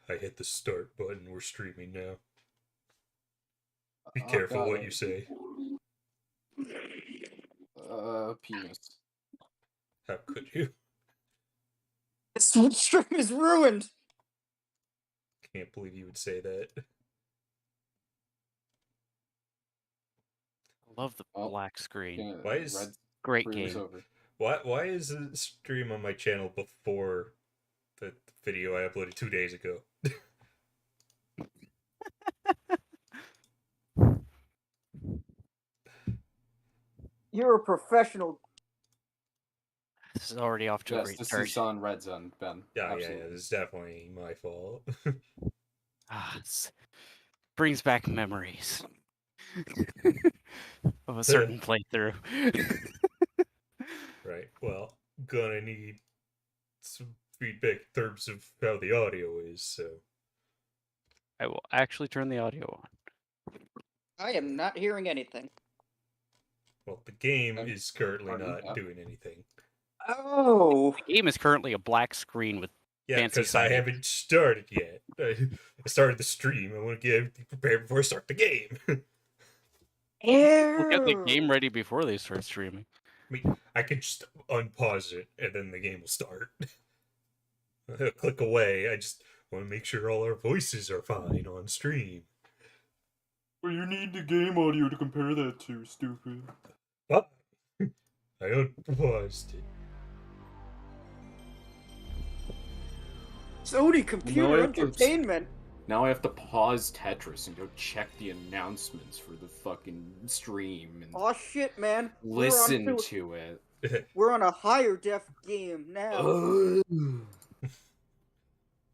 I hit the start button. We're streaming now. Be Oh, careful God, what you say. Penis. How could you? This stream is ruined. Can't believe you would say that. I love the black screen. Why is Red Great screen is game. over. why is the stream on my channel before the video I uploaded 2 days ago? You're a professional. This is already off to a Yes, great this start. is on Red's end, Ben. Yeah, Absolutely. it's definitely my fault. Brings back memories of a certain playthrough. Right. Well, gonna need some feedback in terms of how the audio is. So I will actually turn the audio on. I am not hearing anything. well, the game is currently not doing anything. Oh. The game is currently a black screen with Yeah, fancy because I signage. haven't started yet. I started the stream. I want to get everything prepared before I start the game. We'll get the game ready before they start streaming. I mean, I could just unpause it and then the game will start. Click away. I just want to make sure all our voices are fine on stream. Well, you need the game audio to compare that to, stupid. Ah, I unpaused it. Sony Computer Entertainment. Now I have to pause Tetris and go check the announcements for the fucking stream and Oh shit, man. listen to it. We're on a higher def game now.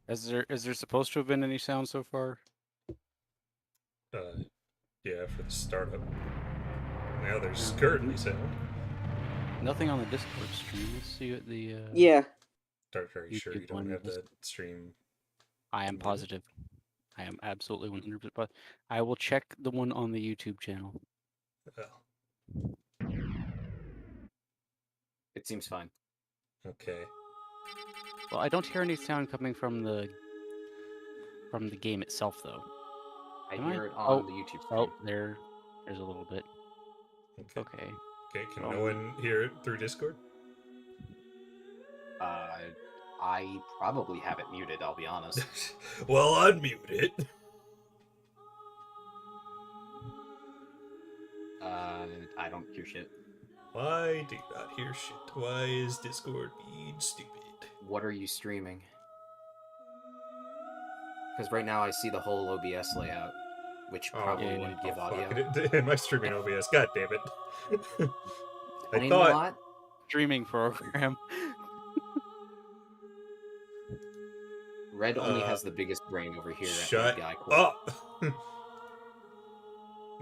Is there supposed to have been any sound so far? Yeah, for the startup. Now there's currently sound. Nothing on the Discord stream. Let's see what the Yeah. Very sure you don't have that stream. I am positive. I am absolutely 100%. But I will check the one on the YouTube channel. Well, It seems fine. okay. Well, I don't hear any sound coming from the game itself, though. I Am hear I? it on the YouTube stream. Oh, there's a little bit. Okay. Okay, can no one hear it through Discord? I probably have it muted, I'll be honest. Well, unmute it. I don't hear shit. Why do you not hear shit? Why is Discord being stupid? What are you streaming? Because right now I see the whole OBS layout, which probably wouldn't give audio. Am I streaming OBS? God damn it. I thought... thought... Streaming program. Red only has the biggest brain over here. Shut up!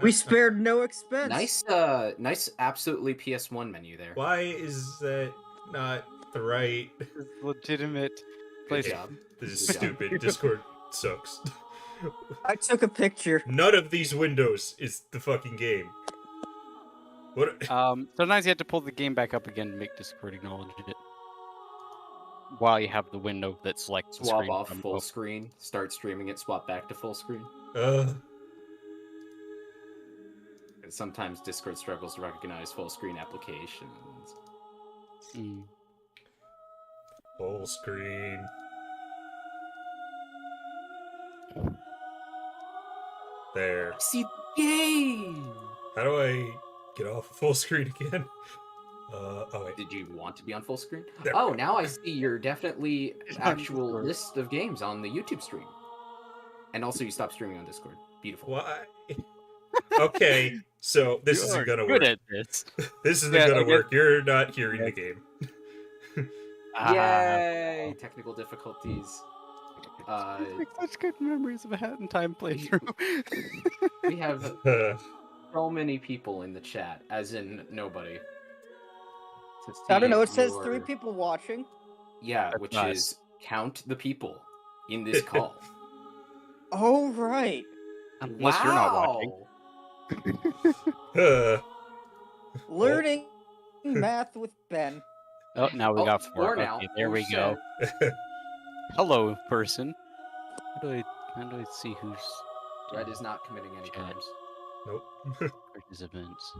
We spared no expense. Nice, absolutely PS1 menu there. Why is that not the right... Legitimate Good job. This is stupid. Discord sucks. I took a picture. None of these windows is the fucking game. What? Sometimes you have to pull the game back up again to make Discord acknowledge it. While you have the window that selects the swap screen off from full screen, start streaming it, swap back to full screen. Uh. And sometimes Discord struggles to recognize full screen applications. Full screen. There. See the game! How do I get off full screen again? Oh wait. Did you want to be on full screen? There Oh, now I see you're definitely actual list of games on the YouTube stream. And also you stopped streaming on Discord. Beautiful. Why? Okay, so this isn't gonna work. Good at this. This isn't gonna work. You're not hearing the game. Yay! Technical difficulties. Such good memories of a Hat in Time playthrough. We have so many people in the chat, as in nobody. I don't know, it says 3 people watching. Yeah, which is count the people in this call. Oh, right. Unless you're not watching. Learning math with Ben. Oh, now we got 4. Now. Okay, there we go. Hello, person. How do I see who's Red is not committing any Chat. crimes. Nope. participants?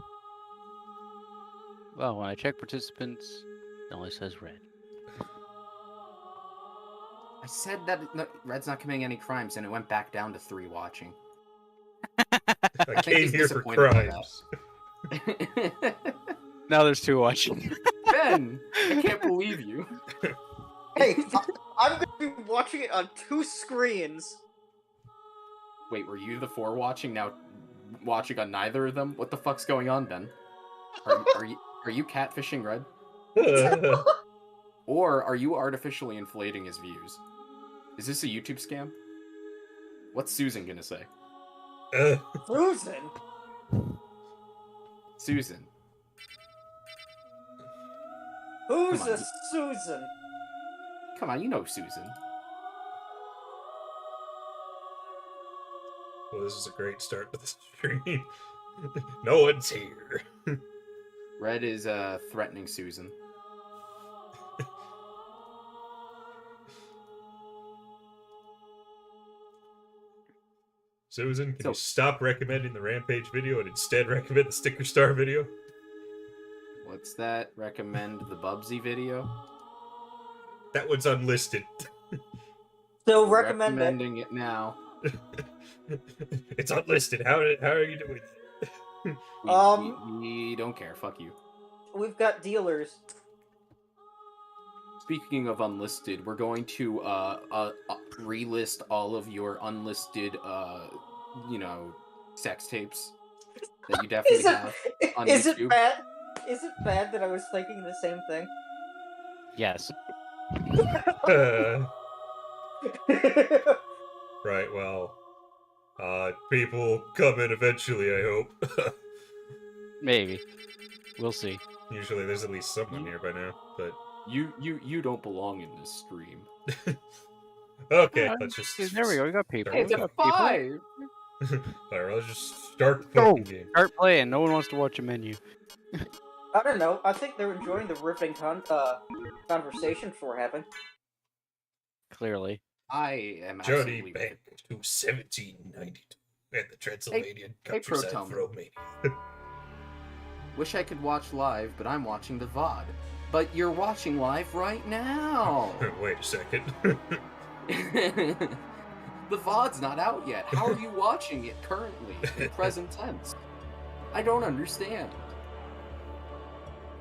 Well, when I check participants, it only says red. I said that no, Red's not committing any crimes, and it went back down to 3 watching. I came he's here for disappointed by crimes. Now there's 2 watching. Ben, I can't believe you. Hey, I'm gonna be watching it on 2 screens. Wait, were you the 4 watching, now watching on neither of them? What the fuck's going on, Ben? Are you catfishing Red? Or are you artificially inflating his views? Is this a YouTube scam? What's Susan gonna say? Susan. Susan. Who's Come on. a Susan? Come on, you know Susan. Well, this is a great start to the stream. No one's here. Red is threatening Susan. Susan, can So- you stop recommending the Rampage video and instead recommend the Sticker Star video? What's that? Recommend the Bubsy video? That one's unlisted. So recommend it. Recommending it now. It's unlisted. How are you doing that? We don't care. Fuck you. We've got dealers. Speaking of unlisted, we're going to relist all of your unlisted, sex tapes that you definitely have on Is YouTube. it bad? Is it bad that I was thinking the same thing? Yes. Right, well, people come in eventually, I hope. Maybe. We'll see. Usually there's at least someone here by now, but... You don't belong in this stream. Okay, let's just... There we go. We got people. Hey, It's We a got people. 5! Alright, let's just start the Go! fucking game. Start playing. No one wants to watch a menu. I don't know. I think they're enjoying the riveting conversations we're having. Clearly. I am Johnny absolutely... back to 1792 at the Transylvanian hey, countryside Proton. of Romania. Wish I could watch live, but I'm watching the VOD. But you're watching live right now! Wait a second. The VOD's not out yet. How are you watching it currently, in present tense? I don't understand.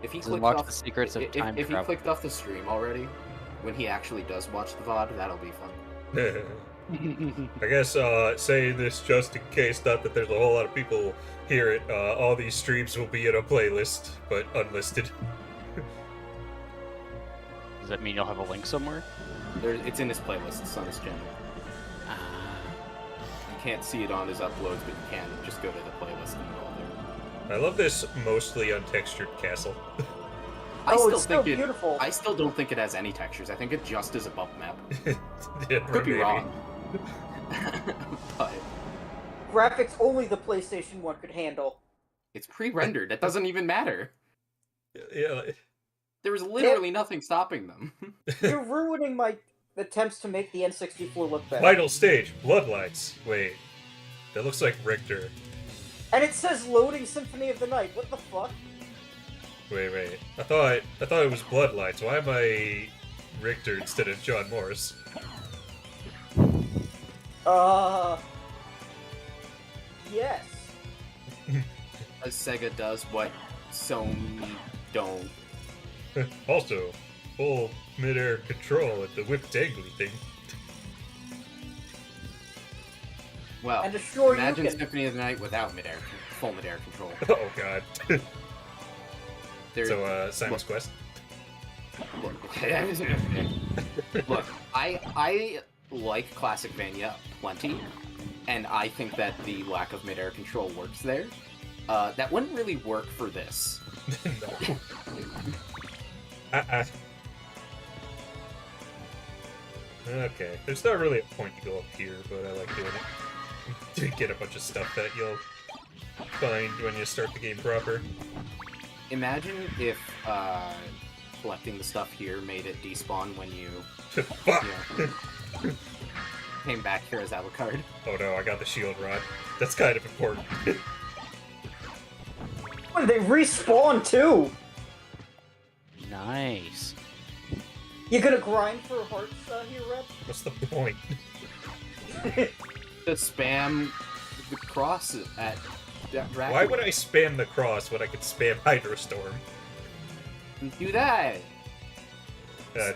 If he Doesn't clicked watch off the secrets of time if he travel. clicked off the stream already, when he actually does watch the VOD, that'll be fun. I guess saying this just in case, not that there's a whole lot of people hear it, all these streams will be in a playlist, but unlisted. Does that mean you'll have a link somewhere? It's in his playlist. It's on his channel. You can't see it on his uploads, but you can just go to the playlist and go there. I love this mostly untextured castle. It's so beautiful. I still don't think it has any textures. I think it just is a bump map. Yeah, Could be maybe. wrong. But Graphics only the PlayStation 1 could handle. it's pre-rendered. That doesn't even matter. Yeah, There was literally nothing stopping them. You're ruining my attempts to make the N64 look better. final stage, Bloodlights. Wait, that looks like Richter. And it says loading Symphony of the Night. What the fuck? Wait. I thought it was Bloodlights. Why am I Richter instead of John Morris? Yes. As Sega does what Sony don't. Also, full mid-air control at the whip dangly thing. Well, And assure imagine you can... Symphony of the Night without full mid-air control. Oh god. There- So, Simon's Quest? Look, I like Classicvania plenty, and I think that the lack of mid-air control works there. That wouldn't really work for this. No. Okay, there's not really a point to go up here, but I like doing it. To get a bunch of stuff that you'll find when you start the game proper. Imagine if collecting the stuff here made it despawn when you... Fuck! you know, came back here as Alucard. Oh no, I got the shield rod. That's kind of important. When they respawn too. Nice. You gonna grind for hearts here, Red? What's the point? To spam the cross at Dragon. Why would I spam the cross when I could spam Hydrostorm? do that?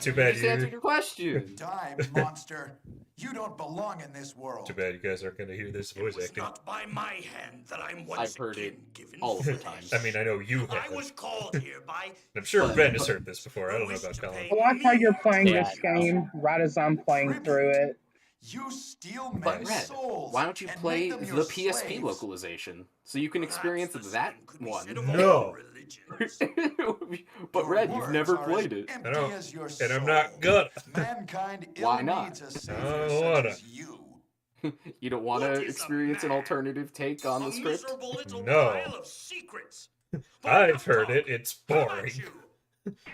Too bad Just answered your question. Die, monster. You don't belong in this world. Too bad you guys aren't gonna hear this voice acting. Not by my hand that I'm once I've heard again it given all of the face. time. I mean, I know you I have. was called here by. I'm sure But- Ben has heard this before. I don't know about Colin. I like how you're playing Yeah, this game right as I'm playing through it. You steal But men's Red, souls. why don't you and play make them the your PSP slaves. localization so you can experience Perhaps the that same could be one? said of No. all religions. But Your Red, you've words never are played as it. empty I don't- as your And I'm soul. not gonna. Mankind Why ill not? needs a I savior don't such wanna. as you. You don't want What to is a experience an man? alternative take on the A script? miserable little No. pile of secrets. I've heard it. It's How about boring. you?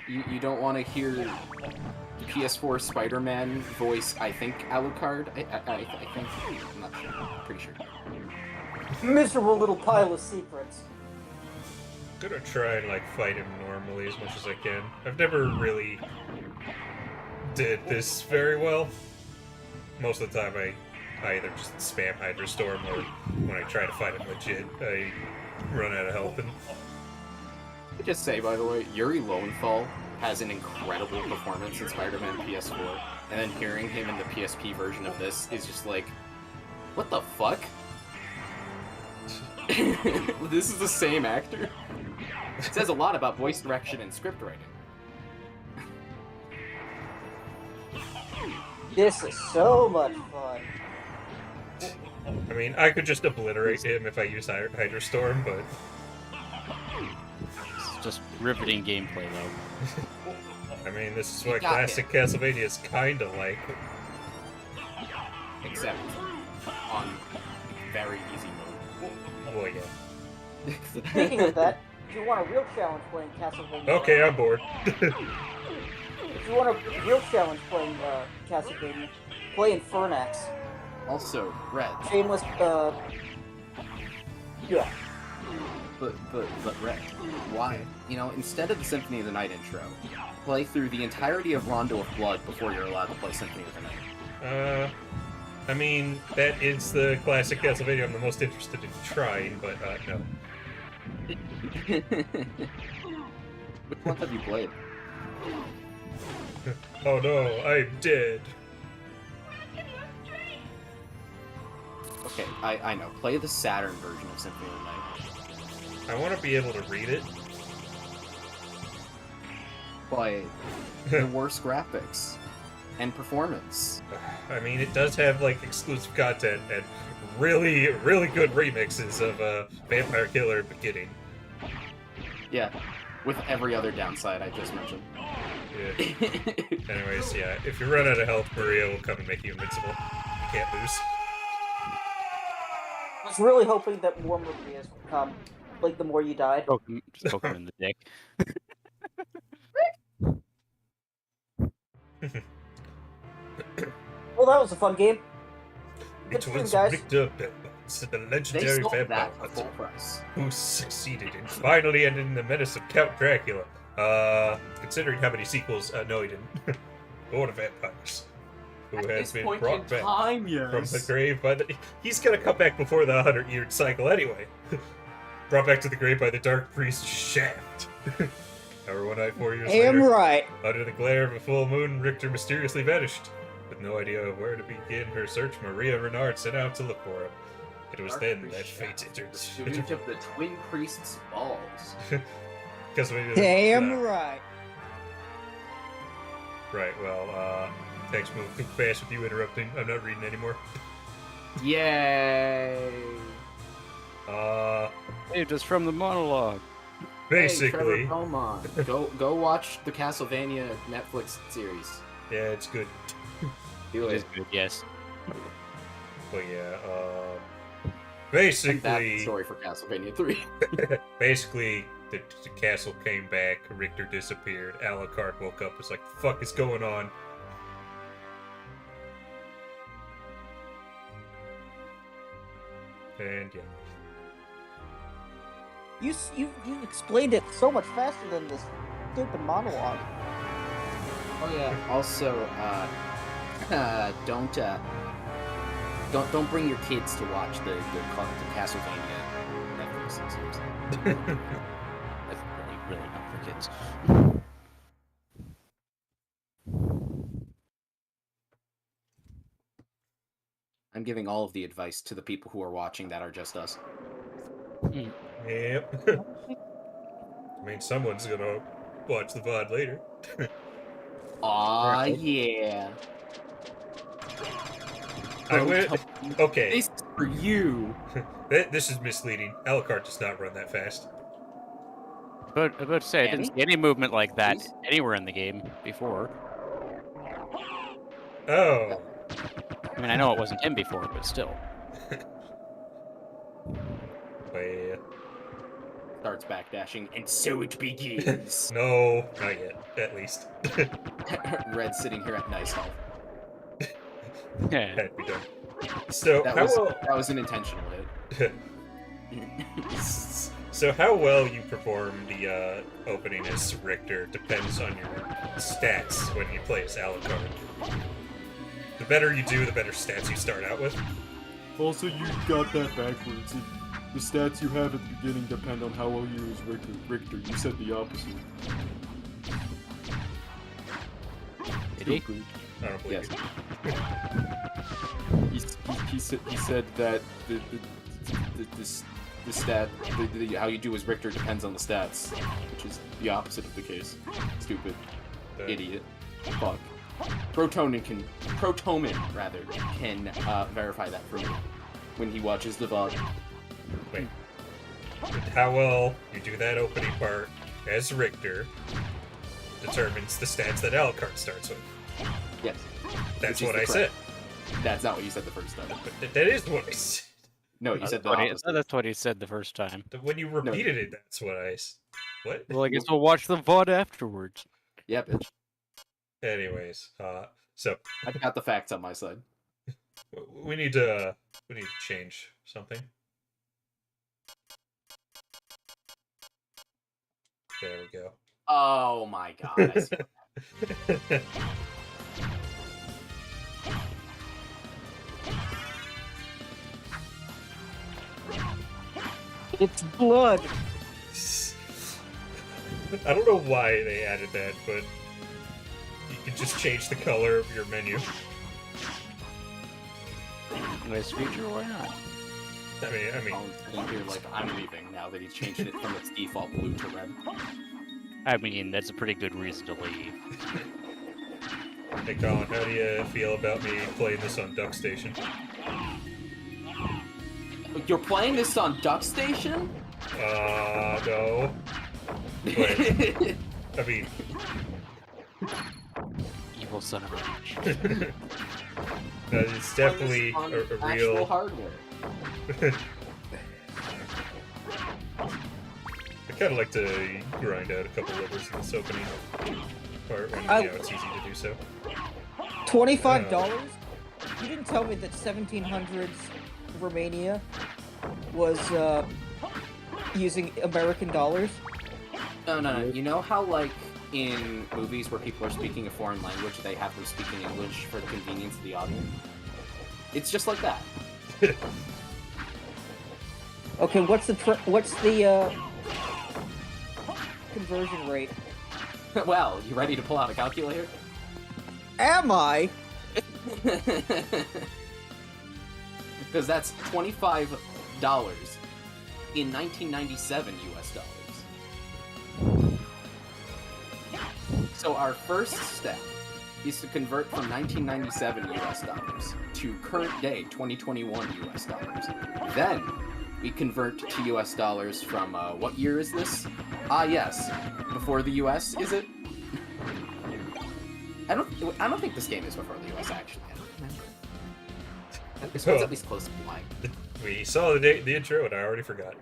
You don't want to hear the PS4 Spider-Man voice, I think, Alucard? I think. I'm not sure. Pretty sure. Miserable little pile of secrets. I'm gonna try and like fight him normally as much as I can. I've never really did this very well. Most of the time I either just spam Hydrostorm or when I try to fight him legit, I run out of health and I just say, by the way, Yuri Lowenthal has an incredible performance in Spider-Man PS4, and then hearing him in the PSP version of this is just like, what the fuck? This is the same actor? It says a lot about voice direction and script writing. This is so much fun. I mean, I could just obliterate him if I use Hydrostorm, but It's just riveting gameplay, though. I mean, this is You what got classic Castlevania is kinda like. Except on very easy mode. Well, yeah. Speaking of that, if you want a real challenge playing Castlevania... Okay, I'm bored. If you want a real challenge playing Castlevania, play Infernax. Also, Red. Shameless, yeah. But Red, why? You know, instead of the Symphony of the Night intro, play through the entirety of Rondo of Blood before you're allowed to play Symphony of the Night. I mean, that is the classic Castlevania I'm the most interested in trying, but, no. Which ones have you played? Oh no, I'm dead. Okay, I know. Play the Saturn version of Symphony of the Night. I want to be able to read it. Play the worst graphics and performance. I mean, it does have, like, exclusive content and really, really good remixes of, Vampire Killer Beginning. Yeah, with every other downside I just mentioned. Yeah. Anyways, yeah, if you run out of health, Maria will come and make you invincible. You can't lose. I was really hoping that more Marias would come. Like, the more you died. Just poke him in the dick. Well, that was a fun game. Good It stream, was guys. Richter Belmont, the They legendary sold vampire that for full hunter, price. who succeeded in finally ending the menace of Count Dracula. Considering how many sequels, no, he didn't. Lord of Vampires, who At has this been point brought in back time, yes. from the grave by the. He's gonna come back before the 100-year cycle anyway. Brought back to the grave by the dark priest Shaft. However, one night, 4 years Damn later, right. under the glare of a full moon, Richter mysteriously vanished. With no idea of where to begin her search, Maria Renard set out to look for him. It was then that fate entered. Student of the Twin Priest's balls. Damn right. Right, well, thanks, moving fast with you interrupting. I'm not reading anymore. Yay! Saved us from the monologue. Basically, Hey, Trevor Beaumont, go watch the Castlevania Netflix series. yeah, it's good. Do It is it. good, yes. But yeah, And that's the basically, story for Castlevania 3. basically, the castle came back, Richter disappeared, Alucard woke up, was like, the fuck is going on? And yeah. You explained it so much faster than this stupid monologue. Oh yeah. Also, don't bring your kids to watch the Castlevania Netflix series. That's really not for kids. I'm giving all of the advice to the people who are watching that are just us. Yep. I mean, someone's gonna watch the VOD later. Aw, yeah. I went. Okay. This is for you. This is misleading. Alucard does not run that fast. But I was about to say, I didn't Annie? see any movement like that Please? anywhere in the game before. Oh. I mean, I know it wasn't him before, but still. Well, Starts backdashing, and so it begins. no, not yet. At least. Red sitting here at nice health. Yeah. Had to be done. So That how was well? that was an intentional hit. So how well you perform the opening as Richter depends on your stats when you play as Alucard. The better you do, the better stats you start out with. Also, you got that backwards. The stats you have at the beginning depend on how well you use Richter. You said the opposite. Did he? Stupid. I don't believe Yes. you. He said that the stat how you do as Richter depends on the stats, which is the opposite of the case. Stupid. Idiot. Fuck. Protoman can verify that for me when he watches the VOD. Wait. How well you do that opening part as Richter determines the stats that Alucard starts with. Yes. That's Which is what the I said. That's not what you said the first time. But that is what I said. No, you said the That's what he- opposite. that's what he said the first time. When you repeated it, that's what I. What? Well, I guess we'll watch the VOD afterwards. Yeah, bitch. Anyways, so I've got the facts on my side. we need to change something. There we go. Oh my god. I see. It's blood. I don't know why they added that, but you can just change the color of your menu. Nice feature, why not? I mean, Colin's sitting here like, I'm leaving now that he's changed it from its default blue to red. I mean, that's a pretty good reason to leave. hey Colin, how do you feel about me playing this on Duck Station? You're playing this on Duck Station? No. But, I mean, Evil son of a bitch. it's definitely On a actual real. hardware. I kind of like to grind out a couple levers in this opening part when it's easy to do so. $25? You didn't tell me that 1700s Romania was using American dollars? No. You know how, like, in movies where people are speaking a foreign language, they have them speaking English for the convenience of the audience? It's just like that. Okay, what's the conversion rate? Well, you ready to pull out a calculator? Am I? Because that's $25 in 1997 US dollars. So our first step is to convert from 1997 US dollars to current day 2021 US dollars. Then we convert to US dollars from what year is this? Ah, yes, before the US, is it? I don't think this game is before the US actually. I don't remember. This one's at least close to blank. We saw the intro and I already forgot.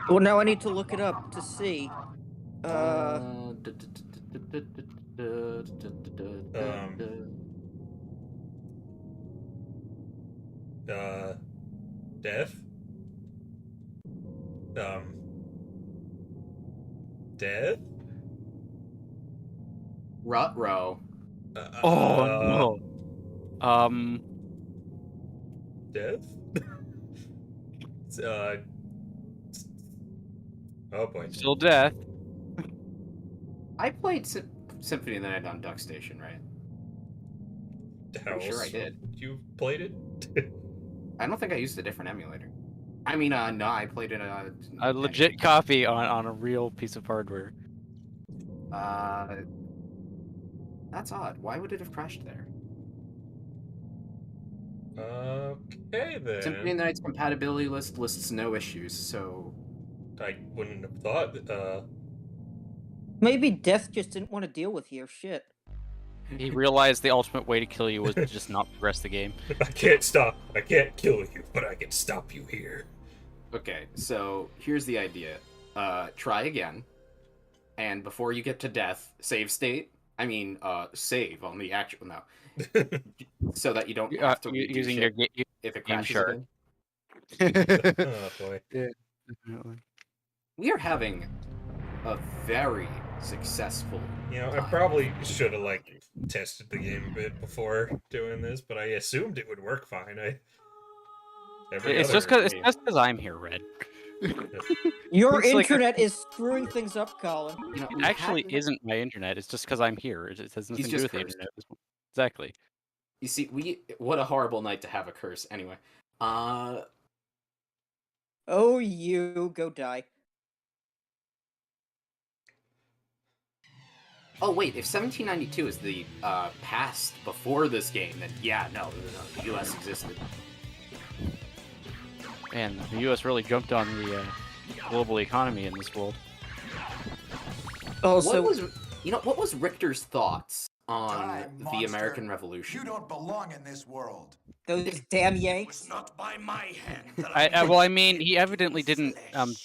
Well, now I need to look it up to see. Death? Death? Rut-row. Oh no. Death? uh. Oh boy. Still death. I played Symphony of the Night on Duck Station, right? Pretty sure I did. You played it? I don't think I used a different emulator. I mean, no, I played it A legit copy on a real piece of hardware. That's odd. Why would it have crashed there? Okay then. Symphony of the Night's compatibility list lists no issues, so I wouldn't have thought. Maybe Death just didn't want to deal with your shit. He realized the ultimate way to kill you was to just not progress the game. I can't kill you, but I can stop you here. Okay, so here's the idea. Try again, and before you get to death, save state. I mean, save on the actual so that you don't have to redo using shit your if it game crashes shard. again. Oh boy. Yeah, definitely. We are having a very successful. You know, I probably should have tested the game a bit before doing this, but I assumed it would work fine. It's just because I'm here, Red. Your It's like internet is screwing things up, Colin. You know, It actually isn't my internet. It's just because I'm here. It has nothing to do just with the cursed. internet. Exactly. You see, what a horrible night to have a curse. Anyway, Oh, you go die. oh wait, if 1792 is the past before this game, then yeah, no, the U.S. existed. Man, the U.S. really jumped on the global economy in this world. Also, What was Richter's thoughts on Time, the monster. American Revolution? You don't belong in this world. those damn It Yanks. was not by my hand that Well, I mean, he evidently didn't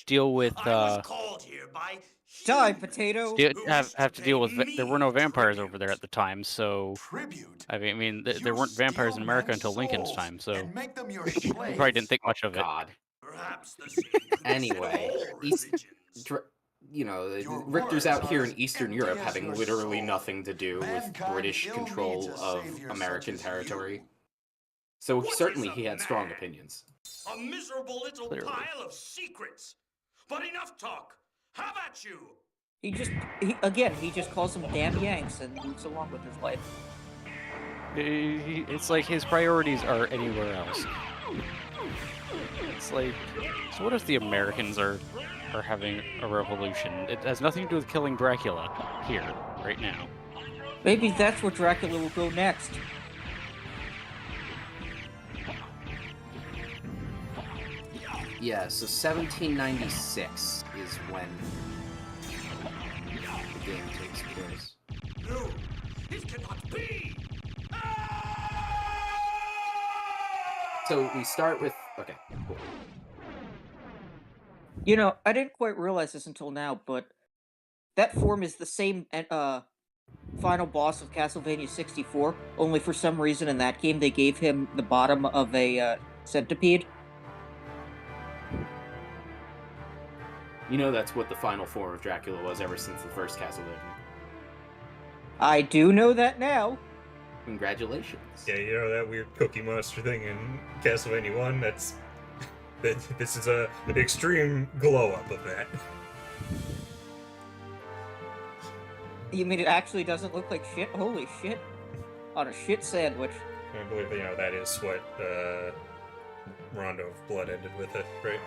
deal with I was called here by Die, humans potato. who have wished to deal with. pay There me were no vampires tribute. over there at the time, so Tribute. I mean, You there weren't vampires in steal America men's until Lincoln's souls time, so and make them your he slaves. probably didn't think much of it. God. Perhaps the same could be said of Anyway, all East- religions. Your Richter's words out are here as in Eastern empty Europe as having your literally soul. nothing to do with Mankind British ill control needs a of savior American such as territory. you. So What certainly is a he had strong man? opinions. A miserable little Clearly. pile of secrets. But enough talk. Have at you. He just calls them damn Yanks and moves along with his life. It's like his priorities are anywhere else. It's like, so what if the Americans are having a revolution? It has nothing to do with killing Dracula here, right now. Maybe that's where Dracula will go next. Yeah, so 1796 is when the game takes place. No, it cannot be. So we start with okay, cool. You know, I didn't quite realize this until now, but that form is the same final boss of Castlevania 64, only for some reason in that game they gave him the bottom of a centipede. You know that's what the final form of Dracula was ever since the first Castlevania. I do know that now. Congratulations. Yeah, you know that weird Cookie Monster thing in Castlevania 1? This is an extreme glow-up of that. You mean it actually doesn't look like shit? Holy shit. On a shit sandwich. I believe, that is what Rondo of Blood ended with it, right?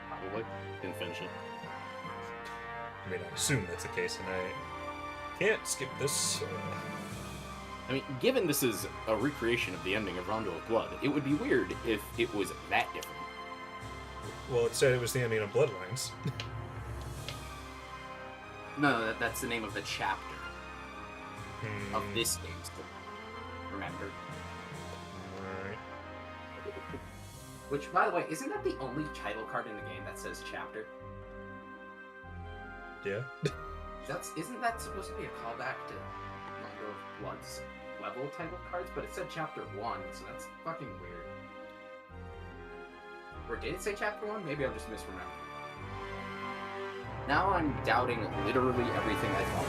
Probably. Didn't finish it. I mean, I assume that's the case, and I can't skip this. I mean, given this is a recreation of the ending of Rondo of Blood, it would be weird if it was that different. Well, it said it was the ending of Bloodlines. No, that's the name of the chapter of this game. Still. Remember? Alright. Which, by the way, isn't that the only title card in the game that says chapter? Yeah. Isn't that supposed to be a callback to Rondo of Blood's level title cards? But it said chapter 1, so that's fucking weird. Or did it say chapter 1? Maybe I'm just misremembering. Now I'm doubting literally everything I thought.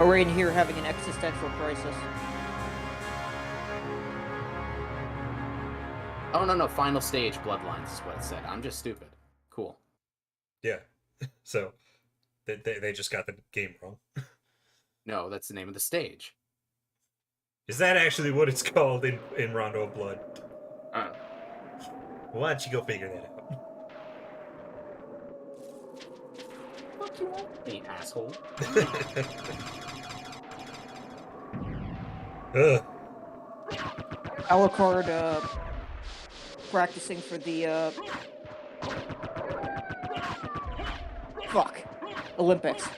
Are we in here having an existential crisis? Oh, no, final stage, Bloodlines is what it said. I'm just stupid. Cool. Yeah. So, they just got the game wrong. No, that's the name of the stage. Is that actually what it's called in Rondo of Blood? Why don't you go figure that out? Fuck you want me, asshole. Ugh. Alucard, practicing for the, Olympics.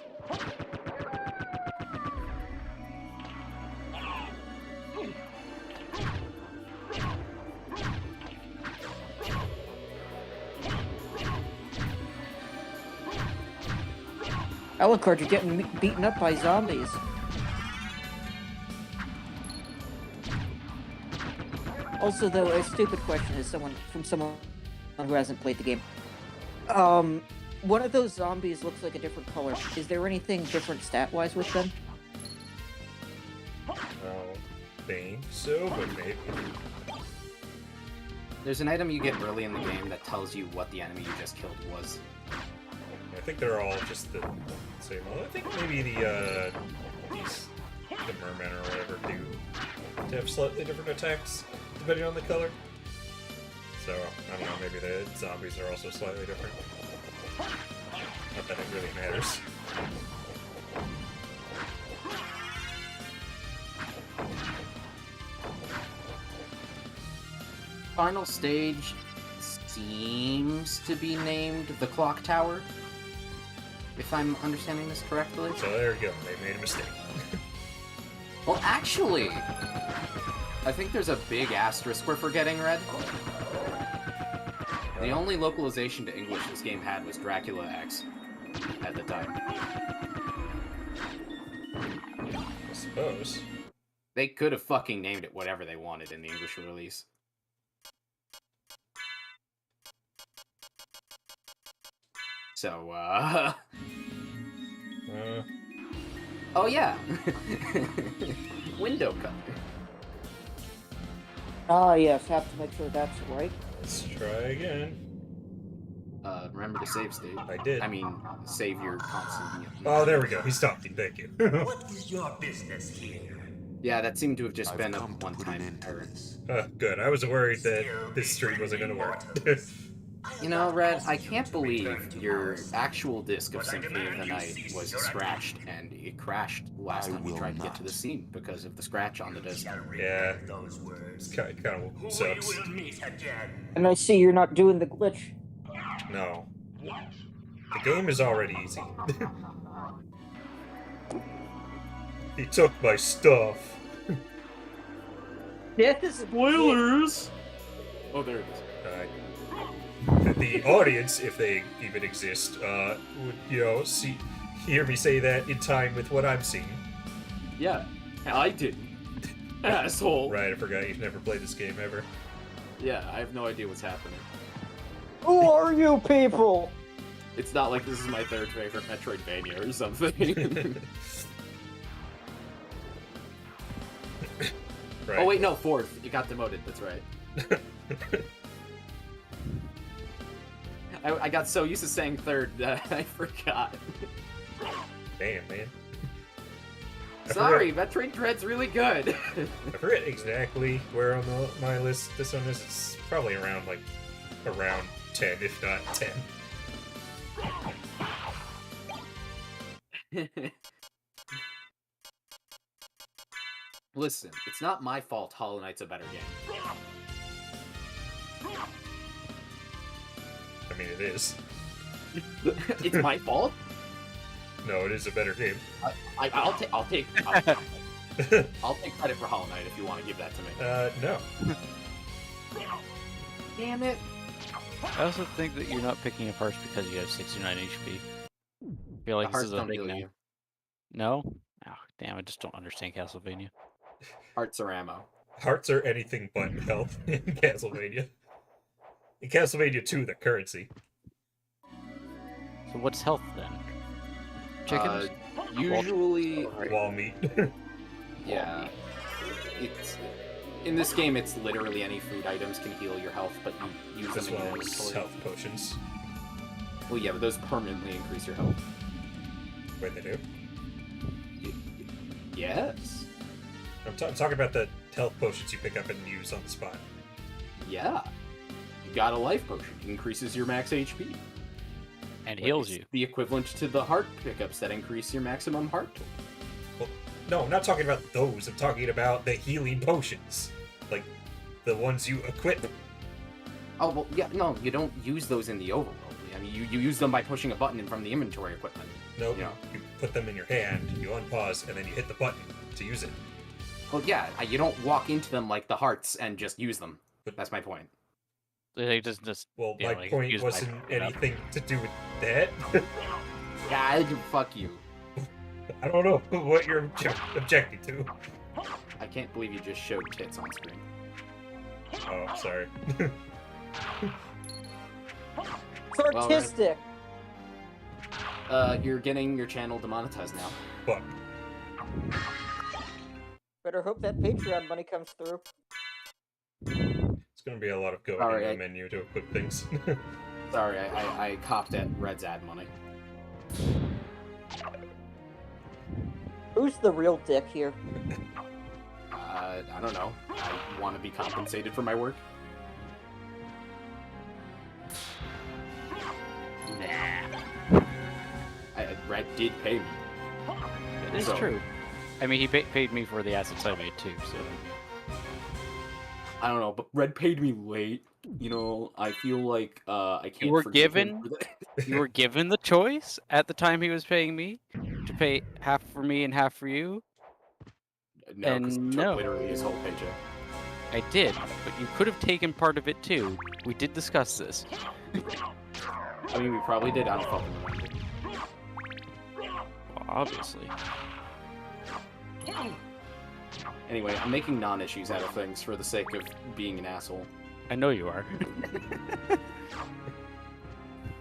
Alucard, you're getting beaten up by zombies. Also, though, a stupid question is someone who hasn't played the game. One of those zombies looks like a different color. Is there anything different stat-wise with them? I don't think so, but maybe. There's an item you get early in the game that tells you what the enemy you just killed was. I think they're all just the same. Well, I think maybe the mermen or whatever do have slightly different attacks depending on the color. So I don't know. Maybe the zombies are also slightly different. Not that it really matters. Final stage seems to be named the Clock Tower, if I'm understanding this correctly. So there we go. They made a mistake. Well, actually, I think there's a big asterisk we're forgetting, Red. The only localization to English this game had was Dracula X at the time. I suppose. They could have fucking named it whatever they wanted in the English release. So, oh yeah! Window cut. Ah, yes, have to make sure that's right. Let's try again. Remember to save state. I did. I mean, save your constant. Oh, there we go. He stopped me. Thank you. What is your business here? Yeah, that seemed to have just been a one-time error. Good. I was worried that this stream wasn't going to work. You know, Red, I can't believe your actual disc of Symphony of the Night was scratched and it crashed last time we tried to get to the scene because of the scratch on the disc. Yeah. It's kind of sucks. And I see you're not doing the glitch. No. The game is already easy. He took my stuff. Yes. Spoilers! Oh, there it is. The audience, if they even exist, would, hear me say that in time with what I'm seeing. Yeah, I didn't. Asshole. Right, I forgot you've never played this game ever. Yeah, I have no idea what's happening. Who are you people? It's not like this is my third favorite Metroidvania or something. Right. Oh wait, no, fourth. You got demoted, that's right. I got so used to saying third that I forgot. Damn, man. Sorry, Metroid Dread's really good. I forget exactly where on my list this one is. It's probably around 10, if not 10. Listen, it's not my fault Hollow Knight's a better game. I mean, it is. It's my fault? No, it is a better game. I'll take credit for Hollow Knight if you want to give that to me. No. Damn it. I also think that you're not picking up Hearts because you have 69 HP. I feel like The this is a hearts big don't no. heal you. No? Oh, damn, I just don't understand Castlevania. Hearts are ammo. Hearts are anything but health in Castlevania. In Castlevania 2, the currency. So what's health then? Chickens? Usually, Wall meat. yeah. It's in this game. It's literally any food items can heal your health, but you use As them in your well as inventory. health potions. Well, yeah, but those permanently increase your health. Wait, they do? Yes. I'm talking about the health potions you pick up and use on the spot. Yeah. You got a life potion. It increases your max HP. And heals It's you. the equivalent to the heart pickups that increase your maximum heart total. Well, no, I'm not talking about those. I'm talking about the healing potions. Like, the ones you equip. Oh, well, yeah, no, you don't use those in the overworld. I mean, you use them by pushing a button from the inventory equipment. No, Yeah. you put them in your hand, you unpause, and then you hit the button to use it. Well, yeah, you don't walk into them like the hearts and just use them. That's my point. They just Well, yeah, my like, point use wasn't my- anything to do with that. Yeah, fuck you. I don't know what you're objecting to. I can't believe you just showed tits on screen. Oh, sorry. It's artistic. You're getting your channel demonetized now. Fuck. Better hope that Patreon money comes through. It's gonna be a lot of going Alright. into the menu to equip things. Sorry, I copped at Red's ad money. Who's the real dick here? I don't know. I want to be compensated for my work. Red did pay me. It is So- true. I mean, he paid me for the assets I made too, so... I don't know, but Red paid me late. You know, I feel like I can't. were forgive him given? for that. You were given the choice at the time he was paying me to pay half for me and half for you. No, because And he took no. literally his whole paycheck. I did, but you could have taken part of it too. We did discuss this. I mean, we probably did. I don't fucking remember. Well, obviously. Anyway, I'm making non-issues out of things for the sake of being an asshole. I know you are.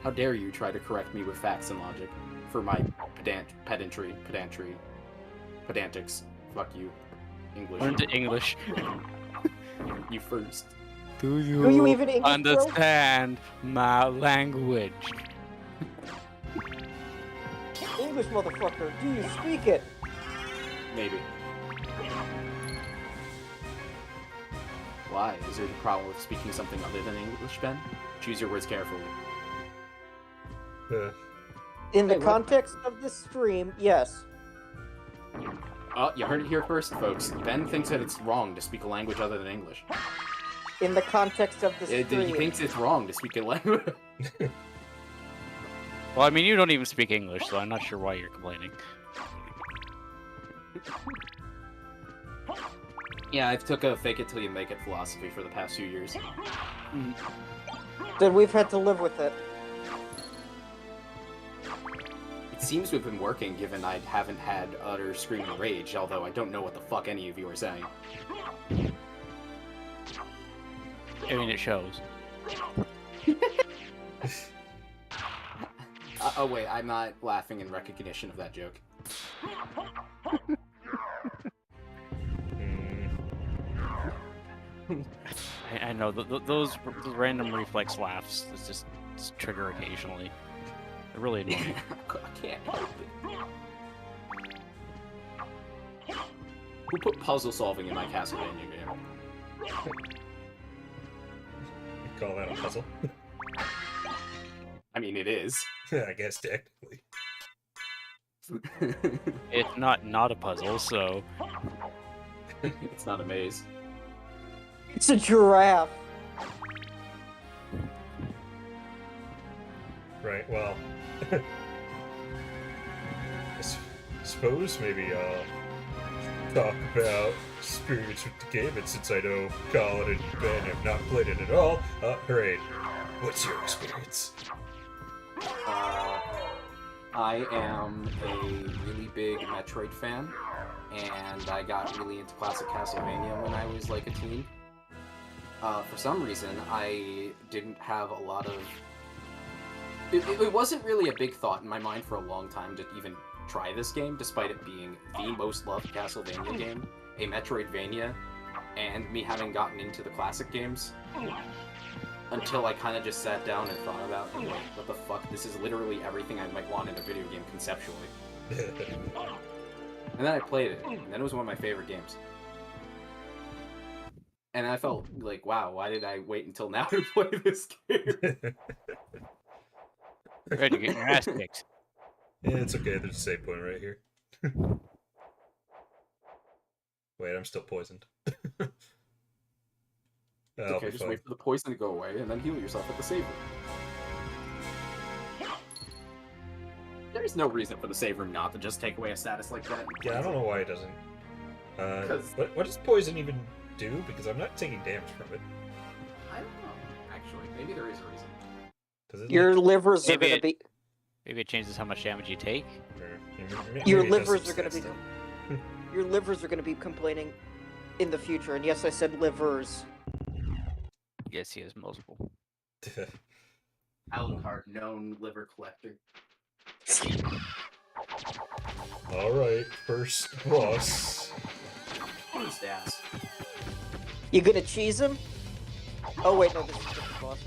How dare you try to correct me with facts and logic for my pedantics. Fuck you. English. Learn to English. You first. Do Do you even English, bro? understand my language? English, motherfucker. Do you speak it? Maybe. Why? Is there a problem with speaking something other than English, Ben? Choose your words carefully. In the Hey, what- context of this stream, yes. Oh, you heard it here first, folks. Ben thinks that it's wrong to speak a language other than English. In the context of the He stream. thinks it's wrong to speak a language. Well, I mean, you don't even speak English, so I'm not sure why you're complaining. Yeah, I've took a fake it till you make it philosophy for the past few years. Then we've had to live with it. It seems to have been working, given I haven't had utter screaming rage, although I don't know what the fuck any of you are saying. I mean, it shows. Oh wait, I'm not laughing in recognition of that joke. I know, those random reflex laughs just trigger occasionally. They're really annoying. I can't help it. Who put puzzle solving in my Castlevania game? You call that a puzzle? I mean, it is. I guess technically. It's not a puzzle, so... It's not a maze. It's a giraffe. Right, well... I suppose maybe talk about experience with the game, and since I know Colin and Ben have not played it at all, Hooray, what's your experience? I am a really big Metroid fan, and I got really into classic Castlevania when I was like a teen. For some reason, I didn't have a lot of... It wasn't really a big thought in my mind for a long time to even try this game, despite it being the most loved Castlevania game, a Metroidvania, and me having gotten into the classic games, until I kind of just sat down and thought about, like, what the fuck, this is literally everything I might want in a video game conceptually. And then I played it, and then it was one of my favorite games. And I felt like, wow, why did I wait until now to play this game? Ready to get your ass kicked. Yeah, it's okay. There's a save point right here. Wait, I'm still poisoned. It's okay, just wait for the poison to go away, and then heal yourself at the save room. There's no reason for the save room not to just take away a status like that. Yeah, I don't know why it doesn't. What does poison even do? Because I'm not taking damage from it. I don't know, actually. Maybe there is a reason. Does it, Your livers are Maybe gonna be. Maybe it changes how much damage you take. Your livers are gonna be. Your livers are gonna be complaining in the future, and yes, I said livers. Yes, he has multiple. Alucard, known liver collector. Alright, first boss. Honest ass. You gonna cheese him? Oh wait, no, this is just the boss.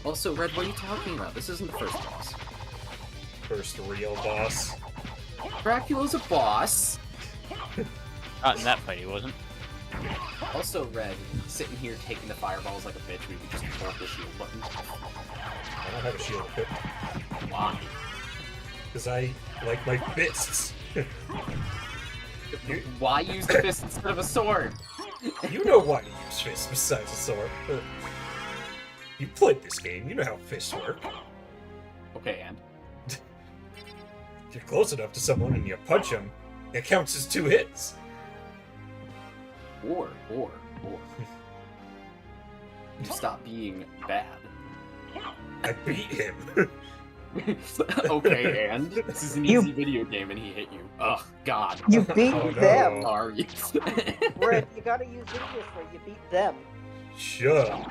Also, Red, what are you talking about? This isn't the first boss. First real boss. Dracula's a boss. Not in that fight, he wasn't. Also, Red, sitting here taking the fireballs like a bitch, we could just hold the shield button. I don't have a shield equipped. Why? Because I like my fists. Why use the fist instead of a sword? You know why to use fists besides a sword. You played this game, you know how fists work. Okay, and? If you're close enough to someone and you punch them, it counts as 2 hits. Or. You stop being bad. I beat him. Okay, and? This is an easy video game and he hit you. Ugh, God. You beat Oh, no. them. Are you? Red, you gotta use English where you beat them. Shut up.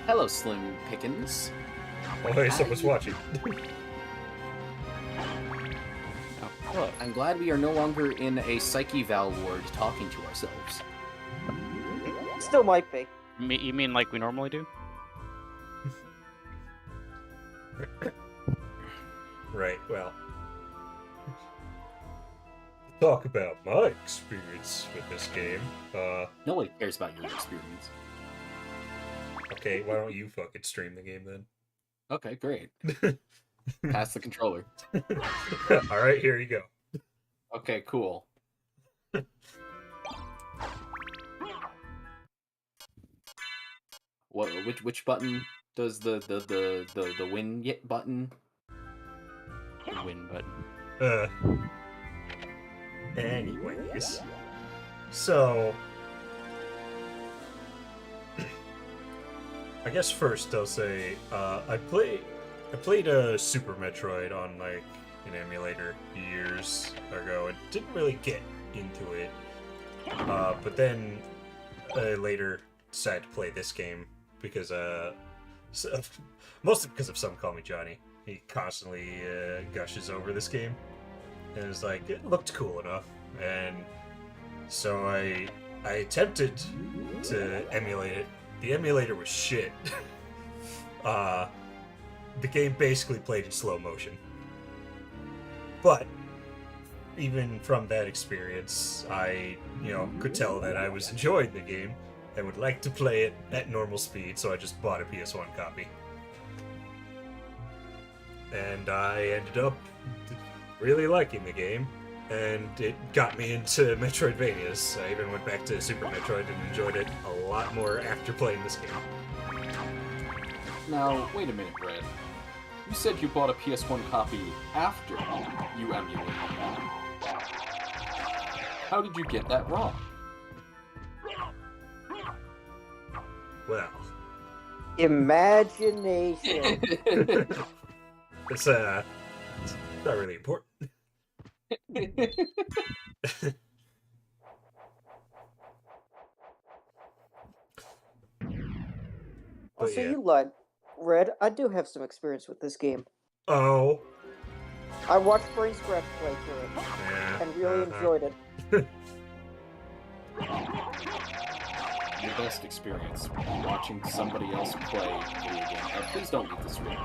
Hello, Slim Pickens. Oh, hey, someone's watching. Look, I'm glad we are no longer in a psyche val ward talking to ourselves. Still might be. You mean like we normally do? Right, well. To talk about my experience with this game, Nobody cares about your experience. okay, why don't you fucking stream the game then? Okay, great. Pass the controller. Alright, here you go. Okay, cool. Which button does the win button? The win button. Anyways. So I guess first I'll say, I played a Super Metroid on like an emulator years ago and didn't really get into it. But then I later decided to play this game because mostly because of Some Call Me Johnny. He constantly gushes over this game. And it's like, it looked cool enough. And so I attempted to emulate it. The emulator was shit. The game basically played in slow motion. But even from that experience, I, could tell that I was enjoying the game and would like to play it at normal speed, so I just bought a PS1 copy. And I ended up really liking the game, and it got me into Metroidvanias. I even went back to Super Metroid and enjoyed it a lot more after playing this game. Now, wait a minute, Red. You said you bought a PS1 copy after you emulated it. How did you get that wrong? Well, Imagination. It's not really important. Oh, But so yeah. you lied. Red, I do have some experience with this game. Oh. I watched Brain Scratch play through it, Yeah. and really enjoyed it. Your best experience watching somebody else play a video game. Please don't leave this room.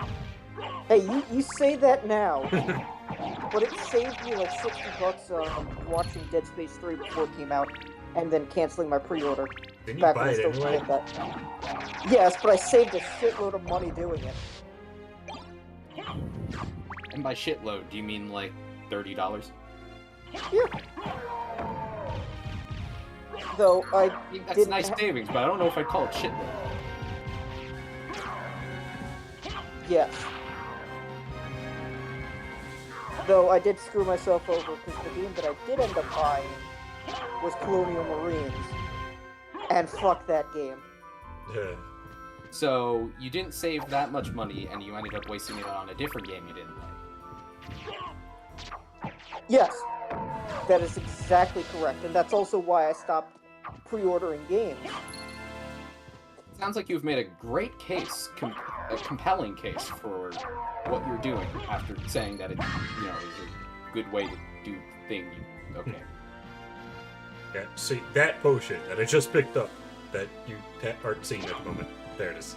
Hey, you say that now, but it saved me like $60 watching Dead Space 3 before it came out, and then canceling my pre-order. Didn't you Back buy when I it still anyway? had that. Yes, but I saved a shitload of money doing it. And by shitload, do you mean like $30? Yeah. Though I That's didn't nice savings, but I don't know if I'd call it shitload. Yes. Though I did screw myself over because the game that I did end up buying was Colonial Marines. And fuck that game. So, you didn't save that much money, and you ended up wasting it on a different game you didn't play. Yes. That is exactly correct. And that's also why I stopped pre-ordering games. Sounds like you've made a great case, a compelling case for what you're doing after saying that it, is a good way to do thing. Okay. Yeah, see, that potion that I just picked up, that you aren't seeing at the moment, there it is.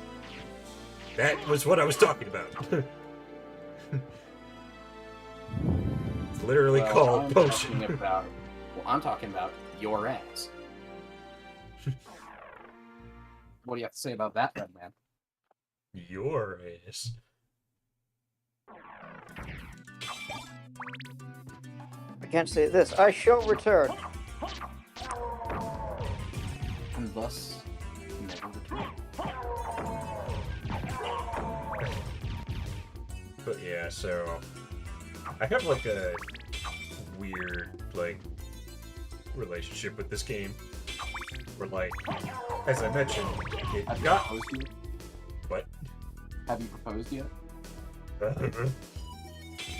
That was what I was talking about. It's literally called potion. I'm talking about your ass. What do you have to say about that, Red Man? Your ass. I can't say this. I shall return. And thus, never return. But yeah, so I have like a weird relationship with this game. Where as I mentioned, it Have you got proposed yet? what? Have you proposed yet?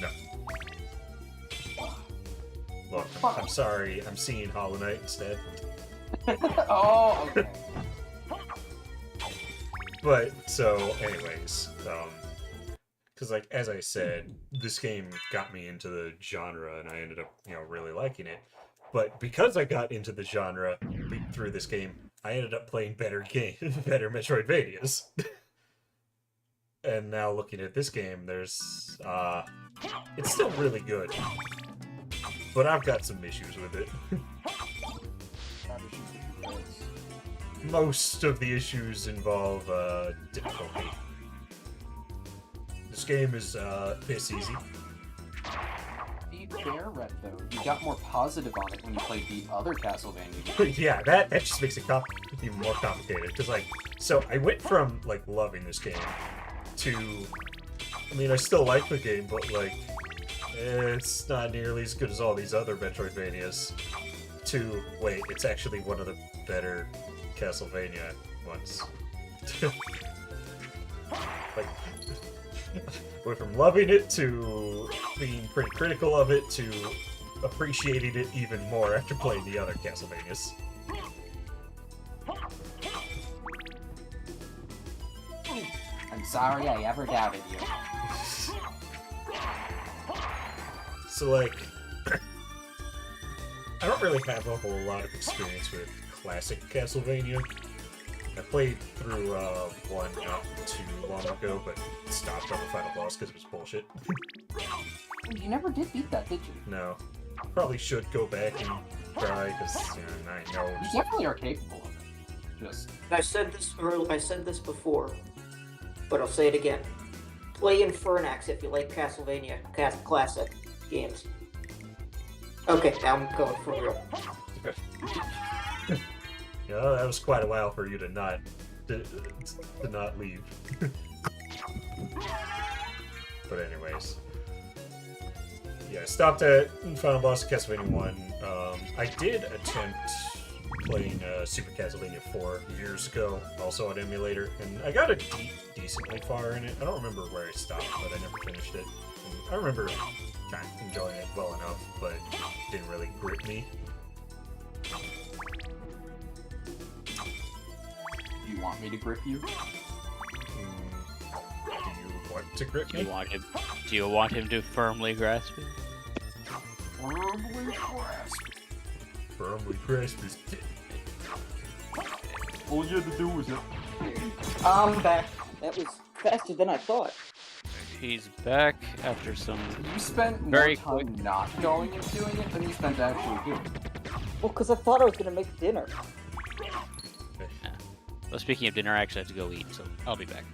No. Look, I'm sorry. I'm seeing Hollow Knight instead. Oh, okay. But so, anyways, because as I said, this game got me into the genre, and I ended up, really liking it. But because I got into the genre through this game, I ended up playing better Metroidvanias. And now looking at this game, it's still really good. But I've got some issues with it. Most of the issues involve difficulty. This game is piss easy. To be fair, Red, though, you got more positive on it when you played the other Castlevania games. Yeah, that just makes it even more complicated. Because, so I went from, loving this game to... I mean, I still like the game, but, it's not nearly as good as all these other Metroidvanias. To, wait, it's actually one of the better Castlevania ones. Went from loving it to being pretty critical of it to appreciating it even more after playing the other Castlevanias. I'm sorry I ever doubted you. So, I don't really have a whole lot of experience with classic Castlevania. I played through one not too long ago, but stopped on the final boss because it was bullshit. You never did beat that, did you? No. Probably should go back and try, because I know... You definitely are capable of it. Just... I said this before, but I'll say it again. Play Infernax if you like Castlevania classic games. Okay, now I'm going for real. Yeah, that was quite a while for you to not leave. But anyways, yeah, I stopped at final boss of Castlevania 1. I did attempt playing Super Castlevania 4 years ago, also on emulator, and I got decently far in it. I don't remember where I stopped, but I never finished it. And I remember kind of enjoying it well enough, but it didn't really grip me. You want me to grip you? Do you want to grip Do me? you want him? Do you want him to firmly grasp it? Firmly grasp. Firmly grasp his dick. All you had to do was it. I'm back. That was faster than I thought. He's back after some. You spent more Very time not going and doing it than you spent actually doing it. Well, because I thought I was gonna make dinner. Well, speaking of dinner, I actually have to go eat, so I'll be back.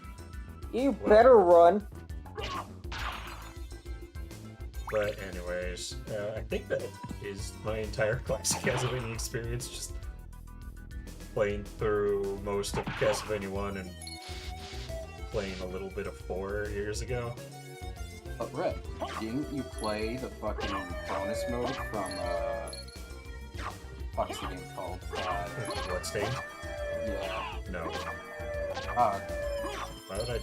You better run. But anyways, I think that is my entire classic Castlevania experience, just playing through most of Castlevania 1 and playing a little bit of 4 years ago. But Red, didn't you play the fucking bonus mode from, what's the game called? Bloodstained? Yeah. No. Uh, Why would I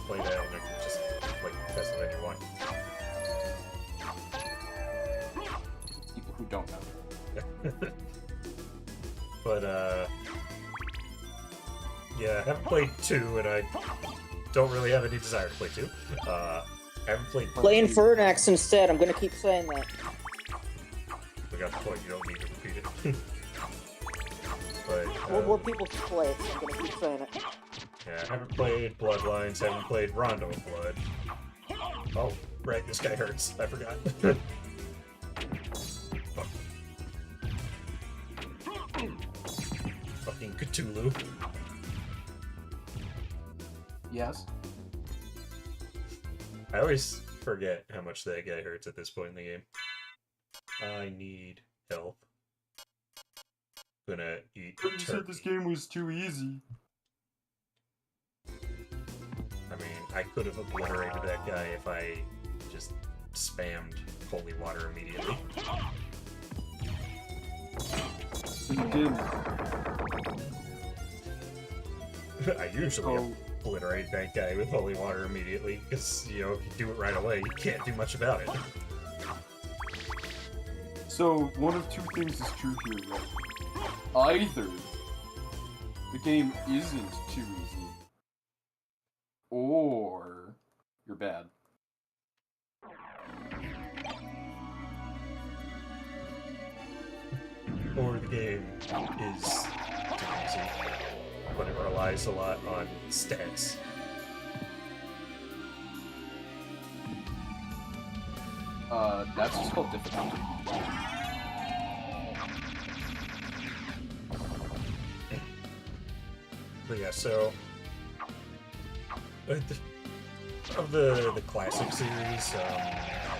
play that when I could just play Castlevania 1? people who don't know. But, yeah, I haven't played 2, and I don't really have any desire to play 2. I haven't played... Playing Fernax instead. I'm gonna keep saying that. We got the point, you don't need to repeat it. But, More people should play it, so I'm gonna keep saying it. yeah, I haven't played Bloodlines, haven't played Rondo of Blood. Oh, right, this guy hurts. I forgot. Fuck. Fucking Cthulhu. Yes? I always forget how much that guy hurts at this point in the game. I need health. Gonna eat But you said this turkey. game was too easy. I mean, I could have obliterated that guy if I just spammed holy water immediately. But you didn't. I usually So, obliterate that guy with holy water immediately, because, you know, if you do it right away, you can't do much about it. so one of two things is true here, right? Either the game isn't too easy, or you're bad. Or the game is too easy, but it relies a lot on stats. That's just called difficulty. But yeah, so of the classic series,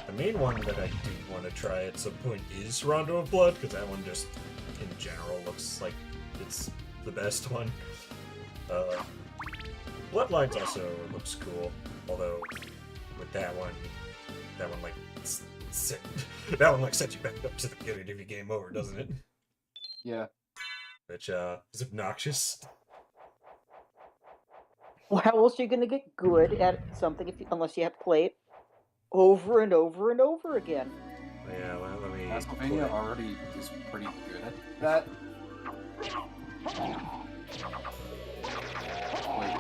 the main one that I do want to try at some point is Rondo of Blood, because that one just in general looks like it's the best one. Bloodlines also looks cool, although with that one like that one like sets you back up to the beginning of your game over, doesn't it? Yeah. Which is obnoxious. Well, how else are you gonna get good at something unless you have to play it over and over and over again? Yeah, well, let me. Castlevania already is pretty good at that. Like,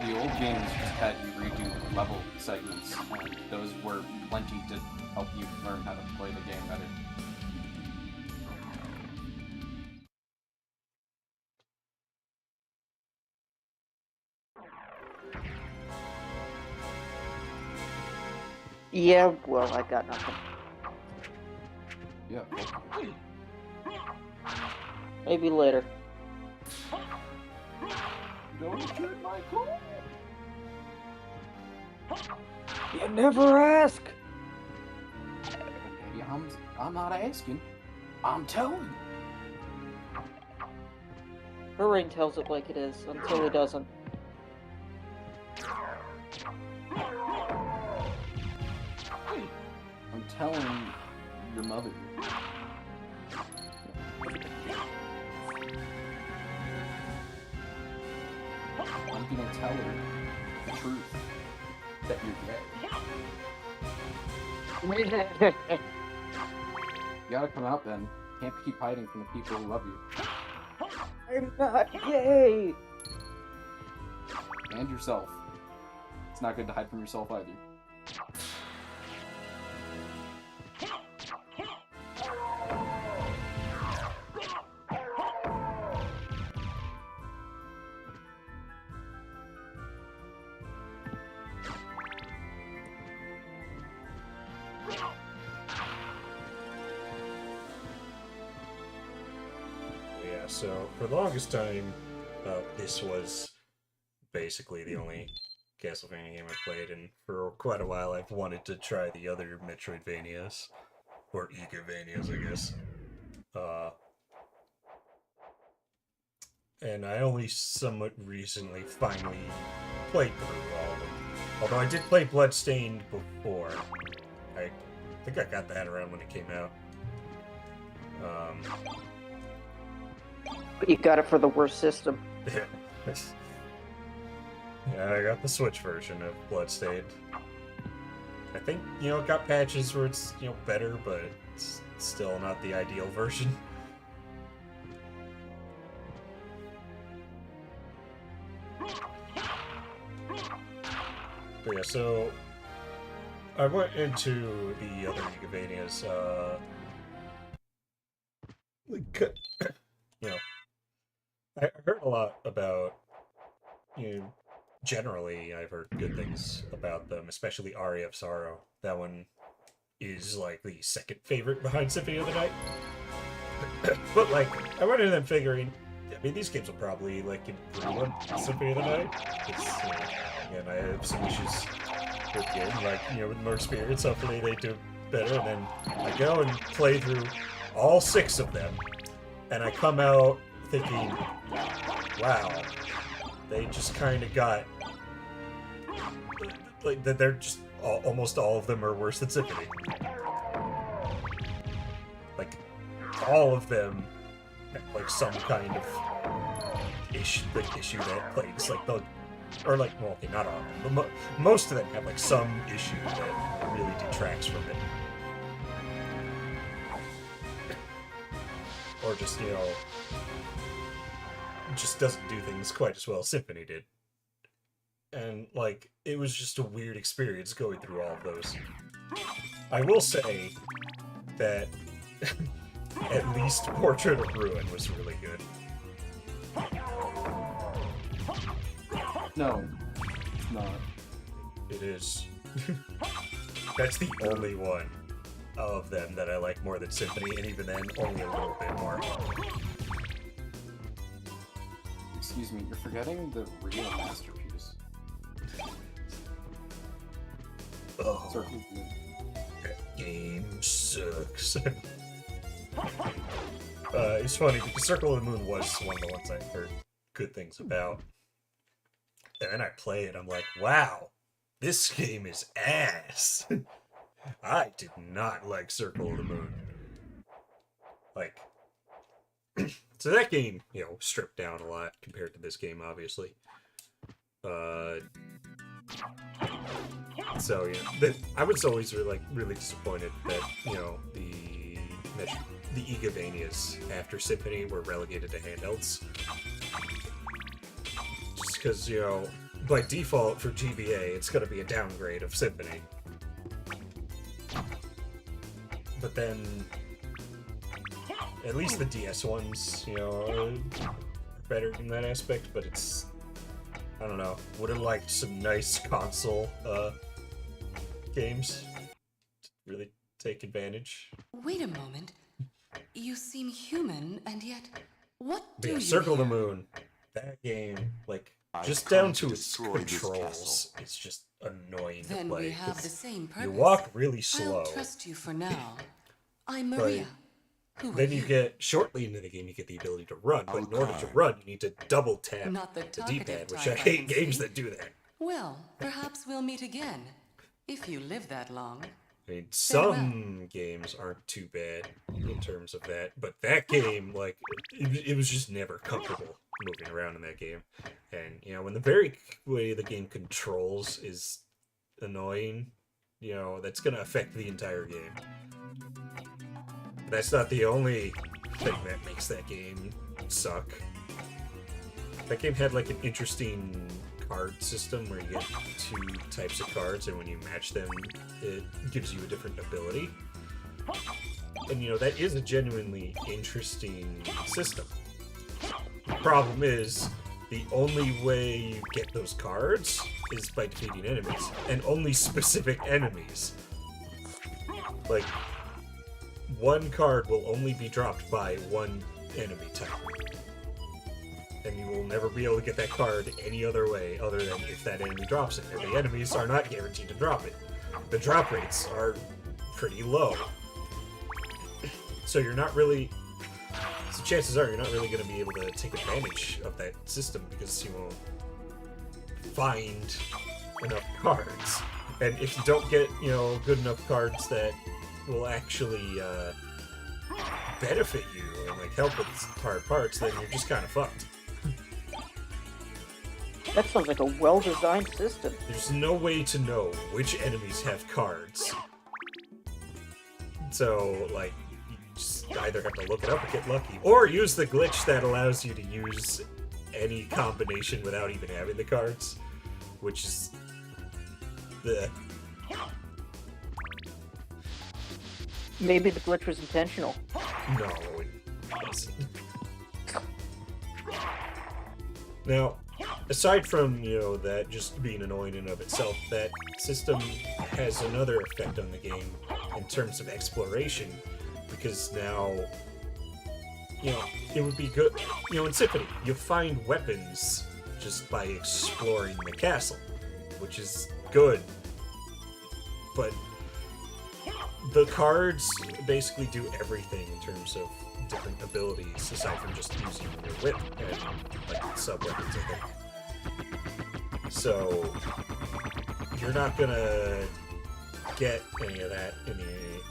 the old games just had you redo level segments, and those were plenty to help you learn how to play the game better. Yeah, well, I got nothing. Yeah. Maybe later. Don't shoot my call. You never ask. Yeah, I'm not asking. I'm telling you. Hurring tells it like it is until he doesn't. I'm telling your mother. you don't tell her the truth that you're gay. You gotta come out then. Can't keep hiding from the people who love you. I'm not gay! And yourself. It's not good to hide from yourself either. Yeah, so for the longest time, this was basically the only Castlevania game I played, and for quite a while I've wanted to try the other Metroidvanias, or Igavanias, I guess. And I only somewhat recently finally played through all of them. Although I did play Bloodstained before. I think I got that around when it came out. But you got it for the worst system. Yeah, I got the Switch version of Bloodstained. I think, it got patches where it's, better, but it's still not the ideal version. But yeah, so I went into the other Igavanias, I heard a lot about, generally I've heard good things about them, especially Aria of Sorrow. That one is like the second favorite behind Symphony of the Night. But I went into them figuring, these games will probably improve on Symphony of the Night. Again, I have some issues with game, with more experience, hopefully they do better, and then I go and play through all 6 of them, and I come out thinking, wow, they just kind of got, they're just, almost all of them are worse than Symphony. All of them have, some kind of issue that plagues, okay, not all of them, but most of them have, some issue that really detracts from it. Or just, just doesn't do things quite as well as Symphony did. And, it was just a weird experience going through all of those. I will say that at least Portrait of Ruin was really good. No, it's not. It is. That's the only one of them that I like more than Symphony, and even then, only a little bit more. Excuse me, you're forgetting the real masterpiece. Oh, Circle of the Moon. that game sucks. It's funny because Circle of the Moon was one of the ones I heard good things about. And then I play it, I'm like, wow, this game is ass. I did not like Circle of the Moon. So that game, stripped down a lot compared to this game, obviously. So, I was always really disappointed that, the Igavanias after Symphony were relegated to handhelds. Just because, by default for GBA, it's going to be a downgrade of Symphony. But then, at least the DS ones, are better in that aspect, but it's, I don't know, would have liked some nice console, games to really take advantage. Wait a moment. You seem human, and yet, what But do yeah, you Circle of the here? Moon, that game, just come down to to its destroy this controls, it's just annoying Then to play. we have 'cause the same purpose. you walk really slow, I'll trust you for now. I'm Maria. Who are then you get, shortly into the game, you get the ability to run, but in order to run, you need to double tap Not the the talkative D-pad, which type, I I hate can games see. that do that. Well, perhaps we'll meet again. If you live that long. I mean, Farewell. some games aren't too bad in terms of that, but that game, it was just never comfortable moving around in that game. And, you know, when the very way the game controls is annoying, you know, that's going to affect the entire game. That's not the only thing that makes that game suck. That game had, like, an interesting card system where you get 2 types of cards, and when you match them, it gives you a different ability. And, you know, that is a genuinely interesting system. The problem is, the only way you get those cards is by defeating enemies, and only specific enemies. Like, one card will only be dropped by one enemy type. And you will never be able to get that card any other way other than if that enemy drops it. And the enemies are not guaranteed to drop it. The drop rates are pretty low. So you're not really... So chances are you're not really going to be able to take advantage of that system because you won't find enough cards. And if you don't get, you know, good enough cards that will actually benefit you and like help with hard parts, then you're just kind of fucked. That sounds like a well-designed system. There's no way to know which enemies have cards. So, like, you just either have to look it up or get lucky, or use the glitch that allows you to use any combination without even having the cards, which is the... Maybe the glitch was intentional. No, it wasn't. Now, aside from, you know, that just being annoying in and of itself, that system has another effect on the game in terms of exploration, because now, you know, it would be good, you know, in Symphony, you find weapons just by exploring the castle, which is good, but the cards basically do everything in terms of different abilities, aside from just using your whip and, like, sub-weapons, I think. So, you're not gonna get any of that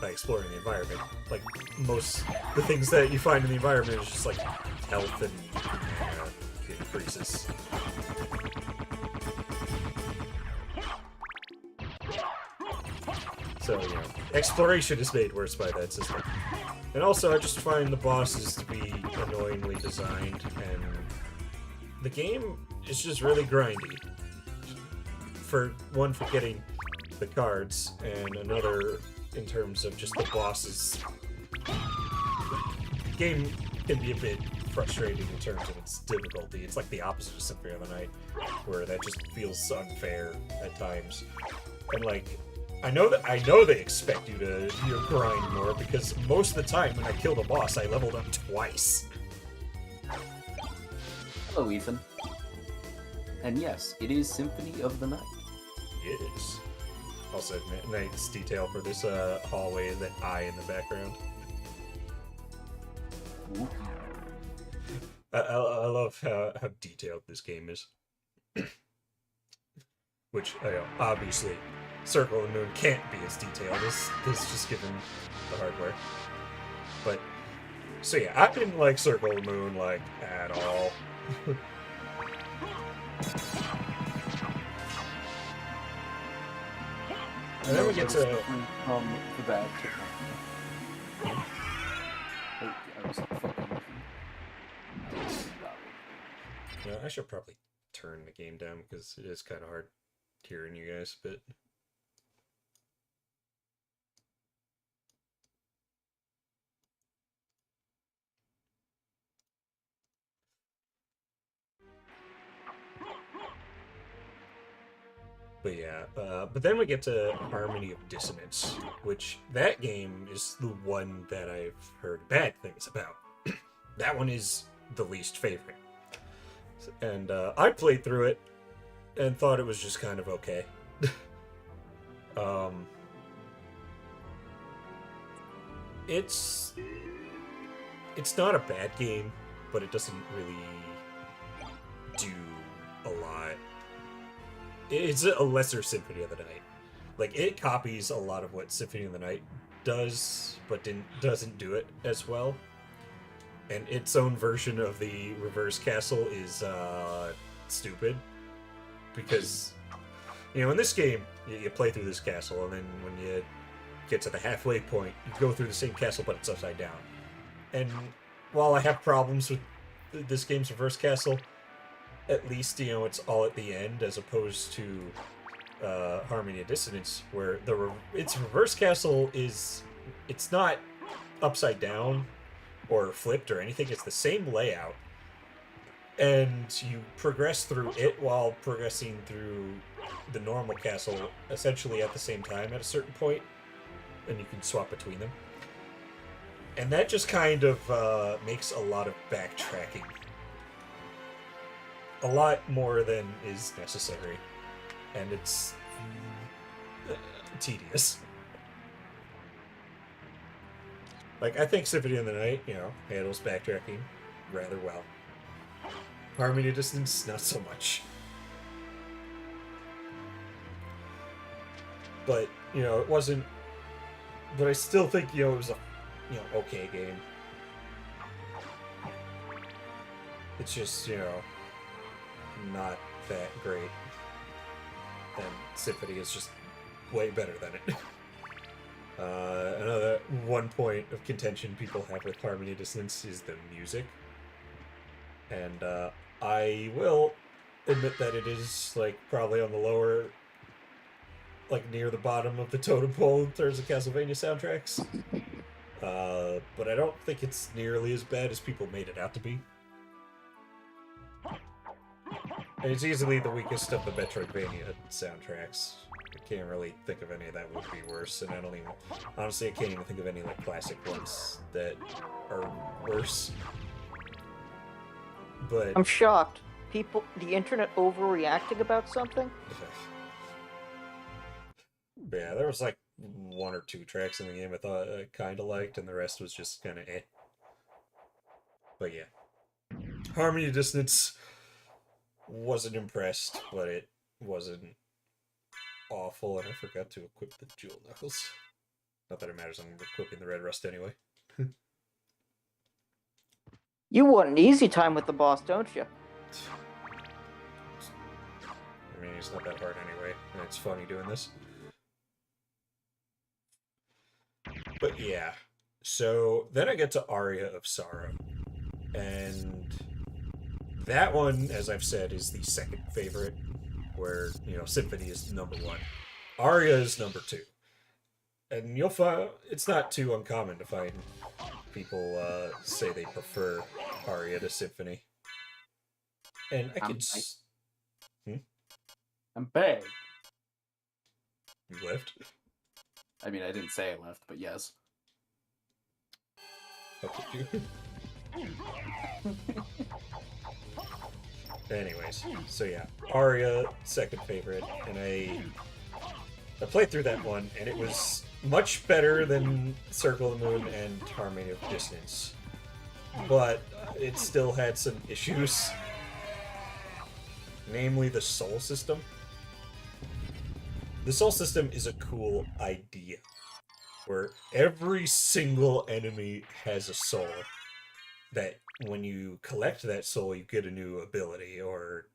by exploring the environment. Like, the things that you find in the environment is just, like, health and increases. So, you know, exploration is made worse by that system. And also, I just find the bosses to be annoyingly designed, and the game is just really grindy. For getting the cards, and another in terms of just the bosses. The game can be a bit frustrating in terms of its difficulty. It's like the opposite of Symphony of the Night, where that just feels unfair at times. And like, I know they expect you to grind more, because most of the time when I killed a boss, I leveled up twice. Hello, Ethan. And yes, it is Symphony of the Night. It is. Also, nice detail for this hallway, that eye in the background. Ooh. I love how detailed this game is. Which, obviously, Circle of the Moon can't be as detailed as this, just given the hardware. But, so yeah, I didn't like Circle of the Moon, like, at all. And then we get to... the bad. Oh, I was fucking... Yeah, I should probably turn the game down, because it is kind of hard hearing you guys, but... But yeah, but then we get to Harmony of Dissonance, which that game is the one that I've heard bad things about. That one is the least favorite. And I played through it and thought it was just kind of okay. It's not a bad game, but it doesn't really do a lot. It's a lesser Symphony of the Night. Like, it copies a lot of what Symphony of the Night does, but doesn't do it as well. and its own version of the reverse castle is stupid. Because, in this game, you play through this castle, and then when you get to the halfway point, you go through the same castle, but it's upside down. And while I have problems with this game's reverse castle, at least, it's all at the end, as opposed to Harmony of Dissonance, where its reverse castle it's not upside down or flipped or anything. It's the same layout, and you progress through it while progressing through the normal castle essentially at the same time at a certain point, and you can swap between them. And that just kind of makes a lot of backtracking. A lot more than is necessary. And it's tedious. Like, I think Symphony of the Night, handles backtracking rather well. Harmony of Dissonance, not so much. But, it wasn't... But I still think, it was a, okay game. It's just, not that great. And Symphony is just way better than it. Another one point of contention people have with Harmony Dissonance is the music. And I will admit that it is, probably on the lower, near the bottom of the totem pole in terms of Castlevania soundtracks. But I don't think it's nearly as bad as people made it out to be. And it's easily the weakest of the Metroidvania soundtracks. I can't really think of any that would be worse, and honestly, I can't even think of any, classic ones that are worse. But... I'm shocked. The internet overreacting about something? Yeah, there was, one or two tracks in the game I thought I kind of liked, and the rest was just kind of eh. But yeah. Harmony of Dissonance... wasn't impressed, but it wasn't awful, and I forgot to equip the jewel knuckles. Not that it matters, I'm equipping the red rust anyway. You want an easy time with the boss, don't you? I mean, it's not that hard anyway, and it's funny doing this. But yeah, so then I get to Aria of Sorrow, and that one, as I've said, is the second favorite, where, Symphony is number 1. Aria is number 2. And you'll find, it's not too uncommon to find people say they prefer Aria to Symphony. And I could... I'm bad. You left? I mean, I didn't say I left, but yes. How could you? Anyways, so yeah, Aria, second favorite, and I played through that one, and it was much better than Circle of the Moon and Harmony of Dissonance, but it still had some issues, namely the soul system. The soul system is a cool idea, where every single enemy has a soul, that when you collect that soul, you get a new ability or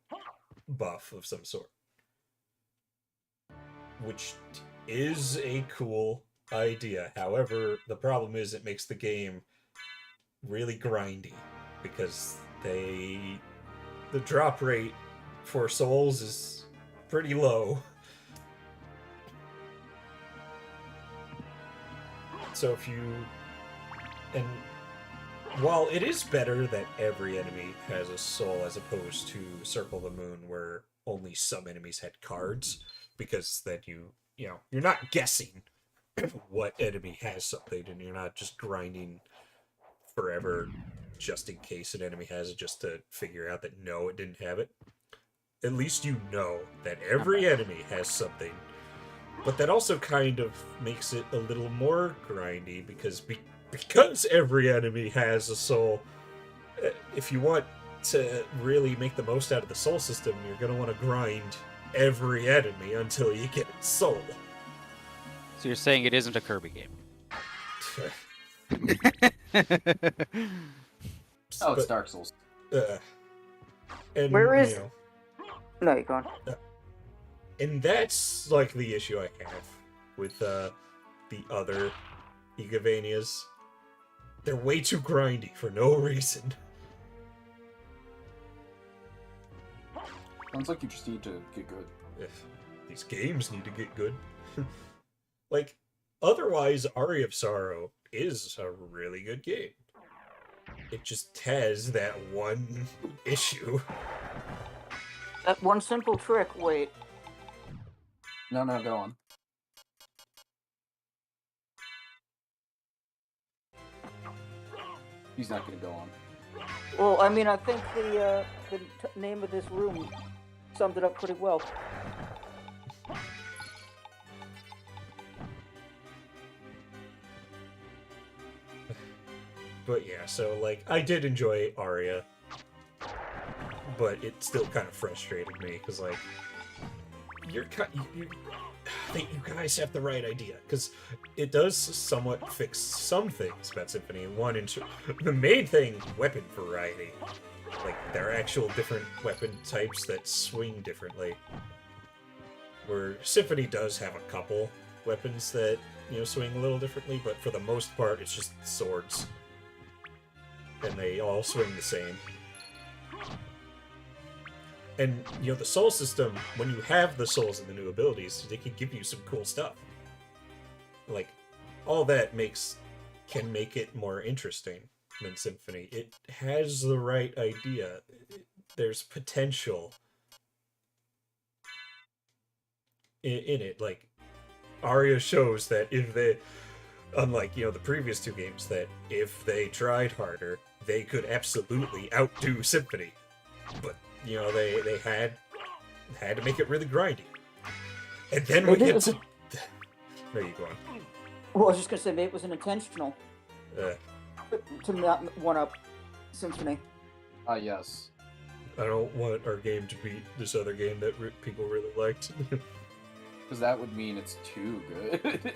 buff of some sort. Which is a cool idea. However, the problem is it makes the game really grindy, because the drop rate for souls is pretty low. So and while it is better that every enemy has a soul as opposed to Circle the Moon, where only some enemies had cards, because then you're not guessing what enemy has something, and you're not just grinding forever just in case an enemy has it, just to figure out that no, it didn't have it. At least you know that every enemy has something. But that also kind of makes it a little more grindy, because every enemy has a soul, if you want to really make the most out of the soul system, you're going to want to grind every enemy until you get its soul. So you're saying it isn't a Kirby game? Oh, it's but, Dark Souls. and Where is- you know, No, you're gone. and that's like the issue I have with the other Igavanias. They're way too grindy for no reason. Sounds like you just need to get good. These games need to get good. Like, otherwise, Aria of Sorrow is a really good game. It just has that one issue. That one simple trick. Wait. No, go on. He's not gonna go on. Well, I mean, I think the name of this room summed it up pretty well. But yeah, so, like, I did enjoy Aria. But it still kind of frustrated me, because, like, I think you guys have the right idea, because it does somewhat fix some things about Symphony. One, the main thing, weapon variety. Like, there are actual different weapon types that swing differently. Where Symphony does have a couple weapons that, you know, swing a little differently, but for the most part, it's just swords. And they all swing the same. And, you know, the soul system, when you have the souls and the new abilities, they can give you some cool stuff. Like, all that can make it more interesting than Symphony. It has the right idea. There's potential in it. Like, Aria shows that if they, unlike, you know, the previous two games, that if they tried harder, they could absolutely outdo Symphony. But, you know, they had to make it really grindy. And then we get to... There you go on. Well, I was just gonna say, maybe it was intentional to not one-up Symphony. Yes. I don't want our game to beat this other game that people really liked. Because that would mean it's too good.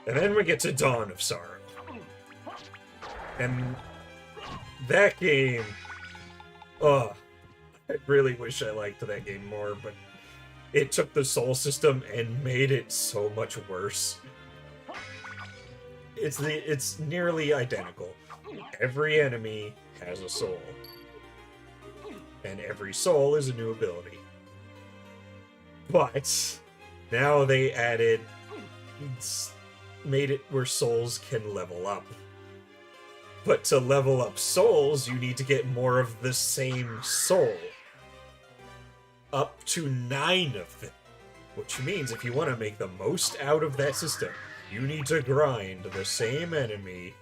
And then we get to Dawn of Sorrow. And that game... I really wish I liked that game more, but it took the soul system and made it so much worse. It's nearly identical. Every enemy has a soul. And every soul is a new ability. But now they made it where souls can level up. But to level up souls, you need to get more of the same soul. Up to 9 of them. Which means if you want to make the most out of that system, you need to grind the same enemy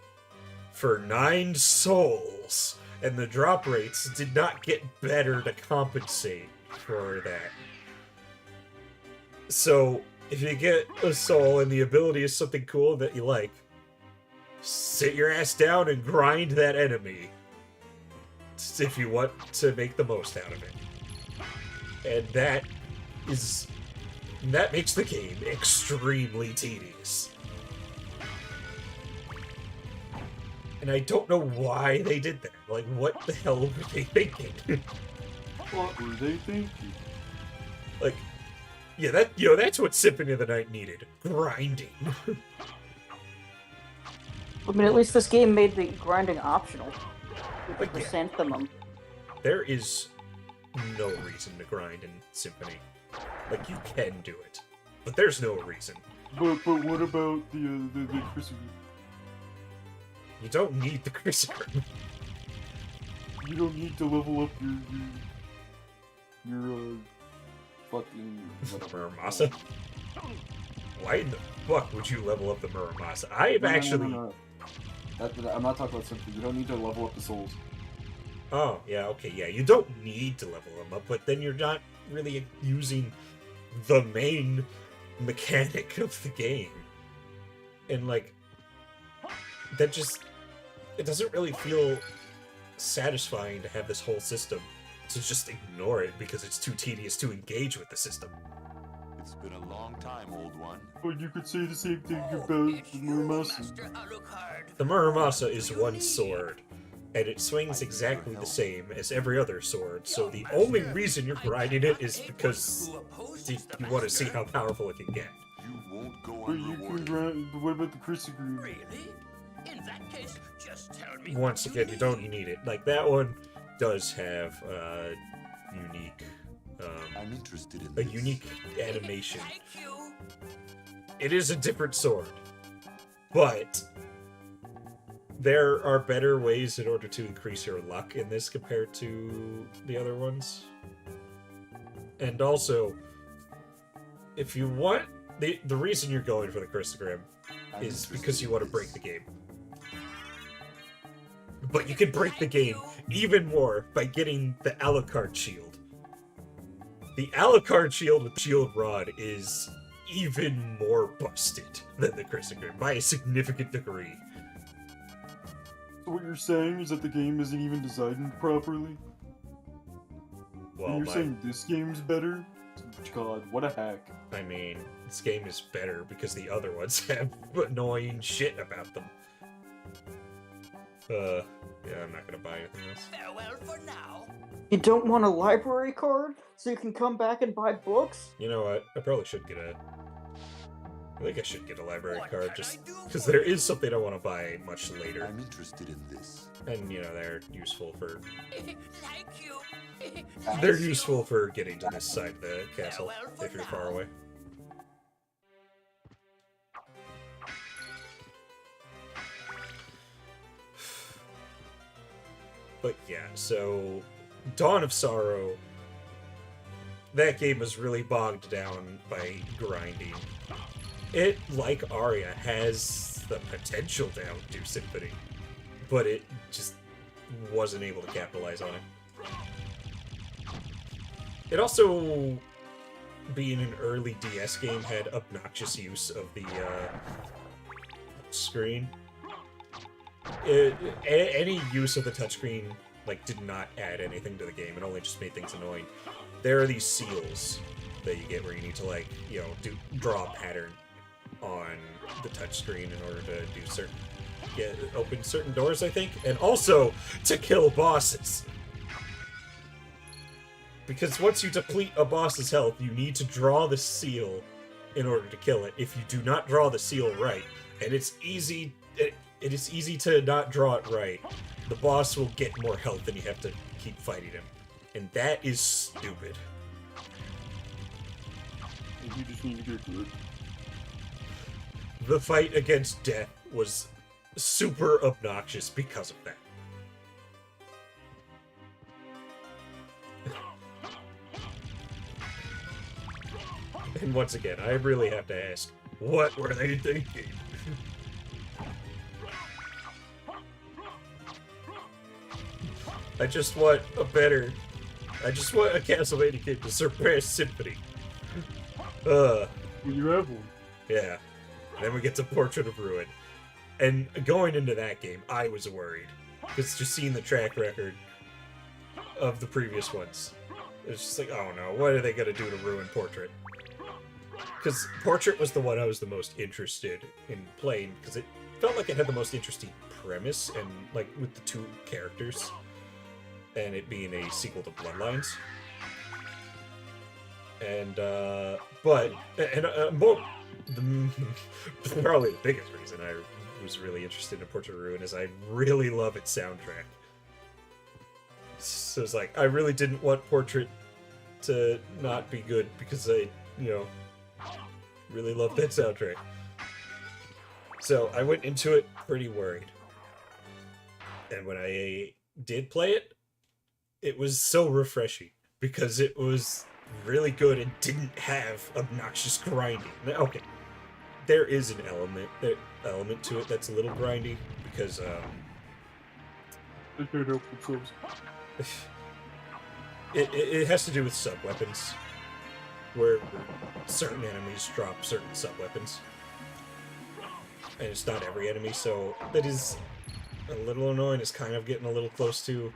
for 9 souls. And the drop rates did not get better to compensate for that. So, if you get a soul and the ability is something cool that you like, sit your ass down and grind that enemy if you want to make the most out of it. And that makes the game extremely tedious. And I don't know why they did that. Like, what the hell were they thinking? What were they thinking? Like, yeah, that's what Symphony of the Night needed. Grinding. I mean, at least this game made the grinding optional. But The yeah. chrysanthemum. There is no reason to grind in Symphony. Like, you can do it, but there's no reason. But what about the Christmas? You don't need the Chrysagram. You don't need to level up your Fucking whatever. Muramasa? Why in the fuck would you level up the Muramasa? I have actually... No. I'm not talking about something. You don't need to level up the souls. Oh, yeah, okay, yeah. You don't need to level them up, but then you're not really using the main mechanic of the game. And, like, that just... It doesn't really feel satisfying to have this whole system to just ignore it because it's too tedious to engage with the system. It's been a long time, old one. But you could say the same thing about the Muramasa. The Muramasa is one sword, and it swings exactly the same as every other sword, so the only reason you're grinding it is because you want to see how powerful it can get. You won't go But you can grind. But what about the Chrysagram? Really? In that case, just tell me. Once again, you don't need it. Like, that one does have unique, I'm interested in a this. unique animation. Thank you. It is a different sword, but there are better ways in order to increase your luck in this compared to the other ones. And also, if you want, the reason you're going for the Chrysagram is because you want to break the game. But you can break the game even more by getting the Alucard shield. The Alucard shield with Shield Rod is even more busted than the Chrysagram by a significant degree. So what you're saying is that the game isn't even designed properly? Well, And you're saying this game's better? God, what a hack. I mean, this game is better because the other ones have annoying shit about them. Yeah, I'm not gonna buy anything else. Farewell for now. You don't want a library card so you can come back and buy books? You know what? I probably should get a... I think I should get a library What card can just I do because for there you? is something I want to buy much later. I'm interested in this. And, you know, they're useful for... Thank you. They're useful for getting to this side of the castle, if you're far away. But yeah, so... Dawn of Sorrow... That game was really bogged down by grinding. It, like Aria, has the potential to outdo Symphony, but it just wasn't able to capitalize on it. It also, being an early DS game, had obnoxious use of the screen. Any use of the touchscreen like did not add anything to the game. It only just made things annoying. There are these seals that you get where you need to, like, you know, draw a pattern on the touchscreen in order to do open certain doors, I think, and also to kill bosses. Because once you deplete a boss's health, you need to draw the seal in order to kill it. If you do not draw the seal right, and it's easy, it is easy to not draw it right, the boss will get more health and you have to keep fighting him. And that is stupid. You just need to get good. The fight against death was super obnoxious because of that. And once again, I really have to ask, what were they thinking? I just want a Castlevania game to surpass Symphony. Well, you have one. Yeah. Then we get to Portrait of Ruin. And going into that game, I was worried. Because just seeing the track record of the previous ones, it's just like, oh no, what are they going to do to ruin Portrait? Because Portrait was the one I was the most interested in playing, because it felt like it had the most interesting premise, and like with the two characters, and it being a sequel to Bloodlines. And, probably the biggest reason I was really interested in Portrait of Ruin is I really love its soundtrack. So it's like, I really didn't want Portrait to not be good because I, you know, really loved that soundtrack. So I went into it pretty worried. And when I did play it, it was so refreshing because it was really good and didn't have obnoxious grinding. Okay, there is an element to it that's a little grindy because They can't help themselves. it has to do with sub-weapons, where certain enemies drop certain sub-weapons, and it's not every enemy, so that is a little annoying. It's kind of getting a little close to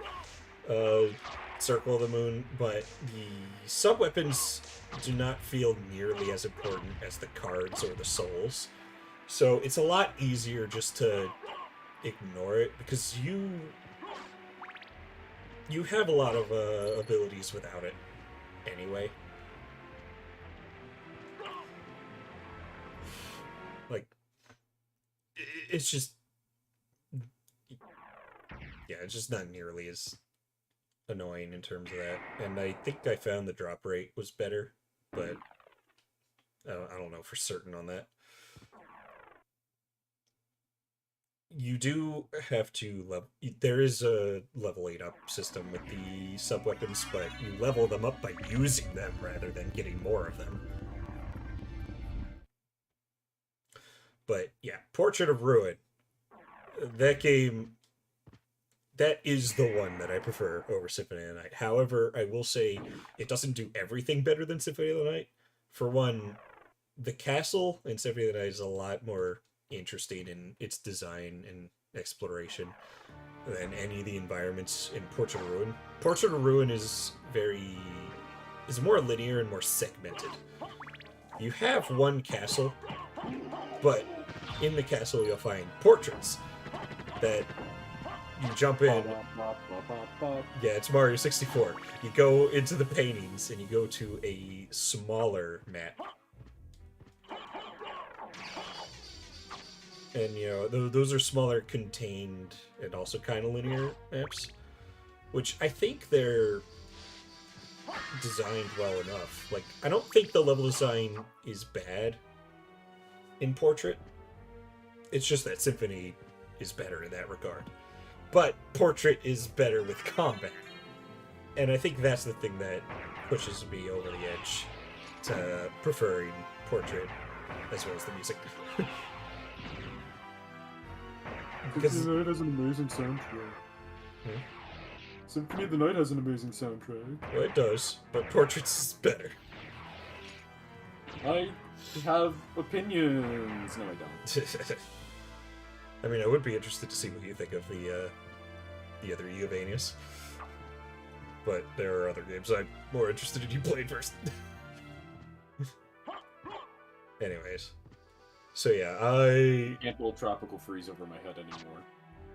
Circle of the Moon, but the sub-weapons do not feel nearly as important as the cards or the souls. So it's a lot easier just to ignore it, because you have a lot of abilities without it anyway. Like, it's just... yeah, it's just not nearly as annoying in terms of that. And I think I found the drop rate was better, but I don't know for certain on that. You do have to level... there is a level 8 up system with the sub-weapons, but you level them up by using them rather than getting more of them. But yeah, Portrait of Ruin. That game... that is the one that I prefer over Symphony of the Night. However, I will say it doesn't do everything better than Symphony of the Night. For one, the castle in Symphony of the Night is a lot more interesting in its design and exploration than any of the environments in Portrait of Ruin. Portrait of Ruin is more linear and more segmented. You have one castle, but in the castle you'll find portraits that you jump in. Yeah, it's Mario 64. You go into the paintings and you go to a smaller map. And, you know, those are smaller, contained, and also kind of linear maps. Which I think they're designed well enough. Like, I don't think the level design is bad in Portrait. It's just that Symphony is better in that regard. But Portrait is better with combat. And I think that's the thing that pushes me over the edge to preferring Portrait as well as the music. Symphony of the Night has an amazing soundtrack. Hmm? Symphony of the Night has an amazing soundtrack. Well, it does, but Portrait's is better. I have opinions. No, I don't. I mean, I would be interested to see what you think of the other Eugenius. But there are other games I'm more interested in you playing first. Anyways. So yeah, I... can't hold Tropical Freeze over my head anymore.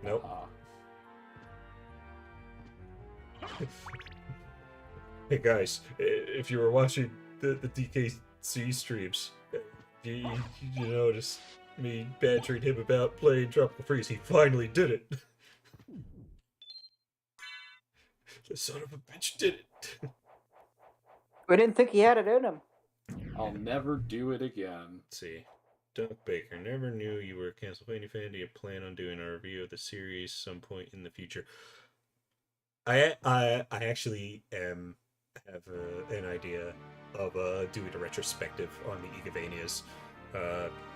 Nope. Hey guys, if you were watching the DKC streams, you noticed me badgering him about playing Tropical Freeze. He finally did it. The son of a bitch did it. We didn't think he had it in him. I'll never do it again. Let's see. Doug Baker, never knew you were a Castlevania fan. Do you plan on doing a review of the series some point in the future? I actually have an idea of doing a retrospective on the Igavanias.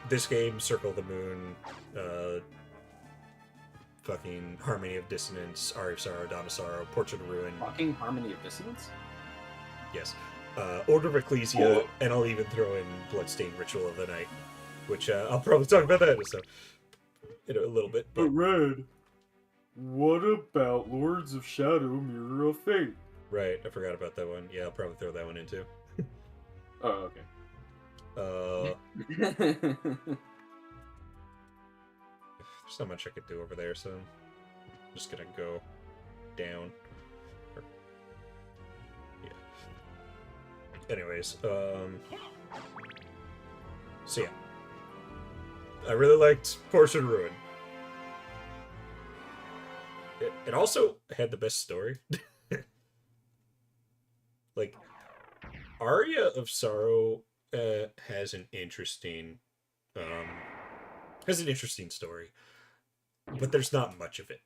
This game, Circle of the Moon, fucking Harmony of Dissonance, Aria of Sorrow, Dawn of Sorrow, Portrait of Ruin. Fucking Harmony of Dissonance? Yes. Order of Ecclesia, and I'll even throw in Bloodstained Ritual of the Night, which I'll probably talk about that in a little bit. But Red, what about Lords of Shadow, Mirror of Fate? Right, I forgot about that one. Yeah, I'll probably throw that one in too. Oh, okay. There's not much I could do over there, so I'm just gonna go down. Yeah. Anyways, so yeah. I really liked Portrait of Ruin. It also had the best story. Like, Aria of Sorrow has an interesting story, but there's not much of it.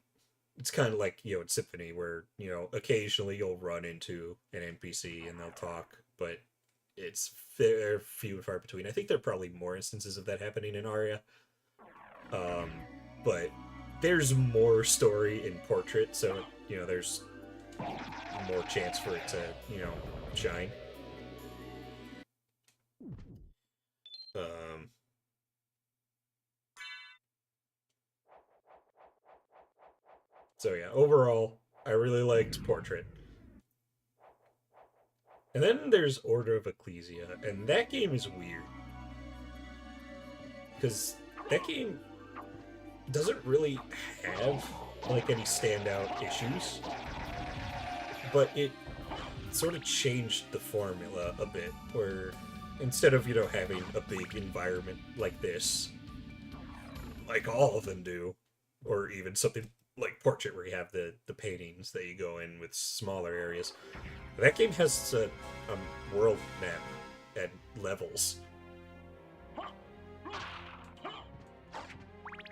It's kind of like, you know, in Symphony, where, you know, occasionally you'll run into an NPC and they'll talk, but it's few and far between. I think there are probably more instances of that happening in Aria. But there's more story in Portrait, so, you know, there's more chance for it to, you know, shine. So yeah, overall, I really liked Portrait. And then there's Order of Ecclesia, and that game is weird. Because that game doesn't really have, like, any standout issues. But it sort of changed the formula a bit, where instead of, having a big environment like this, like all of them do, or even something like Portrait where you have the paintings that you go in with smaller areas, that game has a world map and levels.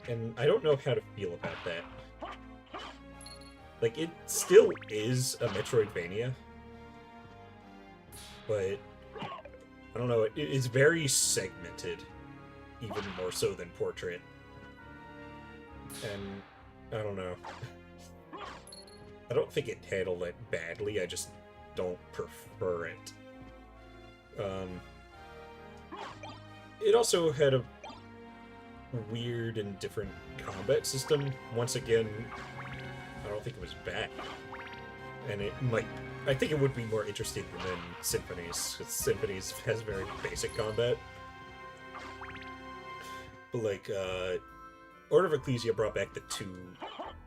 And I don't know how to feel about that. Like, it still is a Metroidvania, but I don't know, it's very segmented, even more so than Portrait. And I don't know. I don't think it handled it badly, I just don't prefer it. It also had a weird and different combat system. Once again, I don't think it was bad. And I think it would be more interesting than Symphonies, because Symphonies has very basic combat. But like, Order of Ecclesia brought back the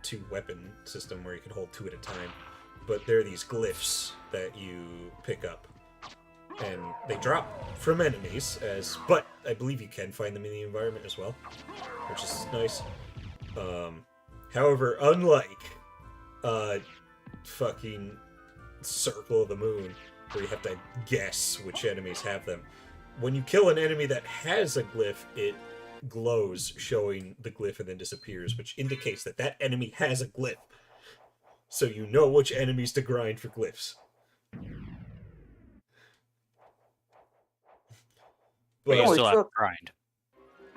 two weapon system where you can hold two at a time. But there are these glyphs that you pick up. And they drop from enemies, but I believe you can find them in the environment as well, which is nice. However, unlike fucking Circle of the Moon, where you have to guess which enemies have them, when you kill an enemy that has a glyph, it glows, showing the glyph and then disappears, which indicates that that enemy has a glyph. So you know which enemies to grind for glyphs. But you still have to grind.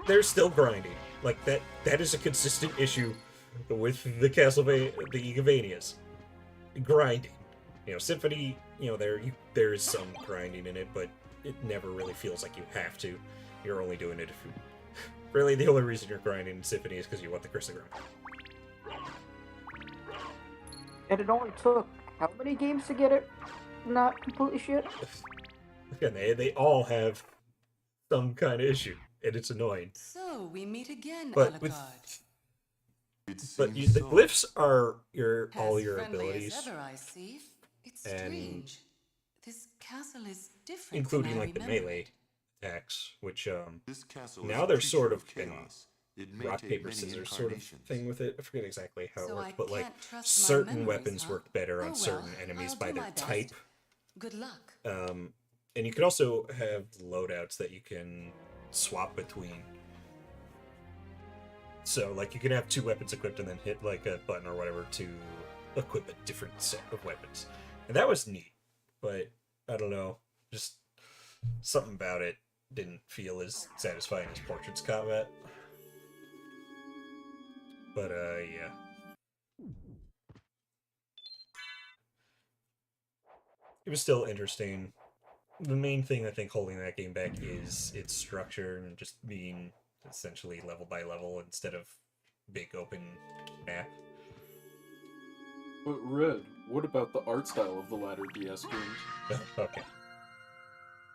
They're still grinding. Like, that is a consistent issue with the Castlevanias. Grinding. Symphony, there is some grinding in it, but it never really feels like you have to. You're only doing it if you... Really, the only reason you're grinding in Symphony is because you want the Crystal Grim. And it only took how many games to get it not completely shit? Again, they all have some kind of issue, and it's annoying. So we meet again, but Alucard. The glyphs are all your As friendly abilities, as ever, I see. It's and strange. This castle is different, including than I like the remembered. melee attacks, which This castle now is a they're sort of creature in chaos. It may rock take paper many scissors sort of incarnations. thing with it. I forget exactly how it So works, I but like can't trust my certain memories, weapons huh? work better Oh on certain well, enemies I'll by do their my best. type. Good luck. And you can also have loadouts that you can swap between. So, like, you can have two weapons equipped and then hit, like, a button or whatever to equip a different set of weapons. And that was neat, but, I don't know, just something about it didn't feel as satisfying as Portrait's combat. But, yeah. It was still interesting. The main thing I think holding that game back is its structure and just being essentially level by level instead of big open map. But Red, what about the art style of the latter DS games? Okay.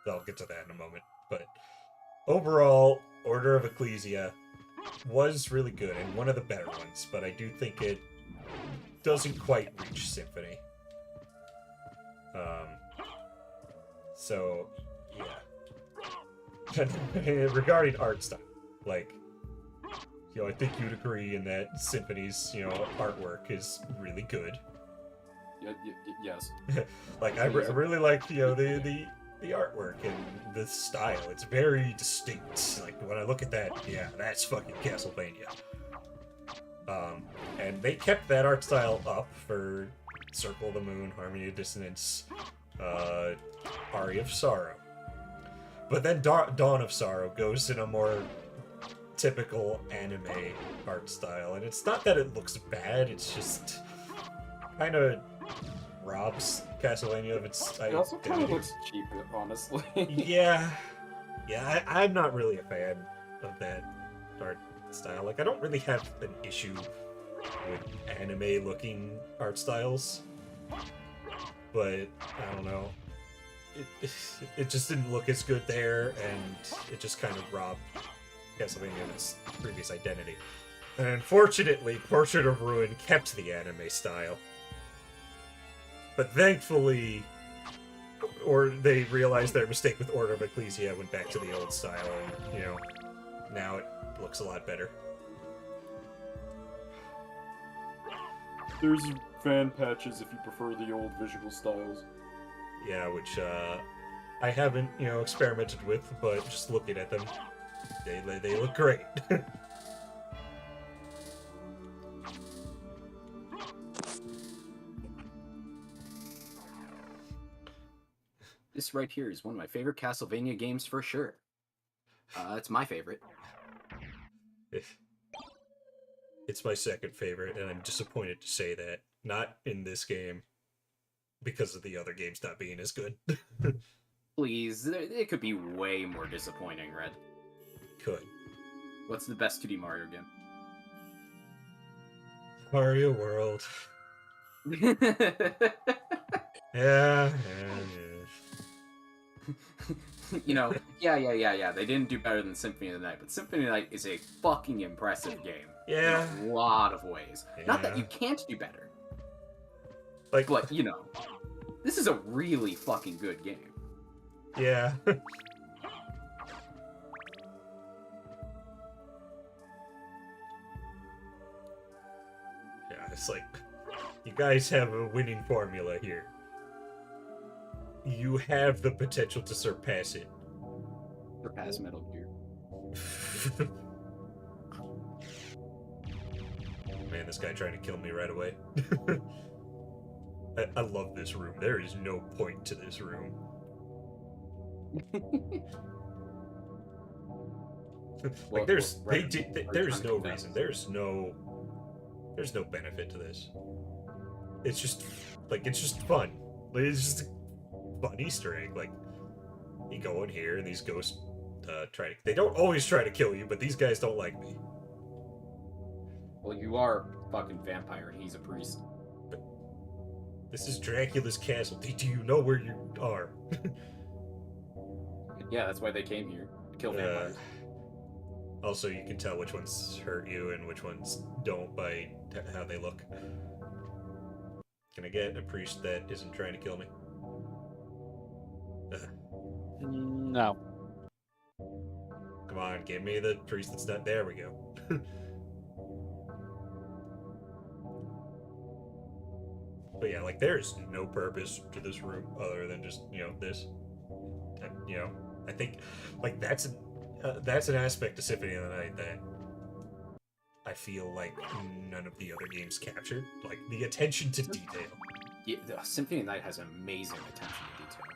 I'll get to that in a moment. But overall, Order of Ecclesia was really good and one of the better ones, but I do think it doesn't quite reach Symphony. So, yeah. Regarding art style, like, I think you'd agree in that Symphony's, artwork is really good. Yes. Like, I really like, the artwork and the style. It's very distinct. Like, when I look at that, yeah, that's fucking Castlevania. And they kept that art style up for Circle of the Moon, Harmony of Dissonance, Aria of Sorrow. But then Dawn of Sorrow goes in a more typical anime art style, and it's not that it looks bad, it's just kind of robs Castlevania of its It also kind of identity. looks cheap, honestly. Yeah, I'm not really a fan of that art style. Like, I don't really have an issue with anime-looking art styles, but I don't know. it just didn't look as good there, and it just kind of robbed Castlevania of its previous identity. And unfortunately, Portrait of Ruin kept the anime style. But thankfully, or they realized their mistake with Order of Ecclesia, went back to the old style, and, you know, now it looks a lot better. There's fan patches if you prefer the old visual styles. Yeah, which, I haven't, you know, experimented with, but just looking at them, they look great. This right here is one of my favorite Castlevania games for sure. It's my favorite. It's my second favorite, and I'm disappointed to say that. Not in this game, because of the other games not being as good. Please, it could be way more disappointing, Red. Could. What's the best 2D Mario game? Mario World. Yeah. You know, yeah. They didn't do better than Symphony of the Night, but Symphony of the Night is a fucking impressive game. Yeah. In a lot of ways. Yeah. Not that you can't do better. Like, but, you know, this is a really fucking good game. Yeah. Yeah, it's like, you guys have a winning formula here. You have the potential to surpass it. Surpass Metal Gear. Man, this guy trying to kill me right away. I love this room. There is no point to this room. Like, there's no reason. There's no benefit to this. It's just fun. Like, it's just a fun Easter egg. Like, you go in here and these ghosts they don't always try to kill you, but these guys don't like me. Well, you are a fucking vampire and he's a priest. But this is Dracula's castle. Do you know where you are? Yeah, that's why they came here. To kill vampires. Also, you can tell which ones hurt you and which ones don't by how they look. Can I get a priest that isn't trying to kill me? No. Come on, give me the priest that's not... There we go. But yeah, like, there's no purpose to this room other than just, you know, this. You know, I think, like, that's an aspect of Symphony of the Night that I feel like none of the other games captured. Like, the attention to detail. Yeah, Symphony of the Night has amazing attention to detail.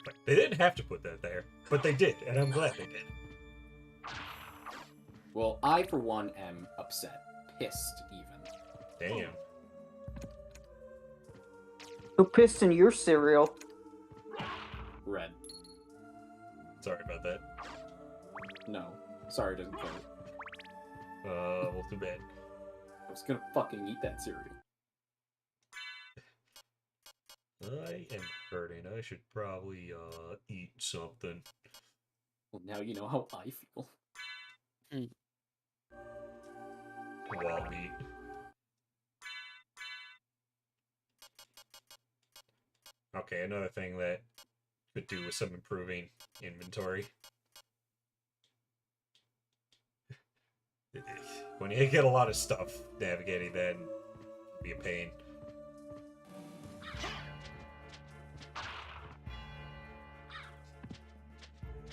Like, they didn't have to put that there, but they did, and I'm glad they did. Well, I, for one, am upset. Pissed, even. Damn. Who pissed in your cereal? Red. Sorry about that. No. Sorry, doesn't count. Well, too bad. I was gonna fucking eat that cereal. I am hurting. I should probably, eat something. Well, now you know how I feel. Wall meat. Okay, another thing that could do with some improving inventory. When you get a lot of stuff, navigating that can be a pain.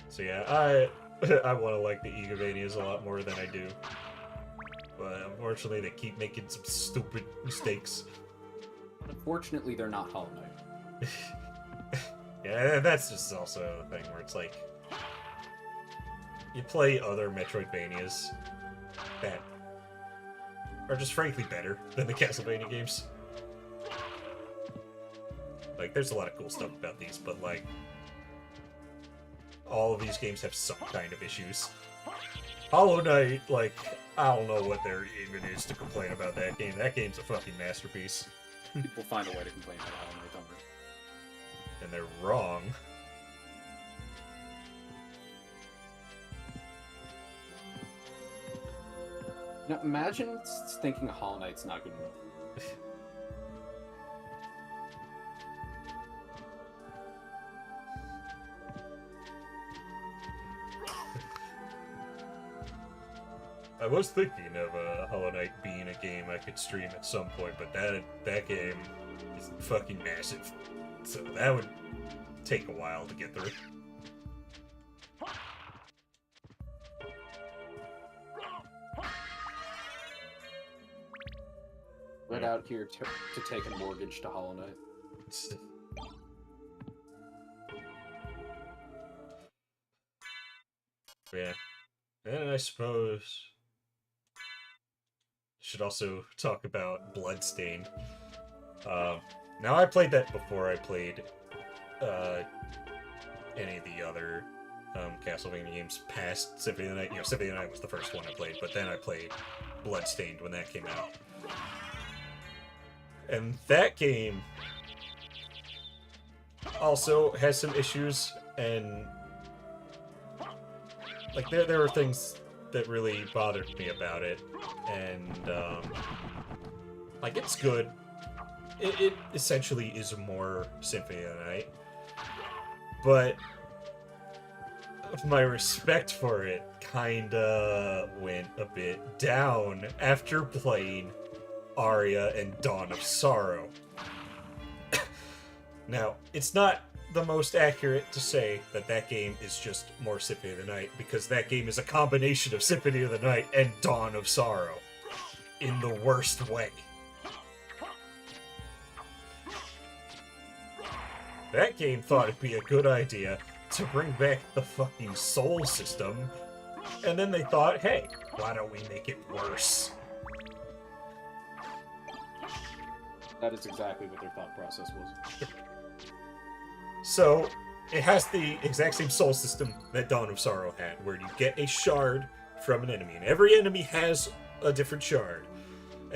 So yeah, I want to like the Igavanias a lot more than I do. But unfortunately, they keep making some stupid mistakes. Unfortunately, they're not Hollow Knight. Yeah, that's just also the thing where it's like, you play other Metroidvanias that are just frankly better than the Castlevania games. Like, there's a lot of cool stuff about these, but like, all of these games have some kind of issues. Hollow Knight, like, I don't know what there even is to complain about that game. That game's a fucking masterpiece. People find a way to complain about Hollow Knight, don't they? And they're wrong. Now, imagine thinking Hollow Knight's not good enough. I was thinking of Hollow Knight being a game I could stream at some point, but that game is fucking massive. So that would take a while to get through. Right out here to take a mortgage to Hollow Knight. Yeah. And I suppose should also talk about Bloodstained. Now I played that before I played any of the other Castlevania games past Symphony of the Night. You know, Symphony of the Night was the first one I played, but then I played Bloodstained when that came out. And that game also has some issues, and like there were things that really bothered me about it, and like it's good. It essentially is more Symphony of the Night, but my respect for it kinda went a bit down after playing Aria and Dawn of Sorrow. Now, it's not the most accurate to say that that game is just more Symphony of the Night, because that game is a combination of Symphony of the Night and Dawn of Sorrow in the worst way. That game thought it'd be a good idea to bring back the fucking soul system, and then they thought, hey, why don't we make it worse? That is exactly what their thought process was. So, it has the exact same soul system that Dawn of Sorrow had, where you get a shard from an enemy, and every enemy has a different shard.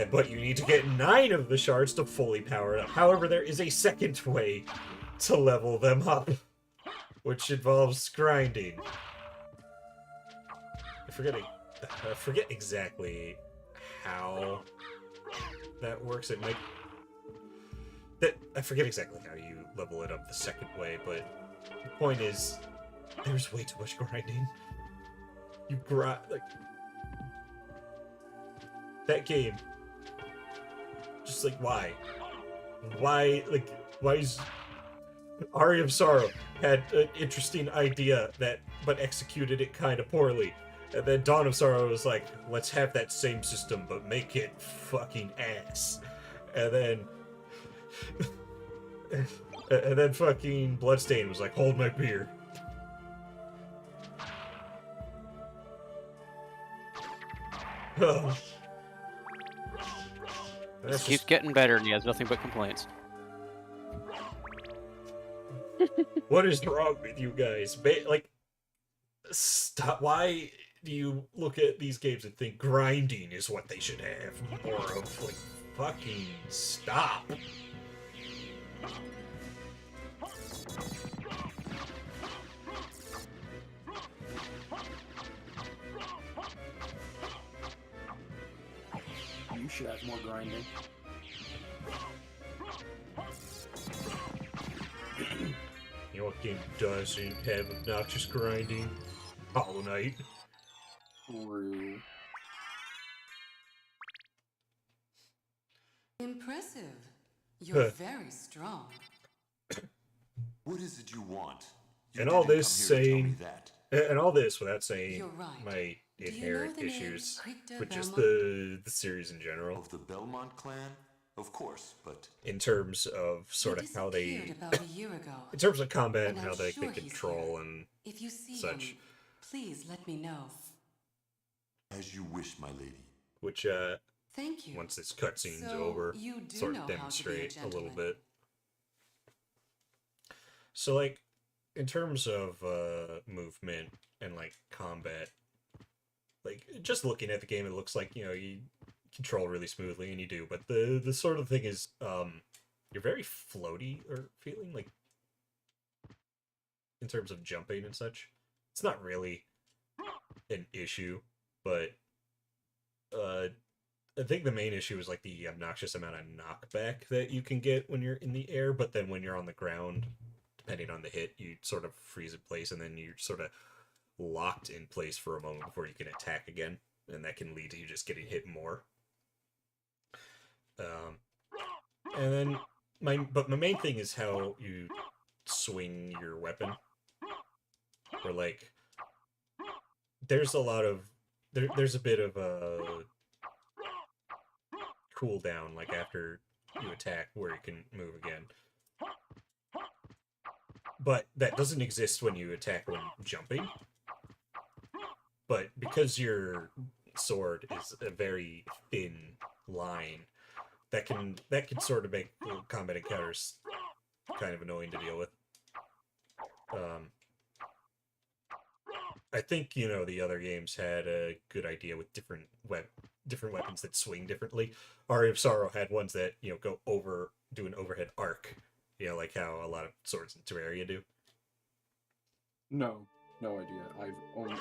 But you need to get 9 of the shards to fully power it up. However, there is a second way to level them up, which involves grinding. I forget exactly how that works. I forget exactly how you level it up the second way, but the point is, there's way too much grinding. You grind, like, that game, just like, why? Why is Aria of Sorrow had an interesting idea but executed it kind of poorly. And then Dawn of Sorrow was like, let's have that same system, but make it fucking ass. And then fucking Bloodstained was like, hold my beer. Oh. This keeps getting better, and he has nothing but complaints. What is wrong with you guys? Like, stop. Why do you look at these games and think grinding is what they should have more of? Like, fucking stop. You should have more grinding. You know what game doesn't have obnoxious grinding? Hollow Knight. True. Impressive. You're very strong. What is it you want? You And all didn't this come here to tell me saying, that. and all this without saying You're right. my Do you know inherent the name issues Richter with just Belmont? the series in general, Of the Belmont clan? Of course, but in terms of sort He of how they, disappeared about a year ago. in terms of combat and And how I'm they sure can he's control here. and If you see such. him, please let me know. as you wish, my lady. which Thank you. once this cutscene's So, over, you do sort know of how to be a demonstrate a little gentleman. bit. So, like, in terms of movement and like combat, like, just looking at the game, it looks like, you know, you control really smoothly, and you do, but the sort of thing is, you're very floaty, or feeling, like, in terms of jumping and such. It's not really an issue, but, I think the main issue is, like, the obnoxious amount of knockback that you can get when you're in the air, but then when you're on the ground, depending on the hit, you sort of freeze in place, and then you're sort of locked in place for a moment before you can attack again, and that can lead to you just getting hit more. And then my main thing is how you swing your weapon. Or, like, there's a lot of there's a bit of a cooldown, like, after you attack, where you can move again. But that doesn't exist when you attack when jumping. But because your sword is a very thin line, that can sort of make combat encounters kind of annoying to deal with. I think, you know, the other games had a good idea with different weapons that swing differently. Aria of Sorrow had ones that, you know, do an overhead arc, you know, like how a lot of swords in Terraria do. No idea.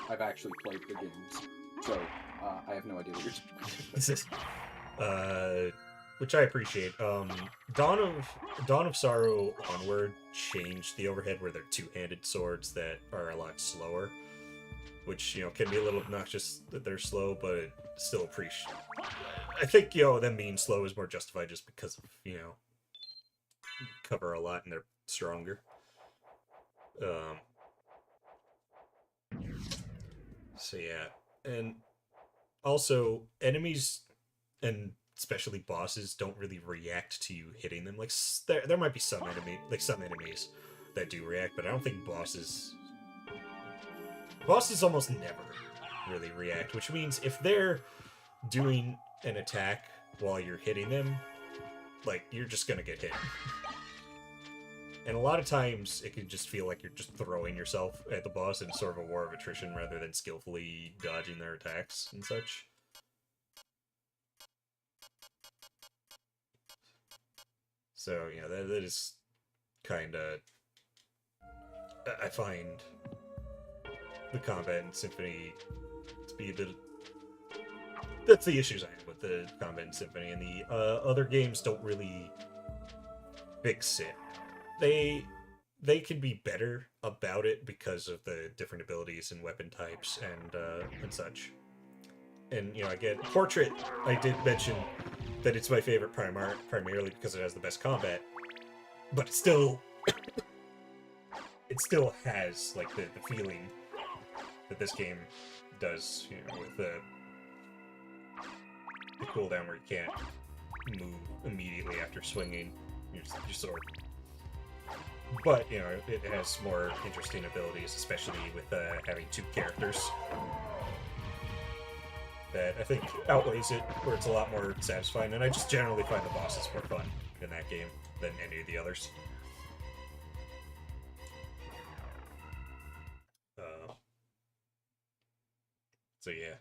I've actually played the games, so I have no idea what you're talking about. Which I appreciate. Dawn of Sorrow Onward changed the overhead, where they're two-handed swords that are a lot slower, which, you know, can be a little obnoxious that they're slow, but it still appreciate. I think, you know, them being slow is more justified just because of, you know, cover a lot and they're stronger. So yeah, and also enemies and especially bosses don't really react to you hitting them. Like, there might be some enemies that do react, but I don't think bosses almost never really react, which means if they're doing an attack while you're hitting them, like, you're just gonna get hit. And a lot of times, it can just feel like you're just throwing yourself at the boss in sort of a war of attrition rather than skillfully dodging their attacks and such. So, you know, that is kind of... I find the combat in Symphony to be a bit... That's the issues I have with the combat in Symphony, and the other games don't really fix it. They can be better about it because of the different abilities and weapon types and such. And, you know, again, Portrait, I did mention that it's my favorite primarily because it has the best combat, but it still has, like, the feeling that this game does, you know, with the cooldown where you can't move immediately after swinging your sword. But, you know, it has more interesting abilities, especially with having two characters. That I think outweighs it, where it's a lot more satisfying, and I just generally find the bosses more fun in that game than any of the others. So yeah.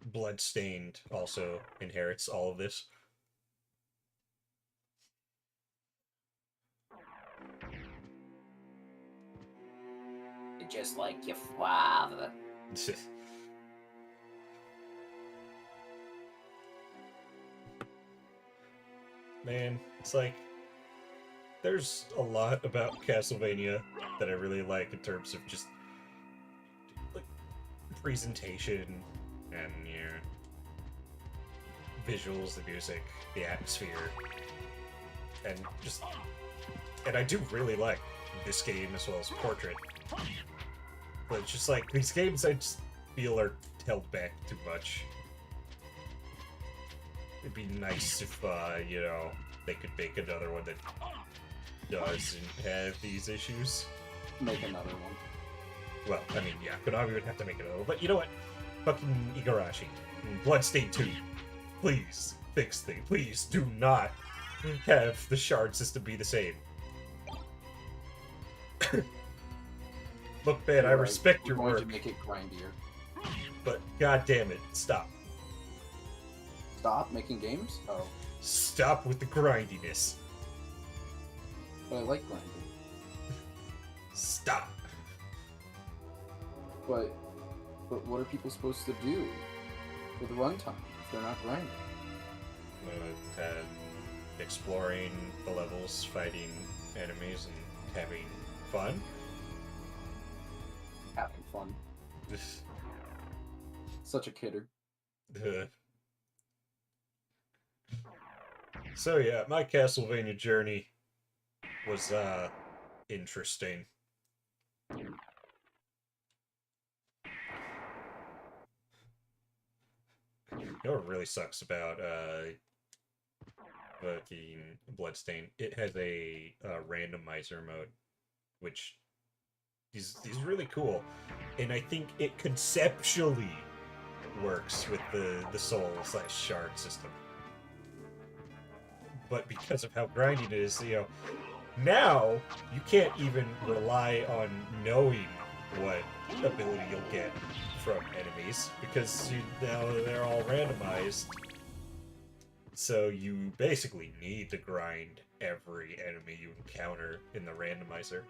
Bloodstained also inherits all of this. Just like your father. Man, it's like, there's a lot about Castlevania that I really like in terms of just, like, presentation and, you know, visuals, the music, the atmosphere, and I do really like this game as well as Portrait. But it's just like, these games I just feel are held back too much. It'd be nice if, you know, they could make another one that doesn't have these issues. Make another one. Well, I mean, yeah, Konami would have to make another one. But you know what? Fucking Igarashi. Bloodstained 2. Please, fix things. Please do not have the shard system be the same. Look, man, I You're right. respect We're your going work, to make it grindier. but god damn it, stop. Stop making games? Oh. Stop with the grindiness. But I like grinding. Stop. But what are people supposed to do with runtime if they're not grinding? Exploring the levels, fighting enemies, and having fun. Having fun. Such a kidder. So yeah, my Castlevania journey was interesting. You know what really sucks about fucking Bloodstain? It has a randomizer mode, which is really cool, and I think it conceptually works with the soul/shard system. But because of how grindy it is, you know, now you can't even rely on knowing what ability you'll get from enemies, because now they're all randomized. So you basically need to grind every enemy you encounter in the randomizer.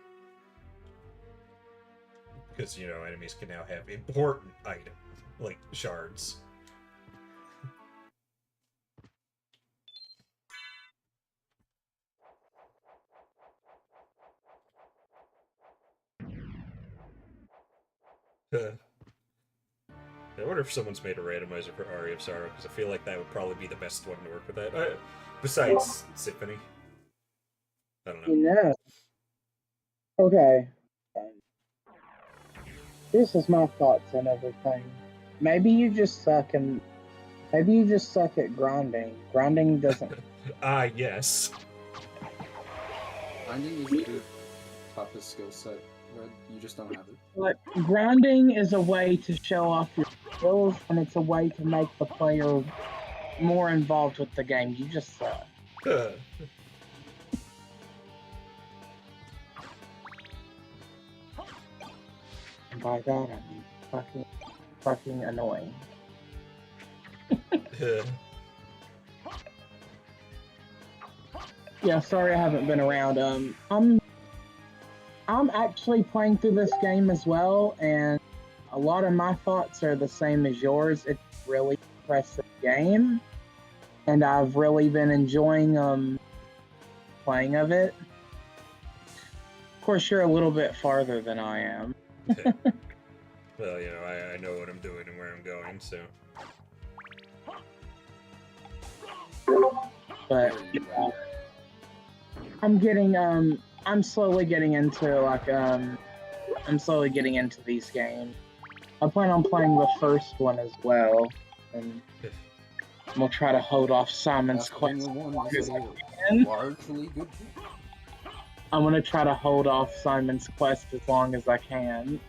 Because, you know, enemies can now have important items, like shards. I wonder if someone's made a randomizer for Aria of Sorrow, because I feel like that would probably be the best one to work with that. Besides Symphony. I don't know. You know. Okay. This is my thoughts on everything. Maybe you just suck at grinding. Grinding doesn't. Yes. Grinding is your toughest skill set, Red. You just don't have it. But grinding is a way to show off your skills, and it's a way to make the player more involved with the game. You just suck. And by that, I mean fucking annoying. Yeah, sorry I haven't been around. I'm actually playing through this game as well, and a lot of my thoughts are the same as yours. It's a really impressive game, and I've really been enjoying playing of it. Of course, you're a little bit farther than I am. Well, you know, I know what I'm doing and where I'm going, so. But I'm slowly getting into these games. I plan on playing the first one as well, and we'll try to hold off Simon's Quest. Largely good. I'm gonna try to hold off Simon's Quest as long as I can.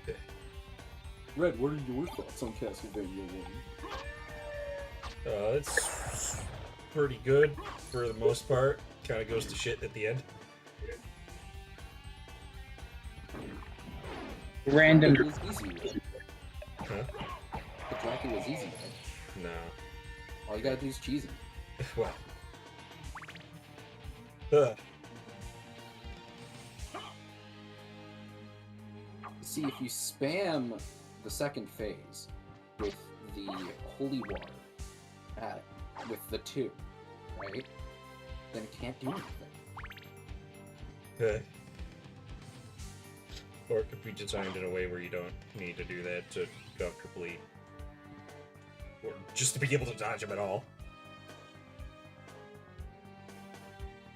Red, what are your thoughts on Castlevania 1? It's pretty good for the most part. Kind of goes to shit at the end. Random. It was easy. Huh? The tracking was easy, right? No. All you gotta do is cheese it. Well. See, if you spam the second phase with the holy water with the 2, right? Then it can't do anything. Or it could be designed in a way where you don't need to do that to comfortably, or just to be able to dodge him at all.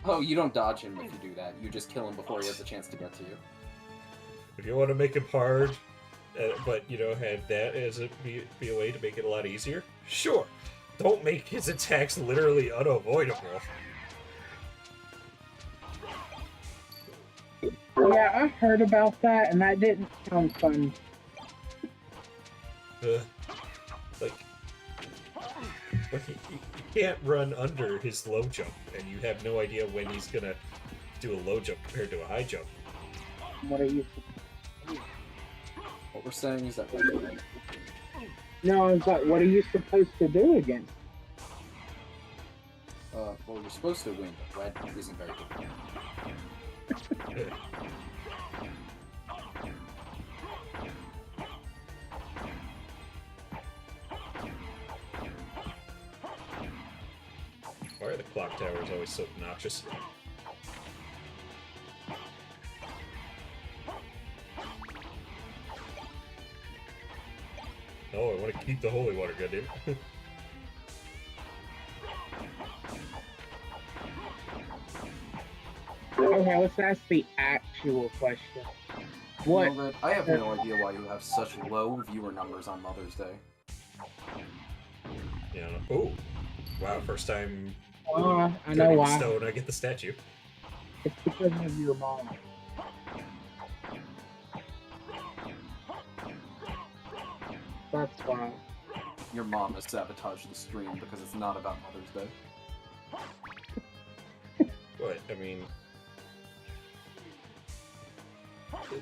Oh, you don't dodge him if you do that. You just kill him before he has a chance to get to you. If you want to make him hard, but, you know, have that as be a way to make it a lot easier, sure. Don't make his attacks literally unavoidable. Yeah, I heard about that, and that didn't sound fun. Like you can't run under his low jump, and you have no idea when he's gonna do a low jump compared to a high jump. What are you? What we're saying is that No, I was like, what are you supposed to do against? well, you're supposed to win, but red isn't very good. Why are the clock towers always so obnoxious? Oh, I want to keep the holy water, goddamn. Okay, let's ask the actual question. What? You know, Red, I have no idea why you have such low viewer numbers on Mother's Day. Yeah. Oh, wow! First time. I know turning why. stone, I get the statue. It's because of your mom. That's why. Your mom has sabotaged the stream because it's not about Mother's Day. But I mean,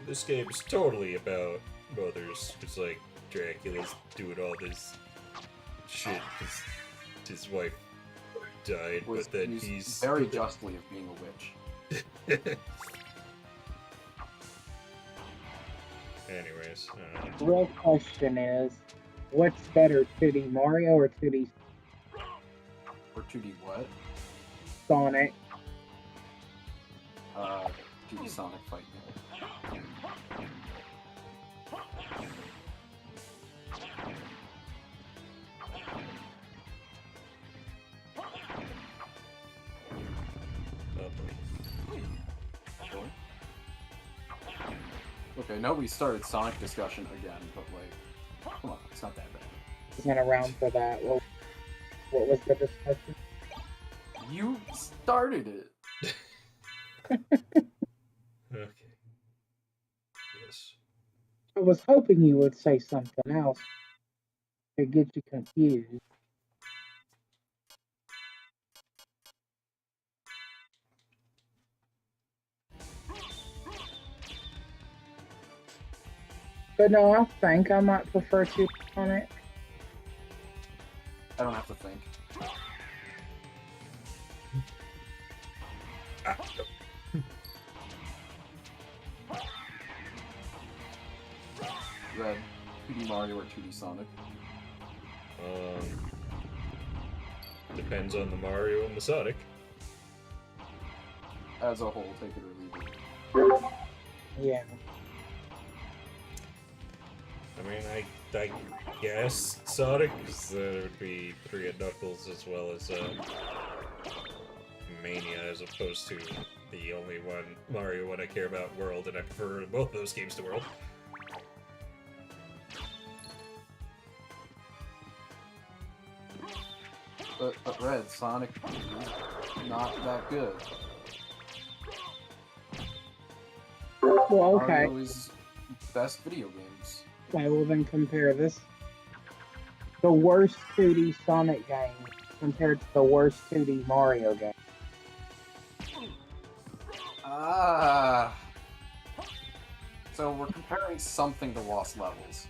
this game is totally about mothers. It's like Dracula's doing all this shit because his wife died, but then he's very justly of being a witch. Anyways, The real question is, what's better, 2D Mario or 2D Or 2D what? Sonic? 2D Sonic Fight. Okay, nobody started Sonic discussion again, but like, come on, it's not that bad. Wasn't around for that. What was the discussion? You started it! okay. Yes. I was hoping you would say something else to get you confused. But no, I think I might prefer 2D Sonic. I don't have to think. Red, 2D Mario or 2D Sonic? Depends on the Mario and the Sonic. As a whole, take it or leave it. Yeah. I mean, I guess Sonic, because there would be 3 at Knuckles as well as Mania, as opposed to the only one Mario one I care about, World, and I prefer both of those games to World. But Red, Sonic is not that good. Well, okay. Mario is best video games. Okay, well then compare this. The worst 2D Sonic game compared to the worst 2D Mario game. Ah. So we're comparing something to Lost Levels.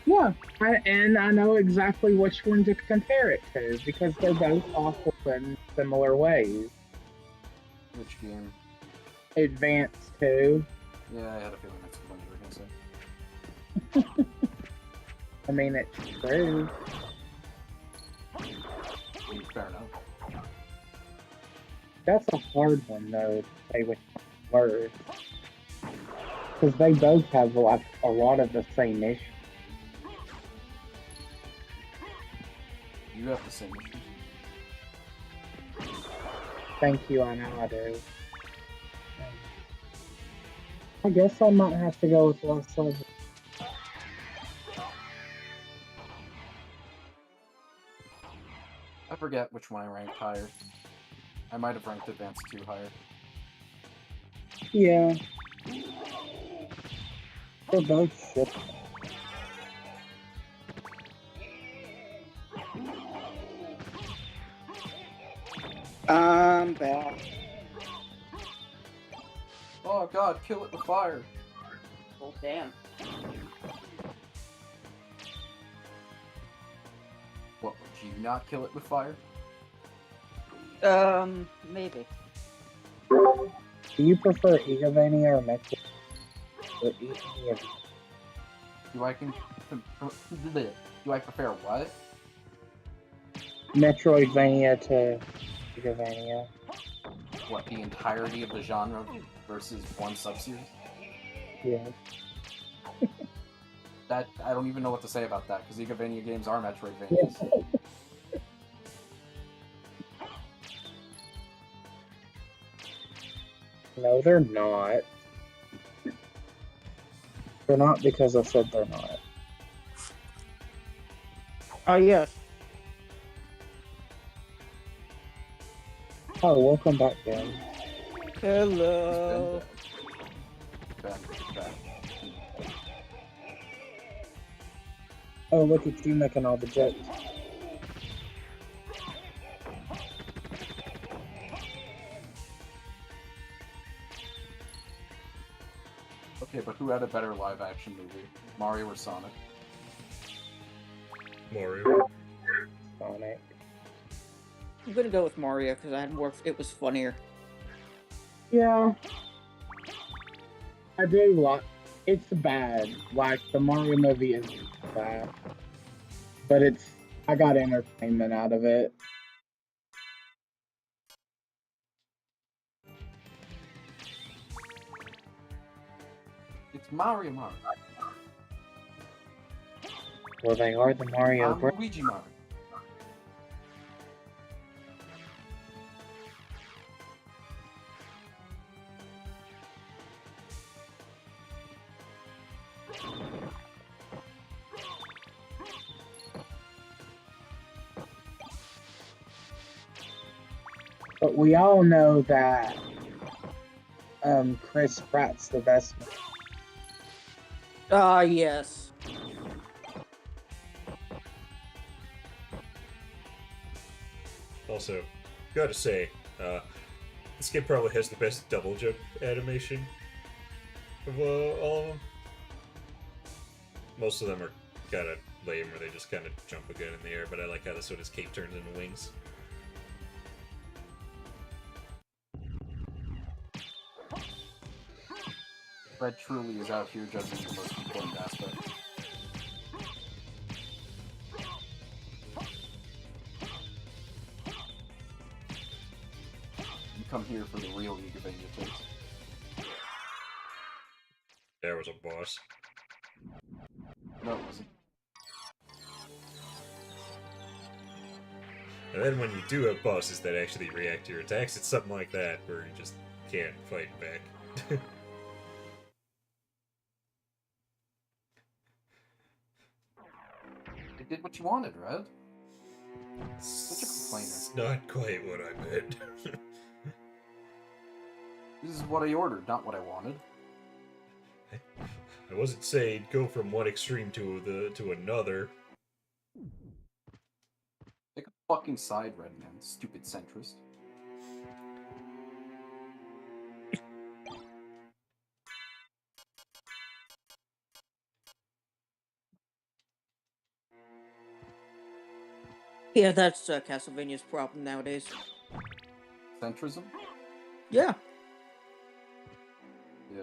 Yeah, and I know exactly which one to compare it to because they're both awful in similar ways. Which game? Advance 2. Yeah, I had a feeling that's what you were gonna say. I mean, it's true. Fair enough. That's a hard one, though, to say which one's worse. Because they both have like a lot of the same issues. You have the same issue. Thank you, I know I do. I guess I might have to go with Lost Levels. I forget which one I ranked higher. I might have ranked Advance 2 higher. Yeah. They're both shit. I'm back. Oh god, kill it with fire! Oh, damn. not kill it with fire? Maybe. Do you prefer Igavania or Metro? Do I prefer what? Metroidvania to Igavania. What, the entirety of the genre versus one subseries? Yeah. That I don't even know what to say about that, because Igavania games are Metroidvanias. No, they're not. They're not because I said they're not. Oh, yes. Oh, welcome back, Ben. Hello. Ben. Oh, look at you making all the jokes. Okay, but who had a better live-action movie? Mario or Sonic? Mario. Sonic. I'm gonna go with Mario because it was funnier. Yeah. I do like. It's bad. Like the Mario movie is bad, but I got entertainment out of it. It's Mario. Well, they are the Mario I'm Bros. Luigi Mario. But we all know that Chris Pratt's the best. Ah, yes. Also, gotta say, this game probably has the best double jump animation of all of them. Most of them are kind of lame, where they just kind of jump again in the air, but I like how this one his cape turns into wings. Fred truly is out here judging the most important aspect. You come here for the real League of Legends tapes. There was a boss. No, it wasn't. And then when you do have bosses that actually react to your attacks, it's something like that, where you just can't fight back. It did what you wanted, Red. Such a complainer. It's not quite what I meant. This is what I ordered, not what I wanted. I wasn't saying go from one extreme to another. Take a fucking side, Red Man. Stupid centrist. Yeah, that's Castlevania's problem nowadays. Centrism? Yeah. Yeah.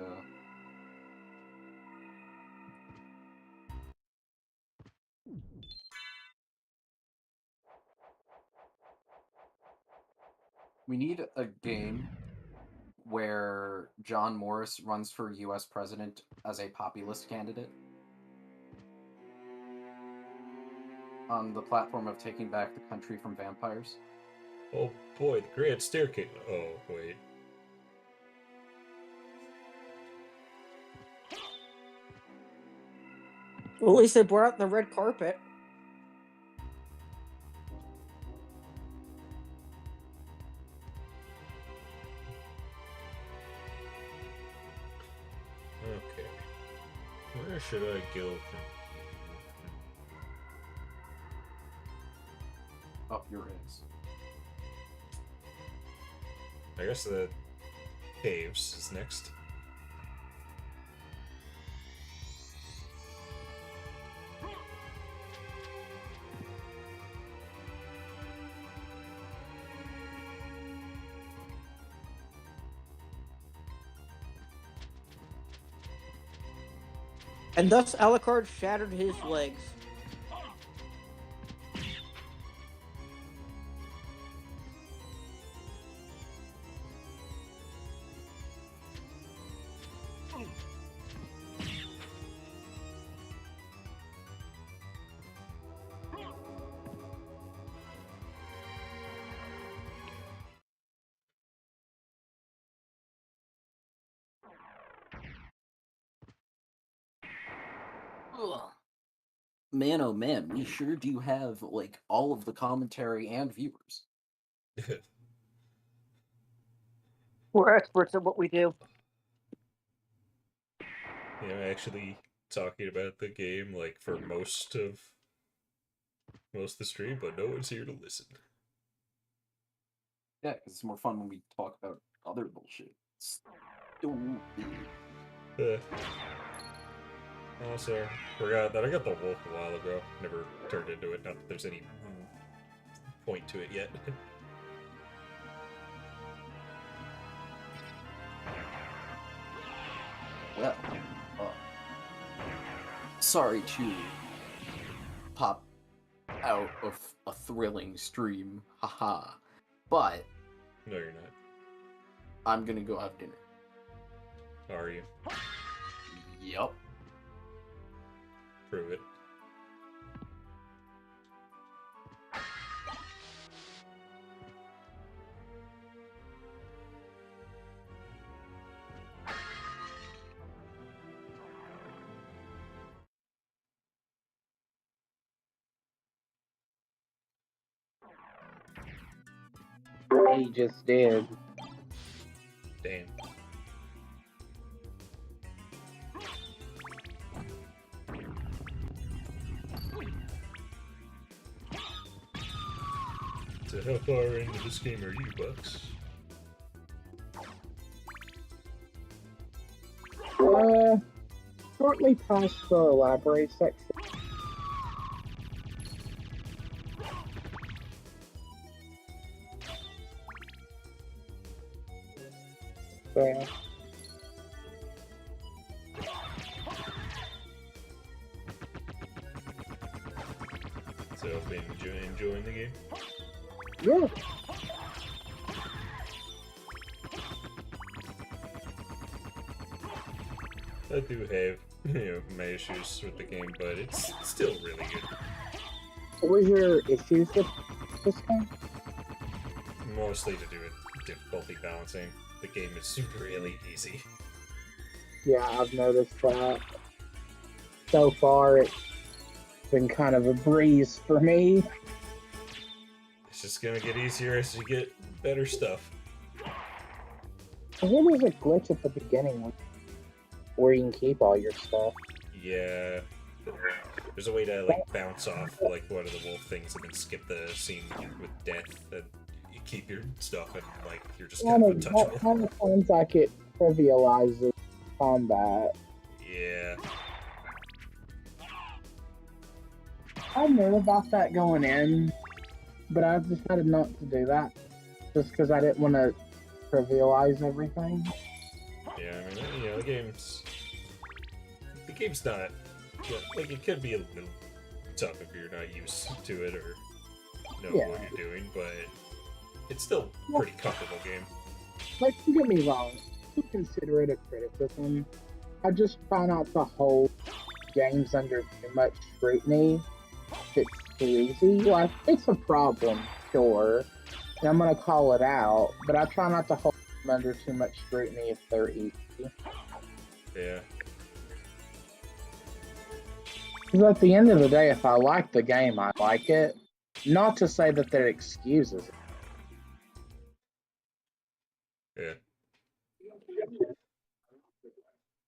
We need a game where John Morris runs for US president as a populist candidate. On the platform of taking back the country from vampires. Oh boy, the Grand Staircase. Oh, wait. Well, at least they brought out the red carpet. Okay. Where should I go from Up your ass. I guess the caves is next. And thus Alucard shattered his legs. Ugh. Man, oh man, we sure do have, like, all of the commentary and viewers. We're experts at what we do. Actually talking about the game like for most of the stream, but no one's here to listen. Yeah, because it's more fun when we talk about other bullshit. Stupid. Also, forgot that I got the wolf a while ago. Never turned into it. Not that there's any point to it yet. Well, sorry to pop out of a thrilling stream, haha. But No, you're not. I'm gonna go have dinner. Are you? Yup. Prove it. He just did. Damn. So how far into this game are you, Bucks? Shortly past the library section. So, So I've been enjoying the game. yeah. I do have, my issues with the game, but it's still really good. What was your issues with this game? Mostly to do with difficulty balancing. The game is really easy. Yeah, I've noticed that. So far, it's been kind of a breeze for me. It's just gonna get easier as you get better stuff. I hear there's a glitch at the beginning where you can keep all your stuff. Yeah. There's a way to like bounce off like one of the wolf things and then skip the scene with death, and you keep your stuff and like you're just kind of untouchable. Kind of sounds like it trivializes combat. Yeah. I knew about that going in, but I decided not to do that just because I didn't want to trivialize everything. Yeah, I mean, the game's not, like, it could be a little tough if you're not used to it or know what you're doing, but it's still a pretty comfortable game. Like, don't get me wrong, I consider it a criticism. I just try not to hold games under too much scrutiny. It's too easy. Like, it's a problem, sure, and I'm gonna call it out, but I try not to hold them under too much scrutiny if they're easy. Yeah. Because at the end of the day, if I like the game, I like it. Not to say that that excuses it.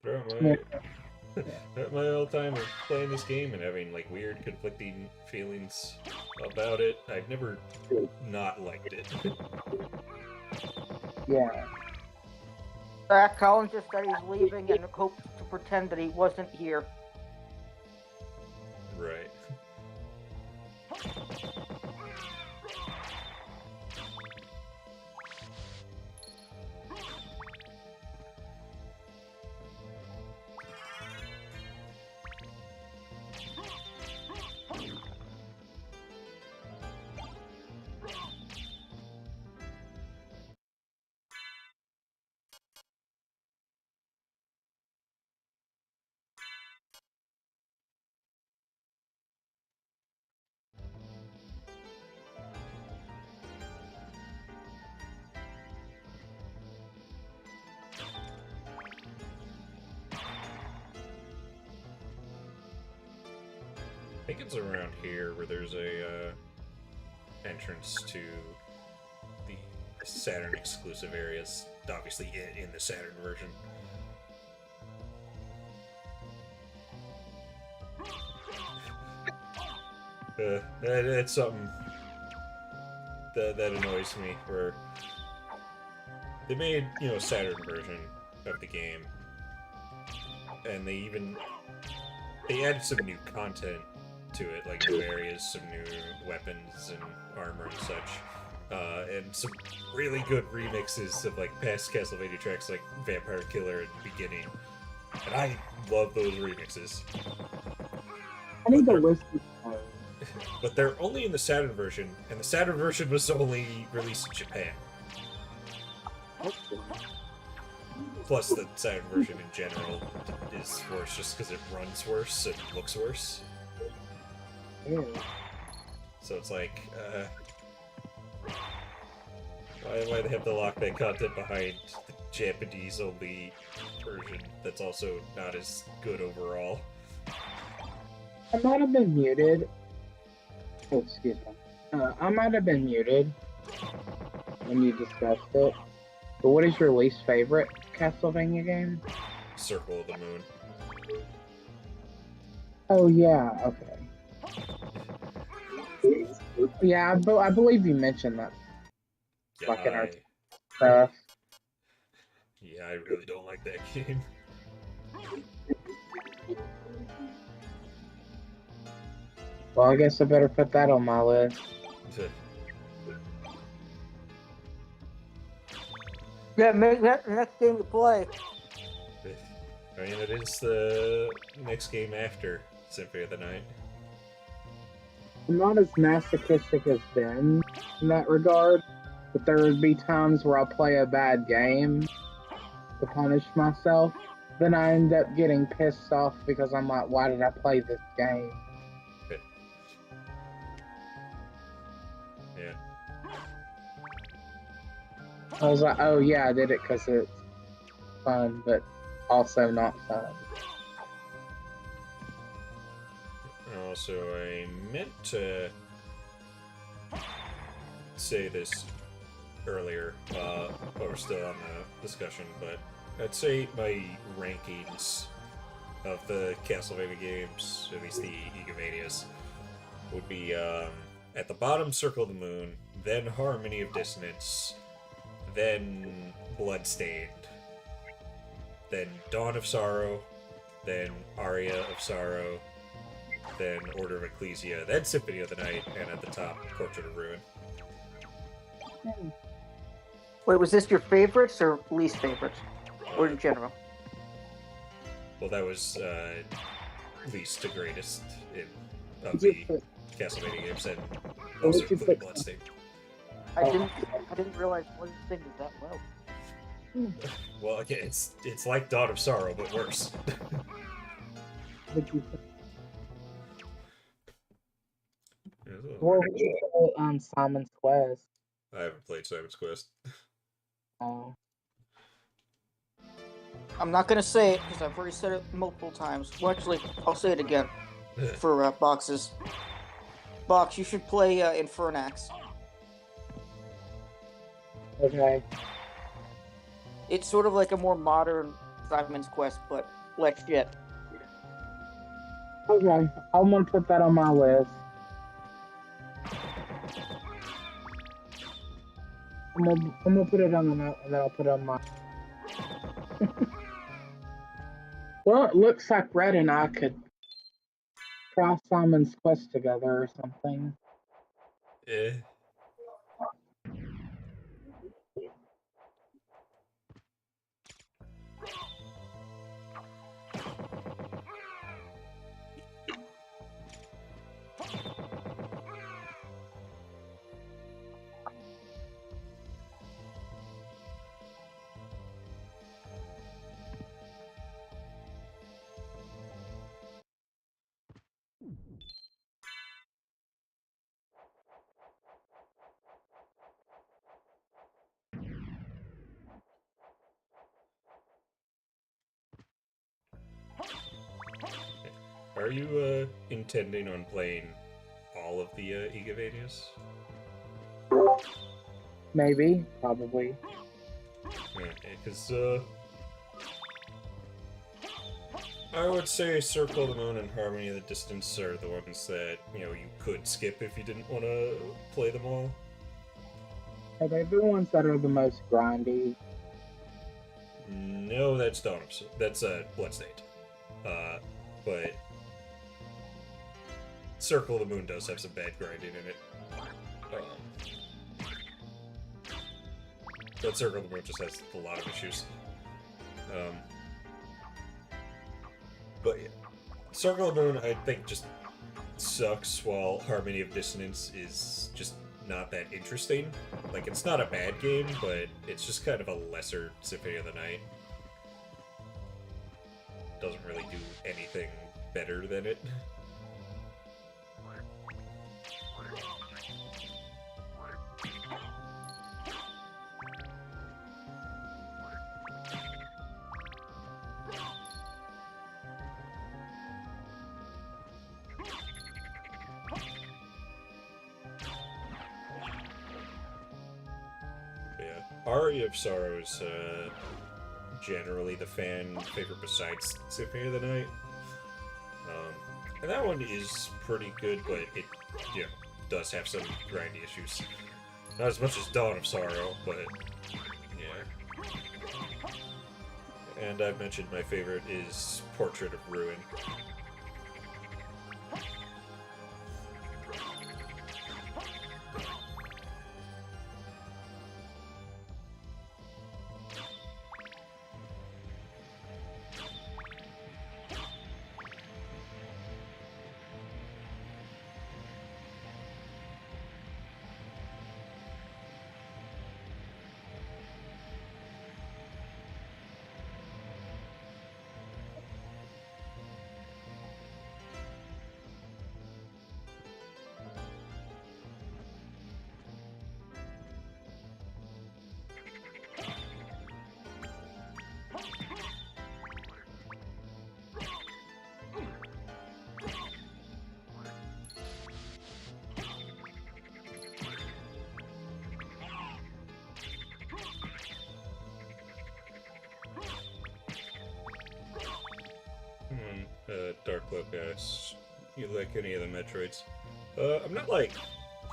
Yeah. At my whole time of playing this game and having like weird conflicting feelings about it, I've never not liked it. Yeah. Colin just said he's leaving and hoped to pretend that he wasn't here. Right. think it's around here where there's a entrance to the Saturn exclusive areas, obviously in the Saturn version. It's something that annoys me, where they made, Saturn version of the game, and they added some new content to it, like new areas, some new weapons and armor and such, and some really good remixes of like past Castlevania tracks, like Vampire Killer and Beginning, and I love those remixes. I need to listen to those. But they're only in the Saturn version, and the Saturn version was only released in Japan. Plus, the Saturn version in general is worse just because it runs worse and looks worse. Yeah. So it's like, why they have to lock that content behind the Japanese-only version that's also not as good overall? I might have been muted. Oh, excuse me. I might have been muted when you discussed it. But what is your least favorite Castlevania game? Circle of the Moon. Oh, yeah, okay. Yeah, I believe you mentioned that. Yeah, Like in our stuff. Yeah, I really don't like that game. Well, I guess I better put that on my list. Yeah, make that the next game to play. I mean, it is the next game after Symphony of the Night. I'm not as masochistic as Ben in that regard, but there would be times where I'll play a bad game to punish myself. Then I end up getting pissed off because I'm like, why did I play this game? Yeah. I was like, oh yeah, I did it because it's fun, but also not fun. Also, I meant to say this earlier, while we're still on the discussion, but I'd say my rankings of the Castlevania games, at least the Egovanias, would be at the bottom, Circle of the Moon, then Harmony of Dissonance, then Bloodstained, then Dawn of Sorrow, then Aria of Sorrow, then Order of Ecclesia, then Symphony of the Night, and at the top, Portrait of Ruin. Wait, was this your favorites or least favorites? Or in general? Well, that was least to greatest of the Castlevania games, and also including Bloodstained. I didn't realize one thing was that low. Well, again, it's like Dawn of Sorrow, but worse. What would you say on Simon's Quest? I haven't played Simon's Quest. Oh. I'm not gonna say it because I've already said it multiple times. Well, actually, I'll say it again for boxes. Box, you should play Infernax. Okay. It's sort of like a more modern Simon's Quest, but less shit. Okay, I'm gonna put that on my list. I'm gonna put it on the note, and then I'll put it on my. Well, it looks like Red and I could try Simon's Quest together or something. Eh. Are you intending on playing all of the Igavanias? Maybe, probably. Because I would say Circle of the Moon and Harmony of the Distance are the ones that, you know, you could skip if you didn't want to play them all. Are they the ones that are the most grindy? No, that's that's Bloodstained. But Circle of the Moon does have some bad grinding in it. But Circle of the Moon just has a lot of issues. But yeah, Circle of the Moon I think just sucks, while Harmony of Dissonance is just not that interesting. Like, it's not a bad game, but it's just kind of a lesser Symphony of the Night. Doesn't really do anything better than it. Aria of Sorrow is generally the fan favorite besides Symphony of the Night. And that one is pretty good, but it does have some grindy issues. Not as much as Dawn of Sorrow, but yeah. And I've mentioned my favorite is Portrait of Ruin. Dark Cloak guys. You like any of the Metroids? I'm not like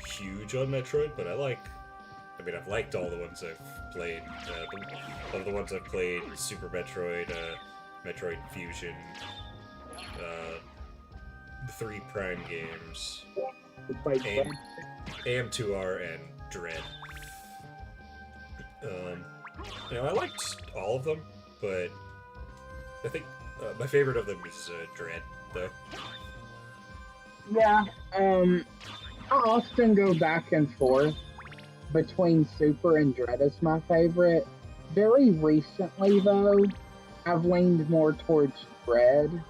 huge on Metroid, but I've liked all the ones I've played. Of the ones I've played, Super Metroid, Metroid Fusion, the 3 Prime games, AM2R, and Dread. I liked all of them, but I think my favorite of them is Dread, though. Yeah, I often go back and forth between Super and Dread as my favorite. Very recently, though, I've leaned more towards Dread.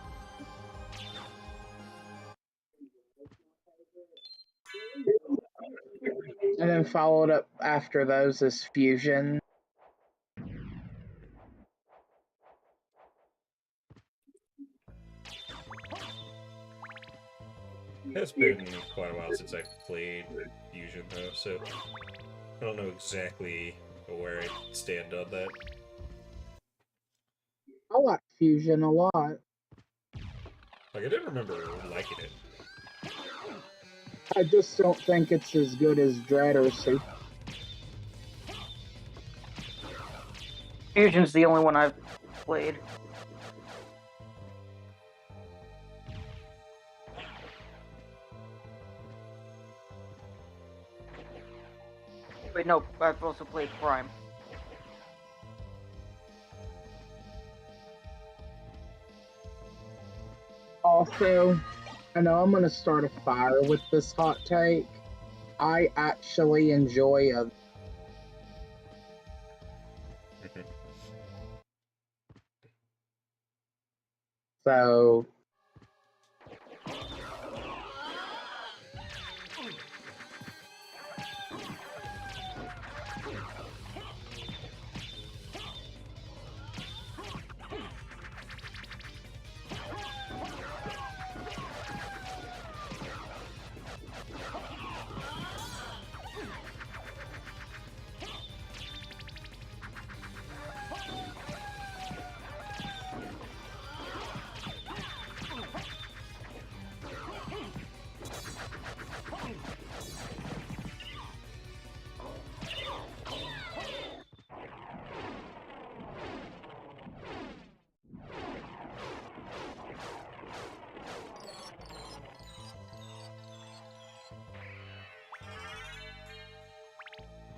And then followed up after those is Fusion. It's been quite a while since I played Fusion, though, so I don't know exactly where I stand on that. I like Fusion a lot. Like, I didn't remember liking it. I just don't think it's as good as Dread or Super. Fusion's the only one I've played. Wait, no, I've also played Prime. Also, I know I'm going to start a fire with this hot take. I actually enjoy a... So...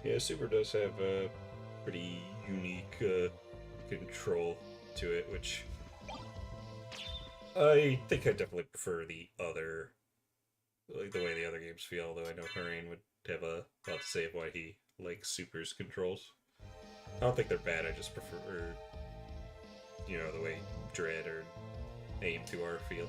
Yeah, Super does have a pretty unique control to it, which I think I definitely prefer the other, like the way the other games feel, though I know Hurricane would have a lot to say of why he likes Super's controls. I don't think they're bad, I just prefer, you know, the way Dread or Aim 2R feel.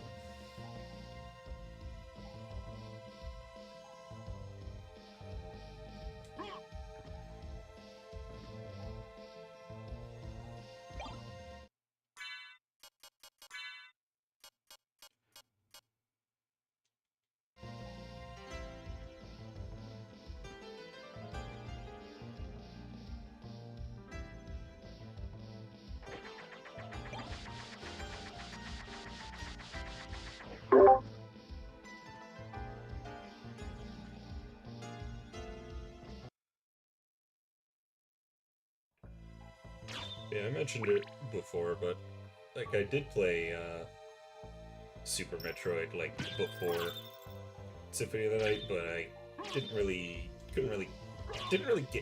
Yeah, I mentioned it before, but like I did play Super Metroid like before Symphony of the Night, but I didn't really get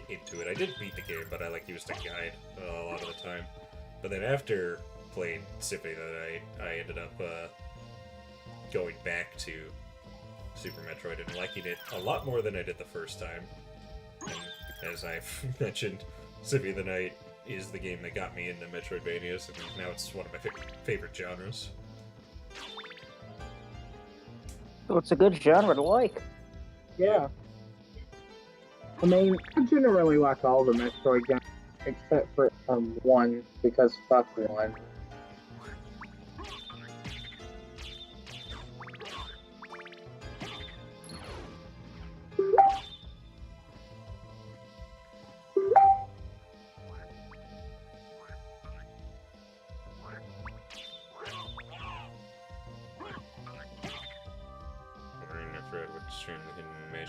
into it. I did beat the game, but I like used a guide a lot of the time. But then after playing Symphony of the Night, I ended up going back to Super Metroid and liking it a lot more than I did the first time. And as I've mentioned, Symphony of the Night is the game that got me into Metroidvanias, and now it's one of my favorite genres. So it's a good genre to like. Yeah. I mean, I generally like all the Metroid games, except for one, because fuck one.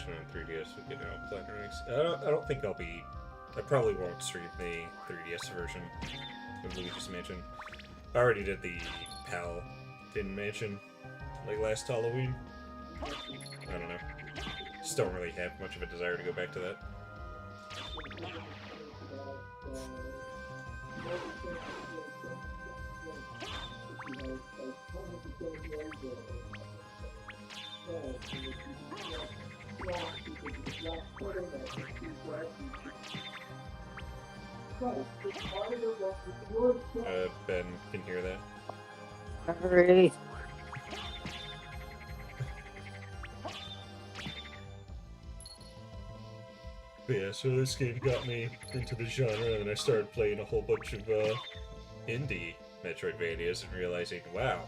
On 3DS would get out Platinum Rings. I don't think I'll be. I probably won't stream the 3DS version of Luigi's Mansion. I already did the Paladin Mansion like last Halloween. I don't know. Just don't really have much of a desire to go back to that. Ben can hear that. Hurry. Yeah, so this game got me into the genre, and I started playing a whole bunch of indie Metroidvanias and realizing, wow,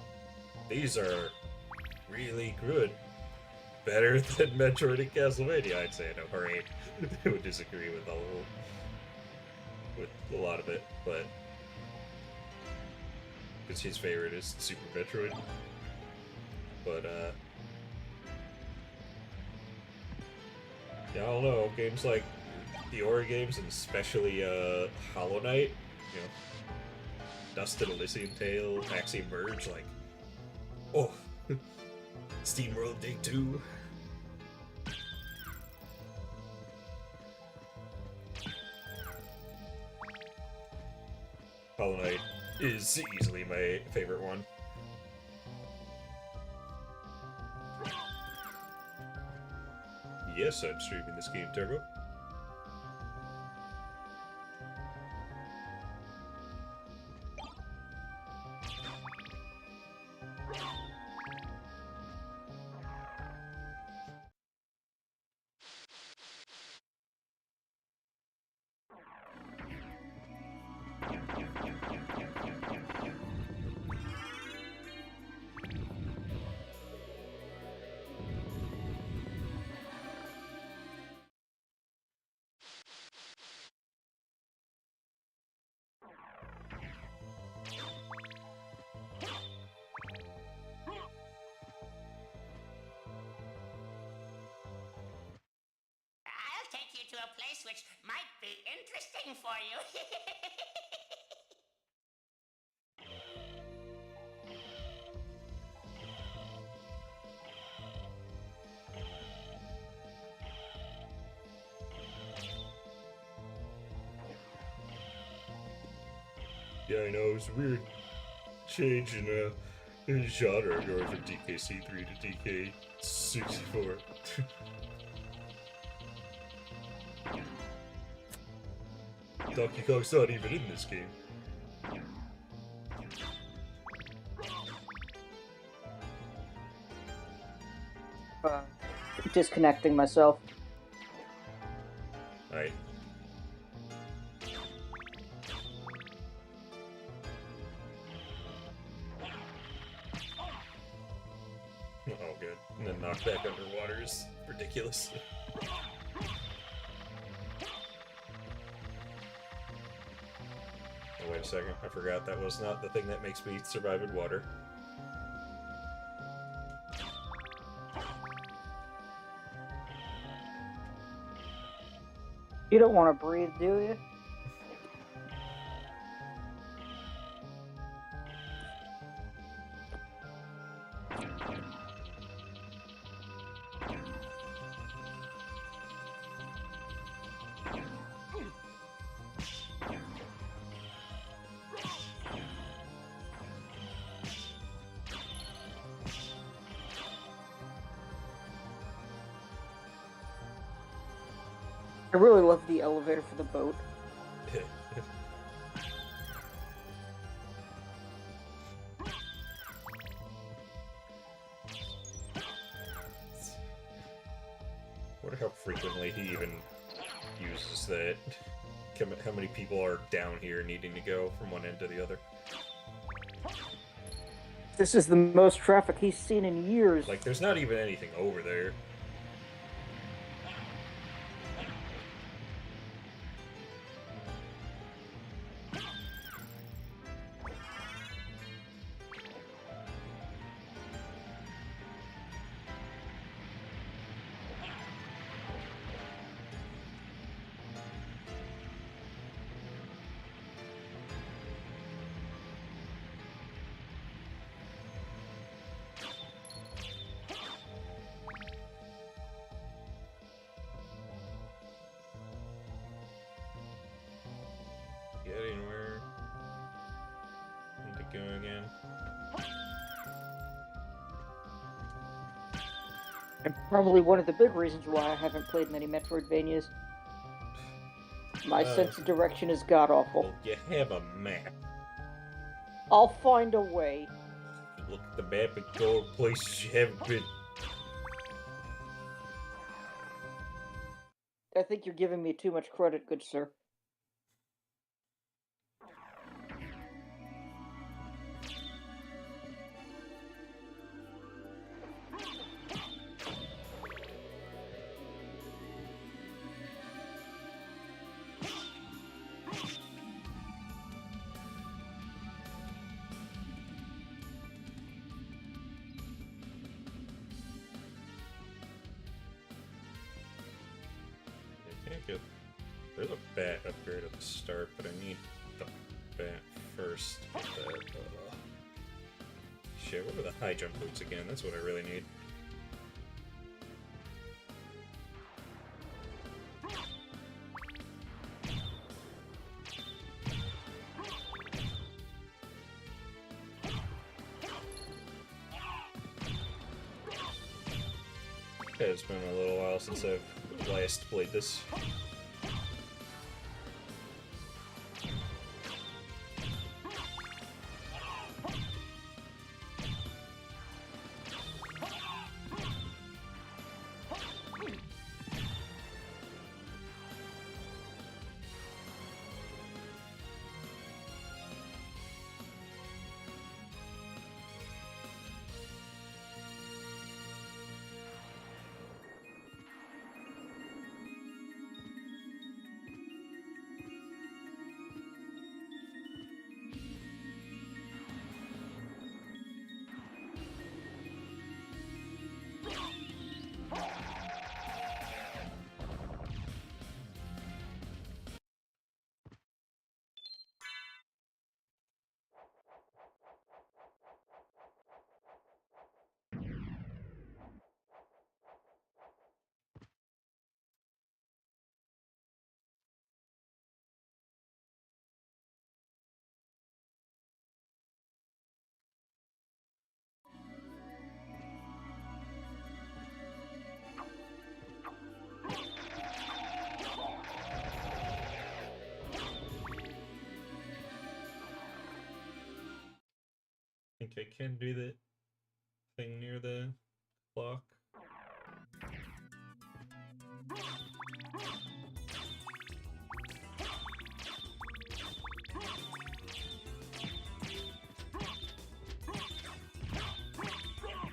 these are really good. Better than Metroid and Castlevania, I'd say. I know Hurricane would disagree with a lot of it, but because his favorite is Super Metroid. But yeah, I don't know. Games like the Ori games, and especially Hollow Knight, you know, Dust and Elysium Tale, Axiom Verge, like, oh, SteamWorld Dig 2. Hollow Knight is easily my favorite one. Yes, I'm streaming this game, Turbo. I'll take you to a place which might be interesting for you. Yeah, I know, it was a weird change in genre going from DKC3 to DK64. Donkey Kong's not even in this game. Disconnecting myself. Alright. Oh, good. And then knocked back underwater is ridiculous. Oh, wait a second. I forgot that was not the thing that makes me survive in water. You don't want to breathe, do you? I really love the elevator for the boat. Wonder how frequently he even uses that. How many people are down here needing to go from one end to the other? This is the most traffic he's seen in years. Like, there's not even anything over there. Getting where I need to go again. And probably one of the big reasons why I haven't played many Metroidvanias. My sense of direction is god-awful. Well, you have a map. I'll find a way. Look at the map and go places you haven't been. I think you're giving me too much credit, good sir. There's a bat upgrade at the start, but I need the bat first. Shit, what are the high jump boots again? That's what I really need. It's been a little while since I've last played this. I can do the thing near the clock.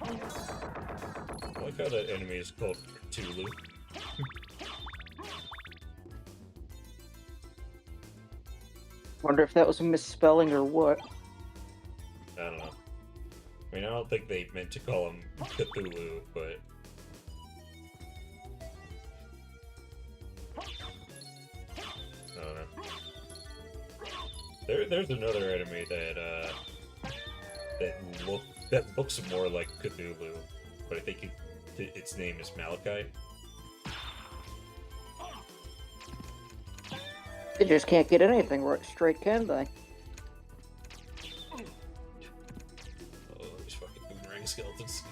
I like how that enemy is called Cthulhu. Wonder if that was a misspelling or what. I don't know. I mean, I don't think they meant to call him Cthulhu, but... I don't know. There's another enemy that, that looks more like Cthulhu, but I think its name is Malachi. They just can't get anything right straight, can they? Oh, these fucking boomerang skeletons.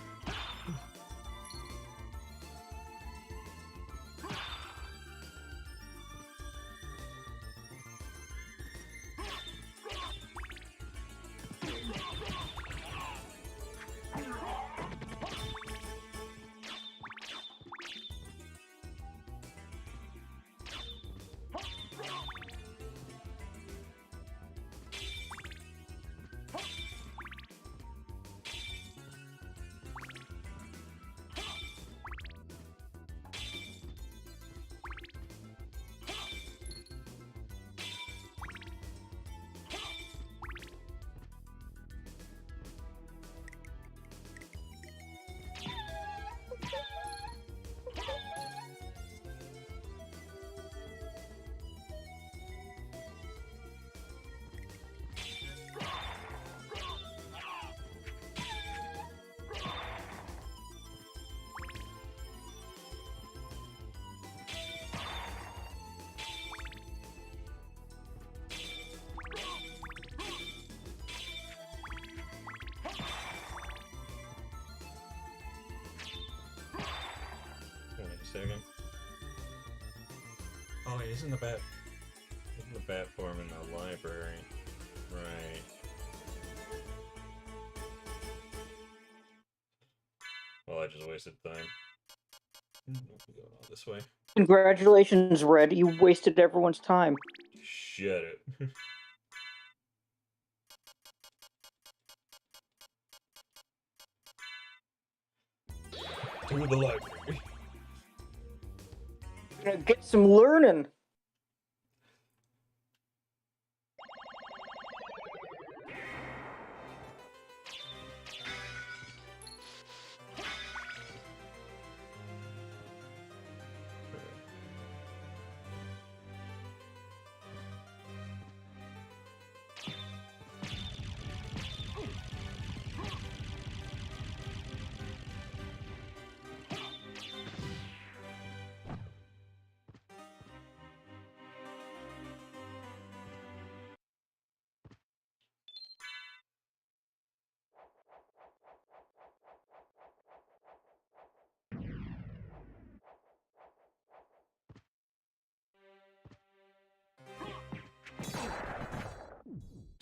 Wait a second. Oh, wait, isn't the bat form in the library? Right. Well, I just wasted time. We're going all this way. Congratulations, Red. You wasted everyone's time. Shut it. To the library. Gonna get some learning.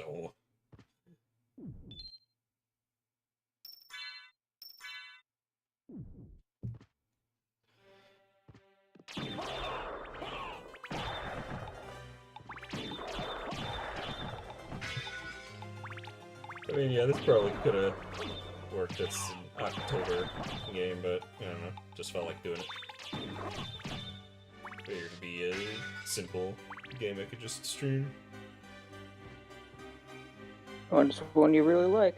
Oh. I mean, yeah, this probably could have worked. It's an October game, but I don't know. Just felt like doing it. Figured it'd be a simple game I could just stream. What's one you really like?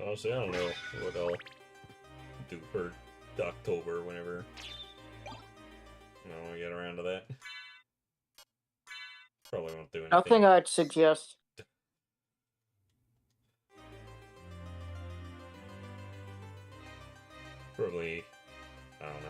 Honestly, I don't know what I'll do for October, whenever. No, we get around to that. Probably won't do anything. Nothing I'd suggest. Probably, I don't know.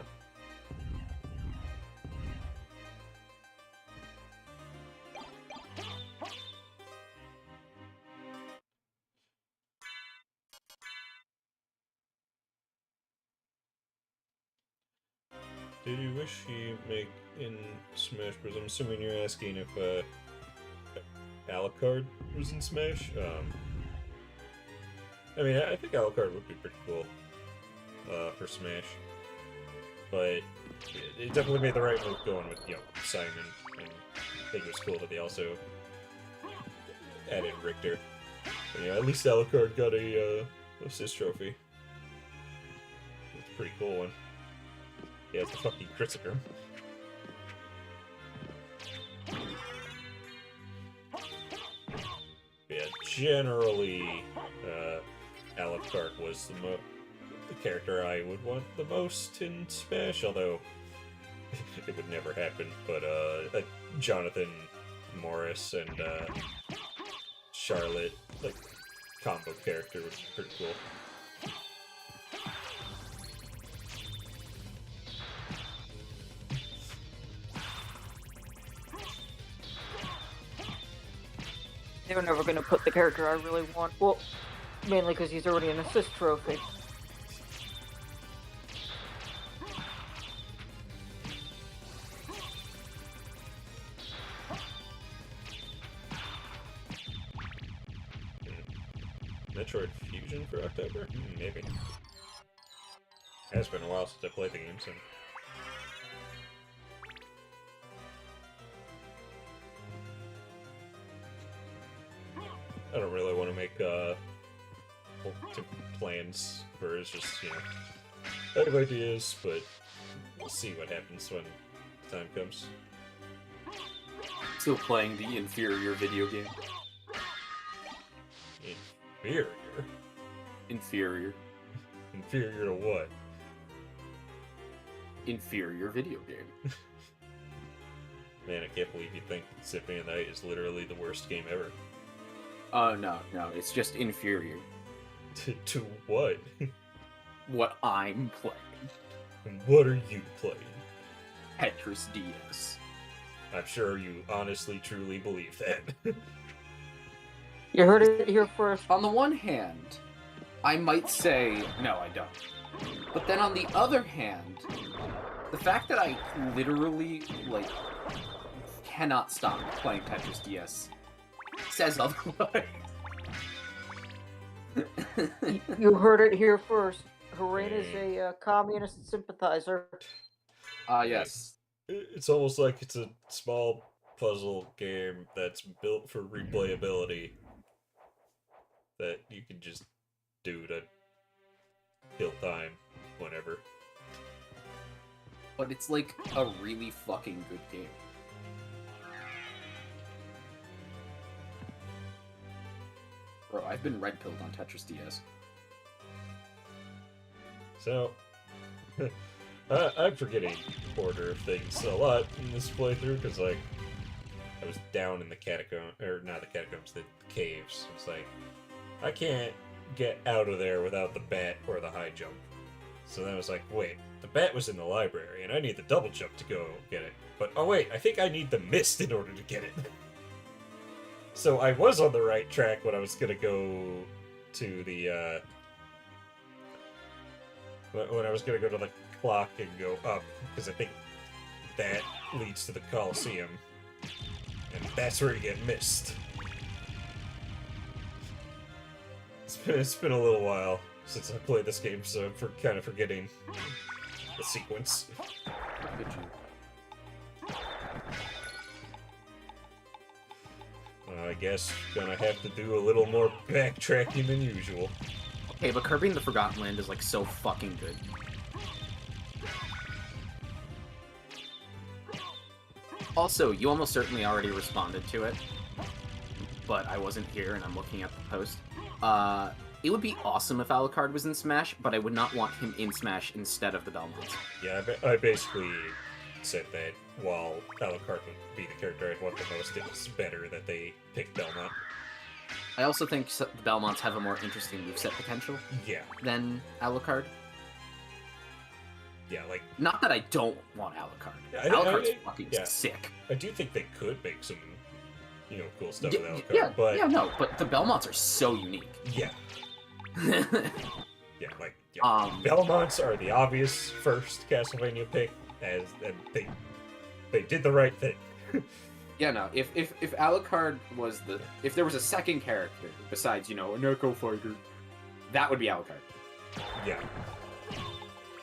Did you wish he make in Smash Bros? I'm assuming you're asking if Alucard was in Smash. I mean, I think Alucard would be pretty cool for Smash, but it definitely made the right move going with Simon, and I think it was cool that they also added Richter. But, at least Alucard got a assist trophy. It's a pretty cool one. Yeah, it's a fucking Christopher. Yeah, generally, Alucard was the character I would want the most in Smash, although it would never happen. But Jonathan Morris and Charlotte, like, combo character was pretty cool. They're never going to put the character I really want. Well, mainly because he's already an assist trophy. Metroid Fusion for October? Maybe. It's been a while since I played the game, so... I don't really want to make plans for it's just, I have ideas, but we'll see what happens when the time comes. Still playing the inferior video game. Inferior? Inferior. Inferior to what? Inferior video game. Man, I can't believe you think Symphony of the Night is literally the worst game ever. No, it's just inferior. To what? What I'm playing. And what are you playing? Tetris DS. I'm sure you honestly, truly believe that. You heard it here first. On the one hand, I might say, no, I don't. But then on the other hand, the fact that I literally, cannot stop playing Tetris DS says otherwise. You heard it here first. Harain is a communist sympathizer. Yes. It's almost like it's a small puzzle game that's built for replayability that you can just do to kill time whenever. But it's like a really fucking good game. Bro, I've been red-pilled on Tetris DS. So, I'm forgetting order of things a lot in this playthrough, because, I was down in the catacombs, or not the catacombs, the caves. It's like, I can't get out of there without the bat or the high jump. So then I was like, wait, the bat was in the library, and I need the double jump to go get it. But, oh wait, I think I need the mist in order to get it. So I was on the right track when I was gonna go to the, when I was gonna go to the clock and go up, because I think that leads to the Coliseum, and that's where you get missed. It's been a little while since I played this game, so I'm kind of forgetting the sequence. Look at you. I guess gonna have to do a little more backtracking than usual. Okay, but Kirby in the Forgotten Land is so fucking good. Also, you almost certainly already responded to it, but I wasn't here and I'm looking at the post. it would be awesome if Alucard was in Smash, but I would not want him in Smash instead of the Belmonts. Yeah, I basically said that while Alucard would be the character I'd want the most, it was better that they picked Belmont. I also think the Belmonts have a more interesting moveset potential Yeah. than Alucard. Yeah, like... Not that I don't want Alucard. Yeah, Alucard's fucking sick. I do think they could make some, cool stuff with Alucard, Yeah, but... yeah, no, but the Belmonts are so unique. Yeah. Belmonts are the obvious first Castlevania pick, and they did the right thing. Yeah, no, if Alucard was if there was a second character besides, an Echo Fighter, that would be Alucard. Yeah.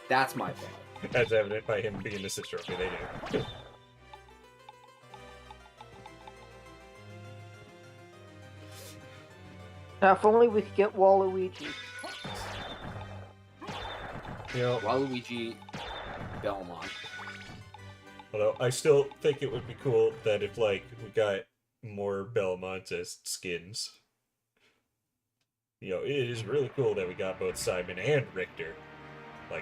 That's my thing. As evident by him being the Sith Trophy, they do. Now, if only we could get Waluigi. Waluigi, Belmont. Although, I still think it would be cool that if, we got more Belmonts as skins. It is really cool that we got both Simon and Richter.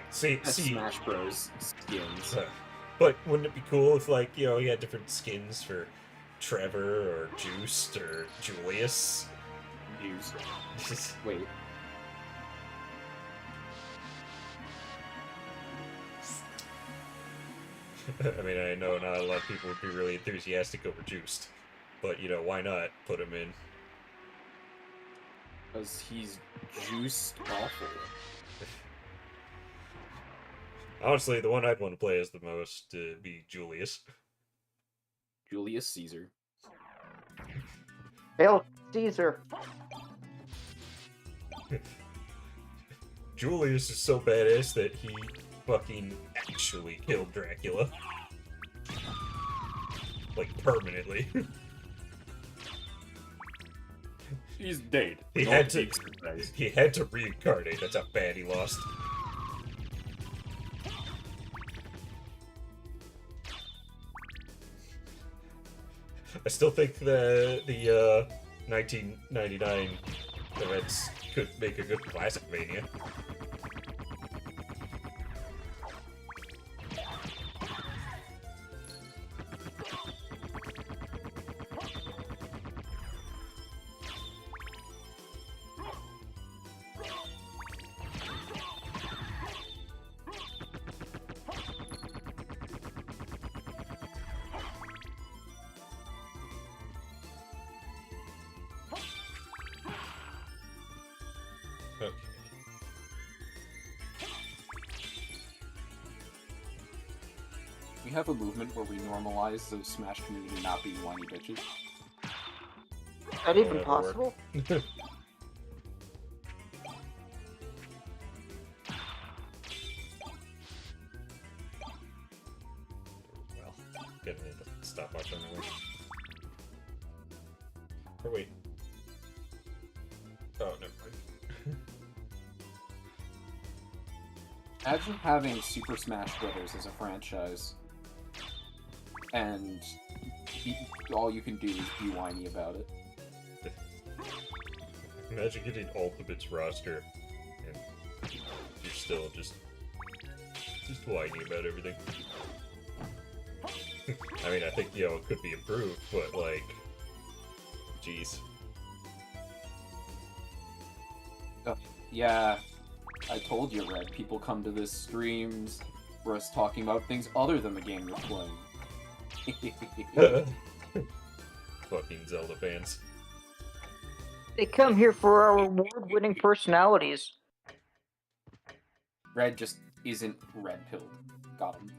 Smash Bros. Skins. But wouldn't it be cool if, you had different skins for Trevor, or Juiced, or Julius? Juiced. Wait. I mean, I know not a lot of people would be really enthusiastic over Juiced. But, why not put him in? Because he's juiced awful. Honestly, the one I'd want to play as the most be Julius. Julius Caesar. Hail Caesar. Julius is so badass that he fucking actually killed Dracula. Permanently. He's dead. He had to reincarnate. That's how bad he lost. I still think the 1999 events could make a good Classicmania. Okay. We have a movement where we normalize the Smash community not being whiny bitches. Is that even possible? Well, getting into stopwatch anyway. Or wait. Oh, never mind. Imagine having Super Smash Brothers as a franchise, and all you can do is be whiny about it. Imagine getting Ultimate's roster, and you're still just whiny about everything. I mean, I think, it could be improved, but, jeez. Yeah, I told you, Red, people come to this streams for us talking about things other than the game you're playing. Fucking Zelda fans. They come here for our award-winning personalities. Red just isn't red-pilled. Got him.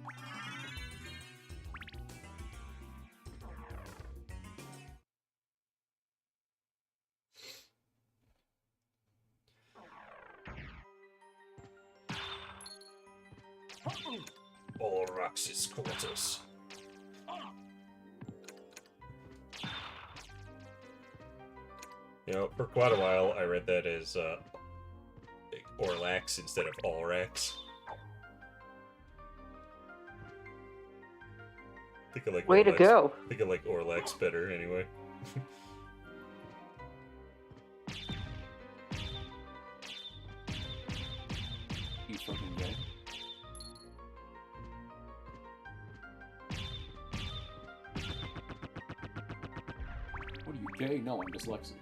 Olrax's quarters. For quite a while, I read that as Orlax instead of Olrax. Think I like Way to Orlax. go. I think I like Orlax better anyway. gay? No, I'm dyslexic.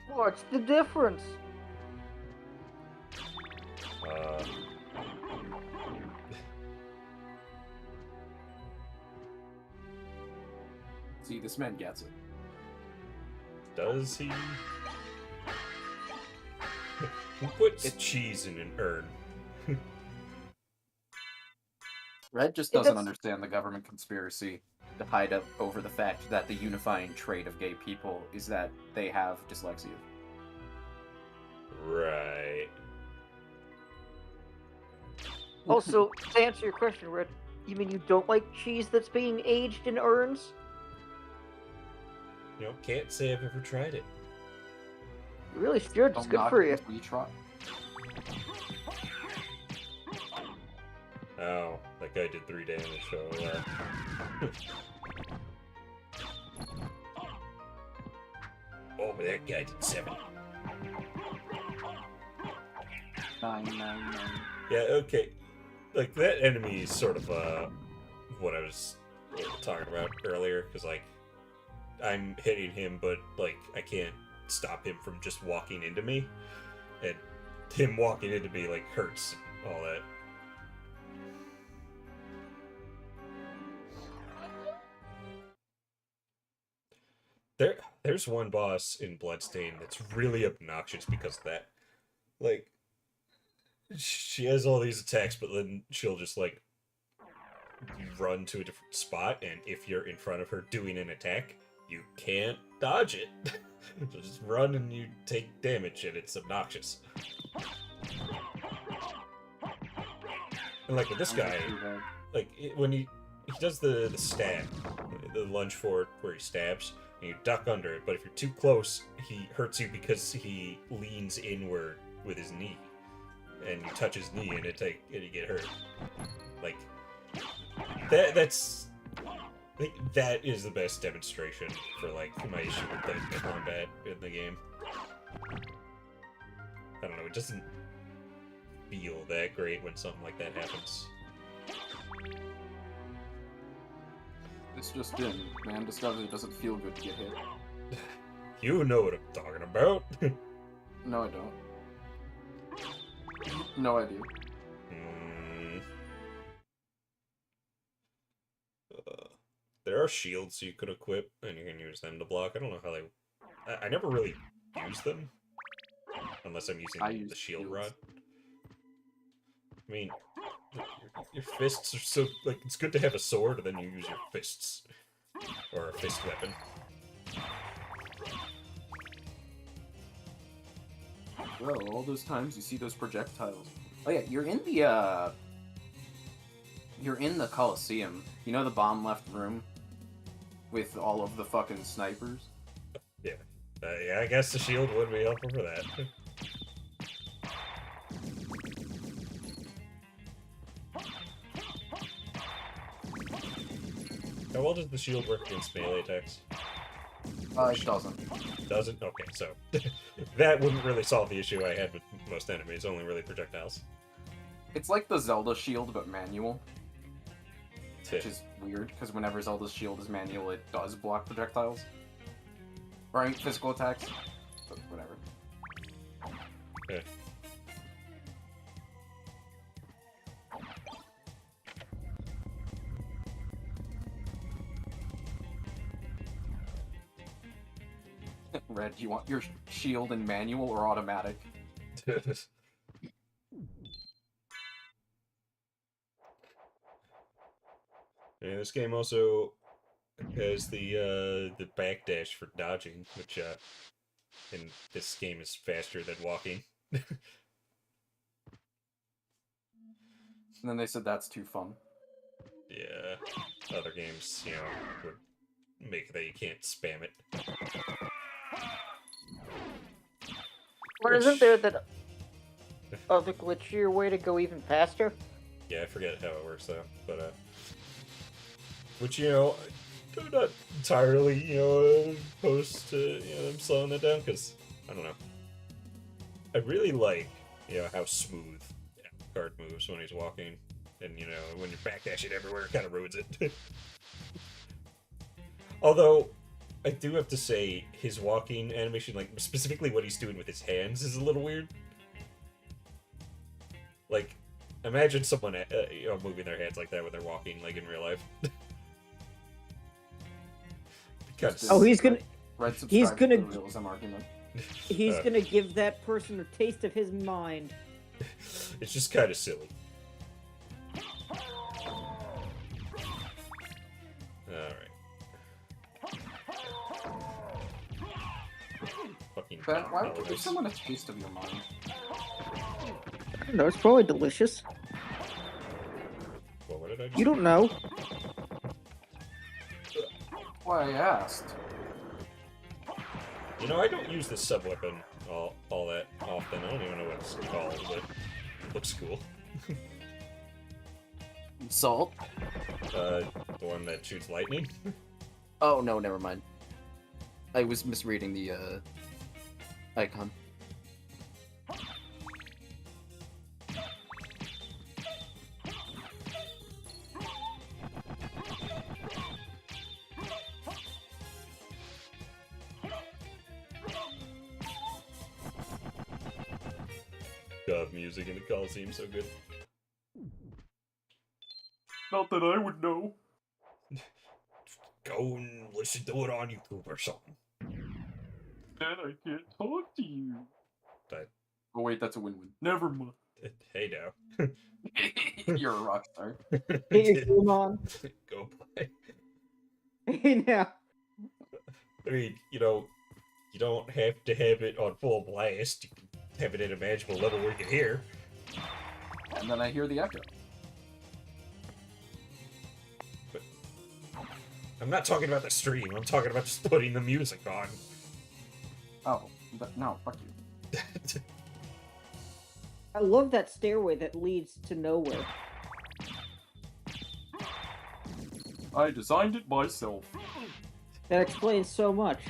What's the difference? See, this man gets it. Does he? Who puts cheese in an urn? Red just doesn't understand the government conspiracy to hide up over the fact that the unifying trait of gay people is that they have dyslexia. Right. Also, to answer your question, Red, you mean you don't like cheese that's being aged in urns? You know, can't say I've ever tried it. You really should. It's Don't good knock for it you. until you try. Oh, that guy did 3 damage, so oh, but that guy did 7. 999. Yeah, okay. Like, that enemy is sort of, what I was talking about earlier, because, like, I'm hitting him, but, like, I can't stop him from just walking into me, and him walking into me, like, hurts and all that. There's one boss in Bloodstain that's really obnoxious because of that. Like, she has all these attacks, but then she'll just, like, run to a different spot, and if you're in front of her doing an attack, you can't dodge it. Just run and you take damage, and it's obnoxious. And, like, with this guy, like, when he does the stab, the lunge forward where he stabs, and you duck under it, but if you're too close, he hurts you because he leans inward with his knee. And you touch his knee and you get hurt. Like, that's... I think that is the best demonstration for, like, my issue with the combat in the game. I don't know, it doesn't feel that great when something like that happens. This just in. Man discovers it doesn't feel good to get hit. You know what I'm talking about. No, I don't. No idea. There are shields you could equip, and you can use them to block. I don't know how they... I never really use them. Unless I'm using the shield rod. I mean, your fists are so... Like, it's good to have a sword, and then you use your fists. Or a fist weapon. Bro, all those times you see those projectiles. Oh yeah, you're in the Coliseum. You know the bomb left room? With all of the fucking snipers? Yeah. Yeah, I guess the shield would be helpful for that. How well does the shield work against melee attacks? It doesn't. Doesn't? Okay, so that wouldn't really solve the issue I had with most enemies, only really projectiles. It's like the Zelda shield, but manual. Which is weird, because whenever Zelda's shield is manual, it does block projectiles. Right? Physical attacks. But whatever. Yeah. Red, do you want your shield in manual or automatic? Yeah, this game also has the backdash for dodging, which in this game is faster than walking. And then they said that's too fun. Yeah, other games, you know, would make that you can't spam it. Or isn't there that other glitchier way to go even faster? Yeah, I forget how it works though, but which, you know, I'm not entirely, you know, opposed to, you know, them slowing that down, because, I don't know. I really like, you know, how smooth Card moves when he's walking, and, you know, when you're backdashing everywhere, it kind of ruins it. Although, I do have to say, his walking animation, like, specifically what he's doing with his hands, is a little weird. Like, imagine someone, you know, moving their hands like that when they're walking, like, in real life. Because... Oh, he's gonna... Red He's subscribes gonna... to the realism argument. He's gonna give that person a taste of his mind. It's just kind of silly. Alright. Fucking Ben, why would you give someone a taste of your mind? I don't know, it's probably delicious. Well, what did I just... You don't know. Why I asked. You know, I don't use the sub-weapon all that often. I don't even know what it's called, but it looks cool. Salt? The one that shoots lightning? Oh, no, never mind. I was misreading the, icon. God, music in the Coliseum so good. Not that I would know. Go and listen to it on YouTube or something. Dad, I can't talk to you. Oh wait, that's a win-win. Never mind. Hey now. You're a rock star. Hey, come on. Go play. Hey, now. I mean, you know, you don't have to have it on full blast. You can have it at a manageable level where you can hear. And then I hear the echo. But I'm not talking about the stream. I'm talking about just putting the music on. Oh, no, fuck you. I love that stairway that leads to nowhere. I designed it myself. That explains so much.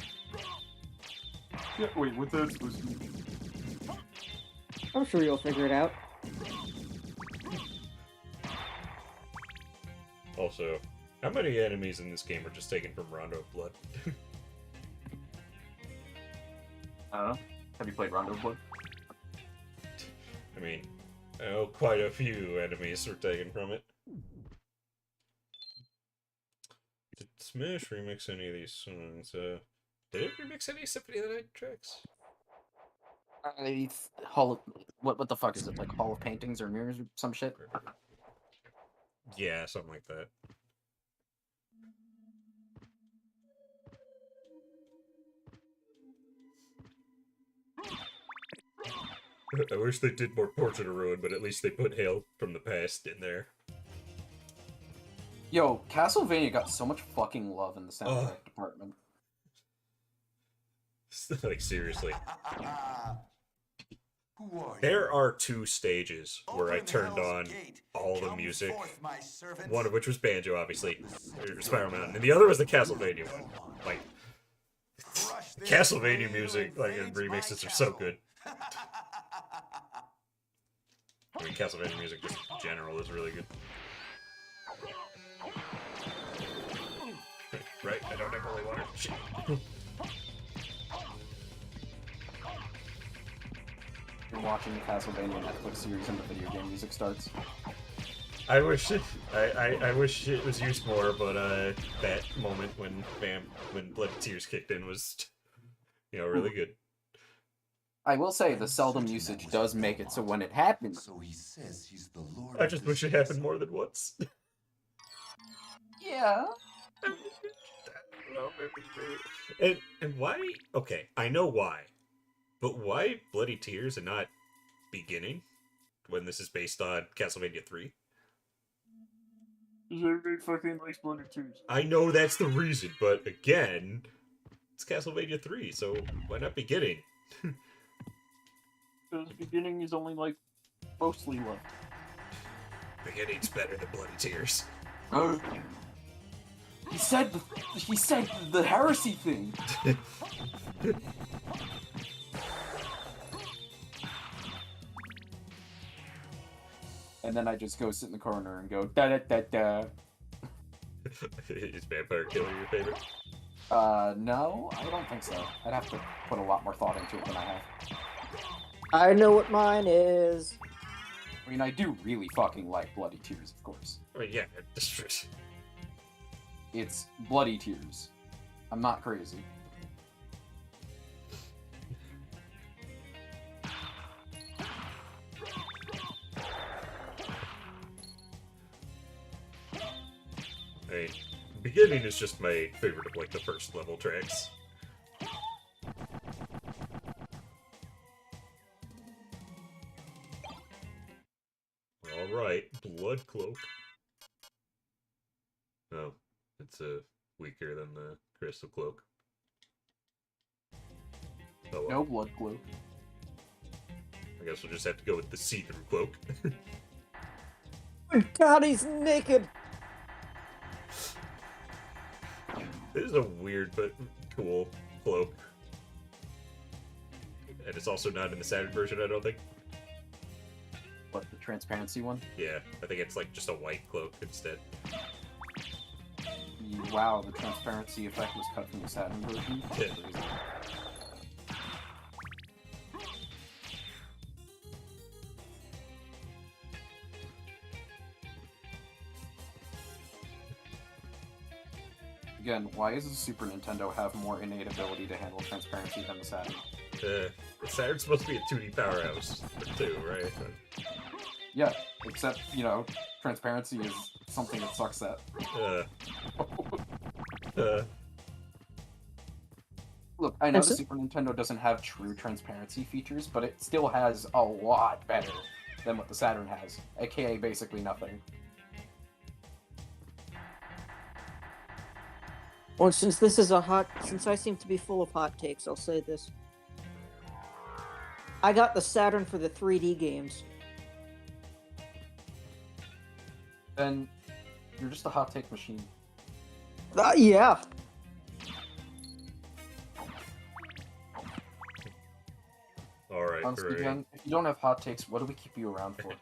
Yeah, wait, what's that supposed to be? I'm sure you'll figure it out. Also, how many enemies in this game are just taken from Rondo of Blood? I don't know. Have you played Rondo of Blood? I mean, I know quite a few enemies were taken from it. Did Smash remix any of these songs? Did it remix any Symphony of the Night tracks? Hall of... What the fuck is it? Like Hall of Paintings or Mirrors or some shit? Yeah, something like that. I wish they did more Portrait of Ruin, but at least they put Hail from the Past in there. Yo, Castlevania got so much fucking love in the soundtrack department. Like, seriously. Who are you? There are 2 stages where I Open turned Hell's on Gate. all the Come music. forth, my servants. One of which was Banjo, obviously, or Spiral Mountain, and the other was the Castlevania one. Like, Crush this Castlevania blade music, who like, and invades my remixes are so castle. good. I mean, Castlevania music just in general is really good. Right? I don't have holy water. Shit. You're watching the Castlevania Netflix series and the video game music starts. I wish I wish it was used more, but that moment when Blood and Tears kicked in was, you know, really good. I will say the seldom usage does make it so when it happens. So he says he's the Lord I of just this wish it happened more than once. Yeah. And why? Okay, I know why, but why Bloody Tears and not Beginning when this is based on Castlevania 3? Because everybody fucking likes Bloody Tears. I know that's the reason, but again, it's Castlevania 3, so why not Beginning? Because Beginning is only, like, mostly left. Beginning's better than Bloody Tears. He said the heresy thing. And then I just go sit in the corner and go da da da da. Is Vampire Killer your favorite? No, I don't think so. I'd have to put a lot more thought into it than I have. I know what mine is. I mean, I do really fucking like Bloody Tears, of course. I mean, yeah, it's It's Bloody Tears. I'm not crazy. I mean, beginning is just my favorite of like the first level tracks. Alright, Blood Cloak. Oh, it's weaker than the Crystal Cloak. Oh, well. No Blood Cloak. I guess we'll just have to go with the see-through cloak. God, he's naked! This is a weird but cool cloak. And it's also not in the Saturn version, I don't think. What, the transparency one? Yeah, I think it's like just a white cloak instead. Wow, the transparency effect was cut from the Saturn version? Yeah. Again, why does the Super Nintendo have more innate ability to handle transparency than the Saturn? The Saturn's supposed to be a 2D powerhouse, too, right? Yeah, except, you know, transparency is something it sucks at. Look, I know the Super Nintendo doesn't have true transparency features, but it still has a lot better than what the Saturn has, aka basically nothing. Well, since I seem to be full of hot takes, I'll say this. I got the Saturn for the 3D games. Then you're just a hot take machine. Yeah. Alright, Honestly, great. Jen, if you don't have hot takes, what do we keep you around for?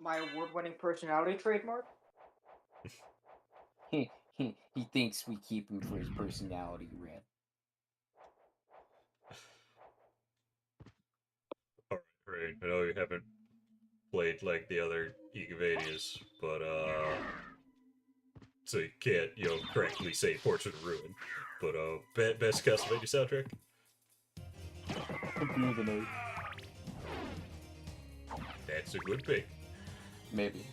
My award-winning personality trademark? He thinks we keep him for his personality, Red. Alright, great. I know you haven't played like the other Igavanias, but so you can't, you know, correctly say Portrait of Ruin. But best Castlevania soundtrack? Symphony of the Night. That's a good pick. Maybe.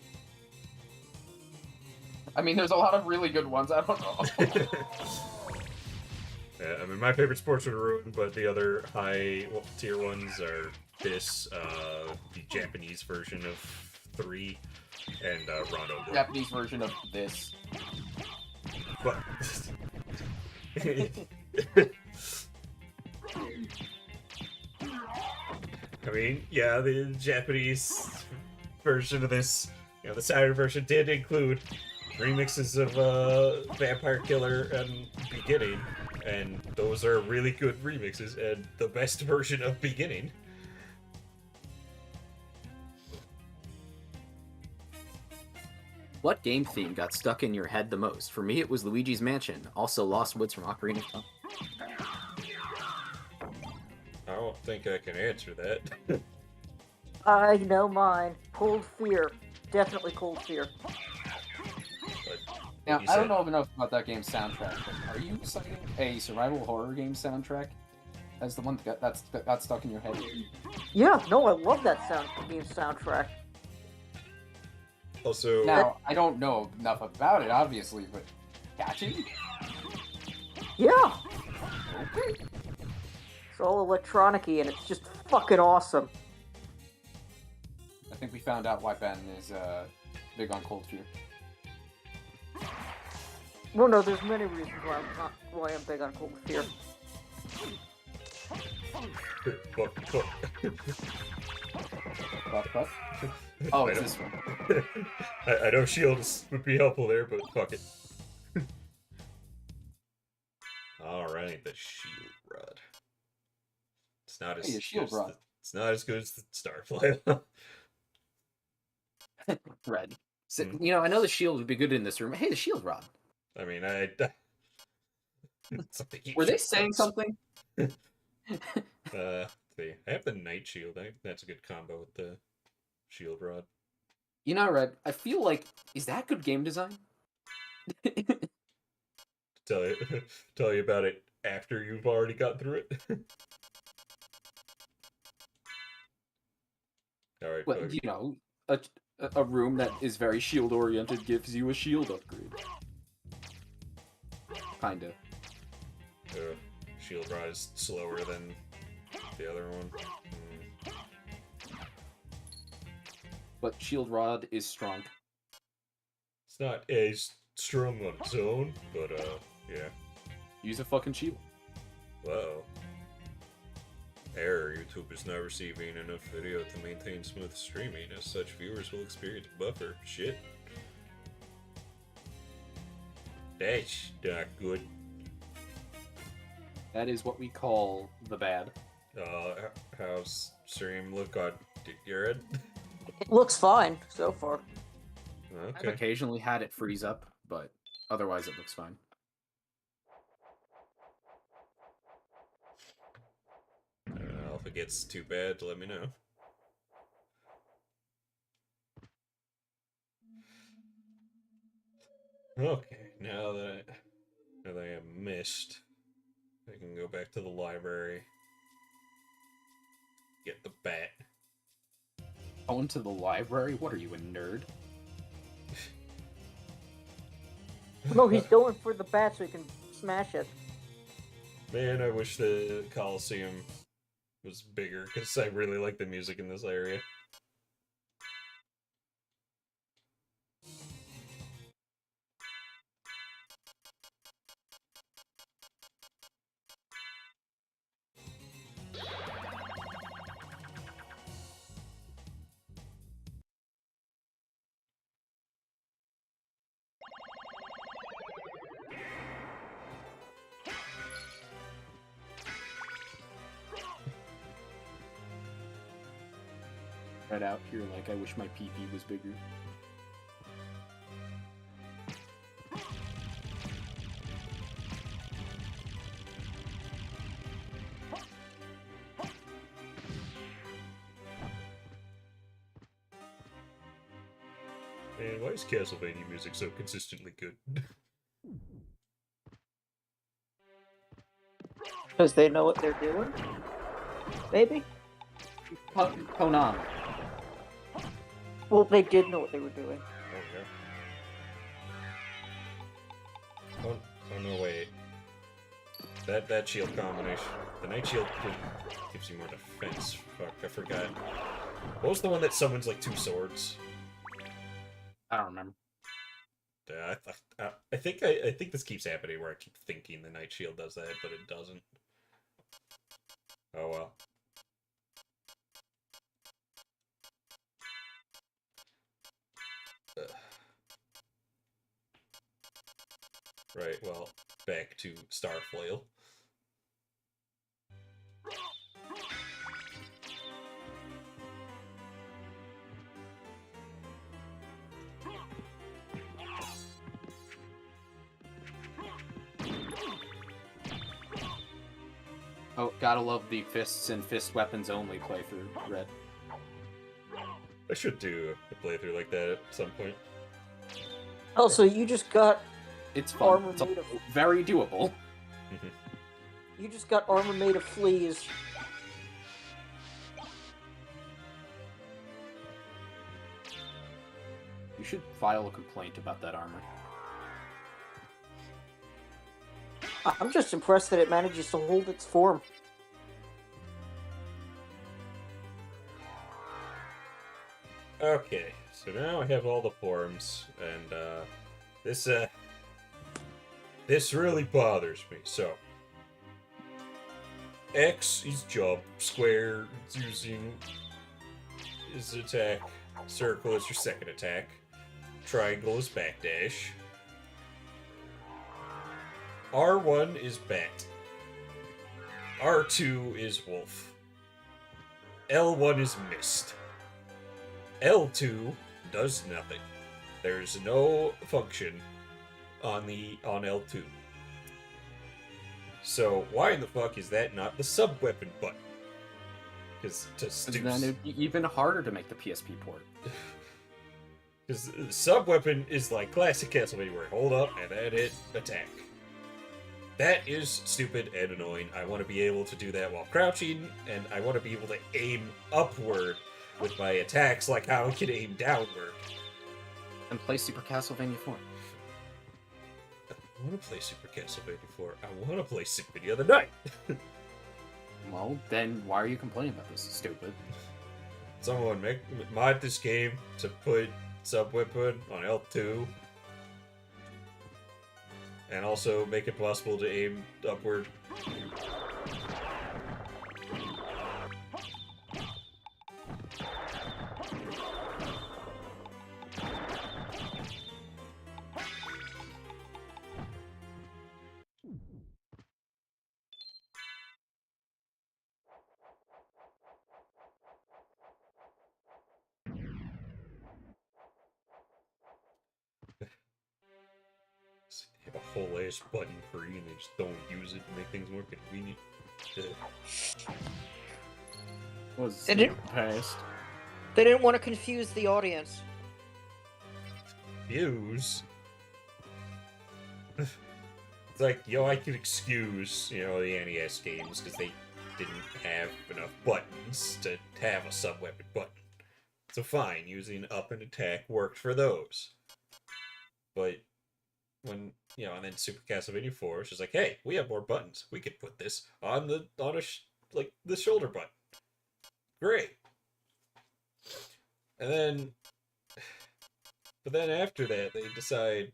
I mean, there's a lot of really good ones. I don't know. Yeah, I mean, my favorite's Portrait of Ruin, but the other high tier ones are this, the Japanese version of 3, and Rondo. Japanese version of this. But I mean, yeah, the Japanese version of this, you know, the Saturn version did include remixes of Vampire Killer and Beginning, and those are really good remixes, and the best version of Beginning. What game theme got stuck in your head the most? For me, it was Luigi's Mansion, also Lost Woods from Ocarina of Time. I don't think I can answer that. I know mine. Cold Fear. Definitely Cold Fear. Now, I don't know enough about that game's soundtrack, but are you citing a survival horror game soundtrack as the one that got stuck in your head? Yeah, no, I love that game soundtrack. Also, now, I don't know enough about it, obviously, but catchy? Yeah! Okay. It's all electronic-y, and it's just fucking awesome. I think we found out why Ben is big on Cold Fear. Well, no, there's many reasons why I'm big on Cold Fear. Fuck. Oh, it's this one. I know shields would be helpful there, but fuck it. Alright, the shield rod. It's not as shield rod. It's not as good as the Starfly. Red. So, you know, I know the shield would be good in this room. Hey, the shield rod. I mean, something Were they saying something? See, I have the Night Shield. That's a good combo with the Shield Rod. You know, Red, I feel like, is that good game design? Tell you, tell you about it after you've already got through it. All right, Well, fuck. you know, a room that is very shield oriented gives you a shield upgrade. Kinda. Shield Rod is slower than the other one. But shield rod is strong. It's not as strong on its own, but yeah. Use a fucking shield. Whoa. Error, YouTube is not receiving enough video to maintain smooth streaming. As such, viewers will experience buffer. Shit. That's not good. That is what we call the bad. How's stream look on your end? It looks fine so far. I've occasionally had it freeze up, but otherwise it looks fine. If it gets too bad, let me know. Okay, now that I have missed, I can go back to the library. Get the bat. Going to the library? What are you, a nerd? No, he's going for the bat so he can smash it. Man, I wish the Coliseum was bigger, because I really like the music in this area. Right out here, like, I wish my PP was bigger. Man, why is Castlevania music so consistently good? Because they know what they're doing? Maybe? Konami. Well, they did know what they were doing. Oh no, wait. That shield combination. The Night Shield gives you more defense. Fuck, I forgot. What was the one that summons like two swords? I don't remember. Yeah, I think this keeps happening where I keep thinking the Night Shield does that, but it doesn't. Oh well. Right, well, back to Starflail. Oh, gotta love the fists and fist weapons only playthrough, Red. I should do a playthrough like that at some point. Also, you just got It's fun. armor It's made of... very doable. You just got armor made of fleas. You should file a complaint about that armor. I'm just impressed that it manages to hold its form. Okay, so now I have all the forms, and this really bothers me. So X is jump, square is using his attack, circle is your second attack, triangle is backdash, R1 is bat, R2 is wolf, L1 is mist, L2 does nothing. There's no function on L2. So why in the fuck is that not the sub-weapon button? Because then it'd be even harder to make the PSP port. Because sub-weapon is like classic Castlevania where hold up and then hit attack. That is stupid and annoying. I want to be able to do that while crouching, and I want to be able to aim upward with my attacks like how I can aim downward. And play Super Castlevania 4. I want to play Super Castlevania 4. I want to play Symphony of the Night. Well, then why are you complaining about this? It's stupid. Someone mod this game to put sub-weapon on L2. And also make it possible to aim upward. They have a whole ass button free and they just don't use it to make things more convenient. Was They didn't- past. They didn't want to confuse the audience. Use? It's like, yo, I can excuse, the NES games because they didn't have enough buttons to have a sub-weapon button. So fine, using up and attack worked for those. But when, and then Super Castlevania 4 is just like, hey, we have more buttons. We could put this on the shoulder button. Great. And then after that, they decide,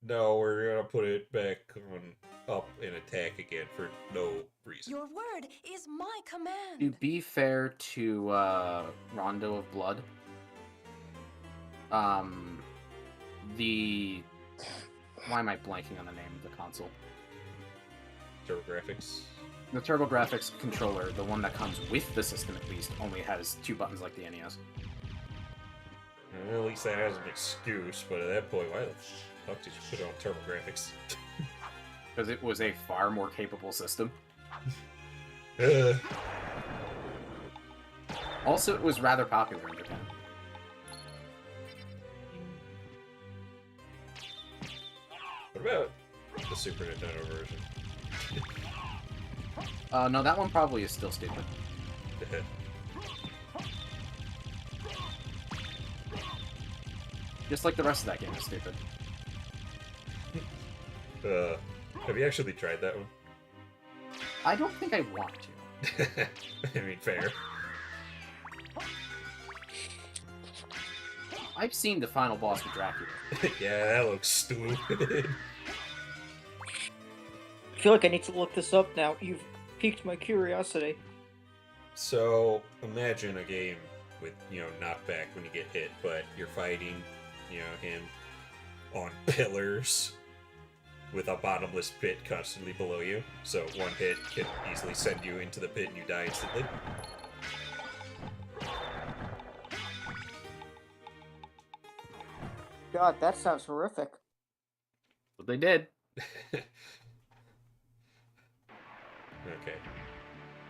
no, we're gonna put it back on up and attack again for no reason. Your word is my command. To be fair to Rondo of Blood, why am I blanking on the name of the console? TurboGrafx. The TurboGrafx controller, the one that comes with the system at least, only has 2 buttons like the NES. Well, at least that has an excuse, but at that point, why the fuck did you put it on TurboGrafx? Because it was a far more capable system. Also, it was rather popular in Japan. What about the Super Nintendo version? No, that one probably is still stupid. Just like the rest of that game is stupid. Have you actually tried that one? I don't think I want to. I mean, fair. I've seen the final boss with Dracula. Yeah, that looks stupid. I feel like I need to look this up now. You've piqued my curiosity. So, imagine a game with, knockback when you get hit, but you're fighting, him on pillars with a bottomless pit constantly below you. So one hit can easily send you into the pit and you die instantly. God, that sounds horrific. But they did. Okay.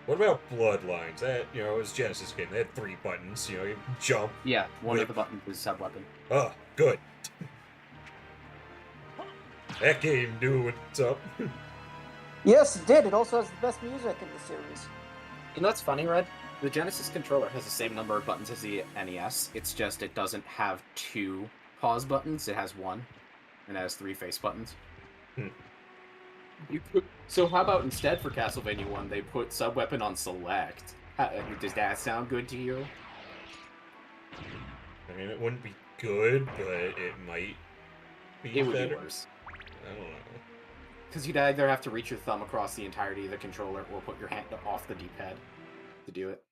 What about Bloodlines? That, it was a Genesis game. They had 3 buttons. You jump. Yeah, one of the buttons is sub-weapon. Oh, good. That game knew what's up. Yes, it did. It also has the best music in the series. You know what's funny, Red? The Genesis controller has the same number of buttons as the NES. It's just it doesn't have 2 pause buttons. It has 1. And it has 3 face buttons. So how about instead for Castlevania 1, they put sub-weapon on select? Does that sound good to you? I mean, it wouldn't be good, but it might be It would better. be worse. I don't know. Because you'd either have to reach your thumb across the entirety of the controller or put your hand off the D-pad to do it.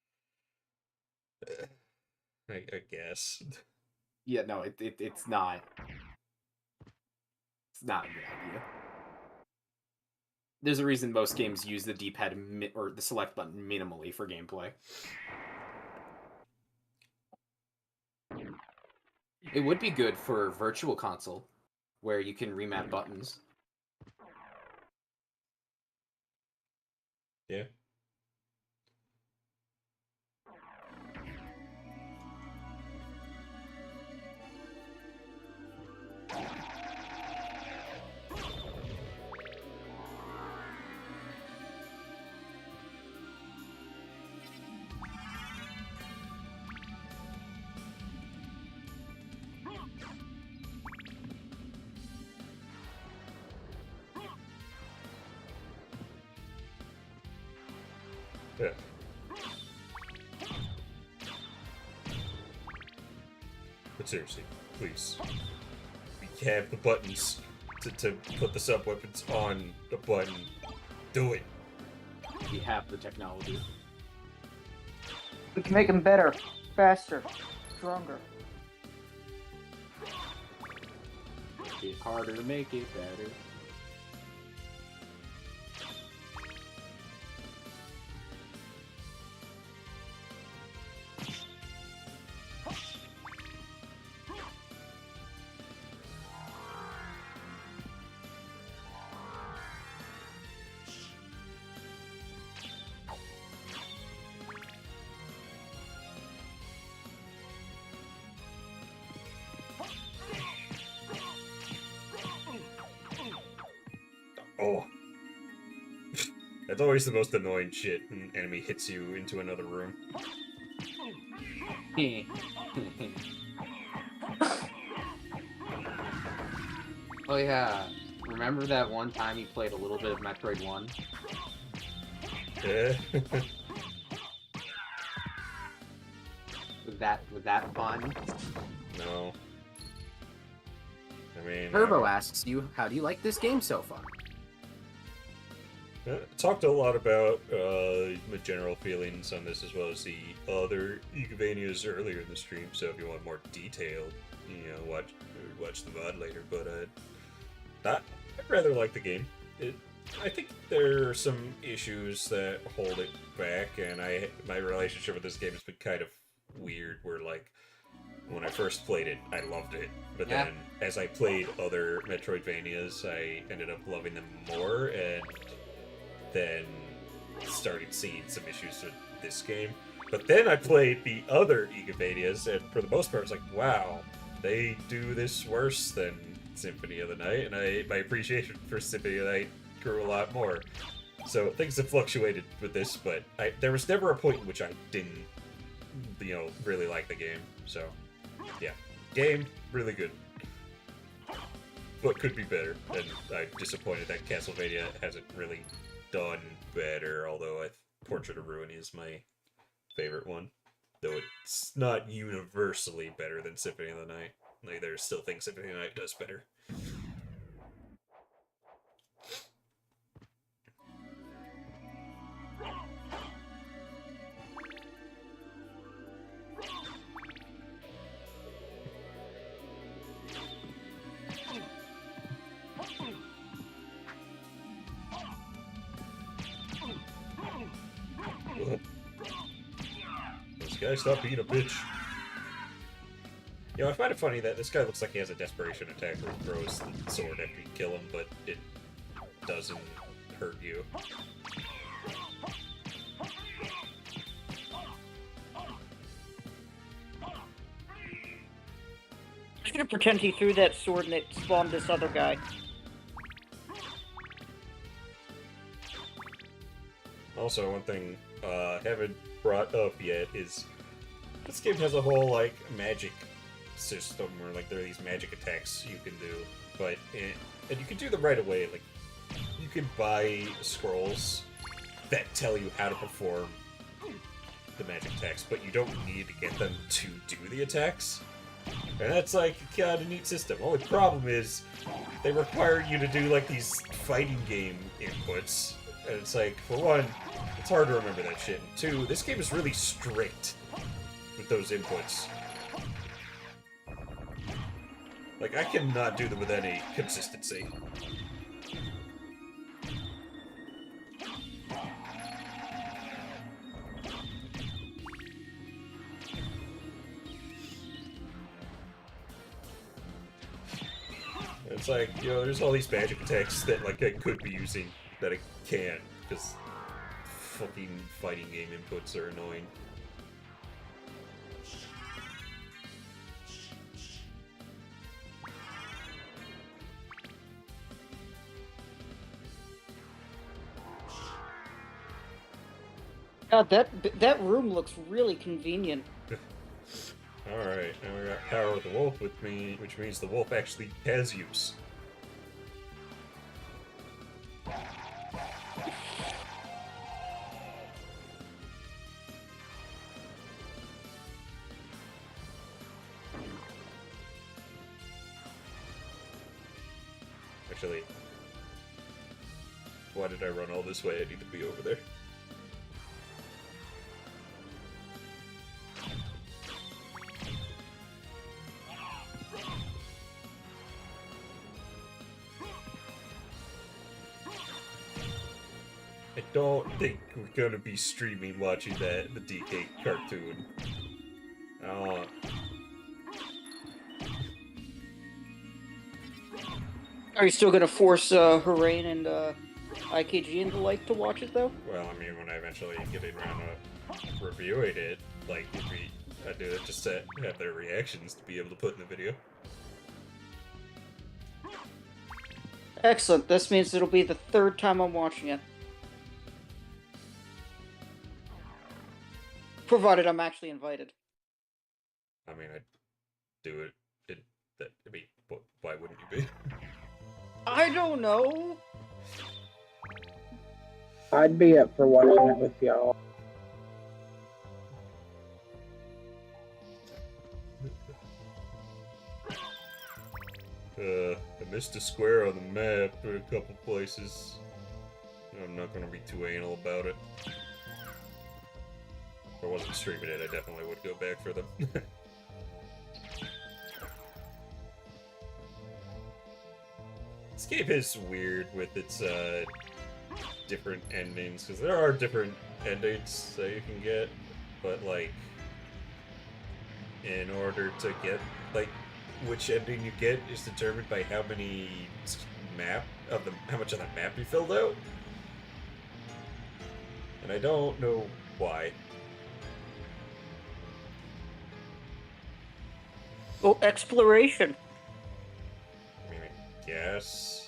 I guess. Yeah, no, it's not. It's not a good idea. There's a reason most games use the D-pad or the select button minimally for gameplay. It would be good for Virtual Console, where you can remap buttons. Yeah. Yeah. But seriously, please. We have the buttons to put the sub-weapons on the button. Do it. We have the technology. We can make them better, faster, stronger. Make it harder to make it better. Oh. That's always the most annoying shit. An enemy hits you into another room. Oh yeah, remember that one time you played a little bit of Metroid 1? Yeah. Was that fun? No. I mean... Turbo asks you, how do you like this game so far? Talked a lot about my general feelings on this as well as the other Igavanias earlier in the stream, so if you want more detailed, you know, watch the VOD later, but I rather like the game. I think there are some issues that hold it back, and my relationship with this game has been kind of weird, where like, when I first played it, I loved it, but Yeah. then as I played other Metroidvanias, I ended up loving them more, and then started seeing some issues with this game. But then I played the other Igavanias, and for the most part, I was like, wow, they do this worse than Symphony of the Night, and my appreciation for Symphony of the Night grew a lot more. So things have fluctuated with this, but there was never a point in which I didn't, you know, really like the game. So, yeah. Game, really good. But could be better, and I'm disappointed that Castlevania hasn't really done better, although Portrait of Ruin is my favorite one. Though it's not universally better than Symphony of the Night. Like, there's still things Symphony of the Night does better. This guy, stop being a bitch. You know, I find it funny that this guy looks like he has a desperation attack where he throws the sword after you kill him, but it doesn't hurt you. I'm just gonna pretend he threw that sword and it spawned this other guy. Also, one thing I haven't brought up yet is this game has a whole, like, magic system where, like, there are these magic attacks you can do, but and you can do them right away. Like, you can buy scrolls that tell you how to perform the magic attacks, but you don't need to get them to do the attacks. And that's, like, kind of a neat system. Only problem is they require you to do, like, these fighting game inputs. And it's like, for one, it's hard to remember that shit. And two, this game is really strict with those inputs. Like, I cannot do them with any consistency. And It's like, you know, there's all these magic attacks that, like, I could be using that I can't, because fucking fighting game inputs are annoying. God, that room looks really convenient. Alright, now we got Power of the Wolf with me, which means the wolf actually has use. Actually, why did I run all this way? I need to be over there. I don't think we're gonna be streaming watching the DK cartoon. Oh. Are you still gonna force Harain and IKG and the like to watch it though? Well, I mean, when I eventually get around to reviewing it, like, I do it just to have their reactions to be able to put in the video. Excellent. This means it'll be the third time I'm watching it. Provided I'm actually invited. I mean, I'd do it. I mean, why wouldn't you be? I don't know. I'd be up for watching it with y'all. I missed a square on the map in a couple places. I'm not gonna be too anal about it. If I wasn't streaming it, I definitely would go back for them. This game is weird with its different endings, because there are different endings that you can get, but like, in order to get, like, which ending you get is determined by how many how much of the map you filled out. And I don't know why. Oh, exploration. I mean, I guess.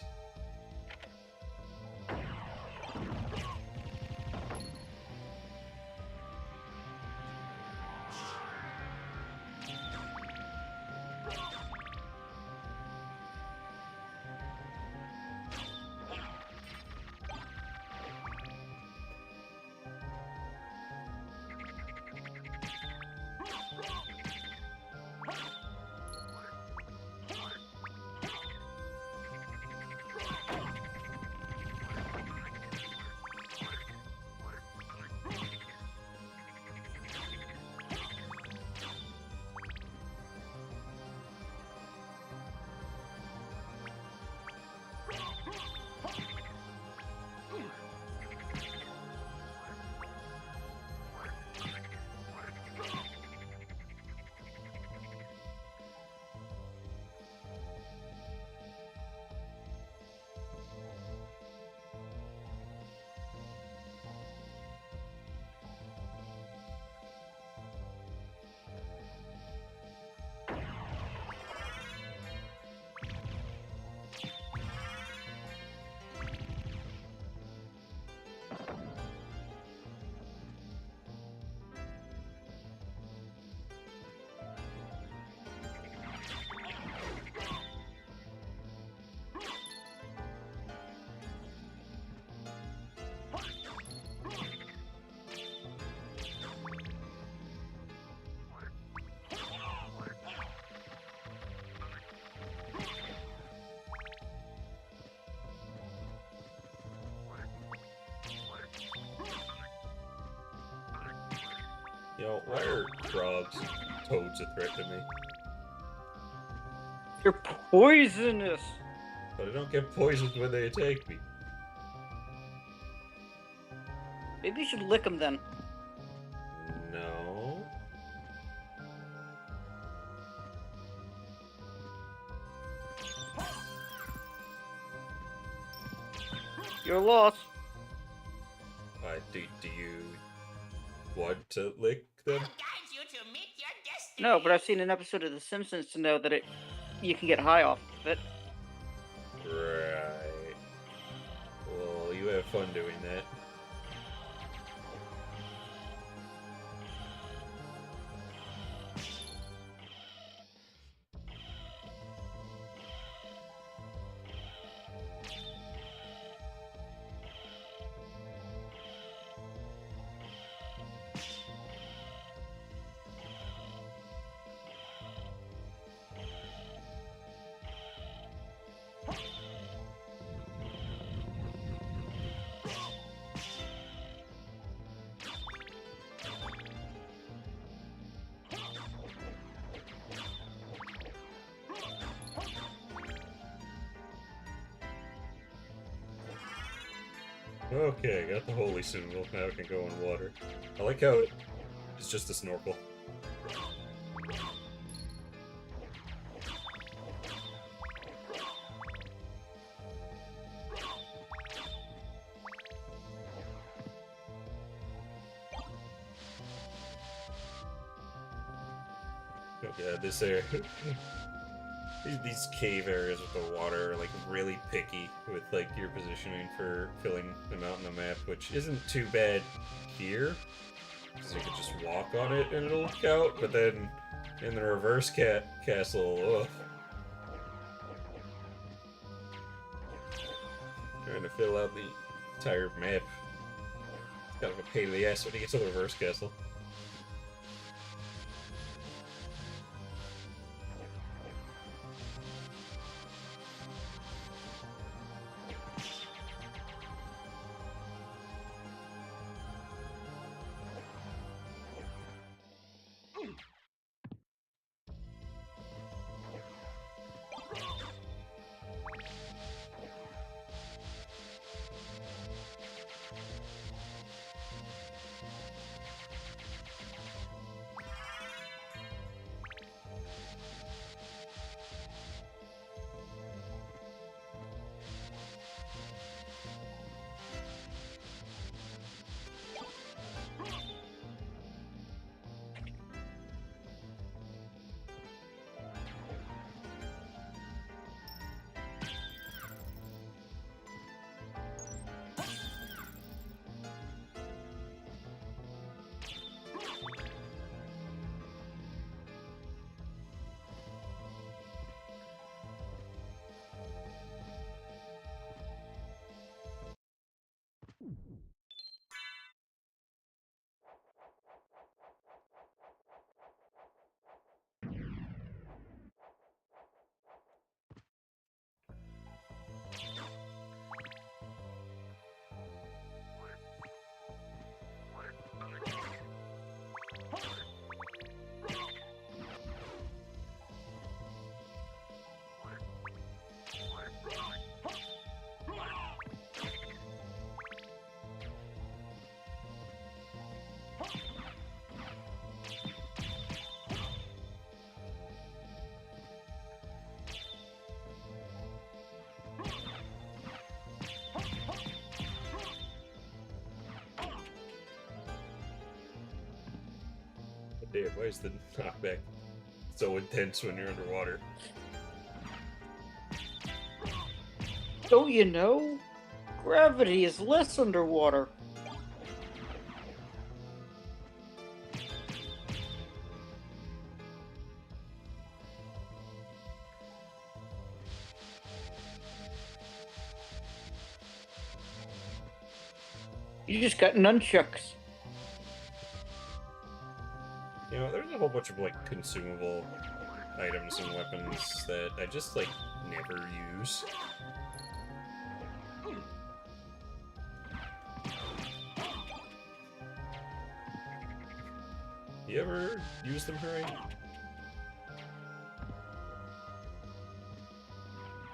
Yo, why are frogs and toads a threat to me? You're poisonous. But I don't get poisoned when they attack me. Maybe you should lick them then. No. Your loss. Do you want to lick them? Guides you to meet your destiny. No, but I've seen an episode of The Simpsons to know that you can get high off of it. Right. Well, you have fun doing that. Okay, got the holy symbol. Now it can go in water. I like how it's just a snorkel. Oh god, this area. These cave areas with the water are like really picky with like your positioning for filling them out on the map, which isn't too bad here, because you could just walk on it and it'll count. But then in the reverse castle, ugh. Trying to fill out the entire map. It's kind of a pain in the ass when you get to the reverse castle. Damn, why is the knockback so intense when you're underwater? Don't you know? Gravity is less underwater. You just got nunchucks. You know, there's a whole bunch of like consumable items and weapons that I just like never use. You ever use them, Hurry?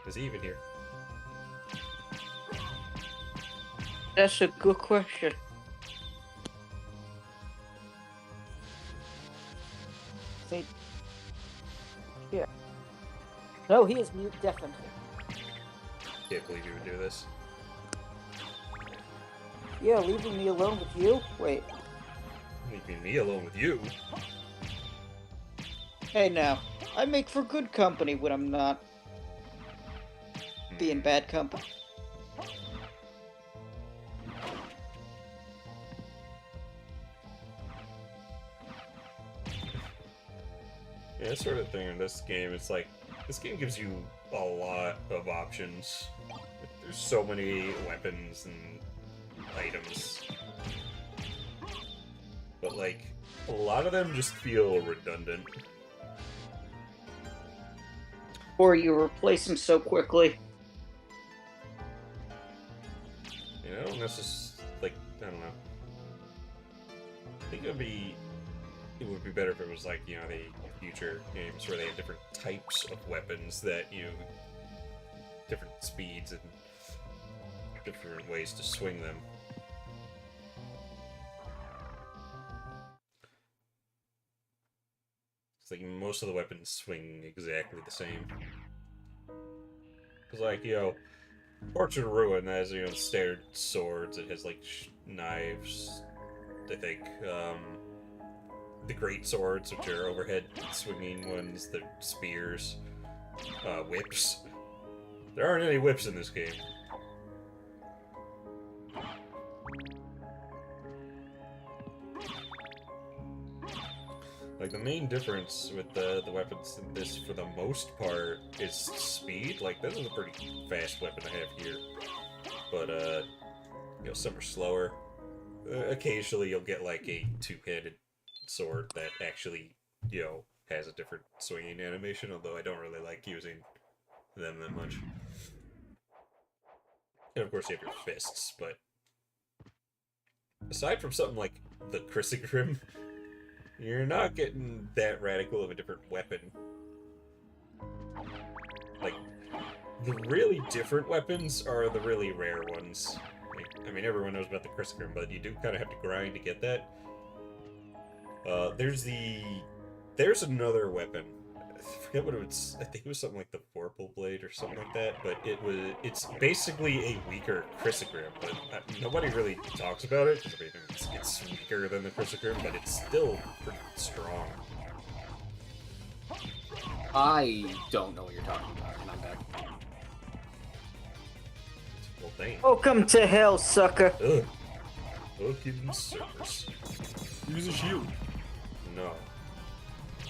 Is he even here? That's a good question. Say, yeah. No, he is mute deafened. Can't believe you would do this. Yeah, leaving me alone with you? Wait. Leaving me alone with you? Hey now, I make for good company when I'm not being bad company. Yeah, that sort of thing in this game, it's like, this game gives you a lot of options. There's so many weapons and items. But, like, a lot of them just feel redundant. Or you replace them so quickly. You know, that's just, like, I don't know. I think it would be better if it was like, you know, the future games where they have different types of weapons that different speeds and different ways to swing them. It's like most of the weapons swing exactly the same. It's like, you know, Orchard Ruin has, you know, standard swords, it has like knives, I think, the great swords, which are overhead swinging ones, the spears, whips. There aren't any whips in this game. Like, the main difference with the weapons in this, for the most part, is speed. Like, this is a pretty fast weapon I have here. But, you know, some are slower. Occasionally you'll get, like, a two-handed sword that actually, you know, has a different swinging animation, although I don't really like using them that much. And of course you have your fists, but aside from something like the Chrysogrim, you're not getting that radical of a different weapon. Like, the really different weapons are the really rare ones. Like, I mean, everyone knows about the Chrysogrim, but you do kind of have to grind to get that. There's another weapon. I forget what it was. I think it was something like the Vorpal Blade or something like that. But it's basically a weaker Chrysogrim. But nobody really talks about it. I mean, it's weaker than the Chrysogrim, but it's still pretty strong. I don't know what you're talking about, and I'm back. Well, damn. Welcome to hell, sucker. Ugh. Fucking surface. Use a shield. No.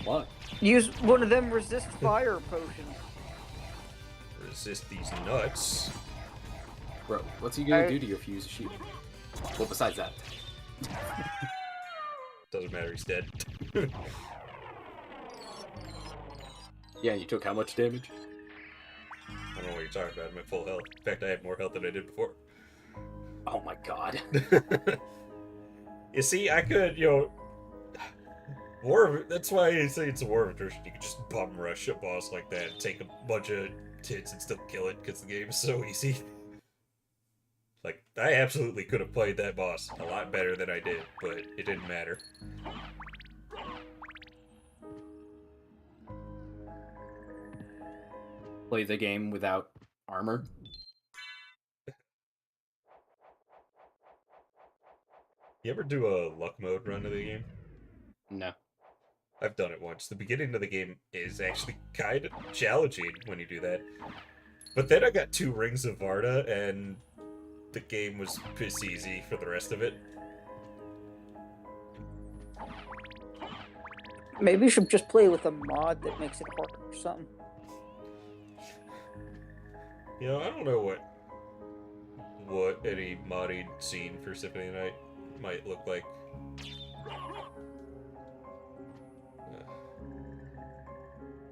What? Use one of them resist fire potions. Resist these nuts. Bro, what's he gonna do to you if you use a shield? Well, besides that. Doesn't matter, he's dead. Yeah, you took how much damage? I don't know what you're talking about. I'm at full health. In fact, I have more health than I did before. Oh my god. You see, I could, you know... That's why I say it's a war of attrition. You could just bum rush a boss like that, take a bunch of hits and still kill it, because the game is so easy. Like, I absolutely could have played that boss a lot better than I did, but it didn't matter. Play the game without armor? You ever do a luck mode run of the game? No. I've done it once. The beginning of the game is actually kind of challenging when you do that. But then I got 2 Rings of Varda, and the game was piss easy for the rest of it. Maybe you should just play with a mod that makes it harder or something. You know, I don't know what any modding scene for Symphony of the Night might look like.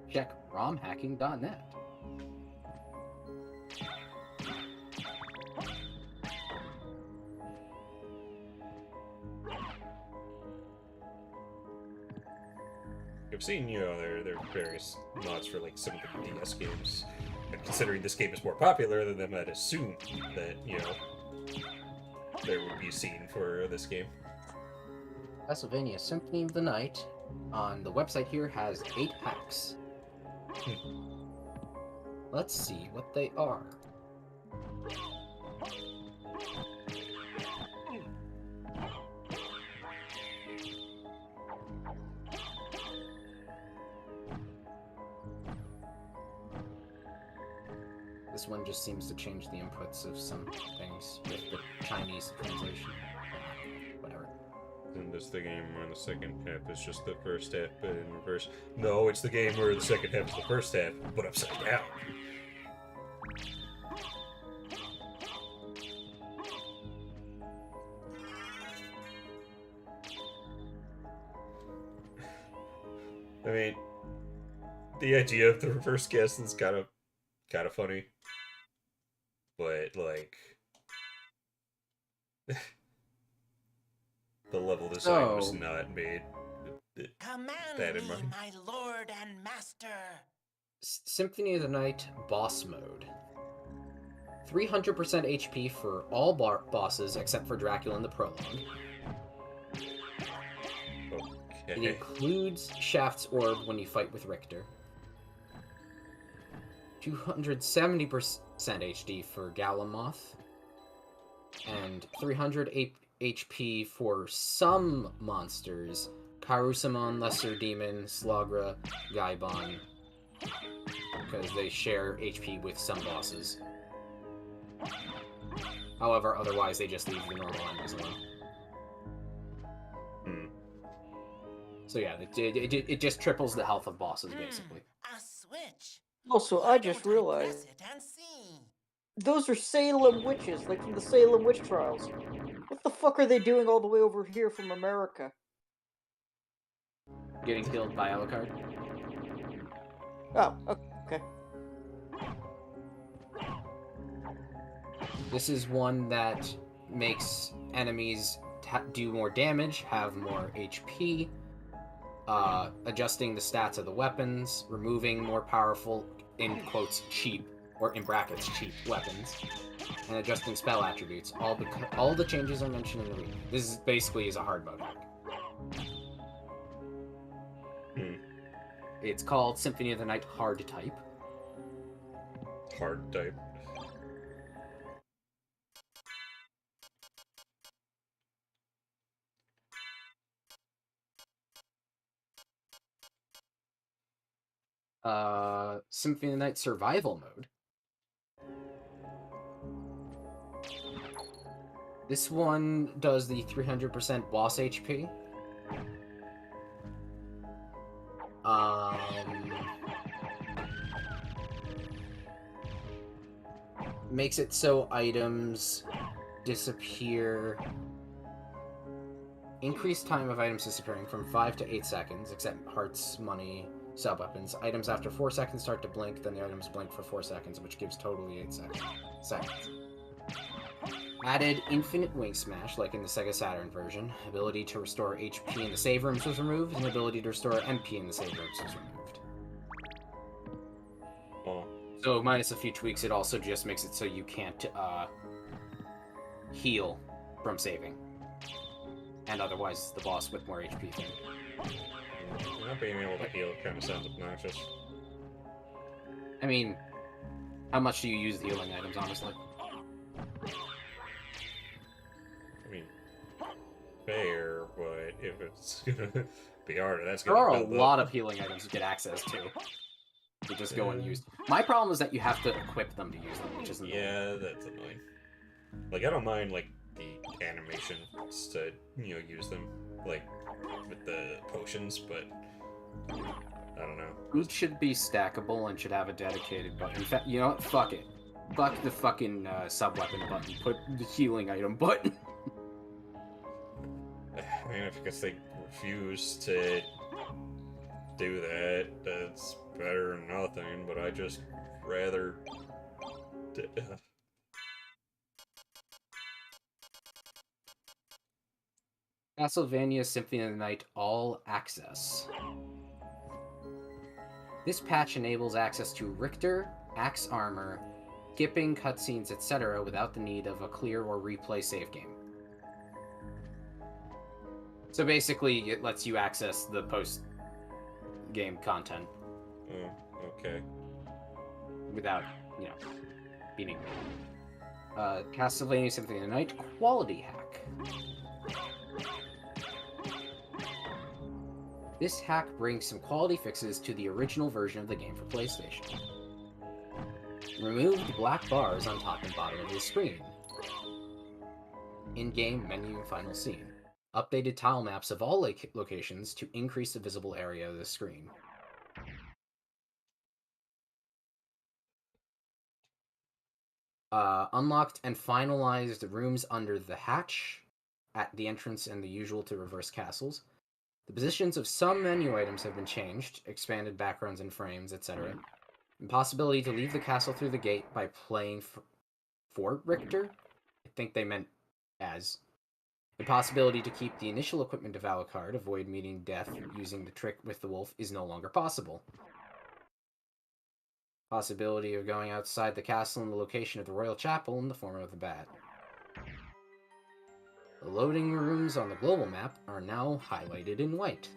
Check romhacking.net. I've seen, you know, there are various mods for, like, some of the DS games. And considering this game is more popular than them, I'd assume that, you know, there would be a scene for this game. Castlevania Symphony of the Night on the website here has 8 hacks. Let's see what they are. This one just seems to change the inputs of some things with the Chinese translation. Whatever. In this the game where the second half is just the first half, but in reverse. No, it's the game where the second half is the first half, but upside down. I mean, the idea of the reverse castle is kind of funny, but like the level design was not made Command that in me, mind. my lord and master. Symphony of the Night boss mode. 300% HP for all bosses except for Dracula in the prologue. It includes Shaft's Orb when you fight with Richter. 270% HD for Galamoth. And 300 HP for some monsters. Karusamon, Lesser Demon, Slagra, Gaibon. Because they share HP with some bosses. However, otherwise they just leave the normal enemies alone. So yeah, it just triples the health of bosses, basically. A switch. Also, I just realized those are Salem witches, like from the Salem witch trials. What the fuck are they doing all the way over here from America? Getting killed by Alucard. Oh, okay. This is one that makes enemies do more damage, have more HP, adjusting the stats of the weapons, removing more powerful, in quotes, cheap, or in brackets, cheap weapons, and adjusting spell attributes. All the changes are mentioned in the read. This is basically a hard mode hack. It's called Symphony of the Night Hard Type. Hard type. Symphony of the Night Survival Mode. This one does the 300% boss HP. Makes it so items disappear. Increased time of items disappearing from 5 to 8 seconds, except hearts, money, sub-weapons. Items after 4 seconds start to blink, then the items blink for 4 seconds, which gives totally 8 seconds. Added Infinite Wing Smash, like in the Sega Saturn version. Ability to restore HP in the save rooms was removed, and ability to restore MP in the save rooms was removed. Oh. So, minus a few tweaks, it also just makes it so you can't heal from saving. And otherwise, the boss with more HP thing. Not being able to heal kind of sounds obnoxious. I mean, how much do you use the healing items, honestly? I mean, fair, but if it's gonna be harder, that's There gonna are a build lot up. of healing items to get access to. They just go unused. My problem is that you have to equip them to use them, which is annoying. Yeah, that's annoying. Like, I don't mind, like, the animations to, you know, use them, like, with the potions, but I don't know. Food should be stackable and should have a dedicated button. In fact, you know what? Fuck it. Fuck the fucking sub-weapon button. Put the healing item button. I mean, if because they refuse to do that, that's better than nothing, but I just rather... Castlevania Symphony of the Night All Access. This patch enables access to Richter, Axe Armor, skipping, cutscenes, etc. without the need of a clear or replay save game. So basically, it lets you access the post-game content. Oh, okay. Without, you know, beating. Castlevania Symphony of the Night Quality Hack. This hack brings some quality fixes to the original version of the game for PlayStation. Remove the black bars on top and bottom of the screen. In-game menu final scene. Updated tile maps of all locations to increase the visible area of the screen. Unlocked and finalized rooms under the hatch, at the entrance and the usual to reverse castles. The positions of some menu items have been changed, expanded backgrounds and frames, etc. Impossibility to leave the castle through the gate by playing for Richter? I think they meant as. Impossibility to keep the initial equipment of Alucard, avoid meeting death using the trick with the wolf, is no longer possible. Possibility of going outside the castle in the location of the royal chapel in the form of the bat. The loading rooms on the global map are now highlighted in white.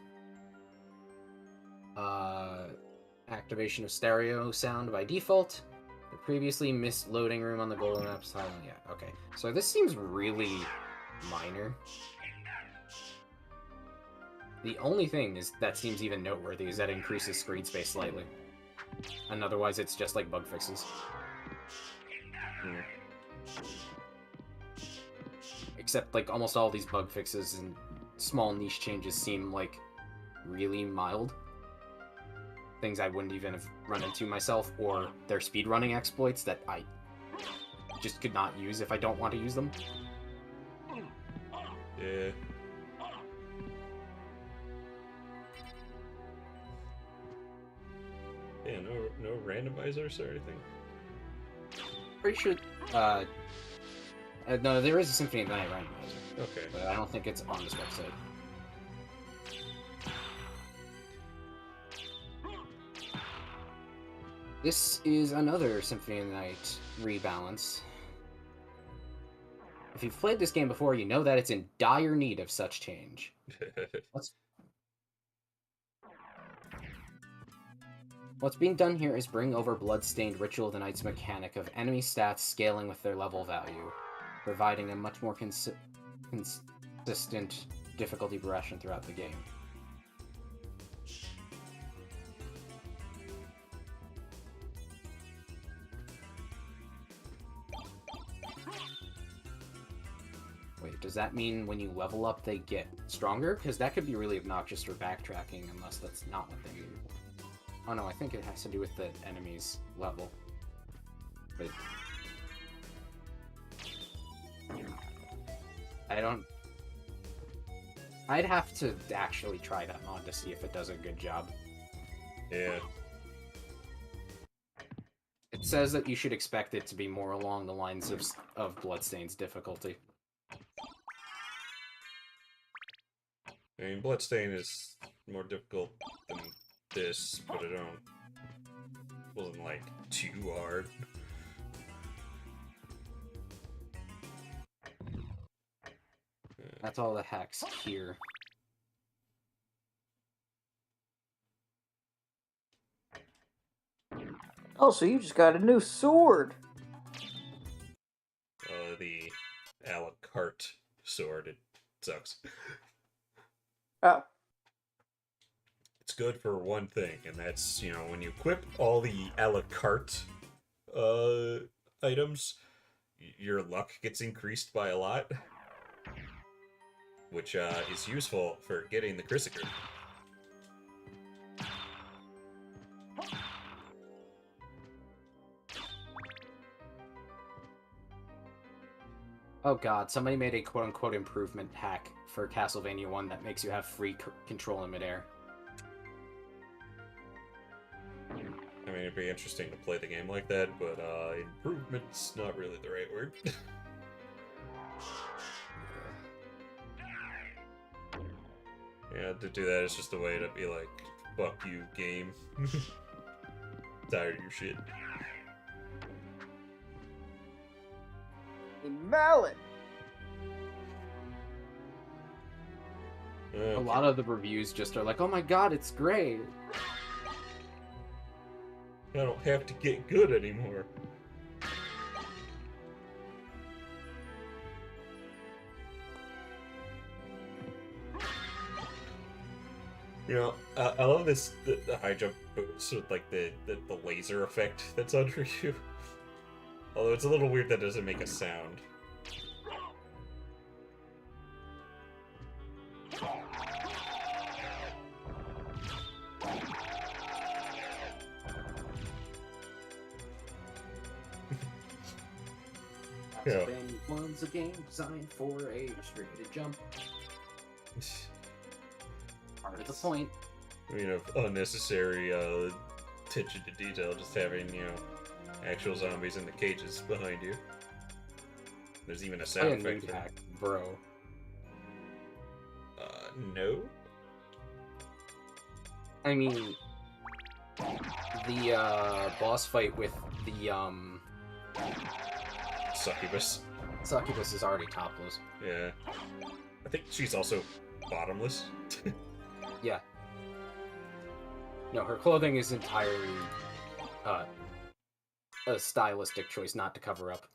Activation of stereo sound by default. The previously missed loading room on the global map is highlighted. Yeah, okay. So this seems really minor. The only thing that seems even noteworthy is that it increases screen space slightly. And otherwise it's just like bug fixes. Except like almost all these bug fixes and small niche changes seem like really mild. Things I wouldn't even have run into myself, or their speedrunning exploits that I just could not use if I don't want to use them. Yeah. Yeah, no randomizers or anything? Pretty sure, no, there is a Symphony of the Night randomizer. Okay. But I don't think it's on this website. This is another Symphony of the Night rebalance. If you've played this game before, you know that it's in dire need of such change. What's being done here is bring over Bloodstained Ritual of the Night's mechanic of enemy stats scaling with their level value, providing a much more consistent difficulty progression throughout the game. Wait, does that mean when you level up they get stronger? Because that could be really obnoxious for backtracking, unless that's not what they mean. Oh no, I think it has to do with the enemy's level. But I'd have to actually try that mod to see if it does a good job. Yeah. It says that you should expect it to be more along the lines of Bloodstained's difficulty. I mean, Bloodstain is more difficult than this, but it wasn't like too hard. That's all the hacks here. Oh, so you just got a new sword. The a la carte sword. It sucks. Oh. It's good for one thing, and that's, you know, when you equip all the a la carte items, your luck gets increased by a lot, which is useful for getting the Chrysaker. Oh god, somebody made a quote-unquote improvement hack for Castlevania 1 that makes you have free control in midair. I mean, it'd be interesting to play the game like that, but improvement's not really the right word. Yeah, to do that is just a way to be like, fuck you, game. Tired of your shit. A mallet. A lot of the reviews just are like, oh my god, it's great. I don't have to get good anymore. You know, I love the high jump boots with like the laser effect that's under you. Although it's a little weird that doesn't make a sound. Yeah. One's a game designed for a restricted jump. Part of the point. You know, unnecessary attention to detail, just having, you know, actual zombies in the cages behind you. There's even a sound effect for hack, bro. No? I mean, the boss fight with the Succubus. Succubus is already topless. Yeah. I think she's also bottomless. Yeah. No, her clothing is entirely a stylistic choice not to cover up.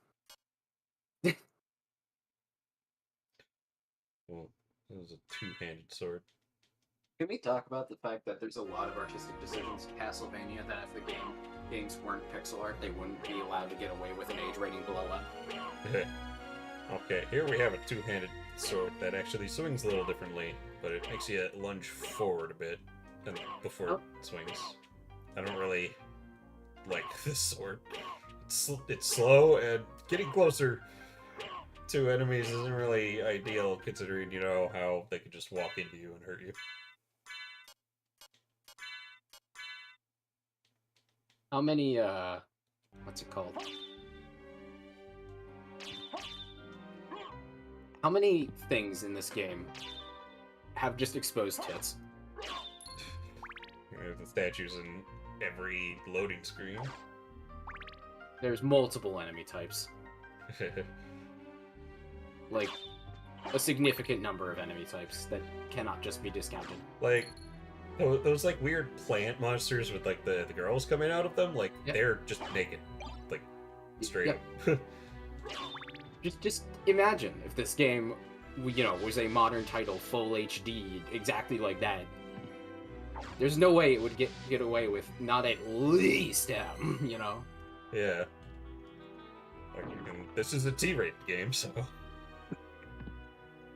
Well, it was a two-handed sword. Can we talk about the fact that there's a lot of artistic decisions in Castlevania that if the games weren't pixel art, they wouldn't be allowed to get away with an age rating below that? Okay, here we have a two-handed sword that actually swings a little differently, but it makes you lunge forward a bit before it swings. I don't really like this sword. It's slow, and getting closer to enemies isn't really ideal, considering, you know, how they could just walk into you and hurt you. How many, what's it called? How many things in this game have just exposed tits? The statues in every loading screen. There's multiple enemy types. Like, a significant number of enemy types that cannot just be discounted. Like, those like weird plant monsters with like the girls coming out of them, like they're just naked, like straight up. Just imagine if this game, you know, was a modern title, full HD, exactly like that. There's no way it would get away with not at least you know. Yeah. Like, this is a T-rated game, so.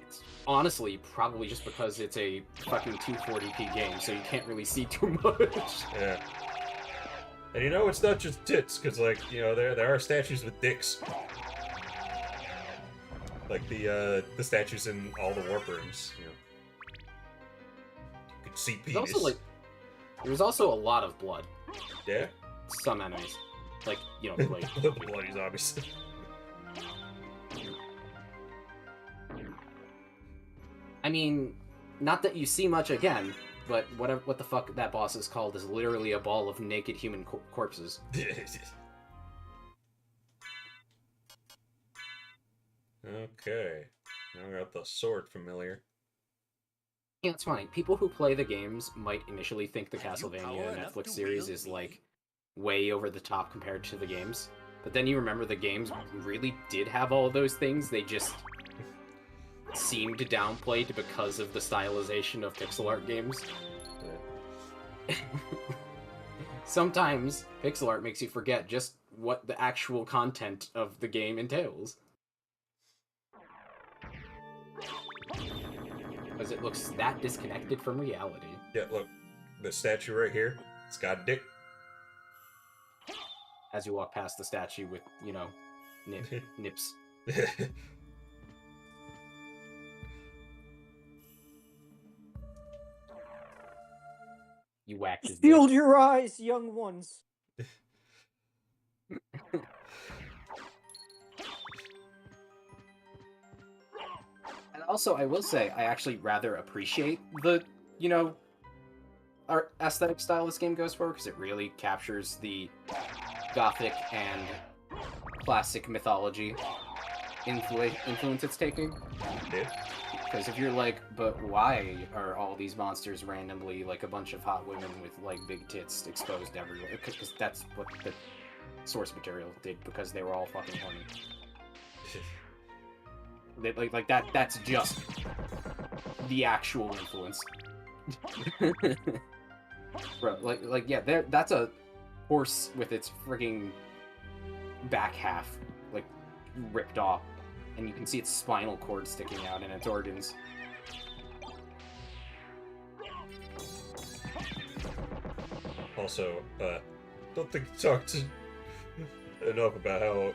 It's honestly probably just because it's a fucking 240p game, so you can't really see too much. Yeah. And you know, it's not just tits, because, like, you know, there are statues with dicks. Like the statues in all the warp rooms, you know. You can see penis. There's also a lot of blood. Yeah? Some enemies. Like, you know, like... the bloody zombies. I mean, not that you see much again, but what the fuck that boss is called is literally a ball of naked human corpses. Okay. Now we got the sword familiar. Yeah, it's funny. People who play the games might initially think the Castlevania Netflix series is, like, way over the top compared to the games. But then you remember the games really did have all of those things, they just seemed downplayed because of the stylization of pixel art games. Yeah. Sometimes pixel art makes you forget just what the actual content of the game entails. Because it looks that disconnected from reality. Yeah, look. The statue right here, it's got a dick. As you walk past the statue with, you know, nips. You whacked his dick. Shield your eyes, young ones. And also, I will say, I actually rather appreciate the, you know, art aesthetic style this game goes for, because it really captures the gothic and classic mythology influence it's taking. Yeah. Because if you're like, but why are all these monsters randomly like a bunch of hot women with like big tits exposed everywhere? Because that's what the source material did, because they were all fucking horny. That's just the actual influence. Bro, yeah, that's a horse with its frigging back half, like, ripped off. And you can see its spinal cord sticking out and its organs. Also, don't think I talked enough about how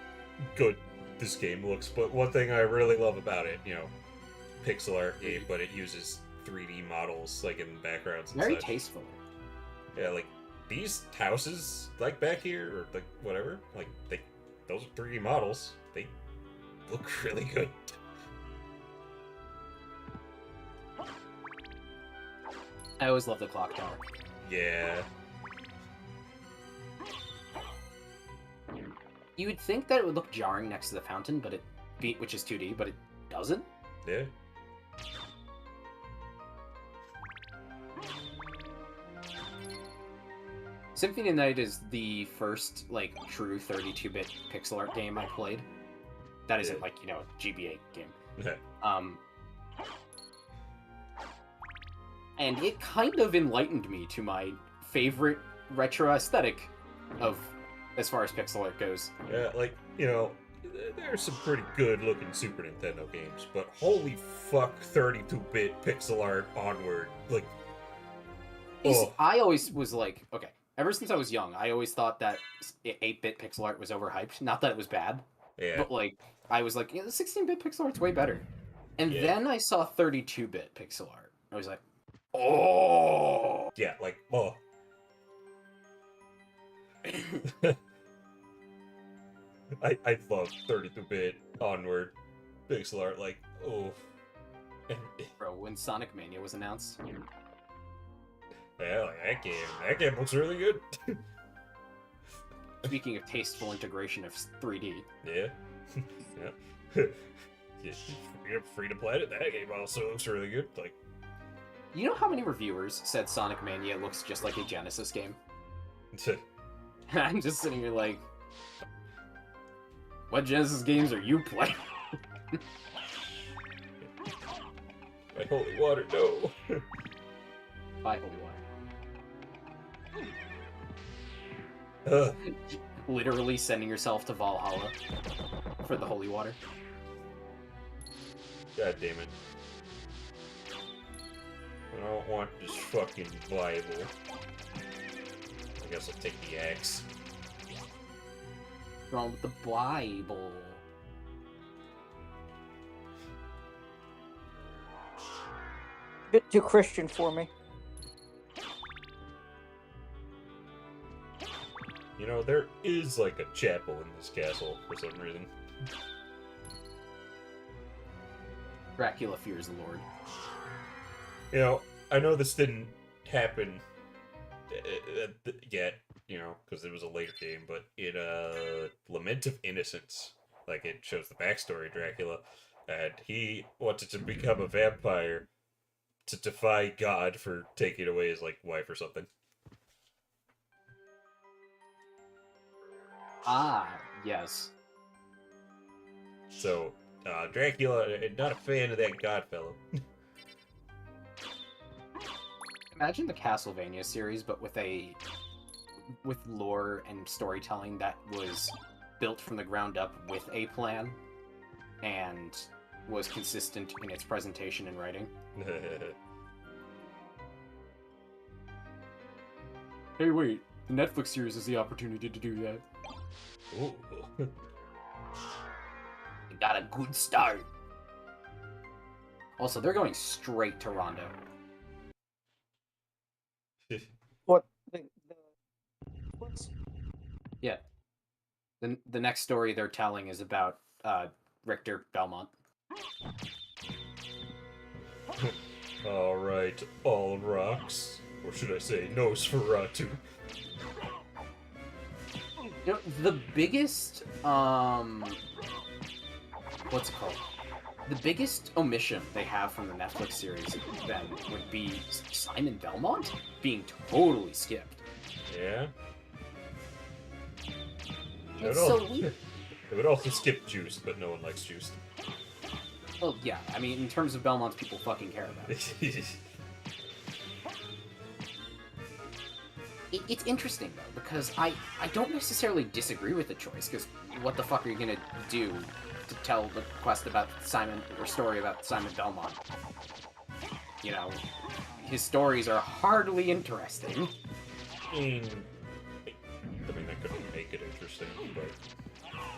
good this game looks, but one thing I really love about it, you know, pixel art game, but it uses 3D models, like, in the backgrounds and Very such. tasteful. Yeah, like, these houses, like, back here, or, like, whatever, like, those are 3D models. They look really good. I always love the clock tower. Yeah. You would think that it would look jarring next to the fountain, but which is 2D, but it doesn't. Yeah. Symphony of the Night is the first, like, true 32-bit pixel art game I played. That isn't, like, you know, a GBA game. Okay. And it kind of enlightened me to my favorite retro aesthetic of, as far as pixel art goes. Yeah, like, you know, there's some pretty good-looking Super Nintendo games, but holy fuck, 32-bit pixel art onward. Like, See, I always was like, okay, ever since I was young, I always thought that 8-bit pixel art was overhyped. Not that it was bad, yeah. but, like, I was like, yeah, the 16-bit pixel art's way better. And then I saw 32-bit pixel art. I was like, oh! Yeah, like, oh. I love 32-bit onward pixel art, like, oh. Bro, when Sonic Mania was announced... Yeah, like, that game looks really good. Speaking of tasteful integration of 3D. Yeah. Yeah. Yeah, free to play it, that game also looks really good. Like, you know how many reviewers said Sonic Mania looks just like a Genesis game? I'm just sitting here like, what Genesis games are you playing? My holy water, no. By holy water. Literally sending yourself to Valhalla for the holy water. God damn it. I don't want this fucking Bible. I guess I'll take the axe. What's wrong with the Bible? Bit too Christian for me. You know, there is like a chapel in this castle for some reason. Dracula fears the Lord. You know, I know this didn't happen yet, you know, because it was a later game, but in Lament of Innocence, like, it shows the backstory of Dracula, and he wanted to become a vampire to defy God for taking away his, like, wife or something. Ah, yes. So, Dracula, not a fan of that God fellow. Imagine the Castlevania series, but with lore and storytelling that was built from the ground up with a plan, and was consistent in its presentation and writing. Hey, wait, the Netflix series is the opportunity to do that. Ooh. You got a good start. Also, they're going straight to Rondo. What? Yeah. The next story they're telling is about Richter Belmont. Alright, all rocks. Or should I say, Nosferatu. You know, the biggest, what's it called? The biggest omission they have from the Netflix series then would be Simon Belmont being totally skipped. Yeah? It's so weird. It would also skip Juiced, but no one likes Juiced. Well, yeah, I mean, in terms of Belmonts, people fucking care about it. It's interesting, though, because I don't necessarily disagree with the choice, because what the fuck are you gonna do to tell the quest about Simon, or story about Simon Belmont? You know, his stories are hardly interesting. I mean, that couldn't make it interesting, but...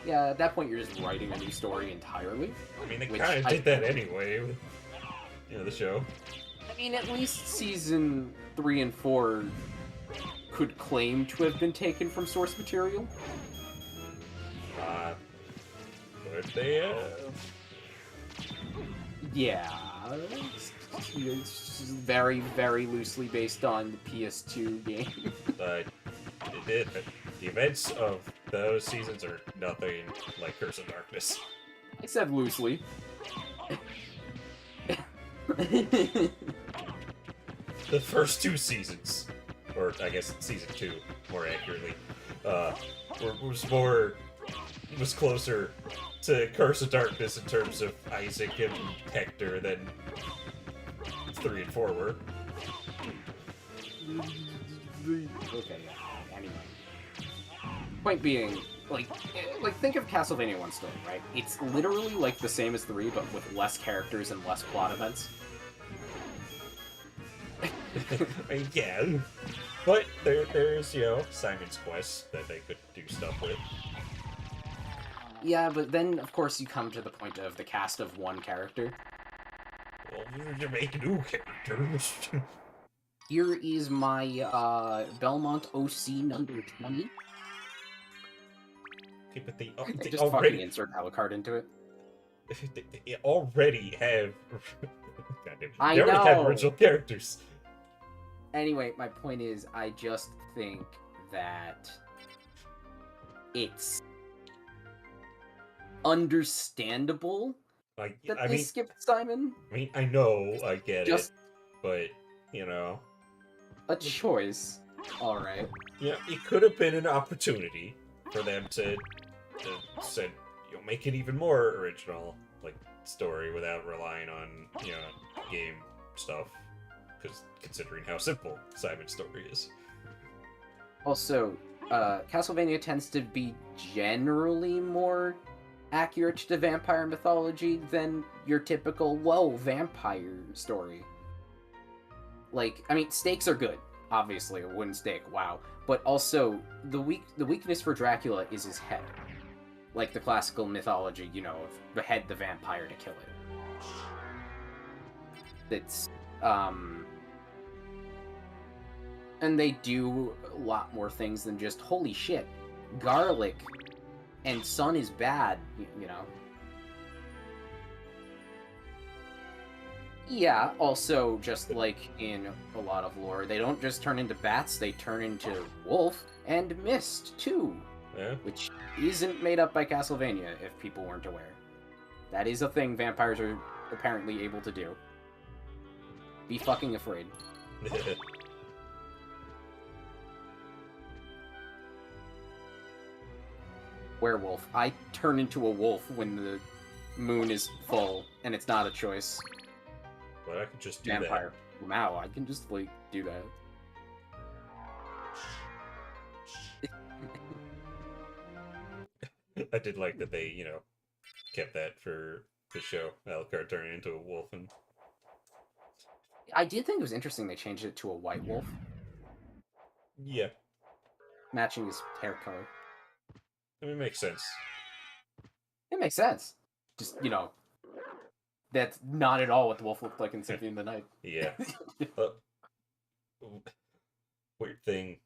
Yeah, at that point you're just writing a new story entirely. I mean, they kind of did that anyway with, the show. I mean, at least season 3 and 4 could claim to have been taken from source material. Could they have? Yeah, it's very, very loosely based on the PS2 game. It did. The events of those seasons are nothing like Curse of Darkness. I said loosely. The first 2 seasons, or I guess season 2, more accurately, was closer to Curse of Darkness in terms of Isaac and Hector than 3 and 4 were. Okay, anyway. Point being, like think of Castlevania 1 story, right? It's literally like the same as 3, but with less characters and less plot events. Yeah, but there's Simon's Quest that they could do stuff with. Yeah, but then of course you come to the point of the cast of 1 character. Well, you make new characters. Here is my Belmont OC number 20. Okay, but they Just already fucking insert Alucard into it. They already have. Goddamn, I they already have know. original characters. Anyway, my point is, I just think that it's understandable Like, that I they mean, skipped Simon. I mean, I know, I get Just- it, but A choice. Alright. it could have been an opportunity for them to say, make it even more original, like story, without relying on game stuff. Because considering how simple Simon's story is. Also, Castlevania tends to be generally more accurate to vampire mythology than your typical, vampire story. Like, I mean, stakes are good. Obviously, a wooden stake, wow. But also, the weakness for Dracula is his head. Like the classical mythology, of behead the vampire to kill it. That's, and they do a lot more things than just, holy shit, garlic and sun is bad, Yeah, also, just like in a lot of lore, they don't just turn into bats, they turn into wolf and mist, too. Yeah. Which isn't made up by Castlevania, if people weren't aware. That is a thing vampires are apparently able to do. Be fucking afraid. Werewolf. I turn into a wolf when the moon is full, and it's not a choice. But I could just do Vampire. Wow, I can just, do that. that. I did like that they, kept that for the show. Alucard turning into a wolf, and I did think it was interesting they changed it to a white wolf, yeah, matching his hair color. I mean, it makes sense. It makes sense. Just, that's not at all what the wolf looked like in Symphony of the Night. Yeah. Weird thing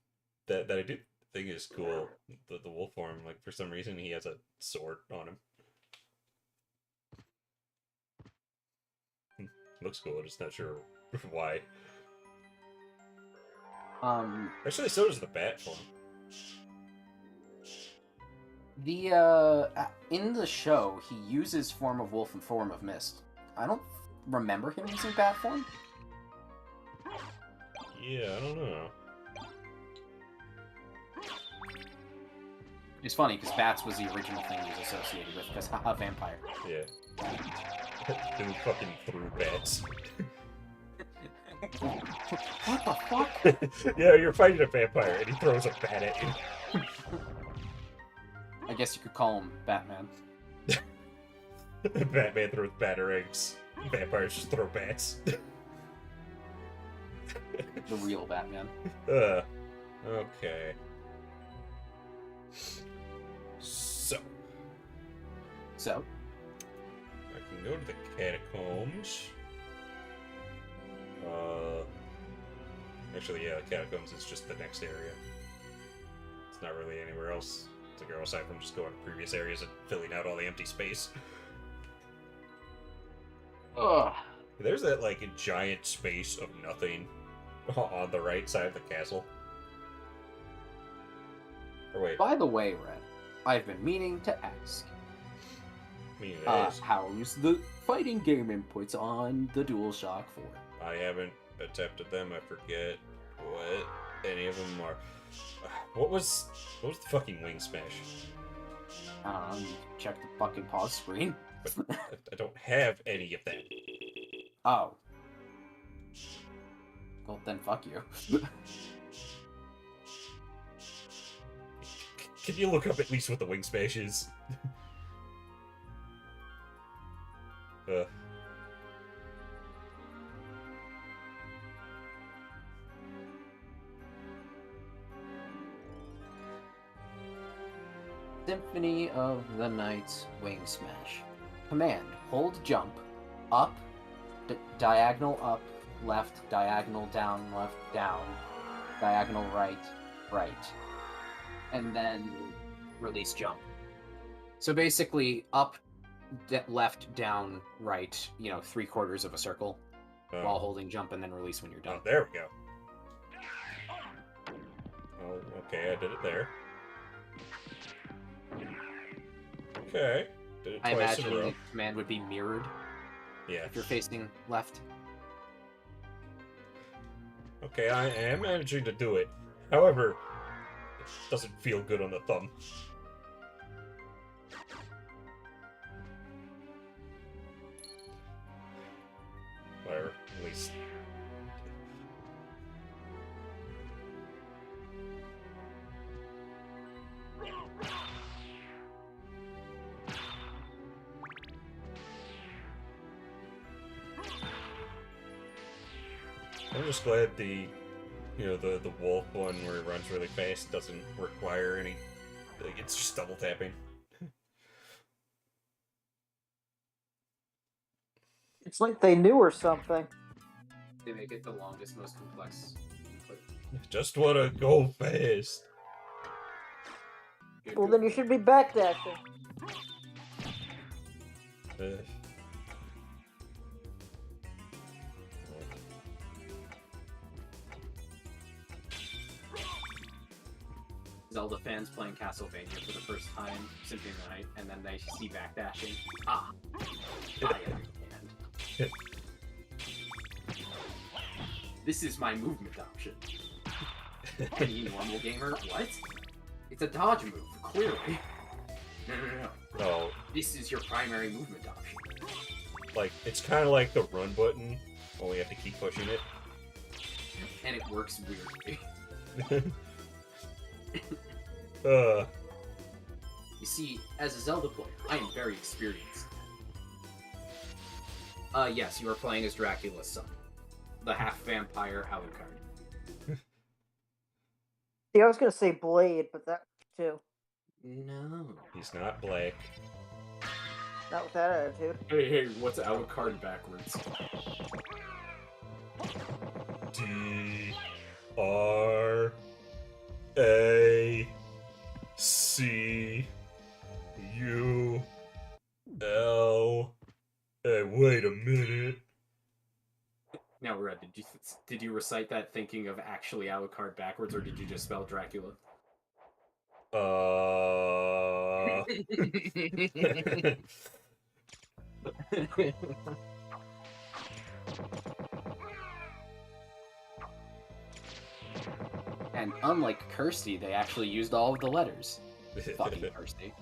that I do think is cool. The wolf form, like, for some reason, he has a sword on him. Looks cool. I'm just not sure why. Actually, so does the bat form. In the show, he uses form of wolf and form of mist. I don't remember him using bat form. Yeah, I don't know. It's funny, because bats was the original thing he was associated with, because haha, vampire. Yeah. Dude fucking threw bats. What the fuck? Yeah, you're fighting a vampire and he throws a bat at you. I guess you could call him Batman. Batman throws batarangs. Vampires just throw bats. The real Batman. Okay. So, I can go to the catacombs. Actually, yeah, the catacombs is just the next area. It's not really anywhere else to go aside from just going to previous areas and filling out all the empty space. Ugh. There's that, like, giant space of nothing on the right side of the castle. Or wait. By the way, Red, I've been meaning to ask. How's the fighting game inputs on the DualShock 4? I haven't attempted them. I forget what any of them are. What was the fucking wing smash? Check the fucking pause screen. But I don't have any of that. Oh. Well, then fuck you. Can you look up at least what the wing smash is? Symphony of the Night's Wing Smash. Command, hold jump, up, diagonal up, left, diagonal down, left, down, diagonal right, right. And then release jump. So basically, up, left, down, right, 3/4 of a circle, while holding jump and then release when you're done. Oh, there we go. Oh, okay, I did it there. Okay. Did it I twice in a imagine row. the command would be mirrored. Yeah. If you're facing left. Okay, I am managing to do it. However, it doesn't feel good on the thumb. Whatever, at least. I'm just glad the wolf one where it runs really fast doesn't require any, like, it's just double tapping. It's like they knew or something. They make it the longest, most complex. Just wanna go fast. Well, then you should be backdashing. Zelda fans playing Castlevania for the first time, Symphony of the Night, and then they see backdashing. I understand. This is my movement option. Any normal gamer? What? It's a dodge move, clearly. No. No. This is your primary movement option. Like, it's kind of like the run button, only you have to keep pushing it. And it works weirdly. You see, as a Zelda player, I am very experienced. Yes, you are playing as Dracula's son. The half-vampire Alucard. See, I was gonna say Blade, but that too. No. He's not black. Not with that attitude. Hey, what's Alucard backwards? D-R-A-C-U-L. Hey, wait a minute. Now, Red, did you recite that thinking of actually Alucard backwards, or did you just spell Dracula? And unlike Kirsty, they actually used all of the letters. Fucking Kirsty.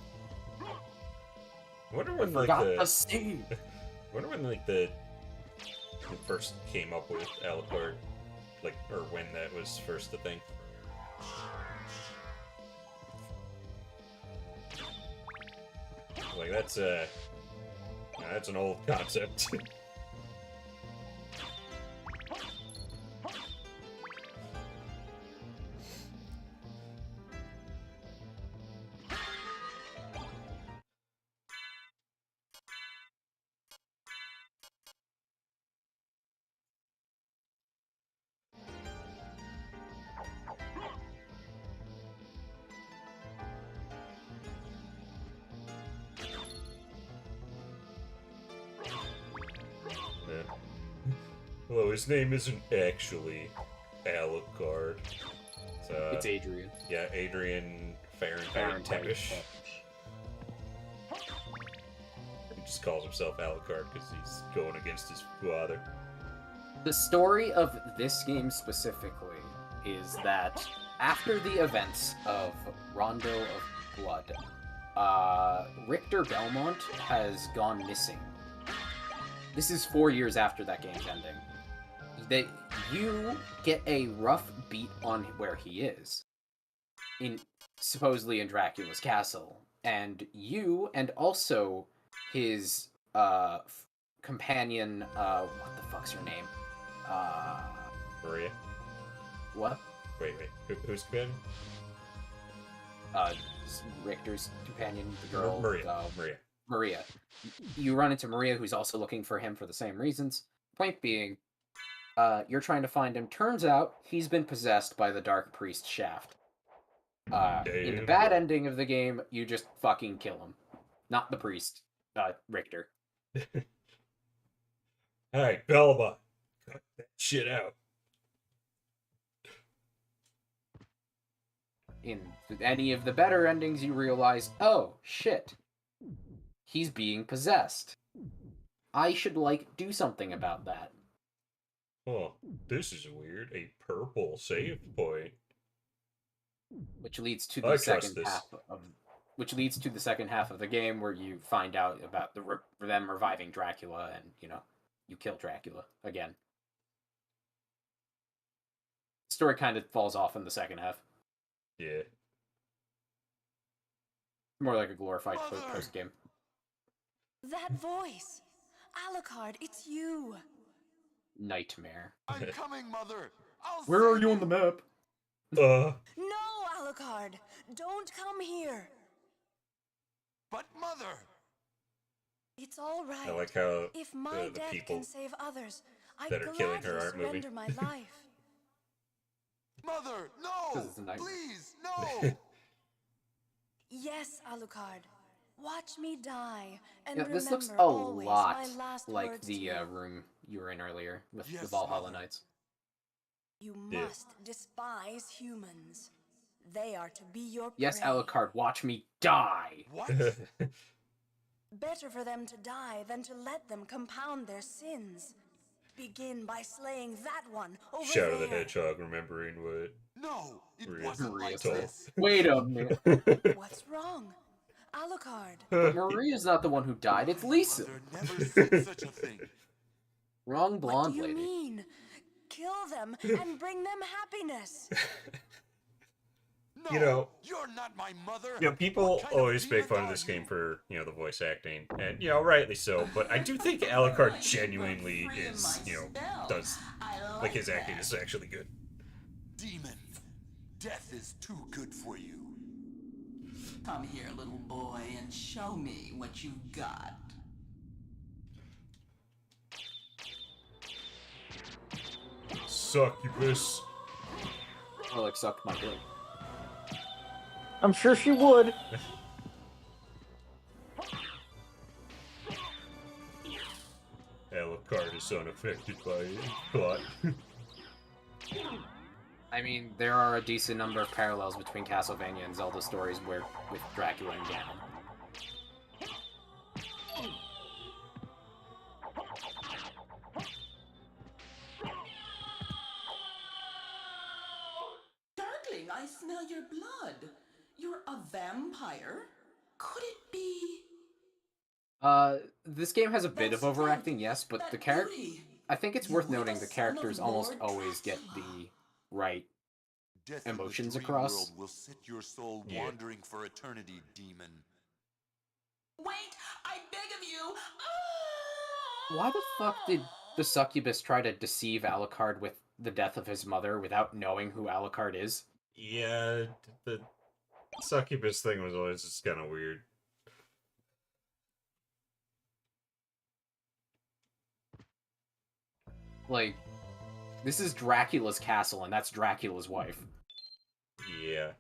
I wonder when, I forgot the scene. wonder when, like, the who first came up with Alucard, like, or when that was first a thing. Like, that's an old concept. Well, his name isn't actually Alucard. It's Adrian. Yeah, Adrian Fahrenheit Tepish. He just calls himself Alucard because he's going against his father. The story of this game specifically is that after the events of Rondo of Blood, Richter Belmont has gone missing. This is 4 years after that game's ending. You get a rough beat on where he is, supposedly in Dracula's castle, and you and also his companion. What the fuck's her name? Maria. What? Wait. Who's companion? Richter's companion, the girl. Maria. You run into Maria, who's also looking for him for the same reasons. Point being, you're trying to find him. Turns out he's been possessed by the Dark Priest Shaft. In the bad ending of the game, you just fucking kill him. Not the priest, Richter. Alright, Belmont. Cut that shit out. In any of the better endings, you realize, oh, shit. He's being possessed. I should, do something about that. Oh, this is weird. A purple save point. Which leads to the second half of the game, where you find out about them reviving Dracula, and you kill Dracula again. The story kind of falls off in the second half. Yeah. More like a glorified post game. That voice! Alucard, it's you! Nightmare. I'm coming, Mother! Where are you on the map? No, Alucard! Don't come here! But, Mother! It's all right. I like how if my the death people can save others, I that are killing her gladly aren't moving. surrender my life. Mother, no! This is a nightmare. Please, no! Yes, Alucard. Watch me die, and This looks remember a always lot my last like words the to you. room you were in earlier with the Yes, Valhalla Mother. Knights. You must despise humans. They are to be your Yes, prey. Alucard, watch me die! What? Better for them to die than to let them compound their sins. Begin by slaying that one over Shadow there. the Hedgehog remembering what No, it Maria wasn't like told. this. Wait a minute. What's wrong? Alucard. But Maria's not the one who died, it's Lisa! Mother never said such a thing. Wrong What blonde do you lady. mean? Kill them and bring them happiness. No, You know- you're not my mother. people What kind of always make demon fun of are this you? game for, the voice acting. And, rightly so. But I do think Alucard genuinely is, does, like, his acting is actually good. Demon, death is too good for you. Come here, little boy, and show me what you've got. Succubus. Or like suck my dick. I'm sure she would. Alucard is unaffected by plot. I mean, there are a decent number of parallels between Castlevania and Zelda stories with Dracula and Ganon. Darkling, I smell your blood. You're a vampire? Could it be? This game has a bit of overacting, yes, but the character... Beauty, I think it's worth noting the characters almost always get the right Death emotions in the dream across. world will set your soul wandering for eternity, demon. Wait, I beg of you. Why the fuck did the succubus try to deceive Alucard with the death of his mother without knowing who Alucard is? Yeah, the succubus thing was always just kind of weird. Like, this is Dracula's castle, and that's Dracula's wife. Yeah.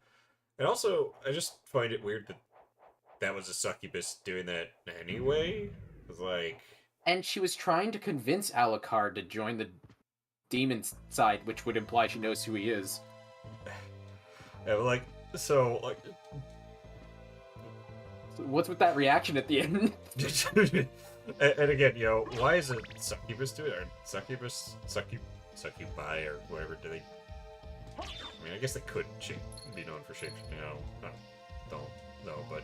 And also, I just find it weird that that was a succubus doing that anyway. It's like... And she was trying to convince Alucard to join the demon side, which would imply she knows who he is. Yeah, like, so, like... So what's with that reaction at the end? and again, you know, why is a succubus doing it? Or succubus? Succubi, or whatever, do they... I mean, I guess they could be known for shape, you know, I don't know, but...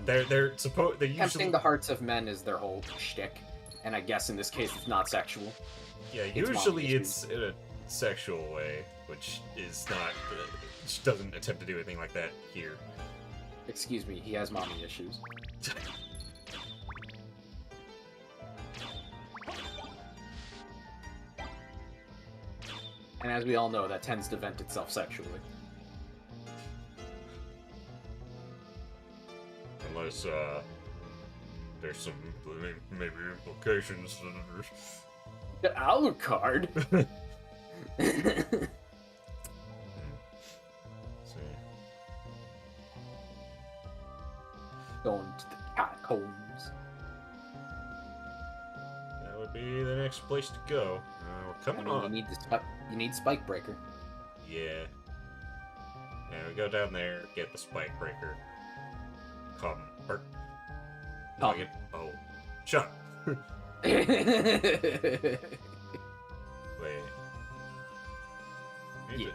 they're usually... Tempting the hearts of men is their whole shtick, and I guess in this case it's not sexual. Yeah, usually it's in a sexual way, which is not... Which doesn't attempt to do anything like that here. Excuse me, he has mommy issues. And as we all know, that tends to vent itself sexually. Unless, there's some maybe implications. The Alucard? Going to the catacombs. That would be the next place to go. We're coming on. You need Spike Breaker. Yeah. Now we go down there, get the Spike Breaker. Come. Oh. Shut up. Wait. Yeah.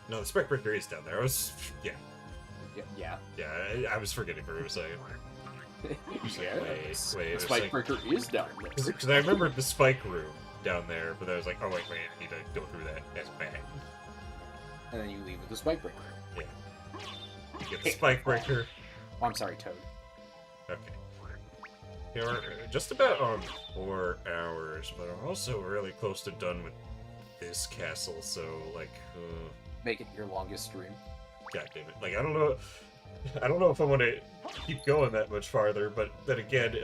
No, the Spike Breaker is down there. I was... Yeah. Yeah. Yeah, I was forgetting for a second. Yeah. Wait. The Spike Breaker is down there. Because I remembered the Spike Room down there, but I was like, oh wait, I need to go through that. That's bad. And then you leave with the Spike Breaker. Yeah. You get the Spike Breaker. Oh, I'm sorry, Toad. Okay. You know, we're just about on 4 hours, but I'm also really close to done with this castle, so, like, Make it your longest stream. God damn it. Like, I don't know if I want to keep going that much farther, but then again,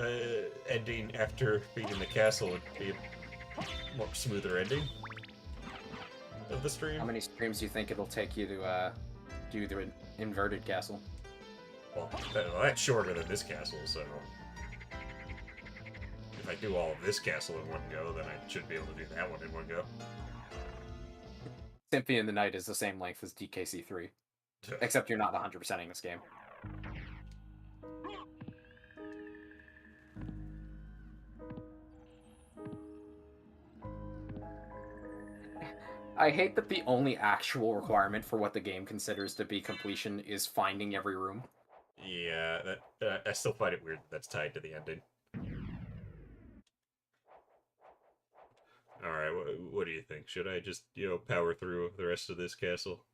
ending after beating the castle would be a more smoother ending of the stream. How many streams do you think it'll take you to, do the inverted castle? Well, that's shorter than this castle, so... If I do all of this castle in one go, then I should be able to do that one in one go. Symphony of the Night is the same length as DKC3. Except you're not 100%ing this game. I hate that the only actual requirement for what the game considers to be completion is finding every room. Yeah, I still find it weird that that's tied to the ending. Alright, what do you think? Should I just, power through the rest of this castle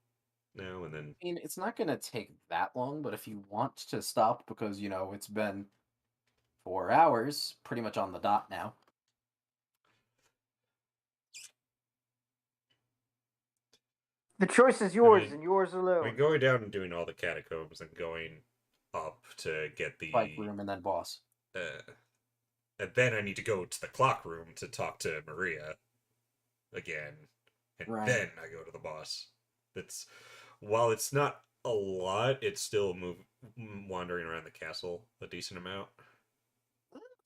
now and then... I mean, it's not gonna take that long, but if you want to stop because, it's been 4 hours, pretty much on the dot now. The choice is yours, and yours alone. I mean, going down and doing all the catacombs and going up to get the... Fight room and then boss. And then I need to go to the clock room to talk to Maria again. And then I go to the boss. While it's not a lot, it's still wandering around the castle a decent amount.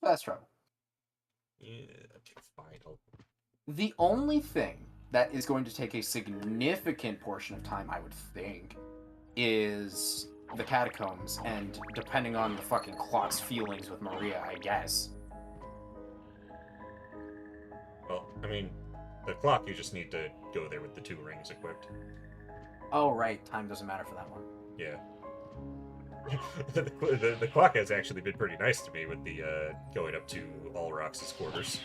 Fast travel. Yeah, okay, fine. The only thing that is going to take a significant portion of time, I would think, is the catacombs, and depending on the fucking clock's feelings with Maria, I guess. Well, I mean, the clock, you just need to go there with the 2 rings equipped. Oh, right. Time doesn't matter for that one. Yeah. The clock has actually been pretty nice to me with the going up to all Rox's quarters.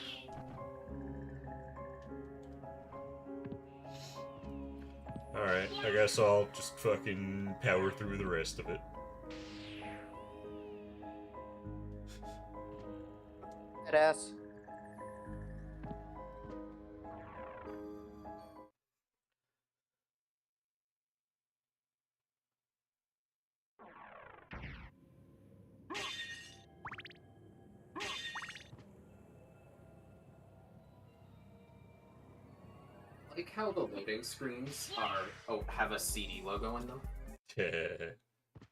Alright, I guess I'll just fucking power through the rest of it. Badass. Like how the loading screens have a CD logo in them.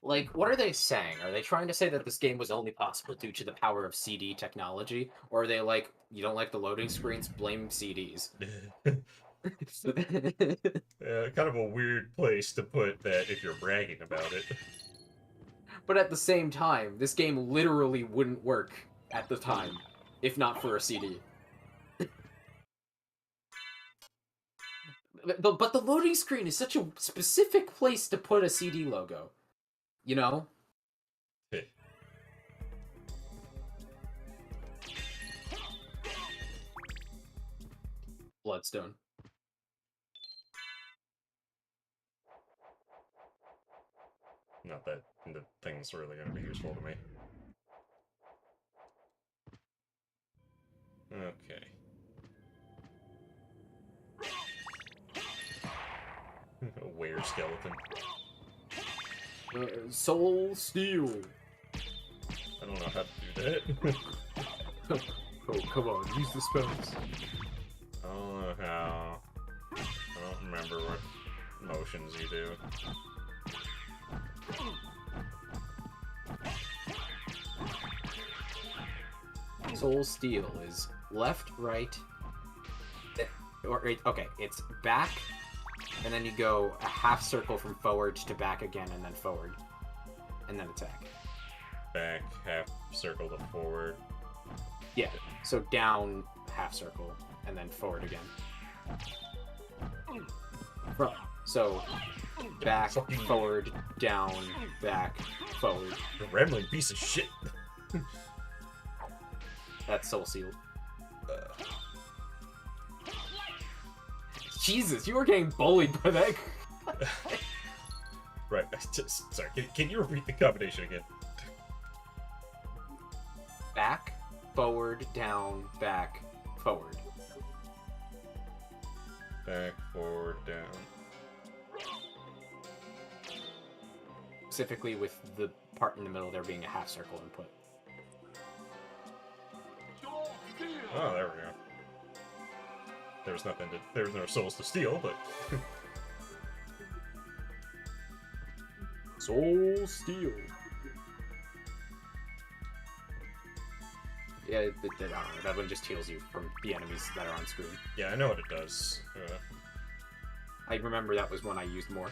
Like, what are they saying? Are they trying to say that this game was only possible due to the power of CD technology? Or are they like, you don't like the loading screens, blame CDs? Kind of a weird place to put that if you're bragging about it. But at the same time, this game literally wouldn't work at the time, if not for a CD. But the loading screen is such a specific place to put a CD logo. You know? Bloodstone. Not that the thing's really going to be useful to me. Okay. A were skeleton. Soul Steel. I don't know how to do that. Oh, come on, use the spells. I don't know how. I don't remember what motions you do. Soul Steel is left, right, okay, it's back, and then you go a half circle from forward to back again, and then forward, and then attack. Back, half circle to forward. Yeah, so down, half circle, and then forward again. So, back, forward, down, back, forward. The rambling piece of shit. That's Soul Seal. Jesus, you were getting bullied by that. Right, sorry, can you repeat the combination again? Back, forward, down, back, forward. Back, forward, down. Specifically with the part in the middle there being a half circle input. Oh, there we go. There's no souls to steal, but... Soul Steel. Yeah, I don't know, that one just heals you from the enemies that are on screen. Yeah, I know what it does. I remember that was one I used more.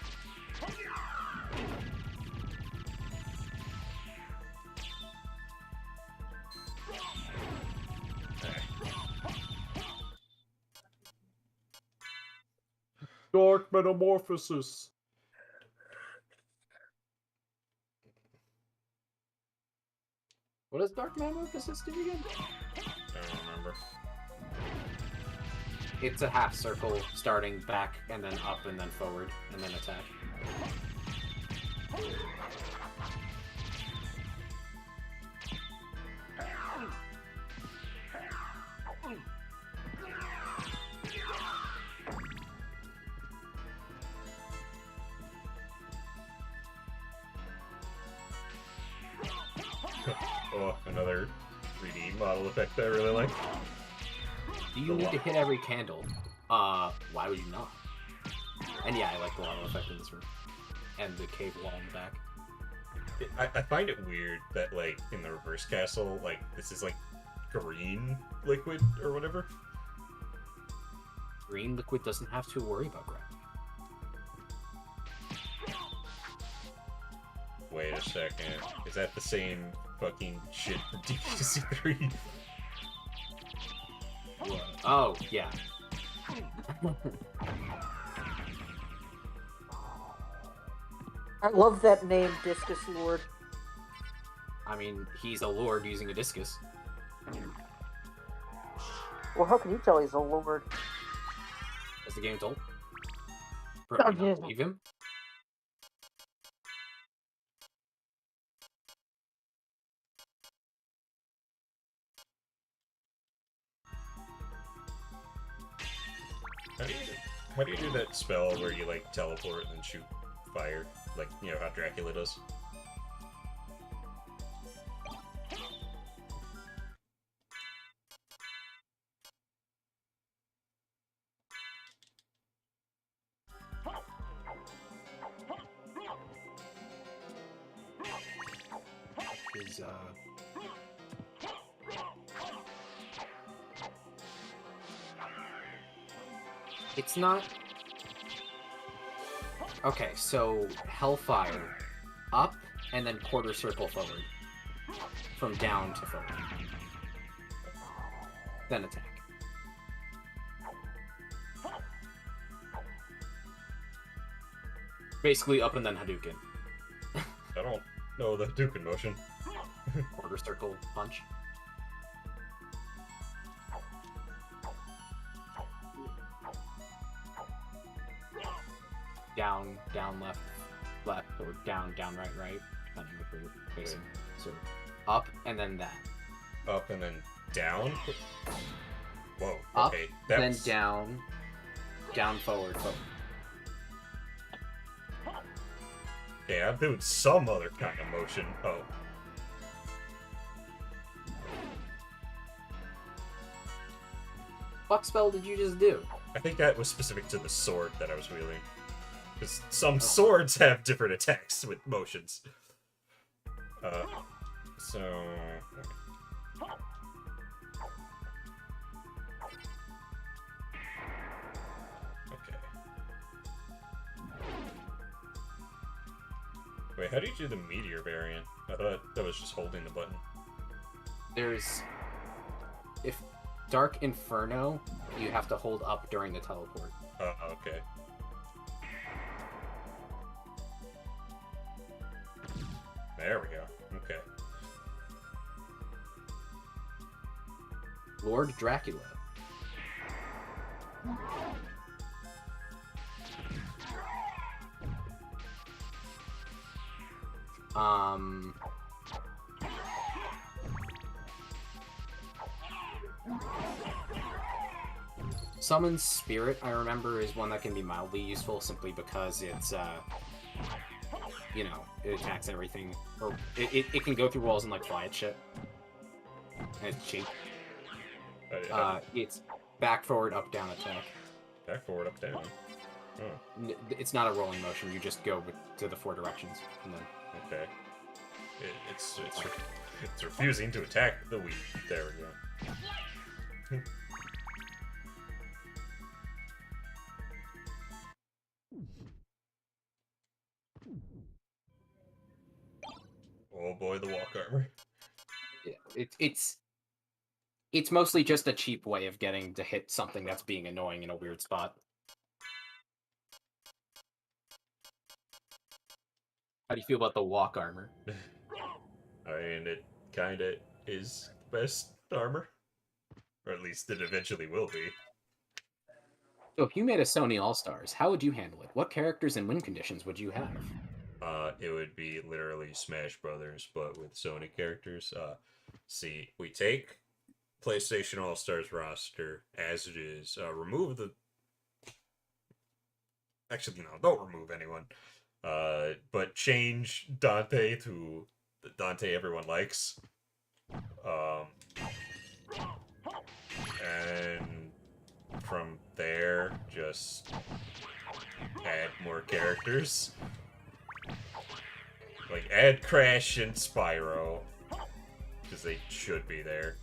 Dark Metamorphosis. What does Dark Metamorphosis do again? I don't remember. It's a half circle, starting back, and then up, and then forward, and then attack. Oh, another 3D model effect I really like. Do you need to hit every candle? Why would you not? And yeah, I like the lava effect in this room. And the cave wall in the back. I find it weird that, like, in the reverse castle, like, this is, like, green liquid or whatever. Green liquid doesn't have to worry about gravity. Wait a second. Is that the same fucking shit from DKC3? Oh, yeah. I love that name, Discus Lord. I mean, he's a lord using a discus. Well, how can you tell he's a lord? As the game told. Oh, You yeah. believe him? How do you do that spell where you, like, teleport and then shoot fire? Like, you know, how Dracula does? Is, It's not... Okay, so Hellfire, up, and then quarter circle forward. From down to forward. Then attack. Basically up and then Hadouken. I don't know the Hadouken motion. Quarter circle punch. Down, down, left, left, or down, down, right, right, depending if you're facing. So, up, and then that. Up and then down? Whoa, Up, okay. then down, down, forward, forward. Yeah, I'm doing some other kind of motion. Oh. What spell did you just do? I think that was specific to the sword that I was wielding. Because some swords have different attacks with motions. So... Okay. Wait, how do you do the meteor variant? I thought that was just holding the button. There's... If Dark Inferno, you have to hold up during the teleport. Oh, okay. There we go. Okay. Lord Dracula. Summon Spirit, I remember, is one that can be mildly useful simply because it's, you know, it attacks everything. Or it can go through walls and, like, fly at shit. And it's cheap. It's back, forward, up, down attack. Back, forward, up, down. Oh. It's not a rolling motion, you just go to the 4 directions, and then... Okay. It's refusing to attack the weak. There we go. Oh boy, the walk armor. Yeah, it's mostly just a cheap way of getting to hit something that's being annoying in a weird spot. How do you feel about the walk armor? I mean, it kinda is the best armor. Or at least it eventually will be. So if you made a Sony All-Stars, how would you handle it? What characters and win conditions would you have? It would be literally Smash Brothers, but with Sony characters. See, we take PlayStation All-Stars roster as it is. Remove the... Actually, no, don't remove anyone. But change Dante to the Dante everyone likes. And from there, just add more characters. Like, add Crash and Spyro, because they should be there.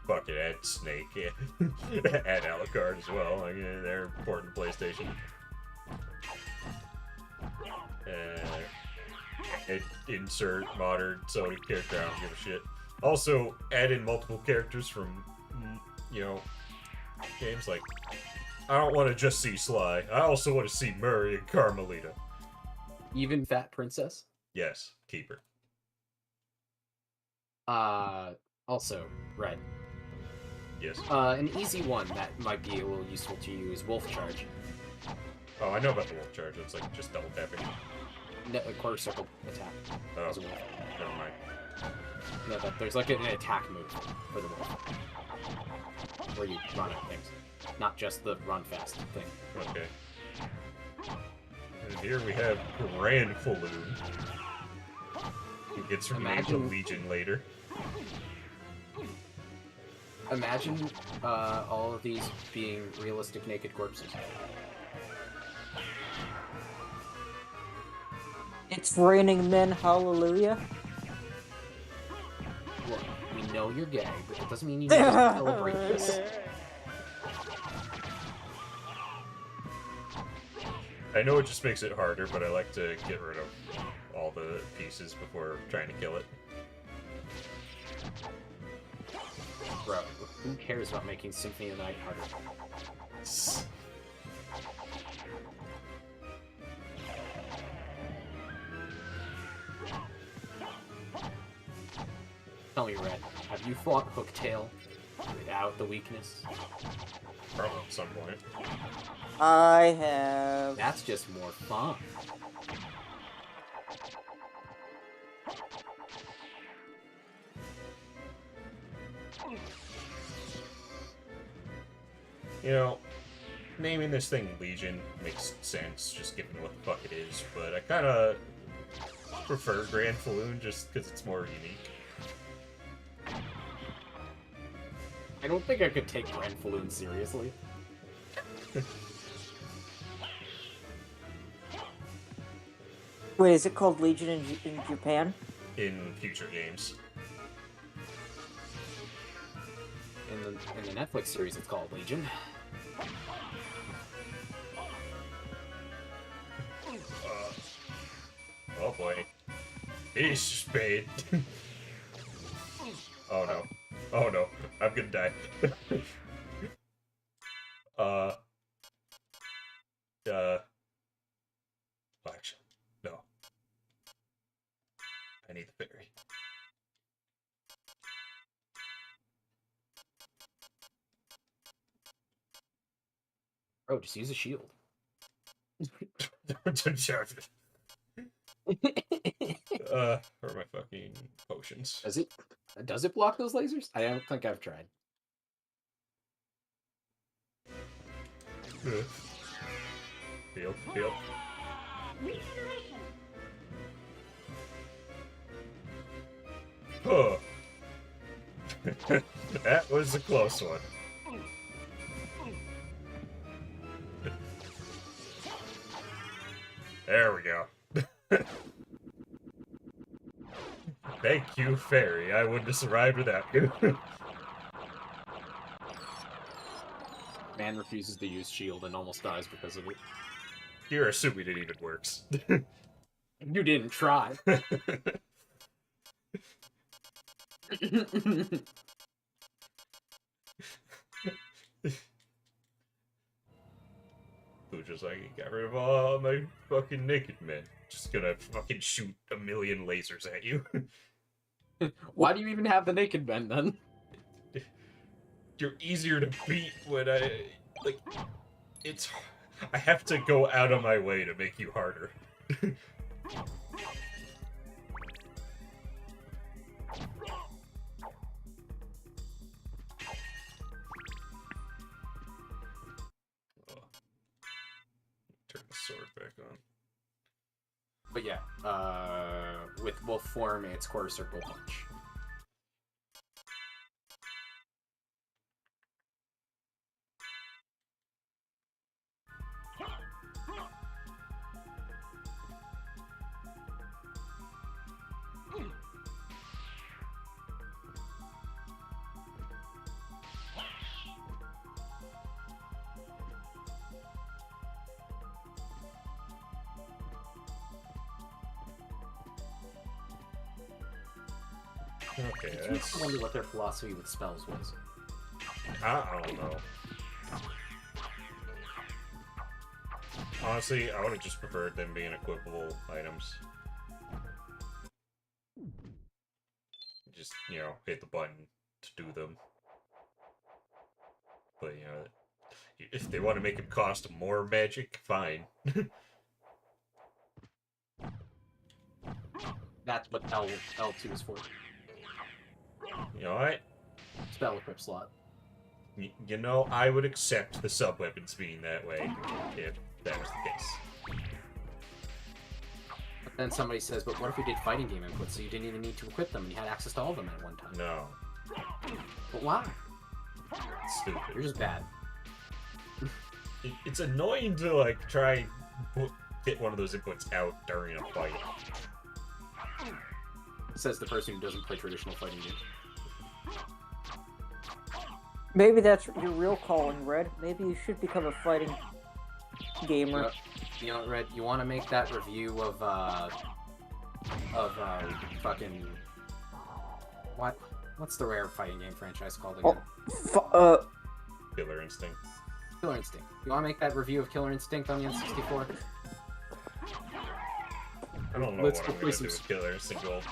Fuck it, add Snake, add Alucard as well. Like, they're important to PlayStation. Insert modern Sony character, I don't give a shit. Also, add in multiple characters from, you know, games like... I don't want to just see Sly. I also want to see Murray and Carmelita. Even fat princess. Yes, keeper. Also, Red. Yes. An easy one that might be a little useful to you is Wolf Charge. Oh, I know about the wolf charge. It's like just double tapping. No, a quarter circle attack. Oh, As a wolf. never mind. No, there's like an attack move for the wolf. Where you run at things. Not just the run fast thing. Okay. And here we have Grand Falloon. Who gets renamed to Legion later. Imagine all of these being realistic naked corpses. It's raining men, hallelujah. Look, we know you're gay, but it doesn't mean you need to celebrate this. I know it just makes it harder, but I like to get rid of all the pieces before trying to kill it. Bro, who cares about making Symphony of the Night harder? Tell me, Red, have you fought Hooktail without the weakness? Probably at some point. I have. That's just more fun. You know, naming this thing Legion makes sense, just given what the fuck it is, but I kinda prefer Grand Falloon just because it's more unique. I don't think I could take Grand Falloon seriously. Wait, is it called Legion in Japan? In future games. In the Netflix series, it's called Legion. Oh boy. He's spade. Oh no. Oh no. I'm gonna die. Actually, no. I need the fairy. Oh, just use a shield. Where are my fucking potions? Does it block those lasers? I don't think I've tried. Heal, heal. Oh. That was a close one. There we go. Thank you, fairy. I wouldn't have survived without you. Man refuses to use shield and almost dies because of it. You're assuming it even works. You didn't try. Who just like got rid of all my fucking naked men. Just gonna fucking shoot a million lasers at you. Why do you even have the naked men then? You're easier to beat when I like. It's. I have to go out of my way to make you harder. Turn the sword back on. But yeah, with wolf form, it's quarter circle punch. Okay, I just wonder what their philosophy with spells was. I don't know. Honestly, I would have just preferred them being equipable items. Just, you know, hit the button to do them. But, you know, if they want to make him cost more magic, fine. That's what L2 is for. You know what? Spell equip slot. You know, I would accept the sub-weapons being that way, if that was the case. But then somebody says, but what if we did fighting game inputs so you didn't even need to equip them and you had access to all of them at one time? No. But why? It's stupid. You're just bad. It's annoying to, like, try and get one of those inputs out during a fight. Says the person who doesn't play traditional fighting games. Maybe that's your real calling, Red. Maybe you should become a fighting gamer. You know, Red, you want to make that review of fucking... What's the rare fighting game franchise called again? Killer Instinct. Killer Instinct. You want to make that review of Killer Instinct on the N64? I don't know Let's what go I'm play gonna do with Killer Instinct Gold.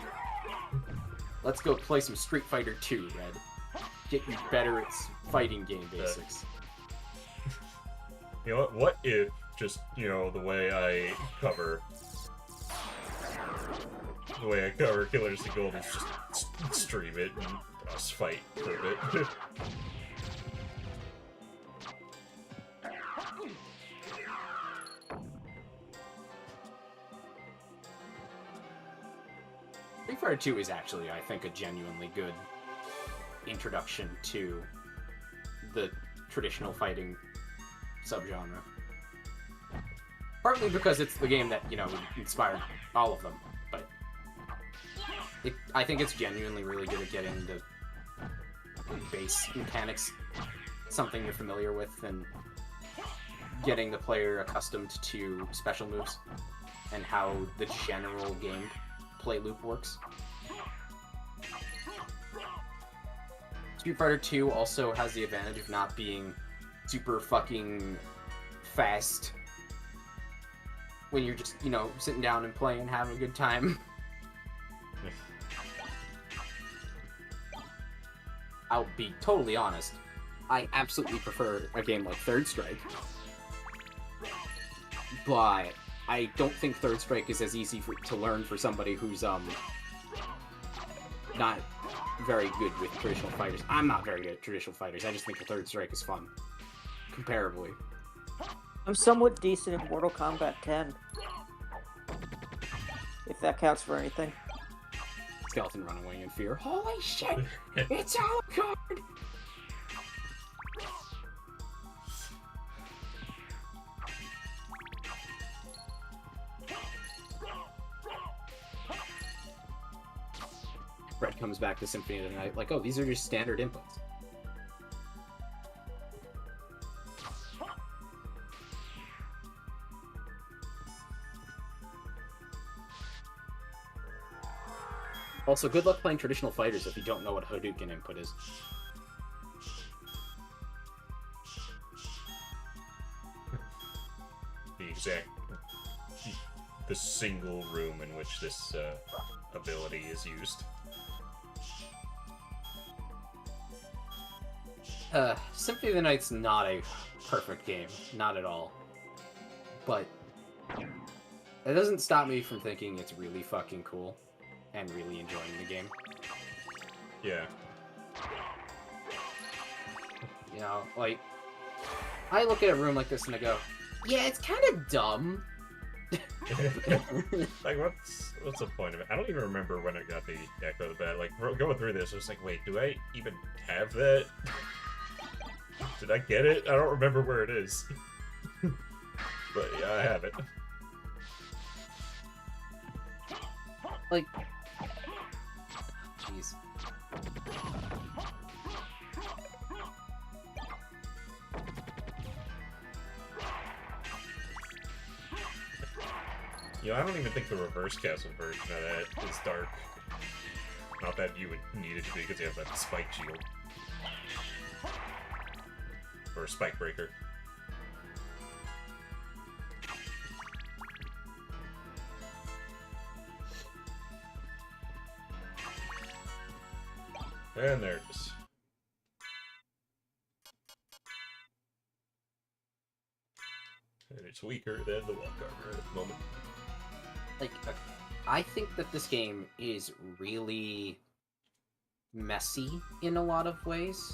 Let's go play some Street Fighter 2, Red. Get you better at fighting game basics. You know what? What if just, you know, the way I cover Killer Instinct Gold is just stream it and us fight for a bit. Street Fighter 2 is actually, I think, a genuinely good introduction to the traditional fighting subgenre. Partly because it's the game that, you know, inspired all of them, but I think it's genuinely really good at getting the base mechanics, something you're familiar with, and getting the player accustomed to special moves and how the general game play loop works. Street Fighter 2 also has the advantage of not being super fucking fast when you're just, you know, sitting down and playing and having a good time. I'll be totally honest, I absolutely prefer a game like Third Strike, but I don't think Third Strike is as easy to learn for somebody who's not very good with traditional fighters. I'm not very good at traditional fighters. I just think the Third Strike is fun, comparably. I'm somewhat decent in Mortal Kombat 10. If that counts for anything. Skeleton run away in fear. Holy shit! It's Alucard! Red comes back to Symphony of the Night like, oh, these are just standard inputs. Also, good luck playing traditional fighters if you don't know what Hadouken input is. The single room in which this ability is used. Symphony of the Night's not a perfect game, not at all. But it doesn't stop me from thinking it's really fucking cool and really enjoying the game. Yeah. You know, like, I look at a room like this and I go, yeah, it's kind of dumb. Like, what's the point of it? I don't even remember when I got the Echo of the Bat. Like, going through this, I was like, wait, do I even have that? Did I get it? I don't remember where it is. But yeah, I have it. Like, jeez. You know, I don't even think the reverse castle version of that is dark. Not that you would need it to be because you have that spike shield. Or a spike breaker. And there it is. And it's weaker than the walk armor at the moment. Like, I think that this game is really messy in a lot of ways.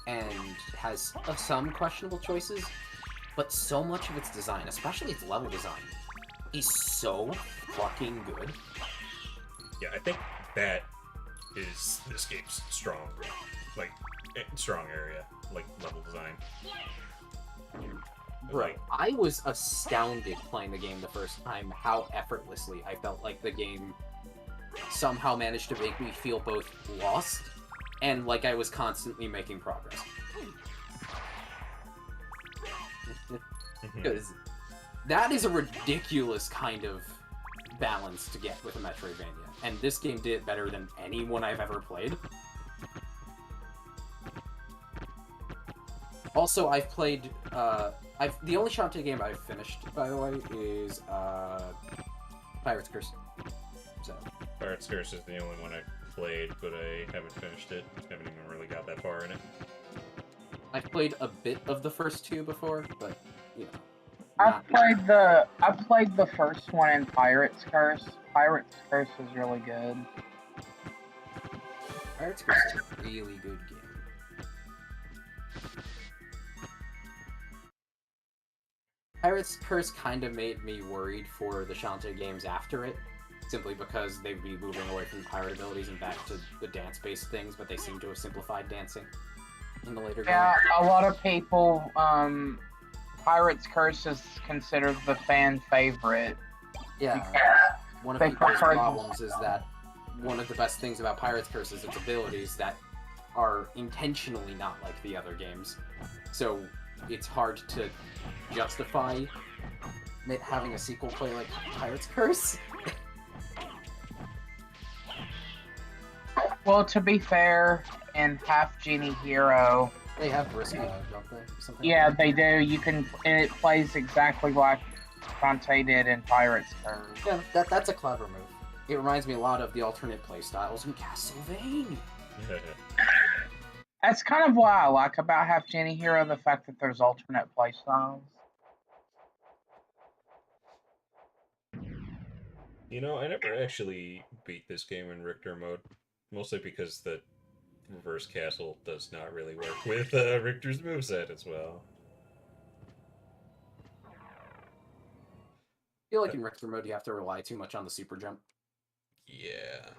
And has some questionable choices, but so much of its design, especially its level design, is so fucking good. Yeah, I think that is this game's strong, like, strong area, like, level design. Right. I was astounded playing the game the first time how effortlessly I felt like the game somehow managed to make me feel both lost and like I was constantly making progress. Because that is a ridiculous kind of balance to get with a Metroidvania, and this game did it better than anyone I've ever played. Also, I've played, the only Shantae game I've finished, by the way, is, Pirate's Curse. So. Pirate's Curse is the only one I've played, but I haven't finished it. Haven't even really got that far in it. I've played a bit of the first two before, but, you know. I played the first one in Pirate's Curse. Pirate's Curse is really good. Pirate's Curse is a really good game. Pirate's Curse kind of made me worried for the Shantae games after it, simply because they'd be moving away from pirate abilities and back to the dance-based things, but they seem to have simplified dancing in the later games. Yeah, a lot of people, Pirate's Curse is considered the fan favorite. Yeah, one of people's problems is that one of the best things about Pirate's Curse is its abilities that are intentionally not like the other games. So it's hard to justify having a sequel play like Pirate's Curse. Well, to be fair, in Half Genie Hero, they have risk mode, don't they? Something yeah, like they do. You can, and it plays exactly like Shantae did in Pirate's Curse. Yeah, that's a clever move. It reminds me a lot of the alternate playstyles in Castlevania. That's kind of what I like about Half Genie Hero, the fact that there's alternate playstyles. You know, I never actually beat this game in Richter mode, mostly because the reverse castle does not really work with Richter's moveset as well. I feel like in Richter mode you have to rely too much on the super jump. Yeah.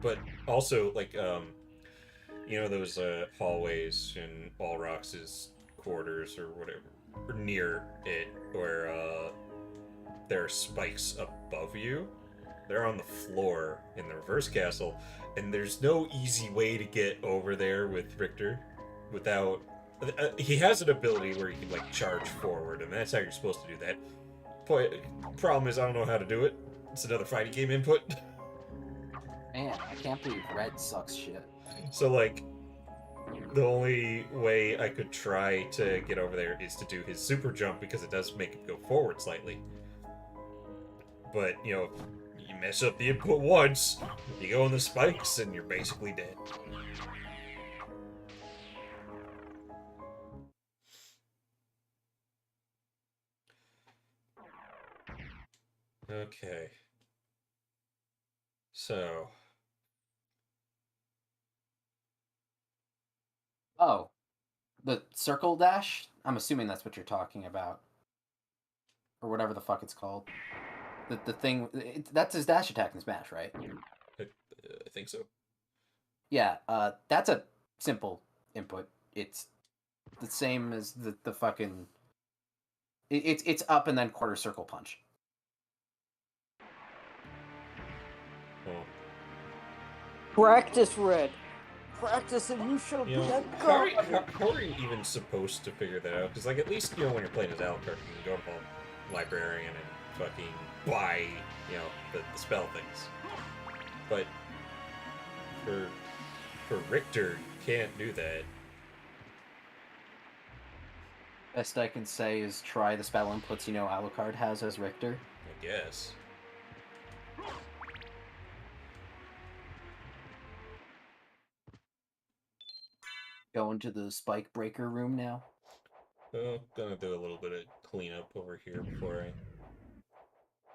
But also, like, you know those hallways in Balrox's quarters or whatever, or near it, where there are spikes above you? They're on the floor in the reverse castle, and there's no easy way to get over there with Richter without... he has an ability where he can, like, charge forward, and that's how you're supposed to do that. Problem is, I don't know how to do it. It's another fighting game input. Man, I can't believe Red sucks shit. So, like, the only way I could try to get over there is to do his super jump, because it does make it go forward slightly. But, you know, you mess up the input once, you go in the spikes, and you're basically dead. Okay. So... Oh. The circle dash? I'm assuming that's what you're talking about. Or whatever the fuck it's called. The thing... that's his dash attack in Smash, right? I think so. Yeah, that's a simple input. It's the same as the fucking... It's up and then quarter circle punch. Oh. Practice, Red. Practice and you shall be a how god. are you even supposed to figure that out? Because, like, at least, you know, when you're playing as Alucard, you can go to the librarian and fucking buy, you know, the spell things. But for Richter, you can't do that. Best I can say is try the spell inputs you know Alucard has as Richter. I guess. Go into the spike breaker room now. Oh, gonna do a little bit of cleanup over here before I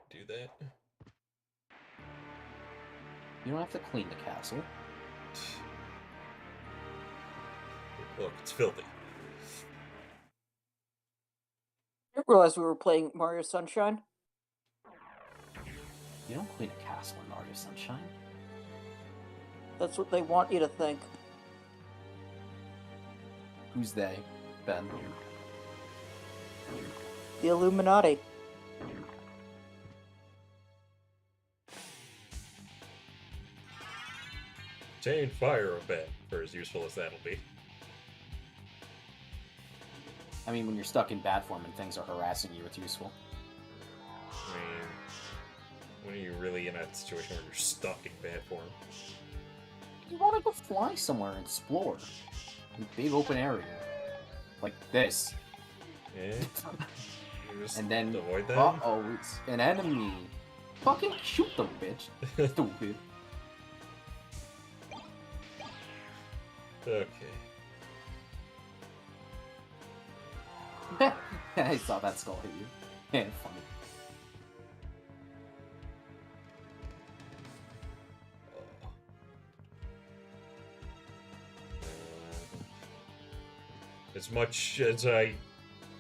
do that. You don't have to clean the castle. Look, it's filthy. I didn't realize we were playing Mario Sunshine. You don't clean a castle in Mario Sunshine. That's what they want you to think. Who's they, Ben? The Illuminati. Chain fire a bit, for as useful as that'll be. I mean, when you're stuck in bad form and things are harassing you, it's useful. I mean, when are you really in a situation where you're stuck in bad form? You want to go fly somewhere and explore. In a big open area. Like this. Yeah. You just And then, avoid that? uh-oh, it's an enemy. Fucking shoot them, bitch. Stupid. Okay. I saw that skull hit you. Yeah, funny. As much as I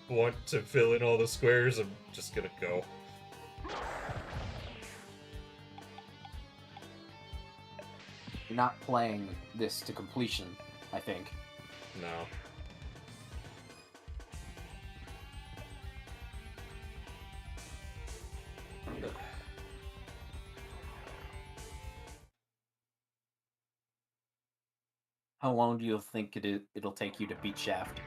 want to fill in all the squares, I'm just gonna go. You're not playing this to completion, I think. No. How long do you think it'll take you to beat Shaft?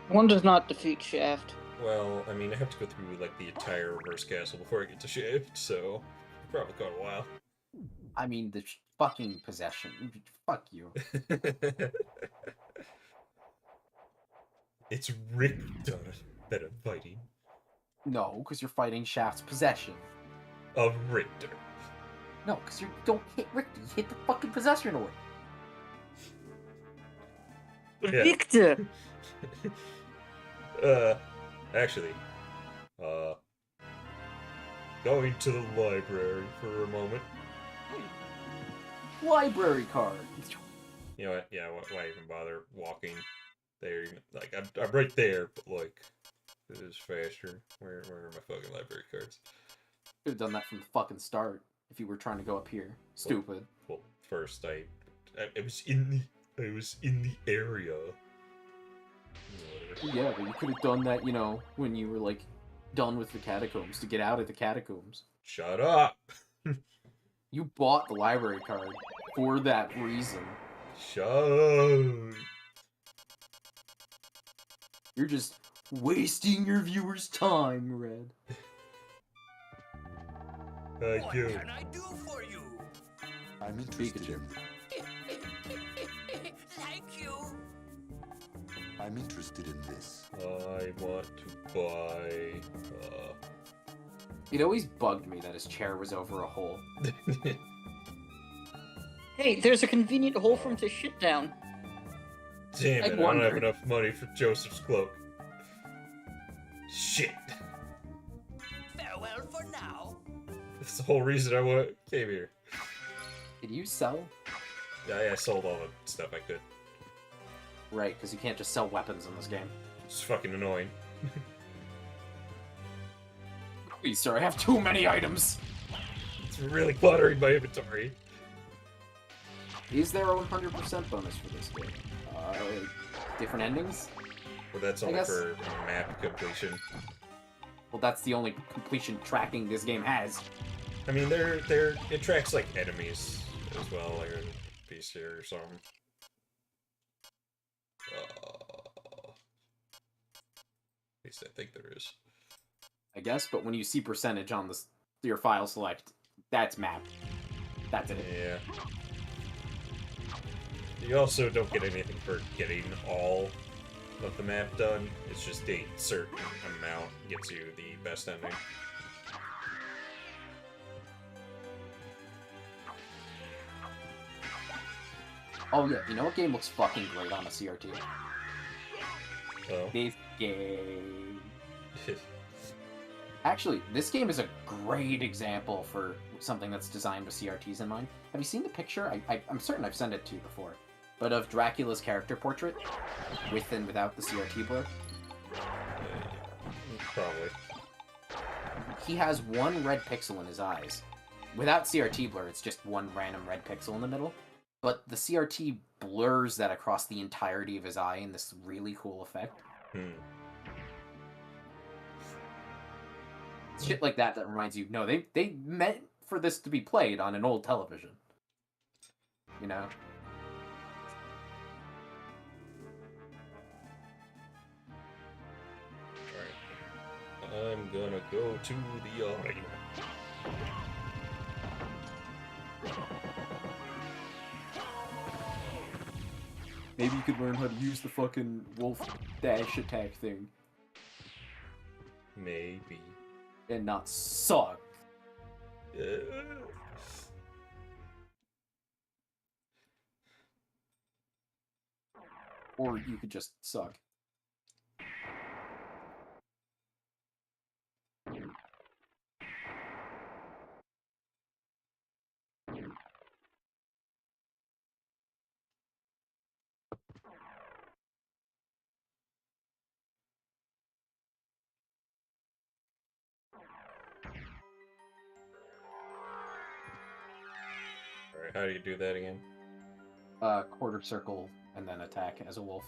One does not defeat Shaft. Well, I mean, I have to go through, like, the entire reverse castle before I get to Shaft, so probably quite a while. I mean, the fucking possession. Fuck you. It's Richter that I'm fighting. No, because you're fighting Shaft's possession. Of Richter. No, because you don't hit Richter, you hit the fucking possession orb. Yeah. Victor! Actually, going to the library for a moment. Library card. You know what? Yeah, why even bother walking there? Like, I'm right there, but like, it is faster. Where are my fucking library cards? Could have done that from the fucking start if you were trying to go up here. Stupid. Well, first I was in the area. Whatever. Yeah, but you could have done that, you know, when you were like done with the catacombs to get out of the catacombs. Shut up. You bought the library card for that reason. Shut up. You're just wasting your viewers' time, Red. What can I do for you? I'm interested. Thank you. I'm interested in this. I want to buy. It always bugged me that his chair was over a hole. Hey, there's a convenient hole for him to shit down. Damn it! I'd I don't wonder. have enough money for Joseph's cloak. Shit. Farewell for now. That's the whole reason I came here. Did you sell? Yeah, I sold all the stuff I could. Right, because you can't just sell weapons in this game. It's fucking annoying. Please, sir, I have too many items. It's really cluttering my inventory. Is there a 100% bonus for this game? Different endings? But that's I only guess- for map completion. Well, that's the only completion tracking this game has. I mean, it tracks like enemies as well, like in PC or something. At least I think there is. I guess, but when you see percentage on your file select, that's map. That's it. Yeah. You also don't get anything for getting all of the map done. It's just a certain amount gets you the best ending. Oh yeah, you know what game looks fucking great on a CRT? Oh. This game. Actually, this game is a great example for something that's designed with CRTs in mind. Have you seen the picture? I'm certain I've sent it to you before. But of Dracula's character portrait, with and without the CRT blur. Probably. He has one red pixel in his eyes. Without CRT blur, it's just one random red pixel in the middle. But the CRT blurs that across the entirety of his eye in this really cool effect. Shit like that reminds you, no, they meant for this to be played on an old television. You know? Alright. I'm gonna go to the audio. Maybe you could learn how to use the fucking wolf dash attack thing. Maybe. And not suck. Or you could just suck. Alright, how do you do that again? Quarter circle and then attack as a wolf.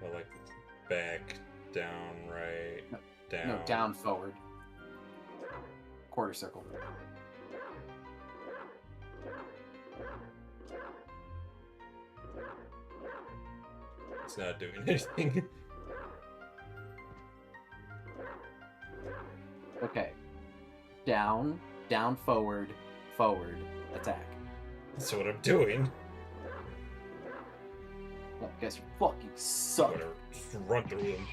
Well, like, back, down, right, down. No, down, forward. Quarter circle. It's not doing anything. Okay. Down, down, forward, forward, attack. That's what I'm doing. Well, I guess you fucking suck. Whatever. Just run through them.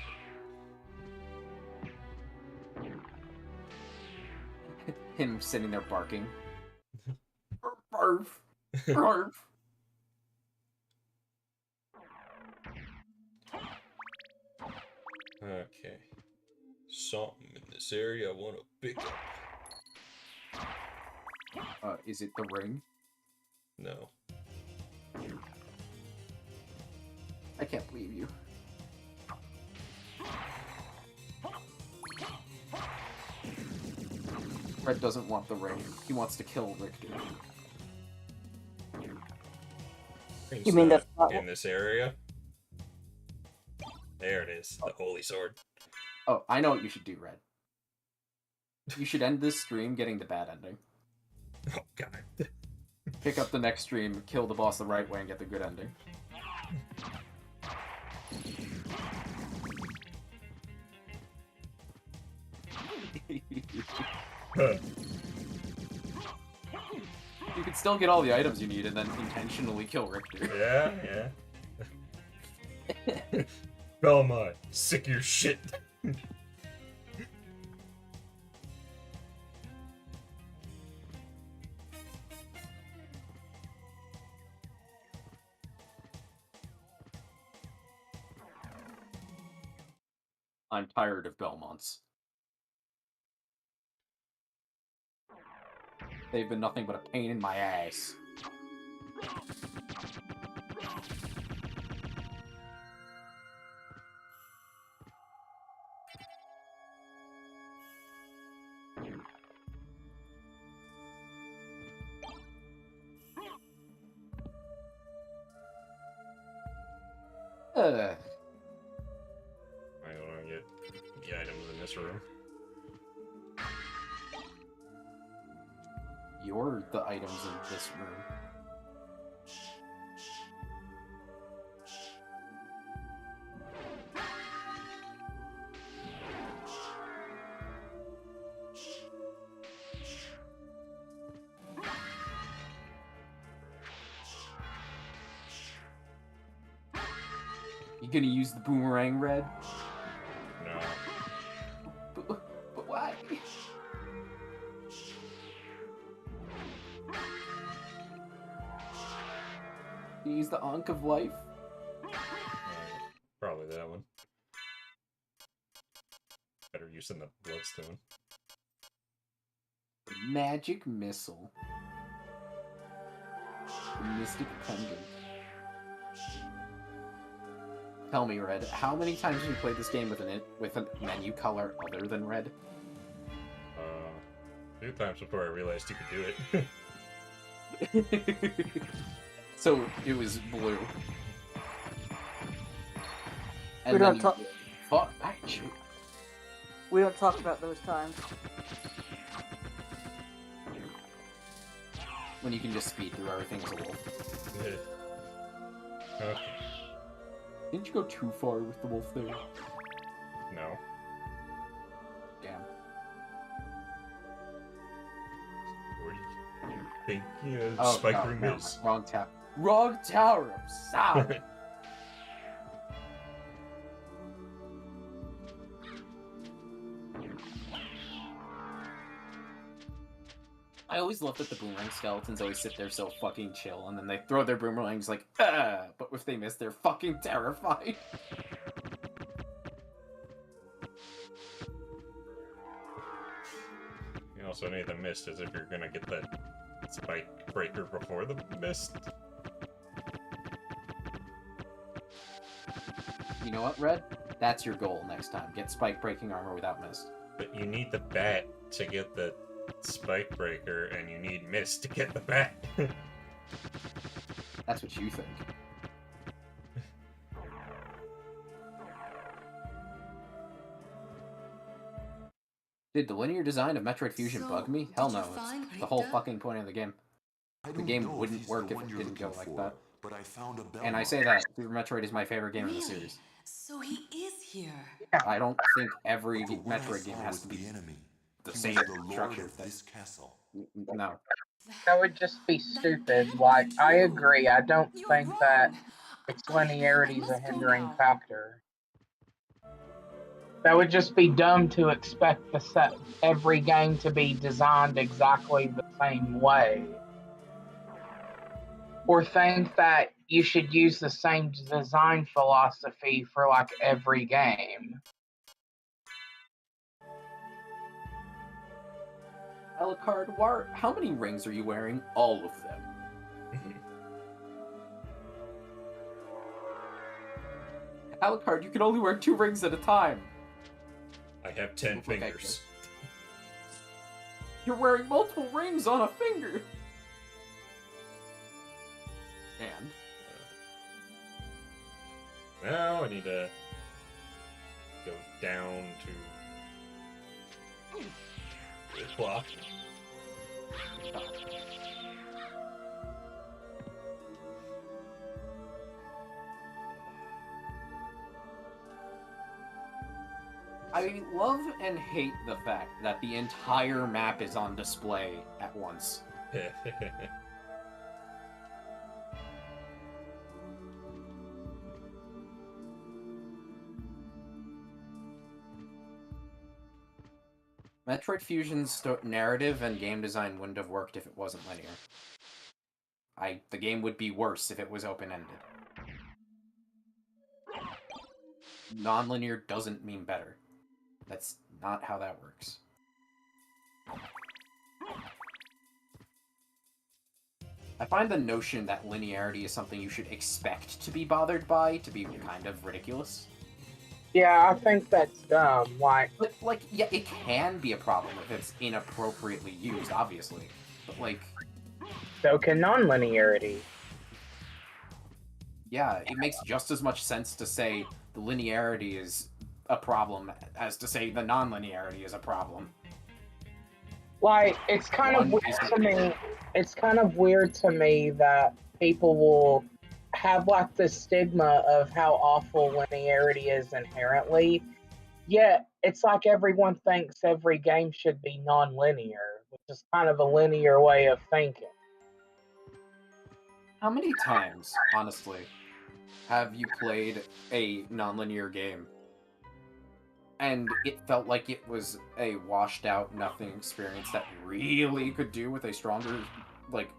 Him sitting there barking. Barf! Barf! Okay. Something in this area I want to pick up. Is it the ring? No. I can't believe you. Red doesn't want the ring. He wants to kill Richter. You mean that's not in this area? There it is, the holy sword. Oh, I know what you should do, Red. You should end this stream getting the bad ending. Oh, God. Pick up the next stream, kill the boss the right way, and get the good ending. You could still get all the items you need and then intentionally kill Richter. Yeah, yeah. Belmont, sick of your shit. I'm tired of Belmonts. They've been nothing but a pain in my ass. I want to get the items in this room. You're the items in this room. You gonna use the boomerang, Red? No. But why? You use the Ankh of Life? Probably that one. Better use than the Bloodstone. Magic Missile. The Mystic Pendant. Tell me, Red, how many times have you played this game with a menu color other than red? A few times before I realized you could do it. So it was blue. And We then don't talk. Fuck, actually. We don't talk about those times. When you can just speed through everything as a wolf. Okay. Didn't you go too far with the wolf there? No. Damn. Where do you think Spike no, Room no, is? Wrong tower. Wrong tower! I'm sorry! I always love that the boomerang skeletons always sit there so fucking chill, and then they throw their boomerangs like, ah! But if they miss, they're fucking terrified. You also need the mist as if you're gonna get that spike breaker before the mist. You know what, Red? That's your goal next time. Get spike breaking armor without mist. But you need the bat to get the spike breaker, and you need mist to get the bat. That's what you think. Did the linear design of Metroid Fusion bug me? Hell no, it's the whole fucking point of the game. The game wouldn't work if it didn't go like that. But I found a bell. And I say that Super Metroid is my favorite game in the series. So he is here. I don't think every Metroid game has to be the same structure. This castle. No. That would just be stupid. Like, I agree. I don't think that its linearity is a hindering factor. That would just be dumb to expect every game to be designed exactly the same way. Or think that you should use the same design philosophy for, like, every game. Alucard, how many rings are you wearing? All of them. Alucard, you can only wear 2 rings at a time. I have 10 fingers. You're wearing multiple rings on a finger. And? Now I need to go down to the clock. I love and hate the fact that the entire map is on display at once. Metroid Fusion's narrative and game design wouldn't have worked if it wasn't linear. The game would be worse if it was open-ended. Non-linear doesn't mean better. That's not how that works. I find the notion that linearity is something you should expect to be bothered by to be kind of ridiculous. Yeah, I think that's dumb. Yeah, it can be a problem if it's inappropriately used, obviously. But, so can non-linearity. Yeah, it makes just as much sense to say the linearity is a problem as to say the non-linearity is a problem. It's kind of weird to me. It's kind of weird to me that people will have the stigma of how awful linearity is inherently. Yet it's like everyone thinks every game should be non-linear, which is kind of a linear way of thinking. How many times, honestly, Have you played a non-linear game and it felt like it was a washed out nothing experience that really could do with a stronger, like,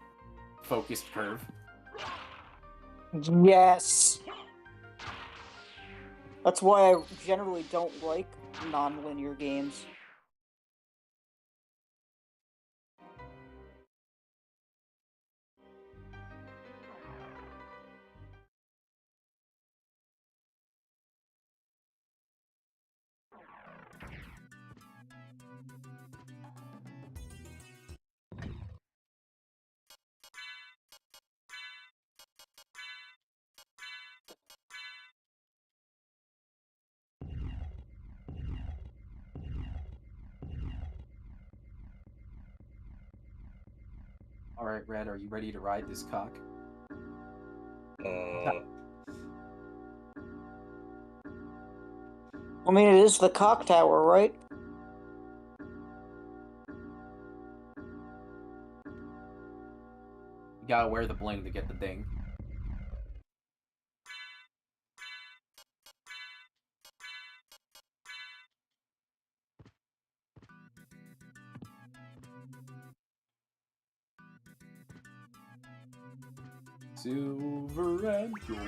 focused curve? Yes. That's why I generally don't like non-linear games. Alright, Red, are you ready to ride this cock? I mean, it is the cock tower, right? You gotta wear the bling to get the ding. Silver and gold.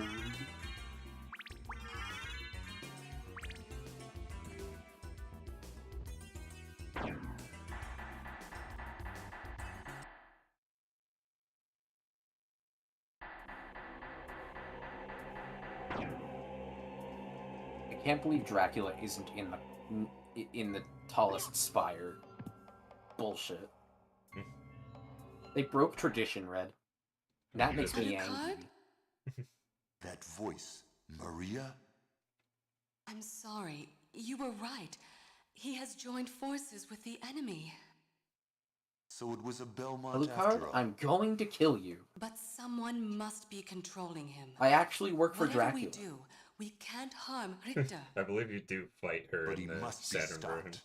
I can't believe Dracula isn't in the tallest spire. Bullshit. They broke tradition, Red. That makes me angry. That voice, Maria? I'm sorry. You were right. He has joined forces with the enemy. So it was a Belmont Alucard, after all. I'm going to kill you. But someone must be controlling him. I actually work for Whatever Dracula. we do, we can't harm Richter. I believe you do fight her But in he the must be Saturn version. stopped.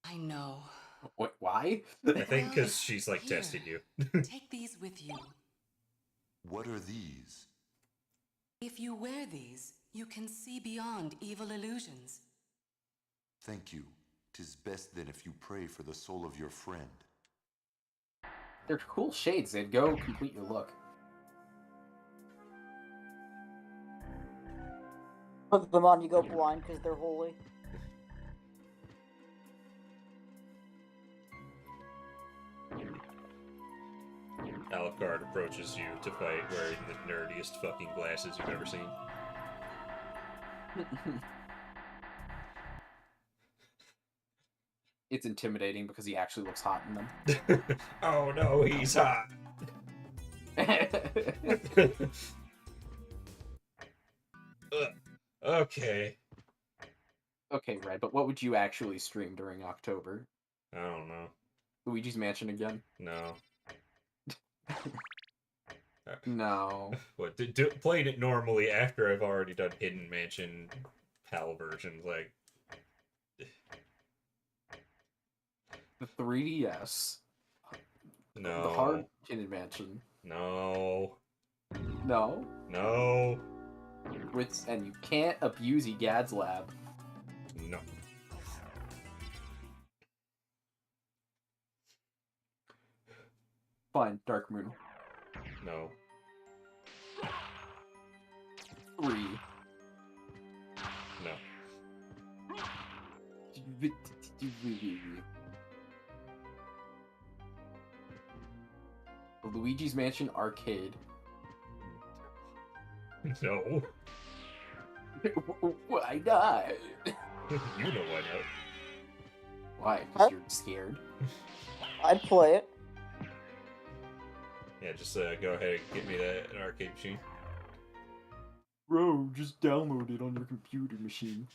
I know. What? Why? I think Well, because she's like here. testing you. Take these with you. What are these? If you wear these, you can see beyond evil illusions. Thank you. 'Tis best then if you pray for the soul of your friend. They're cool shades. They'd go complete your look. Put them on, you go blind because they're holy. Alucard approaches you to fight wearing the nerdiest fucking glasses you've ever seen. It's intimidating because he actually looks hot in them. Oh no, he's hot! Okay. Okay, Red, but what would you actually stream during October? I don't know. Luigi's Mansion again? No. No. What? Playing it normally after I've already done Hidden Mansion PAL versions, like... The 3DS. No. The hard Hidden Mansion. No. No. No. And you can't abuse Egad's lab. No. Fine, Dark Moon. No. 3. No. Luigi's Mansion Arcade. No. Why not? You know why not. Why? Because you're scared? I'd play it. Yeah, just go ahead and get me an arcade machine. Bro, just download it on your computer machine.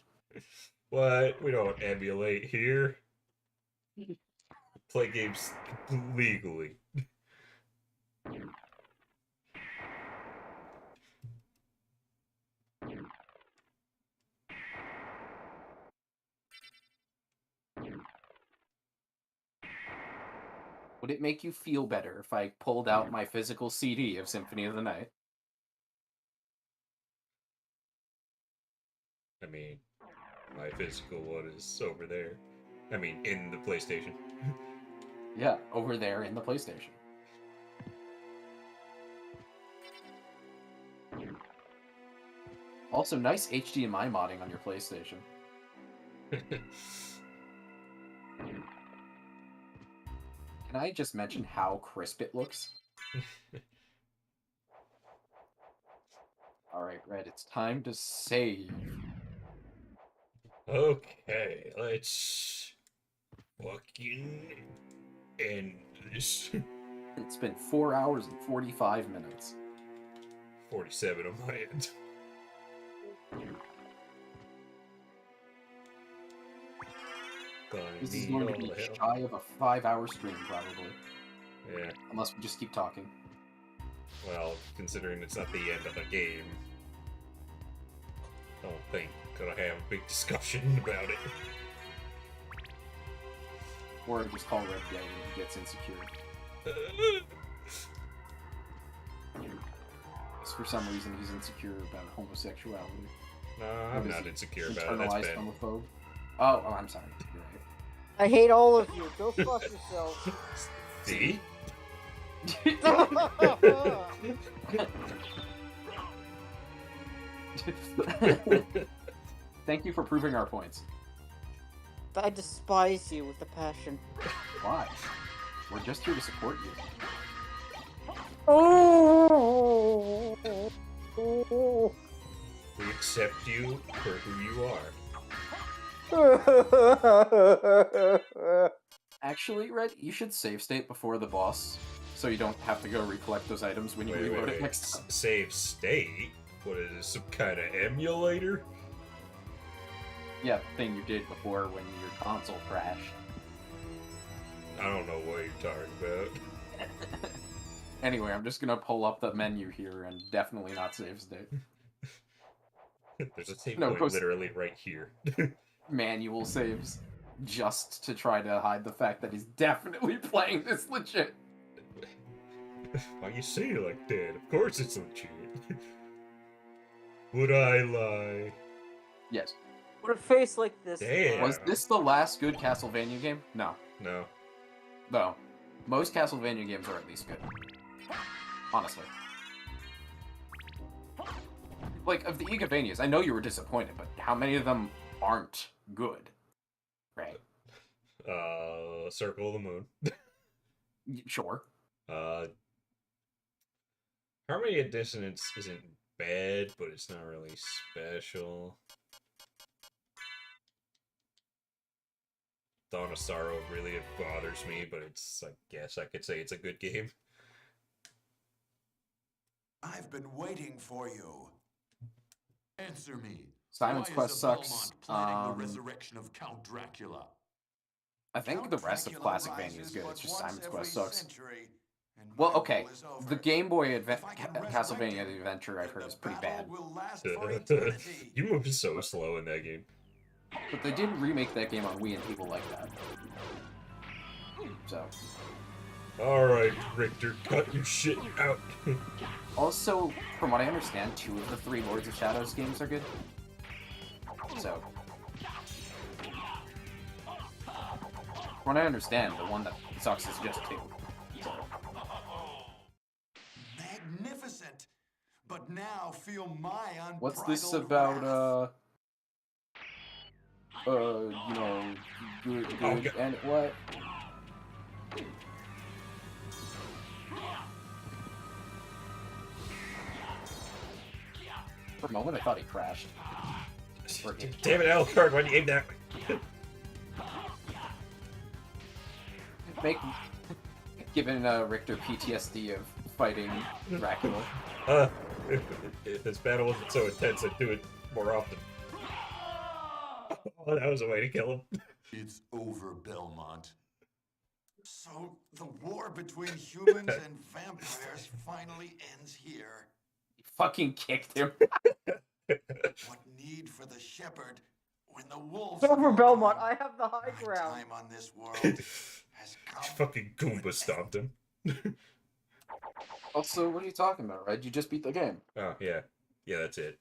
What? We don't emulate here. Play games legally. Would it make you feel better if I pulled out my physical CD of Symphony of the Night? I mean, my physical one is over there. I mean, in the PlayStation. Yeah, over there in the PlayStation. Also, nice HDMI modding on your PlayStation. Can I just mention how crisp it looks? Alright, Red, it's time to save. Okay, let's fucking end this. It's been 4 hours and 45 minutes. 47 on my end. This is going to be shy of a 5-hour stream, probably. Yeah. Unless we just keep talking. Well, considering it's not the end of a game, I don't think gonna have a big discussion about it. Or just call Red gay and he gets insecure. Because for some reason he's insecure about homosexuality. No, I'm not insecure about it. That's Internalized bad. homophobe. Oh, I'm sorry. You're right. I hate all of you. Go fuck yourselves. See? Thank you for proving our points. I despise you with a passion. Why? We're just here to support you. Oh. We accept you for who you are. Actually, Red, you should save state before the boss, so you don't have to go recollect those items when you reload it next time. Save state? What is this, some kind of emulator? Yeah, the thing you did before when your console crashed. I don't know what you're talking about. Anyway, I'm just gonna pull up the menu here and definitely not save state. There's a save point literally right here. Manual saves. Just to try to hide the fact that he's definitely playing this legit. Why you say it like that? Of course it's legit. Would I lie? Yes. With a face like this. Damn. Was this the last good Castlevania game? No. No. No. Most Castlevania games are at least good. Honestly. Like, of the Igavanias, I know you were disappointed, but how many of them aren't good? Right. Circle of the Moon. Sure. Harmony of Dissonance isn't bad, but it's not really special. Dawn of Sorrow really bothers me, but it's, I guess I could say it's a good game. I've been waiting for you. Answer me. Simon's Why Quest is sucks. Belmont planning the resurrection of Count Dracula? I think Count the rest of Dracula Classic Vania is rises good, but it's just once Simon's every Quest sucks. century, and Well, my okay, rule is over. the Game Boy If I can resurrect Castlevania him, The Adventure I've heard then is the pretty battle bad. will last for eternity. You move so slow in that game. But they did remake that game on Wii and people like that. So. Alright, Richter, cut your shit out. Also, from what I understand, 2 of the 3 Lords of Shadows games are good. So. From what I understand, the one that sucks is just 2. So. Magnificent. But now feel my unbridled What's this about, you know, good, and what? For a moment, I thought he crashed. Damn it, Alucard, why'd you aim that way? Giving Richter PTSD of fighting Dracula. If this battle wasn't so intense, I'd do it more often. Oh, that was a way to kill him. It's over, Belmont. So the war between humans and vampires finally ends here. He fucking kicked him. What need for the shepherd when the wolves? Over Belmont, I have the high ground. Time on this world has come. Fucking Goomba stomped him. Also, what are you talking about, right? You just beat the game. Oh, yeah. Yeah, that's it.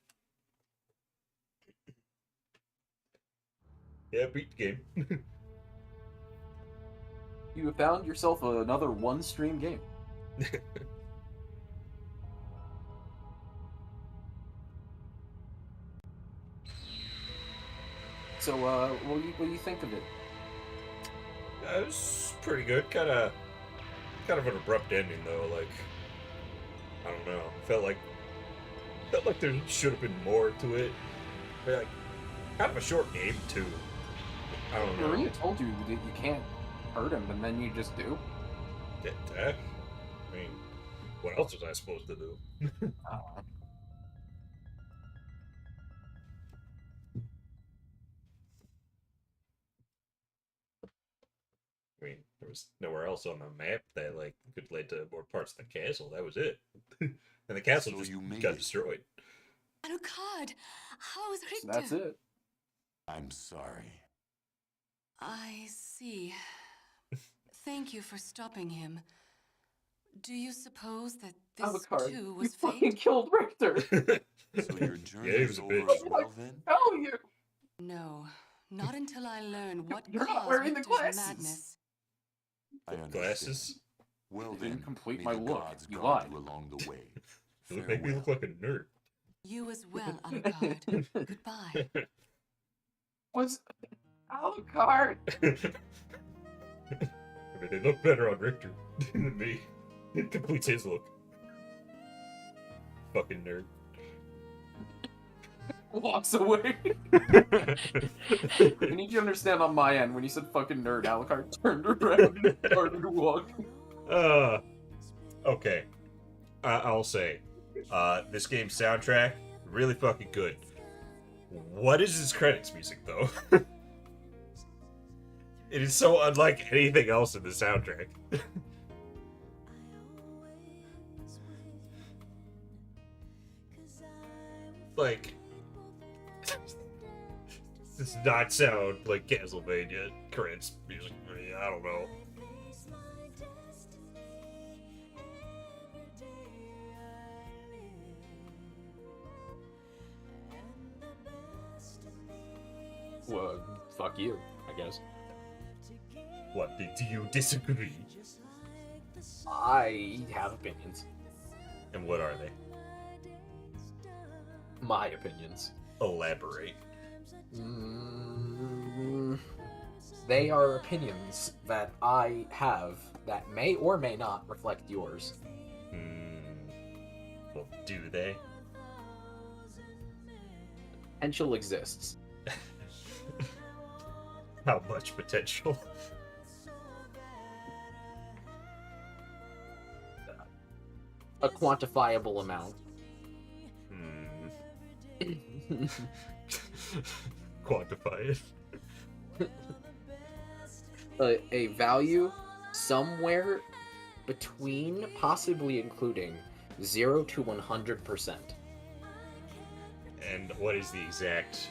Yeah, beat the game. You have found yourself another one-stream game. So, what do you think of it? It was pretty good. Kind of an abrupt ending though. Like, I don't know. Felt like there should have been more to it. But, like, kind of a short game too. I don't know. Maria told you that you can't hurt him, and then you just do. I mean, what else was I supposed to do? I mean, there was nowhere else on the map that like could lead to more parts of the castle. That was it, and the castle So just you made got it. destroyed. Alucard, how is Richter? So that's it. I'm sorry. I see. Thank you for stopping him. Do you suppose that this Alucard, too you was fucking fate? killed Richter. So your journey Yeah, he was is a over bitch. as well then? Tell you. No, not until I learn what You're not caused wearing the Richter's glasses. madness. I understand. Glasses? Well You then, didn't complete may my the look. gods You guard lied. you along the way. It would make me look like a nerd. You as well, Alucard. Goodbye. Was Alucard? I mean, they look better on Richter than me. It completes his look. Fucking nerd. Walks away. I need you to understand on my end, when you said fucking nerd, Alucard turned around and started walking. Okay. I'll say, this game's soundtrack, really fucking good. What is his credits music, though? It is so unlike anything else in the soundtrack. Like, this does not sound like Castlevania credits music. I mean, I don't know. Well, fuck you, I guess. What, do you disagree? I have opinions. And what are they? My opinions. Elaborate. They are opinions that I have that may or may not reflect yours. Well, do they? Potential exists. How much potential? A quantifiable amount. Quantify it. A value somewhere between, possibly including, 0 to 100%. And what is the exact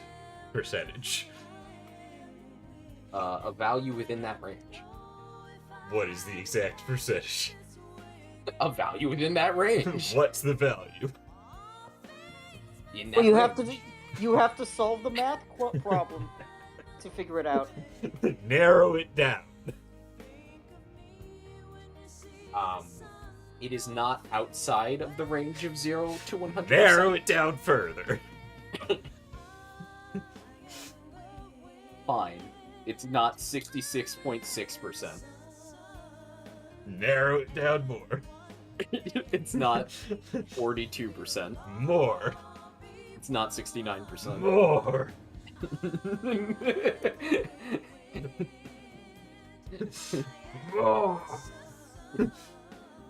percentage? A value within that range. What is the exact percentage? A value within that range. What's the value? In that Well, you range. have to solve the math problem to figure it out. Narrow it down. It is not outside of the range of 0 to 100%. Narrow it down further. Fine. It's not 66.6%. Narrow it down more. It's not 42%. More. It's not 69%. More. More.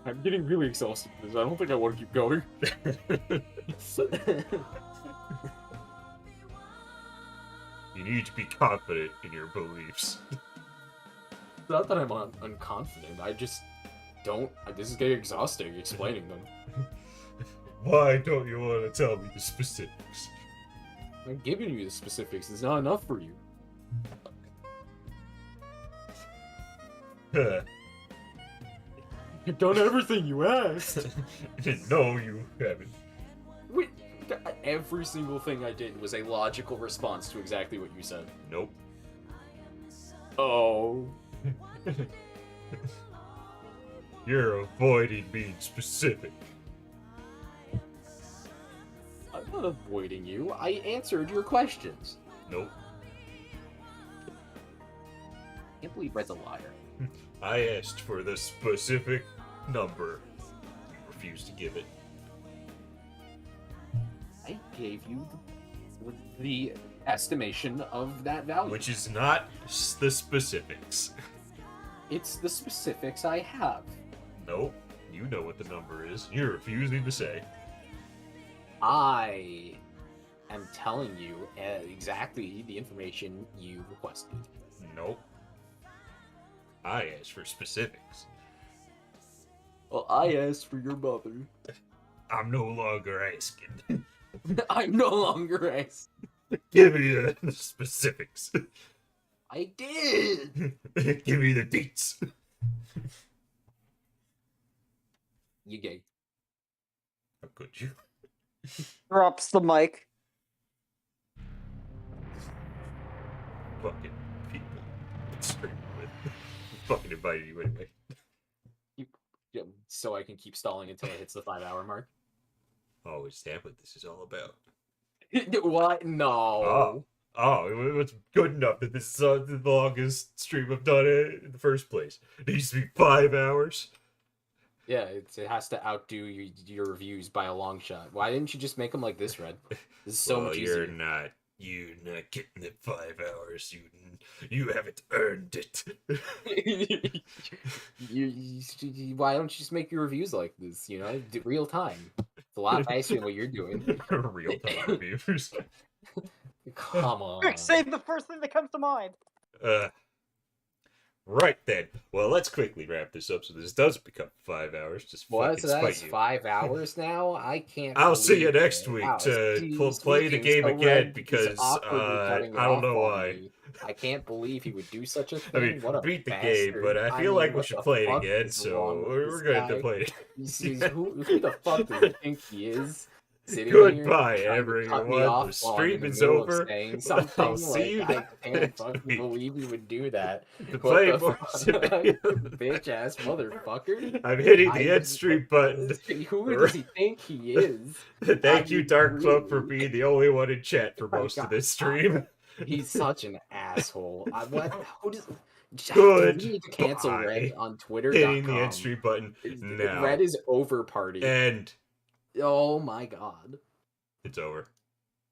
I'm getting really exhausted with this. I don't think I want to keep going. You need to be confident in your beliefs. It's not that I'm unconfident. I just don't. This is getting exhausting explaining them. Why don't you want to tell me the specifics? I'm giving you the specifics. It's not enough for you. You've done everything you asked. No, you haven't. Wait, every single thing I did was a logical response to exactly what you said. Nope. Oh. You're avoiding being specific. I'm not avoiding you. I answered your questions. Nope. I can't believe Red's a liar. I asked for the specific number. You refused to give it. I gave you the estimation of that value. Which is not the specifics. It's the specifics I have. Nope. You know what the number is. You're refusing to say. I am telling you exactly the information you requested. Nope. I asked for specifics. Well, I asked for your mother. I'm no longer asking. I'm no longer asking. Give me the specifics. I did. Give me the dates. You gay. How could you? Drops the mic. Fucking people. Streaming with. Fucking invited you anyway. So I can keep stalling until it hits the 5-hour mark. Oh, is that what this is all about? What? No. Oh, it was good enough that this is the longest stream I've done it in the first place. It needs to be 5 hours. Yeah, it has to outdo your reviews by a long shot. Why didn't you just make them like this, Red? This is so much easier. You're not getting the 5 hours. You haven't earned it. Why don't you just make your reviews like this? You know, real time. It's a lot faster than what you're doing. Real time reviews. Come on. Quick, say the first thing that comes to mind. Right then. Well, let's quickly wrap this up so this doesn't become 5 hours. Just What? fucking So that's spite you. 5 hours now? I can't. I'll see you believe next it. week Wow, to play the game so again Red because is awkwardly cutting it I don't off know on why. me. I can't believe he would do such a thing. I mean, what a beat the bastard. game, but I feel mean, like we what should the play it fuck again, is so wrong with we're this going to have guy? to play it. Who the fuck does he think he is? Sitting here Goodbye, trying to cut me everyone. off The while I'm in stream the is middle of over. saying something. I'll see you I can't next fucking week. believe he would do that. To What play the more fuck? Bitch ass motherfucker. I'm hitting the end stream button. Who does he think he is? Thank you, Dark Cloak, for really? being the only one in chat for Oh my most of God. this stream. He's such an asshole. Who does? Good. We need to cancel Bye. Red on Twitter. Hitting the end stream button now. Red is over party. And Oh my God. it's over.